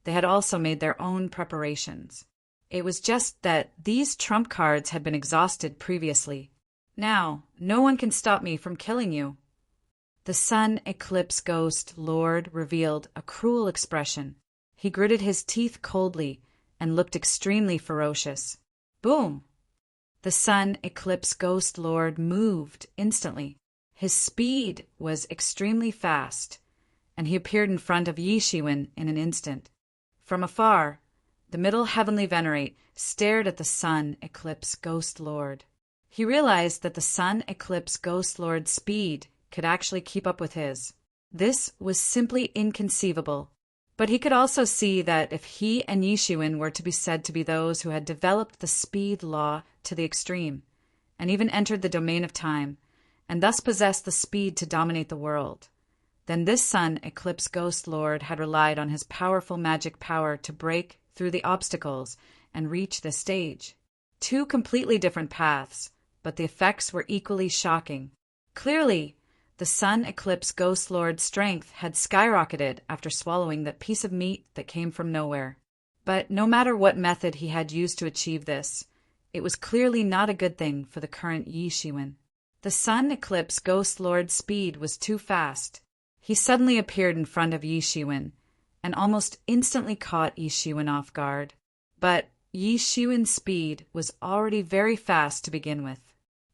they had also made their own preparations. It was just that these trump cards had been exhausted previously. Now, no one can stop me from killing you. The sun eclipse ghost lord revealed a cruel expression. He gritted his teeth coldly and looked extremely ferocious. Boom! The sun eclipse ghost lord moved instantly. His speed was extremely fast, and he appeared in front of Yishuin in an instant. From afar, the Middle Heavenly Venerate stared at the sun eclipse ghost lord. He realized that the sun eclipse ghost lord's speed could actually keep up with his. This was simply inconceivable. But he could also see that if he and Yishuin were to be said to be those who had developed the speed law to the extreme, and even entered the domain of time, and thus possessed the speed to dominate the world, then this sun eclipse ghost lord had relied on his powerful magic power to break through the obstacles and reach this stage. Two completely different paths, but the effects were equally shocking. Clearly, the sun eclipse ghost lord's strength had skyrocketed after swallowing that piece of meat that came from nowhere. But no matter what method he had used to achieve this, it was clearly not a good thing for the current Yishuin. The sun eclipse ghost lord's speed was too fast. He suddenly appeared in front of Yishuin and almost instantly caught Yishuin off guard. But Yishuin's speed was already very fast to begin with.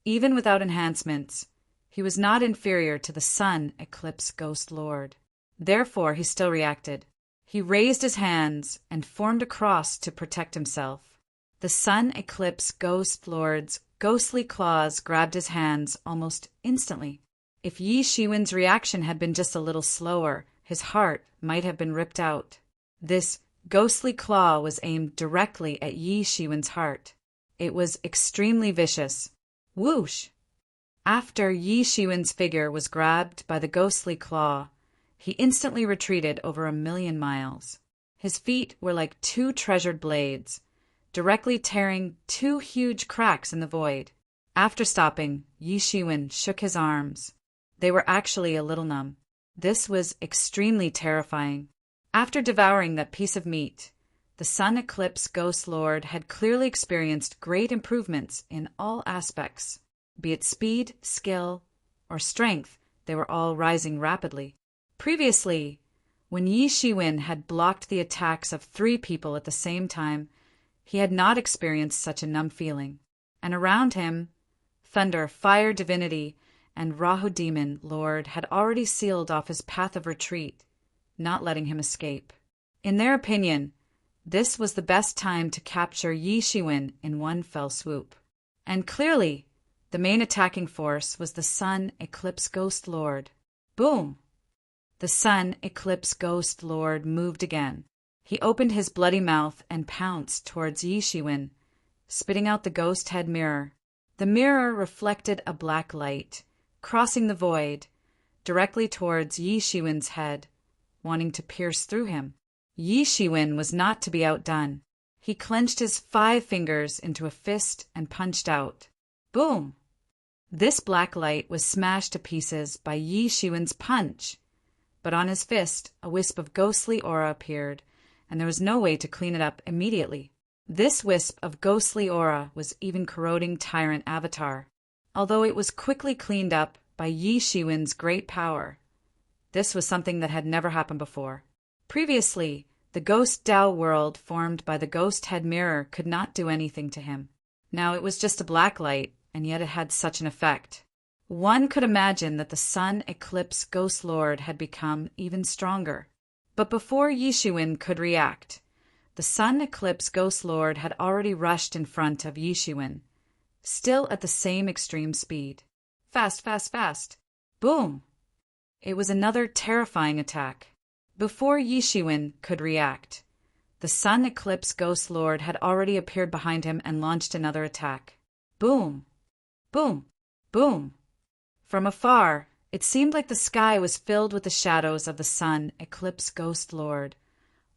Even without enhancements, he was not inferior to the sun eclipse ghost lord. Therefore, he still reacted. He raised his hands and formed a cross to protect himself. The sun eclipse ghost lord's ghostly claws grabbed his hands almost instantly. If Yishuin's reaction had been just a little slower, his heart might have been ripped out. This ghostly claw was aimed directly at Yishuin's heart. It was extremely vicious. Whoosh! After Yishuin's figure was grabbed by the ghostly claw, he instantly retreated over 1,000,000 miles. His feet were like two treasured blades, directly tearing two huge cracks in the void. After stopping, Yishuin shook his arms. They were actually a little numb. This was extremely terrifying. After devouring that piece of meat, the sun eclipse ghost lord had clearly experienced great improvements in all aspects. Be it speed, skill, or strength, they were all rising rapidly. Previously, when Yishuin had blocked the attacks of 3 people at the same time, he had not experienced such a numb feeling. And around him, thunder, fire divinity, and Rahu demon lord had already sealed off his path of retreat, not letting him escape. In their opinion, this was the best time to capture Yishuin in one fell swoop. And clearly, the main attacking force was the sun eclipse ghost lord. Boom! The sun eclipse ghost lord moved again. He opened his bloody mouth and pounced towards Yishuin, spitting out the ghost head mirror. The mirror reflected a black light, crossing the void, directly towards Yishuin's head, wanting to pierce through him. Yishuin was not to be outdone. He clenched his 5 fingers into a fist and punched out. Boom! This black light was smashed to pieces by Yishuin's punch, but on his fist a wisp of ghostly aura appeared, and there was no way to clean it up immediately. This wisp of ghostly aura was even corroding Tyrant Avatar, although it was quickly cleaned up by Yi Shiwen's great power. This was something that had never happened before. Previously, the ghost Dao world formed by the ghost head mirror could not do anything to him. Now it was just a black light, and yet it had such an effect. One could imagine that the Sun Eclipse Ghost Lord had become even stronger. But before Yi Shiwen could react, the Sun Eclipse Ghost Lord had already rushed in front of Yi Shiwen, still at the same extreme speed. Fast, fast, fast. Boom! It was another terrifying attack. Before Yi Shiwen could react, the Sun Eclipse Ghost Lord had already appeared behind him and launched another attack. Boom! Boom! Boom! From afar, it seemed like the sky was filled with the shadows of the Sun Eclipse Ghost Lord,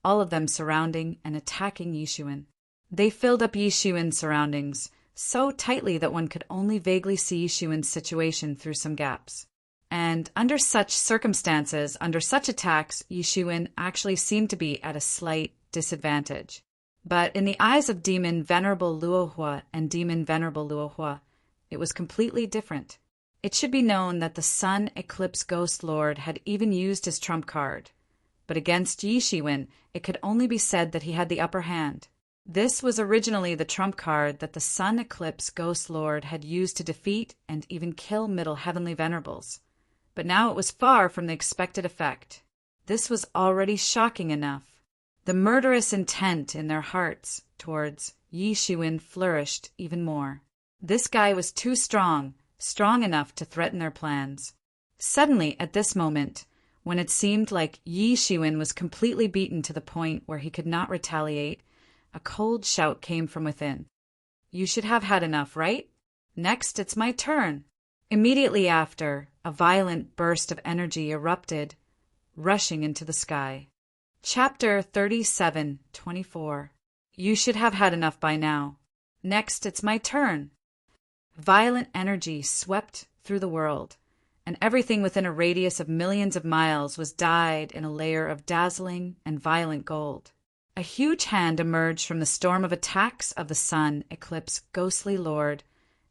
all of them surrounding and attacking Yi Shiwen. They filled up Yi Shiwen's surroundings so tightly that one could only vaguely see Yi Shiwen's situation through some gaps. And under such circumstances, under such attacks, Yi Shiwen actually seemed to be at a slight disadvantage. But in the eyes of Demon Venerable Luohua and Demon Venerable Luohua, it was completely different. It should be known that the Sun Eclipse Ghost Lord had even used his trump card, but against Yi Shiwen, it could only be said that he had the upper hand. This was originally the trump card that the Sun Eclipse Ghost Lord had used to defeat and even kill Middle Heavenly Venerables. But now it was far from the expected effect. This was already shocking enough. The murderous intent in their hearts towards Yi Shiwen flourished even more. This guy was too strong enough to threaten their plans. Suddenly, at this moment, when it seemed like Yi Shiwen was completely beaten to the point where he could not retaliate, a cold shout came from within. You should have had enough, right? Next, it's my turn. Immediately after, a violent burst of energy erupted, rushing into the sky. Chapter 37:24. You should have had enough by now. Next, it's my turn. Violent energy swept through the world, and everything within a radius of millions of miles was dyed in a layer of dazzling and violent gold. A huge hand emerged from the storm of attacks of the Sun Eclipse Ghostly Lord,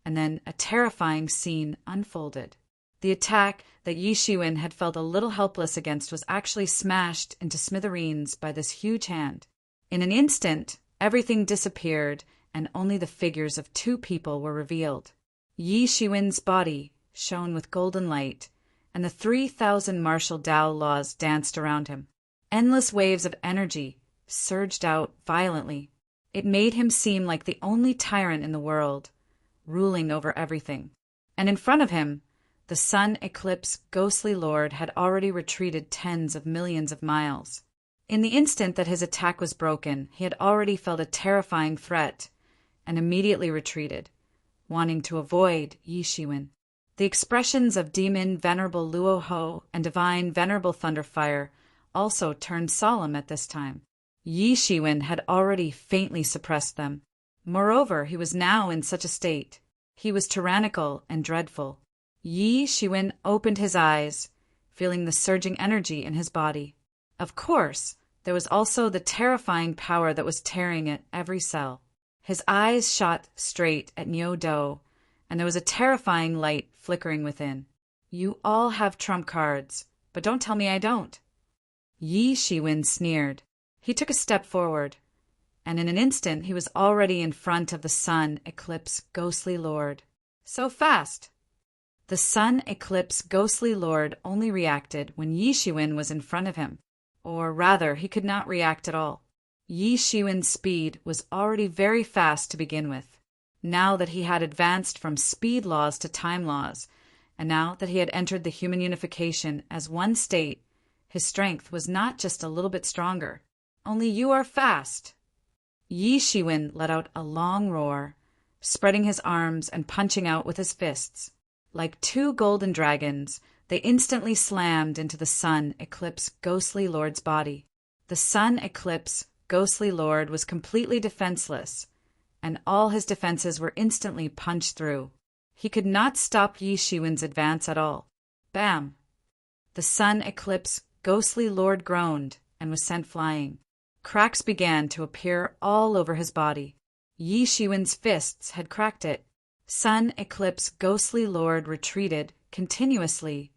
and then a terrifying scene unfolded. The attack that Yi Shiwen had felt a little helpless against was actually smashed into smithereens by this huge hand. In an instant, everything disappeared, and only the figures of two people were revealed. Yi Shiwen's body shone with golden light, and the 3,000 martial Dao laws danced around him. Endless waves of energy surged out violently. It made him seem like the only tyrant in the world, ruling over everything. And in front of him, the Sun Eclipse Ghostly Lord had already retreated tens of millions of miles. In the instant that his attack was broken, he had already felt a terrifying threat and immediately retreated, wanting to avoid Yi Shiwen. The expressions of Demon Venerable Luoho and Divine Venerable Thunderfire also turned solemn at this time. Yi Shiwen had already faintly suppressed them. Moreover, he was now in such a state. He was tyrannical and dreadful. Yi Shiwen opened his eyes, feeling the surging energy in his body. Of course, there was also the terrifying power that was tearing at every cell. His eyes shot straight at Niu Do, and there was a terrifying light flickering within. You all have trump cards, but don't tell me I don't. Yi Shiwen sneered. He took a step forward, and in an instant he was already in front of the Sun Eclipse Ghostly Lord. So fast! The Sun Eclipse Ghostly Lord only reacted when Yi Shiwen was in front of him. Or rather, he could not react at all. Yi Shiwen's speed was already very fast to begin with. Now that he had advanced from speed laws to time laws, and now that he had entered the human unification as one state, his strength was not just a little bit stronger. Only you are fast. Yi Shiwen let out a long roar, spreading his arms and punching out with his fists. Like two golden dragons, they instantly slammed into the Sun Eclipse Ghostly Lord's body. The Sun Eclipse Ghostly Lord was completely defenseless, and all his defenses were instantly punched through. He could not stop Yi Shiwen's advance at all. Bam! The Sun Eclipse Ghostly Lord groaned and was sent flying. Cracks began to appear all over his body. Yi Shiwen's fists had cracked it. Sun Eclipse Ghostly Lord retreated continuously,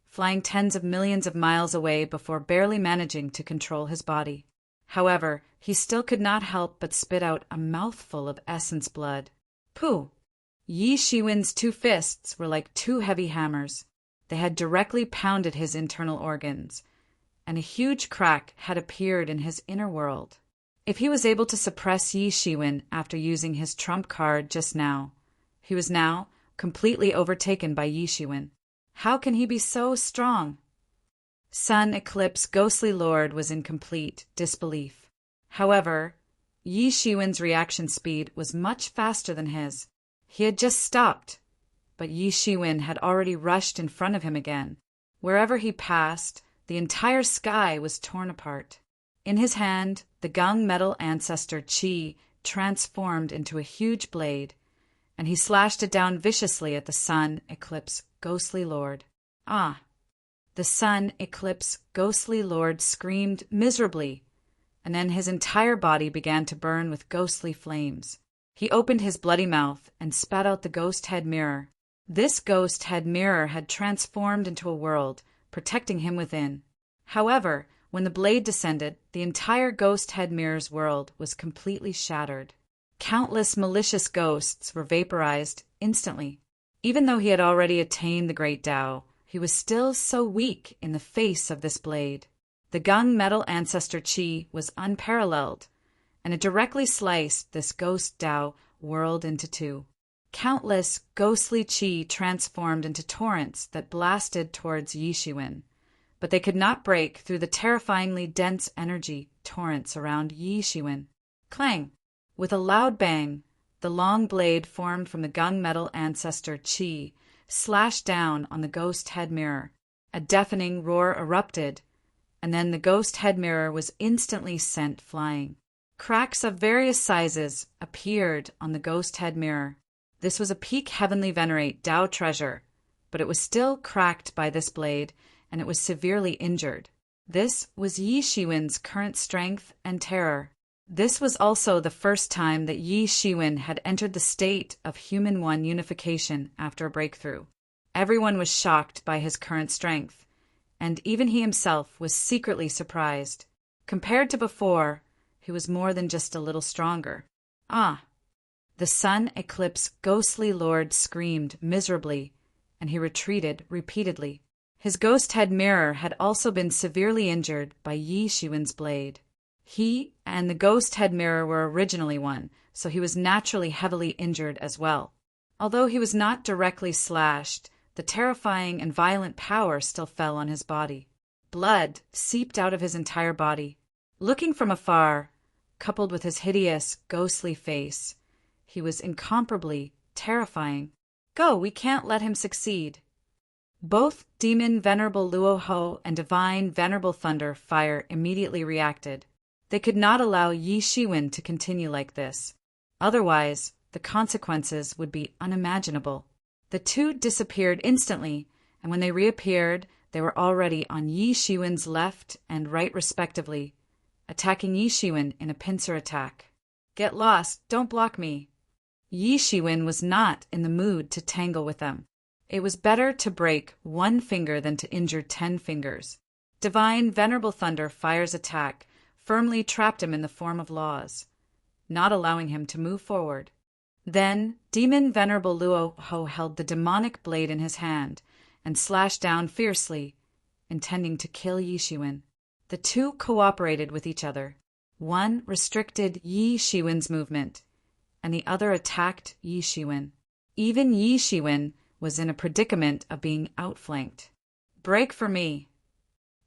flying tens of millions of miles away before barely managing to control his body. However, he still could not help but spit out a mouthful of essence blood. Pooh! Yi Shiwen's two fists were like two heavy hammers. They had directly pounded his internal organs, and a huge crack had appeared in his inner world. If he was able to suppress Yi Shiwen after using his trump card just now, he was now completely overtaken by Yi Shiwen. How can he be so strong? Sun Eclipse Ghostly Lord was in complete disbelief. However, Yi Shiwen's reaction speed was much faster than his. He had just stopped, but Yi Shiwen had already rushed in front of him again. Wherever he passed, the entire sky was torn apart. In his hand, the gung metal ancestor Qi transformed into a huge blade, and he slashed it down viciously at the Sun Eclipse Ghostly Lord. Ah! The Sun Eclipse Ghostly Lord screamed miserably, and then his entire body began to burn with ghostly flames. He opened his bloody mouth and spat out the ghost head mirror. This ghost head mirror had transformed into a world, protecting him within. However, when the blade descended, the entire ghost head mirror's world was completely shattered. Countless malicious ghosts were vaporized instantly. Even though he had already attained the Great Tao, he was still so weak in the face of this blade. The gung metal ancestor Qi was unparalleled, and it directly sliced this ghost Tao world into two. Countless ghostly Qi transformed into torrents that blasted towards Yi Shiwen, but they could not break through the terrifyingly dense energy torrents around Yi Shiwen. Clang! With a loud bang, the long blade formed from the gung metal ancestor Qi slashed down on the ghost head mirror. A deafening roar erupted, and then the ghost head mirror was instantly sent flying. Cracks of various sizes appeared on the ghost head mirror. This was a peak heavenly venerate Tao treasure, but it was still cracked by this blade, and it was severely injured. This was Yi Shiwen's current strength and terror. This was also the first time that Yi Shiwen had entered the state of Human One unification after a breakthrough. Everyone was shocked by his current strength, and even he himself was secretly surprised. Compared to before, he was more than just a little stronger. Ah! The Sun Eclipse Ghostly Lord screamed miserably, and he retreated repeatedly. His ghost head mirror had also been severely injured by Yi Shiwen's blade. He and the ghost head mirror were originally one, so he was naturally heavily injured as well. Although he was not directly slashed, the terrifying and violent power still fell on his body. Blood seeped out of his entire body. Looking from afar, coupled with his hideous, ghostly face, he was incomparably terrifying. Go, we can't let him succeed. Both Demon Venerable Luo Ho and Divine Venerable Thunder Fire immediately reacted. They could not allow Yi Shiwen to continue like this. Otherwise, the consequences would be unimaginable. The two disappeared instantly, and when they reappeared, they were already on Yi Shiwen's left and right respectively, attacking Yi Shiwen in a pincer attack. Get lost, don't block me. Yi Shiwen was not in the mood to tangle with them. It was better to break one finger than to injure 10 fingers. Divine Venerable Thunder Fire's attack firmly trapped him in the form of laws, not allowing him to move forward. Then Demon Venerable Luo Ho held the demonic blade in his hand and slashed down fiercely, intending to kill Yi Shiwen. The two cooperated with each other. One restricted Yi Shiwen's movement, and the other attacked Yi Shiwen. Even Yi Shiwen was in a predicament of being outflanked. Break for me!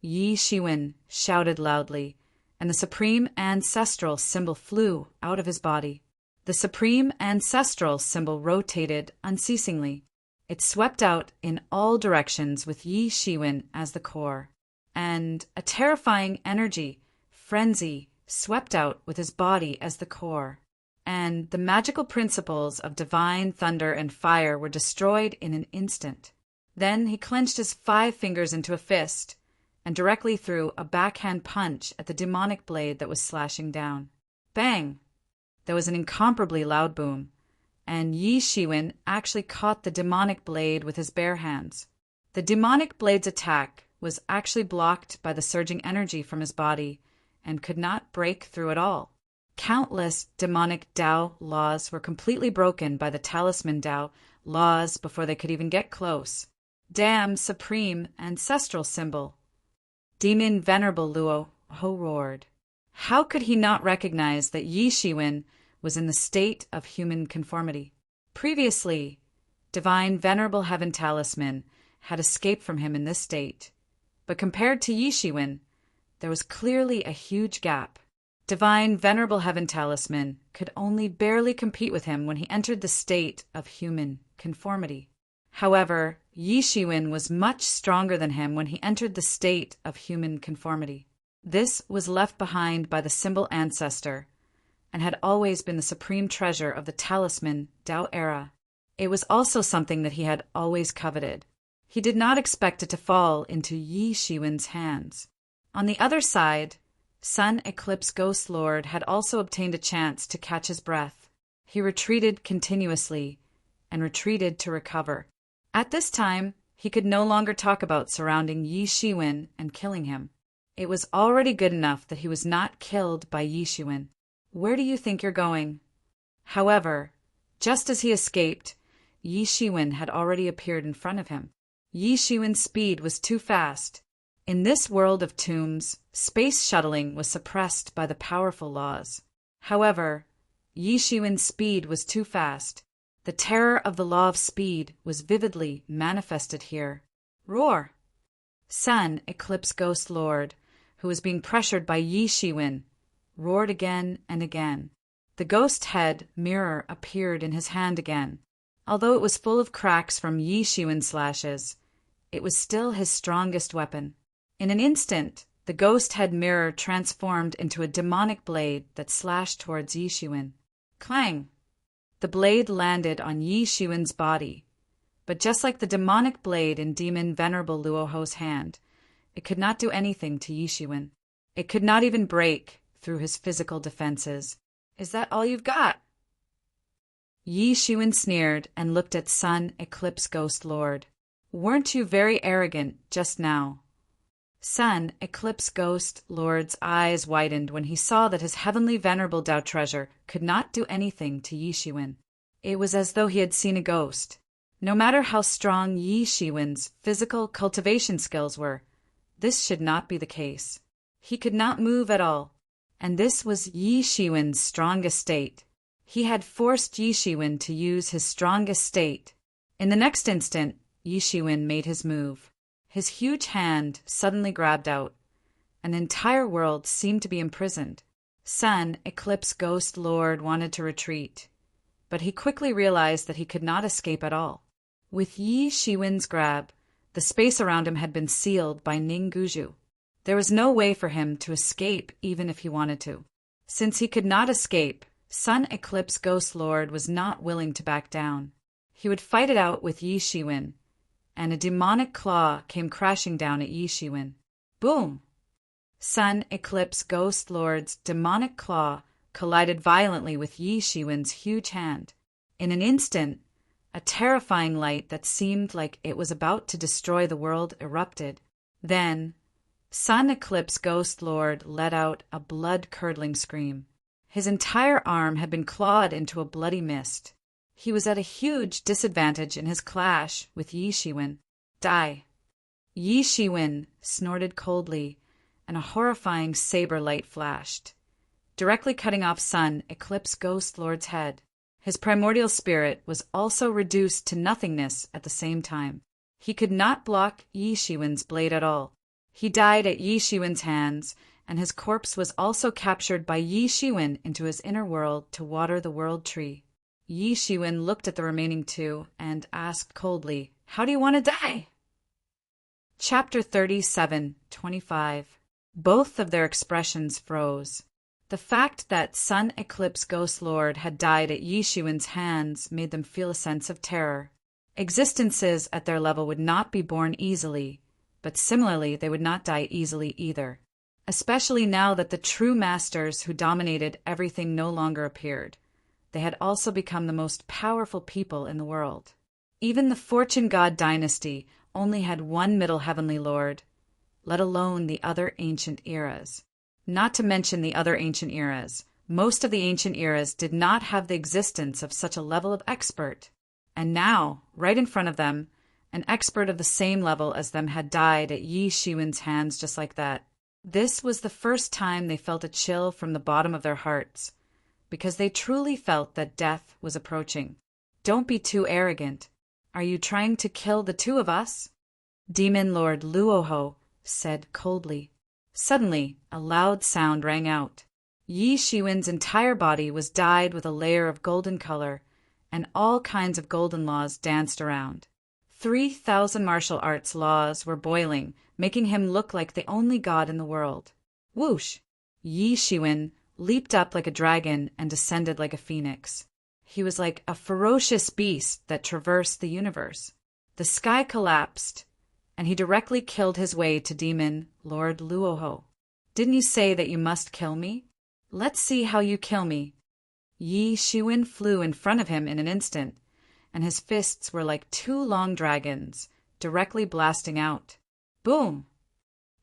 Yi Shiwen shouted loudly, and the supreme ancestral symbol flew out of his body. The supreme ancestral symbol rotated unceasingly. It swept out in all directions with Yi Shiwen as the core, and a terrifying energy, frenzy, swept out with his body as the core, and the magical principles of divine thunder and fire were destroyed in an instant. Then he clenched his 5 fingers into a fist, and directly threw a backhand punch at the demonic blade that was slashing down. Bang! There was an incomparably loud boom, and Yi Shiwen actually caught the demonic blade with his bare hands. The demonic blade's attack was actually blocked by the surging energy from his body and could not break through at all. Countless demonic Dao laws were completely broken by the talisman Dao laws before they could even get close. Damn supreme ancestral symbol. Demon Venerable Luo Ho roared. How could he not recognize that Yi Shiwen was in the state of human conformity? Previously, Divine Venerable Heaven Talisman had escaped from him in this state, but compared to Yi Shiwen, there was clearly a huge gap. Divine Venerable Heaven Talisman could only barely compete with him when he entered the state of human conformity. However, Yi Shiwen was much stronger than him when he entered the state of human conformity. This was left behind by the symbol ancestor, and had always been the supreme treasure of the talisman Dao era. It was also something that he had always coveted. He did not expect it to fall into Yi Shiwen's hands. On the other side, Sun Eclipse Ghost Lord had also obtained a chance to catch his breath. He retreated continuously and retreated to recover. At this time, he could no longer talk about surrounding Yi Shiwen and killing him. It was already good enough that he was not killed by Yi Shiwen. Where do you think you're going? However, just as he escaped, Yi Shiwen had already appeared in front of him. Yi Shiwen's speed was too fast. In this world of tombs, space shuttling was suppressed by the powerful laws. However, Yi Shiwen's speed was too fast. The terror of the law of speed was vividly manifested here. Roar! Sun Eclipse Ghost Lord, who was being pressured by Yi Shiwen, roared again and again. The ghost head mirror appeared in his hand again. Although it was full of cracks from Yi Shiwen's slashes, it was still his strongest weapon. In an instant, the ghost head mirror transformed into a demonic blade that slashed towards Yi Shiwen. Clang! The blade landed on Yi Shiwen's body, but just like the demonic blade in Demon Venerable Luoho's hand, it could not do anything to Yi Shiwen. It could not even break through his physical defenses. Is that all you've got? Yi Shiwen sneered and looked at Sun Eclipse Ghost Lord. Weren't you very arrogant just now? Sun Eclipse Ghost Lord's eyes widened when he saw that his heavenly venerable Dao treasure could not do anything to Yi Shiwen. It was as though he had seen a ghost. No matter how strong Yi Shiwen's physical cultivation skills were, this should not be the case. He could not move at all, and this was Yi Shiwen's strongest state. He had forced Yi Shiwen to use his strongest state. In the next instant, Yi Shiwen made his move. His huge hand suddenly grabbed out. An entire world seemed to be imprisoned. Sun Eclipse Ghost Lord wanted to retreat, but he quickly realized that he could not escape at all. With Yi Shiwen's grab, the space around him had been sealed by Ning Guju. There was no way for him to escape even if he wanted to. Since he could not escape, Sun Eclipse Ghost Lord was not willing to back down. He would fight it out with Yi Shiwen, and a demonic claw came crashing down at Yi Shiwen. Boom! Sun Eclipse Ghost Lord's demonic claw collided violently with Yi Shiwen's huge hand. In an instant, a terrifying light that seemed like it was about to destroy the world erupted. Then, Sun Eclipse Ghost Lord let out a blood-curdling scream. His entire arm had been clawed into a bloody mist. He was at a huge disadvantage in his clash with Yi Shiwen. Die! Yi Shiwen snorted coldly, and a horrifying saber light flashed, directly cutting off Sun Eclipse Ghost Lord's head. His primordial spirit was also reduced to nothingness at the same time. He could not block Yi Shiwen's blade at all. He died at Yi Shiwen's hands, and his corpse was also captured by Yi Shiwen into his inner world to water the world tree. Yi Shiwen looked at the remaining two and asked coldly, "How do you want to die?" Chapter 37:25. Both of their expressions froze. The fact that Sun Eclipse Ghost Lord had died at Yi Shiwen's hands made them feel a sense of terror. Existences at their level would not be born easily, But similarly, they would not die easily either, especially now that the true masters who dominated everything no longer appeared. They had also become the most powerful people in the world. Even the Fortune God dynasty only had one middle heavenly lord, let alone the other ancient eras. Not to mention the other ancient eras. Most of the ancient eras did not have the existence of such a level of expert. And now, right in front of them, an expert of the same level as them had died at Yi Shiwen's hands just like that. This was the first time they felt a chill from the bottom of their hearts, because they truly felt that death was approaching. Don't be too arrogant. Are you trying to kill the two of us? Demon Lord Luoho said coldly. Suddenly, a loud sound rang out. Yi Shiwen's entire body was dyed with a layer of golden color, and all kinds of golden laws danced around. 3,000 martial arts laws were boiling, making him look like the only god in the world. Whoosh! Yi Shiwen leaped up like a dragon and descended like a phoenix. He was like a ferocious beast that traversed the universe. The sky collapsed, and he directly killed his way to Demon Lord Luoho. Didn't you say that you must kill me? Let's see how you kill me. Yi Shiwen flew in front of him in an instant, and his fists were like two long dragons, directly blasting out. Boom!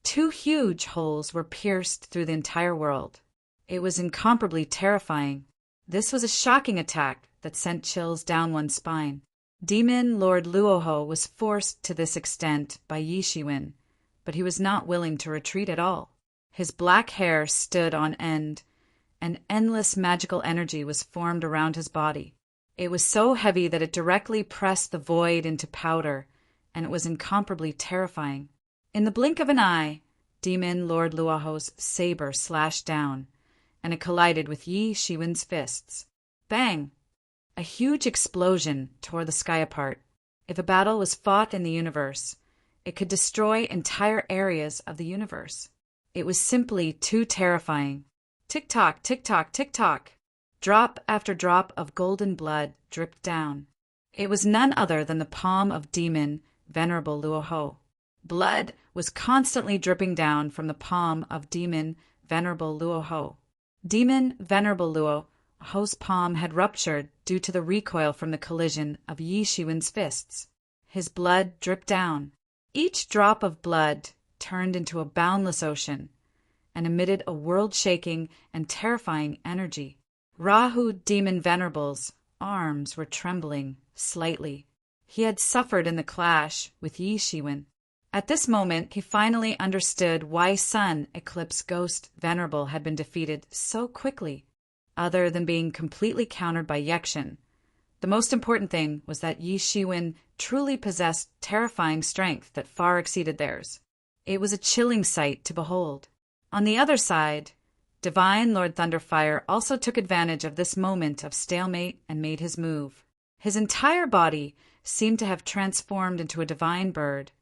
2 huge holes were pierced through the entire world. It was incomparably terrifying. This was a shocking attack that sent chills down one's spine. Demon Lord Luoho was forced to this extent by Yi Shiwen, but he was not willing to retreat at all. His black hair stood on end, and endless magical energy was formed around his body. It was so heavy that it directly pressed the void into powder, and it was incomparably terrifying. In the blink of an eye, Demon Lord Luoho's saber slashed down, and it collided with Yi Shiwen's fists. Bang! A huge explosion tore the sky apart. If a battle was fought in the universe, it could destroy entire areas of the universe. It was simply too terrifying. Tick-tock, tick-tock, tick-tock. Drop after drop of golden blood dripped down. It was none other than the palm of Demon Venerable Luoho. Blood was constantly dripping down from the palm of Demon Venerable Luoho. Demon Venerable Luoho's palm had ruptured due to the recoil from the collision of Yi Shiwen's fists. His blood dripped down. Each drop of blood turned into a boundless ocean and emitted a world-shaking and terrifying energy. Rahu Demon Venerable's arms were trembling slightly. He had suffered in the clash with Yi Shiwen. At this moment, he finally understood why Sun Eclipse Ghost Venerable had been defeated so quickly. Other than being completely countered by Yekshin, the most important thing was that Yi Shiwen truly possessed terrifying strength that far exceeded theirs. It was a chilling sight to behold. On the other side, Divine Lord Thunderfire also took advantage of this moment of stalemate and made his move. His entire body seemed to have transformed into a divine bird,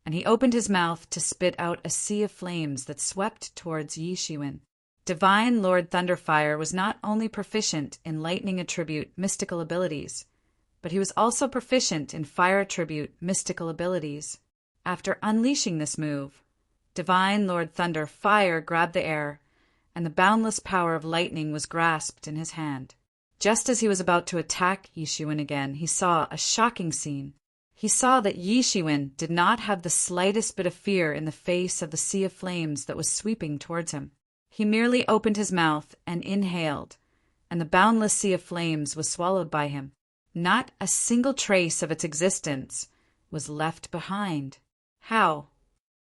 and he opened his mouth to spit out a sea of flames that swept towards Yi Shiwen. Divine Lord Thunderfire was not only proficient in lightning attribute mystical abilities, but he was also proficient in fire attribute mystical abilities. After unleashing this move, Divine Lord Thunderfire grabbed the air, and the boundless power of lightning was grasped in his hand. Just as he was about to attack Yi Shiwen again, he saw a shocking scene. He saw that Yi Shiwen did not have the slightest bit of fear in the face of the sea of flames that was sweeping towards him. He merely opened his mouth and inhaled, and the boundless sea of flames was swallowed by him. Not a single trace of its existence was left behind. How?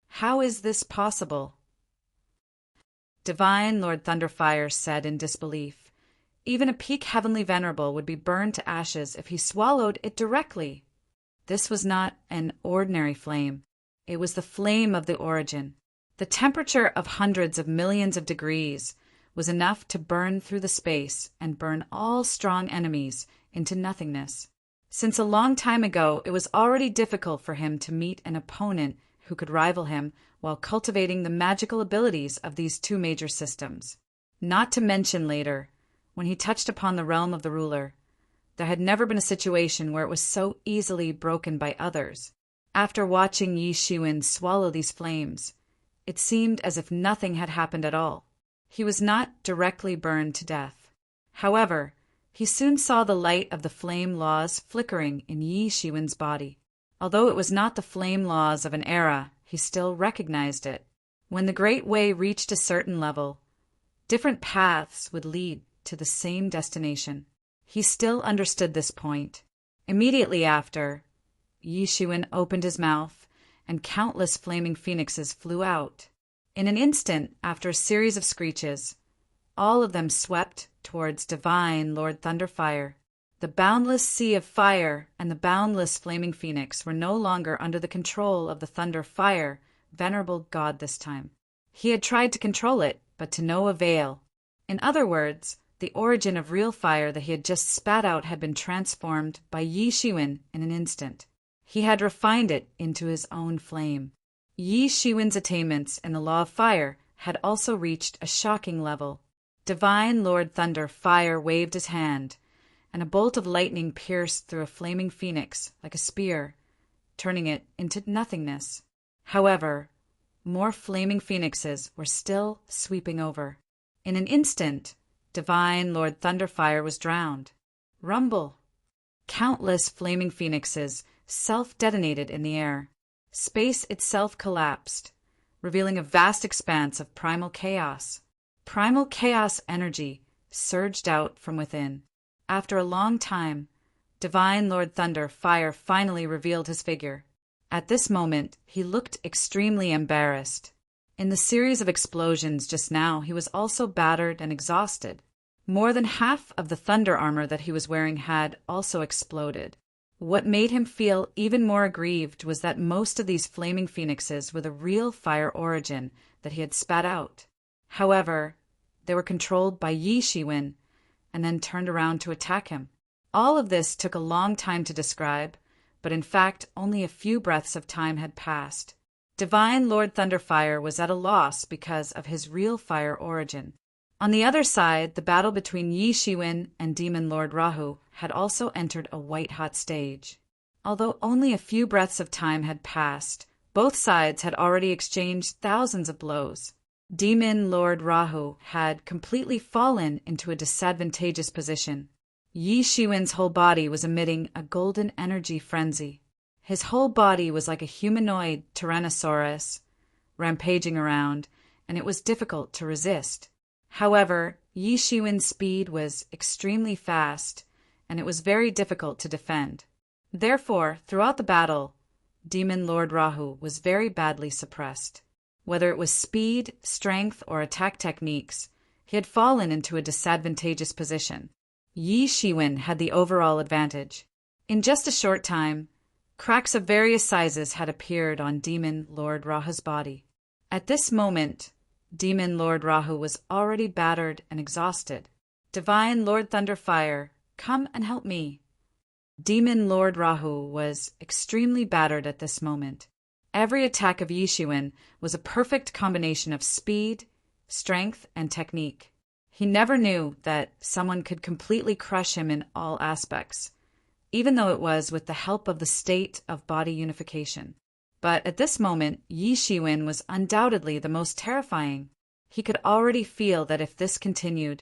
How is this possible? Divine Lord Thunderfire said in disbelief. Even a peak heavenly venerable would be burned to ashes if he swallowed it directly. This was not an ordinary flame. It was the flame of the origin. The temperature of hundreds of millions of degrees was enough to burn through the space and burn all strong enemies into nothingness. Since a long time ago, it was already difficult for him to meet an opponent who could rival him while cultivating the magical abilities of these two major systems. Not to mention later, when he touched upon the realm of the ruler, there had never been a situation where it was so easily broken by others. After watching Yi Shiwen swallow these flames, it seemed as if nothing had happened at all. He was not directly burned to death. However, he soon saw the light of the flame laws flickering in Yi Shiwen's body. Although it was not the flame laws of an era, he still recognized it. When the Great Way reached a certain level, different paths would lead to the same destination. He still understood this point. Immediately after, Yi Shiwen opened his mouth, and countless flaming phoenixes flew out. In an instant, after a series of screeches, all of them swept towards divine Lord Thunderfire. The boundless sea of fire and the boundless flaming phoenix were no longer under the control of the Thunderfire, venerable god this time. He had tried to control it, but to no avail. In other words, the origin of real fire that he had just spat out had been transformed by Yi Shiwen in an instant. He had refined it into his own flame. Yi Shiwen's attainments in the law of fire had also reached a shocking level. Divine Lord Thunder Fire waved his hand, and a bolt of lightning pierced through a flaming phoenix like a spear, turning it into nothingness. However, more flaming phoenixes were still sweeping over. In an instant, Divine Lord Thunderfire was drowned. Rumble! Countless flaming phoenixes self-detonated in the air. Space itself collapsed, revealing a vast expanse of primal chaos. Primal chaos energy surged out from within. After a long time, Divine Lord Thunder Fire finally revealed his figure. At this moment, he looked extremely embarrassed. In the series of explosions just now, he was also battered and exhausted. More than half of the thunder armor that he was wearing had also exploded. What made him feel even more aggrieved was that most of these flaming phoenixes were the real fire origin that he had spat out. However, they were controlled by Yi Shiwen and then turned around to attack him. All of this took a long time to describe, but in fact only a few breaths of time had passed. Divine Lord Thunderfire was at a loss because of his real fire origin. On the other side, the battle between Yi Shiwen and Demon Lord Rahu had also entered a white-hot stage. Although only a few breaths of time had passed, both sides had already exchanged thousands of blows. Demon Lord Rahu had completely fallen into a disadvantageous position. Yi Shiwen's whole body was emitting a golden energy frenzy. His whole body was like a humanoid Tyrannosaurus, rampaging around, and it was difficult to resist. However, Yi Shiwen's speed was extremely fast, and it was very difficult to defend. Therefore, throughout the battle, Demon Lord Rahu was very badly suppressed. Whether it was speed, strength, or attack techniques, he had fallen into a disadvantageous position. Yi Shiwen had the overall advantage. In just a short time, cracks of various sizes had appeared on Demon Lord Rahu's body. At this moment, Demon Lord Rahu was already battered and exhausted. Divine Lord Thunderfire, come and help me. Demon Lord Rahu was extremely battered at this moment. Every attack of Yi Shiwen was a perfect combination of speed, strength, and technique. He never knew that someone could completely crush him in all aspects, even though it was with the help of the state of body unification. But at this moment, Yi Shiwen was undoubtedly the most terrifying. He could already feel that if this continued,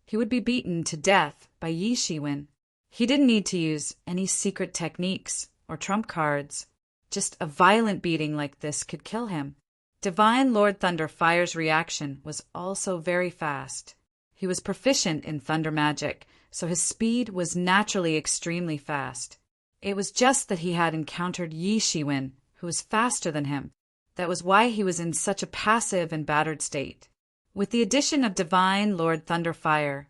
he would be beaten to death by Yi Shiwen. He didn't need to use any secret techniques or trump cards. Just a violent beating like this could kill him. Divine Lord Thunderfire's reaction was also very fast. He was proficient in thunder magic, so his speed was naturally extremely fast. It was just that he had encountered Yi Shiwen, who was faster than him. That was why he was in such a passive and battered state. With the addition of Divine Lord Thunderfire,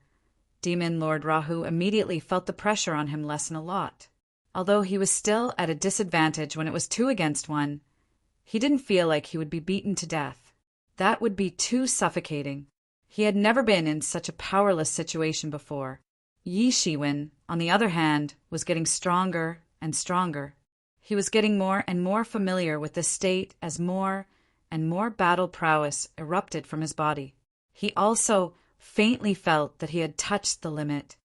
Demon Lord Rahu immediately felt the pressure on him lessen a lot. Although he was still at a disadvantage when it was 2 against 1, he didn't feel like he would be beaten to death. That would be too suffocating. He had never been in such a powerless situation before. Yi Shiwen, on the other hand, was getting stronger and stronger. He was getting more and more familiar with this state as more and more battle prowess erupted from his body. He also faintly felt that he had touched the limit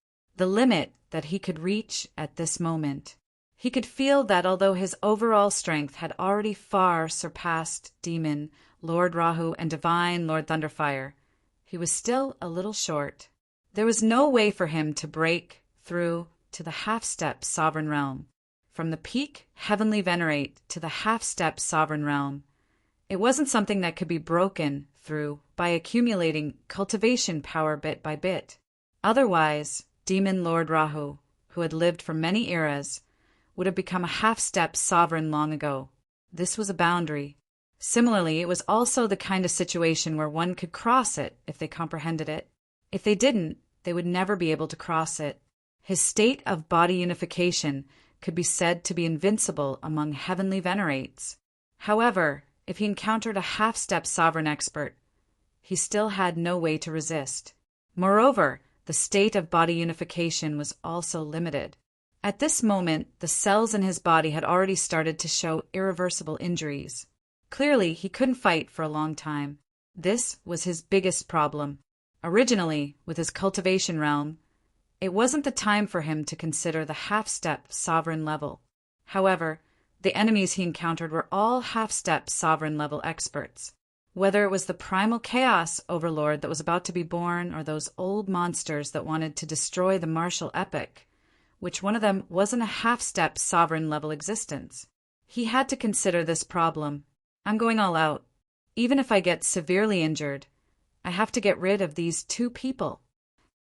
that he could reach at this moment. He could feel that although his overall strength had already far surpassed Demon, Lord Rahu, and Divine Lord Thunderfire, he was still a little short. There was no way for him to break through to the half-step sovereign realm. From the peak heavenly venerate to the half-step sovereign realm, it wasn't something that could be broken through by accumulating cultivation power bit by bit. Otherwise, Demon Lord Rahu, who had lived for many eras, would have become a half-step sovereign long ago. This was a boundary. Similarly, it was also the kind of situation where one could cross it if they comprehended it. If they didn't, they would never be able to cross it. His state of body unification could be said to be invincible among heavenly venerates. However, if he encountered a half-step sovereign expert, he still had no way to resist. Moreover, the state of body unification was also limited. At this moment, the cells in his body had already started to show irreversible injuries. Clearly, he couldn't fight for a long time. This was his biggest problem. Originally, with his cultivation realm, it wasn't the time for him to consider the half-step sovereign level. However, the enemies he encountered were all half-step sovereign level experts. Whether it was the primal chaos overlord that was about to be born or those old monsters that wanted to destroy the martial epic, which one of them wasn't a half-step sovereign level existence. He had to consider this problem. I'm going all out. Even if I get severely injured, I have to get rid of these two people.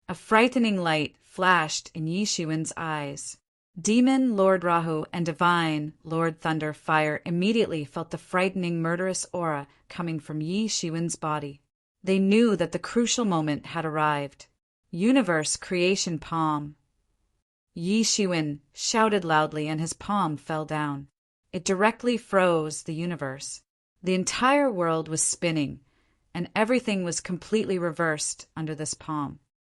A frightening light flashed in Yi Shiwen's eyes. Demon Lord Rahu and Divine Lord Thunder Fire immediately felt the frightening murderous aura coming from Yi Shiwen's body. They knew that the crucial moment had arrived. Universe creation palm. Yi Shiwen shouted loudly and his palm fell down. It directly froze the universe. The entire world was spinning, and everything was completely reversed under this palm.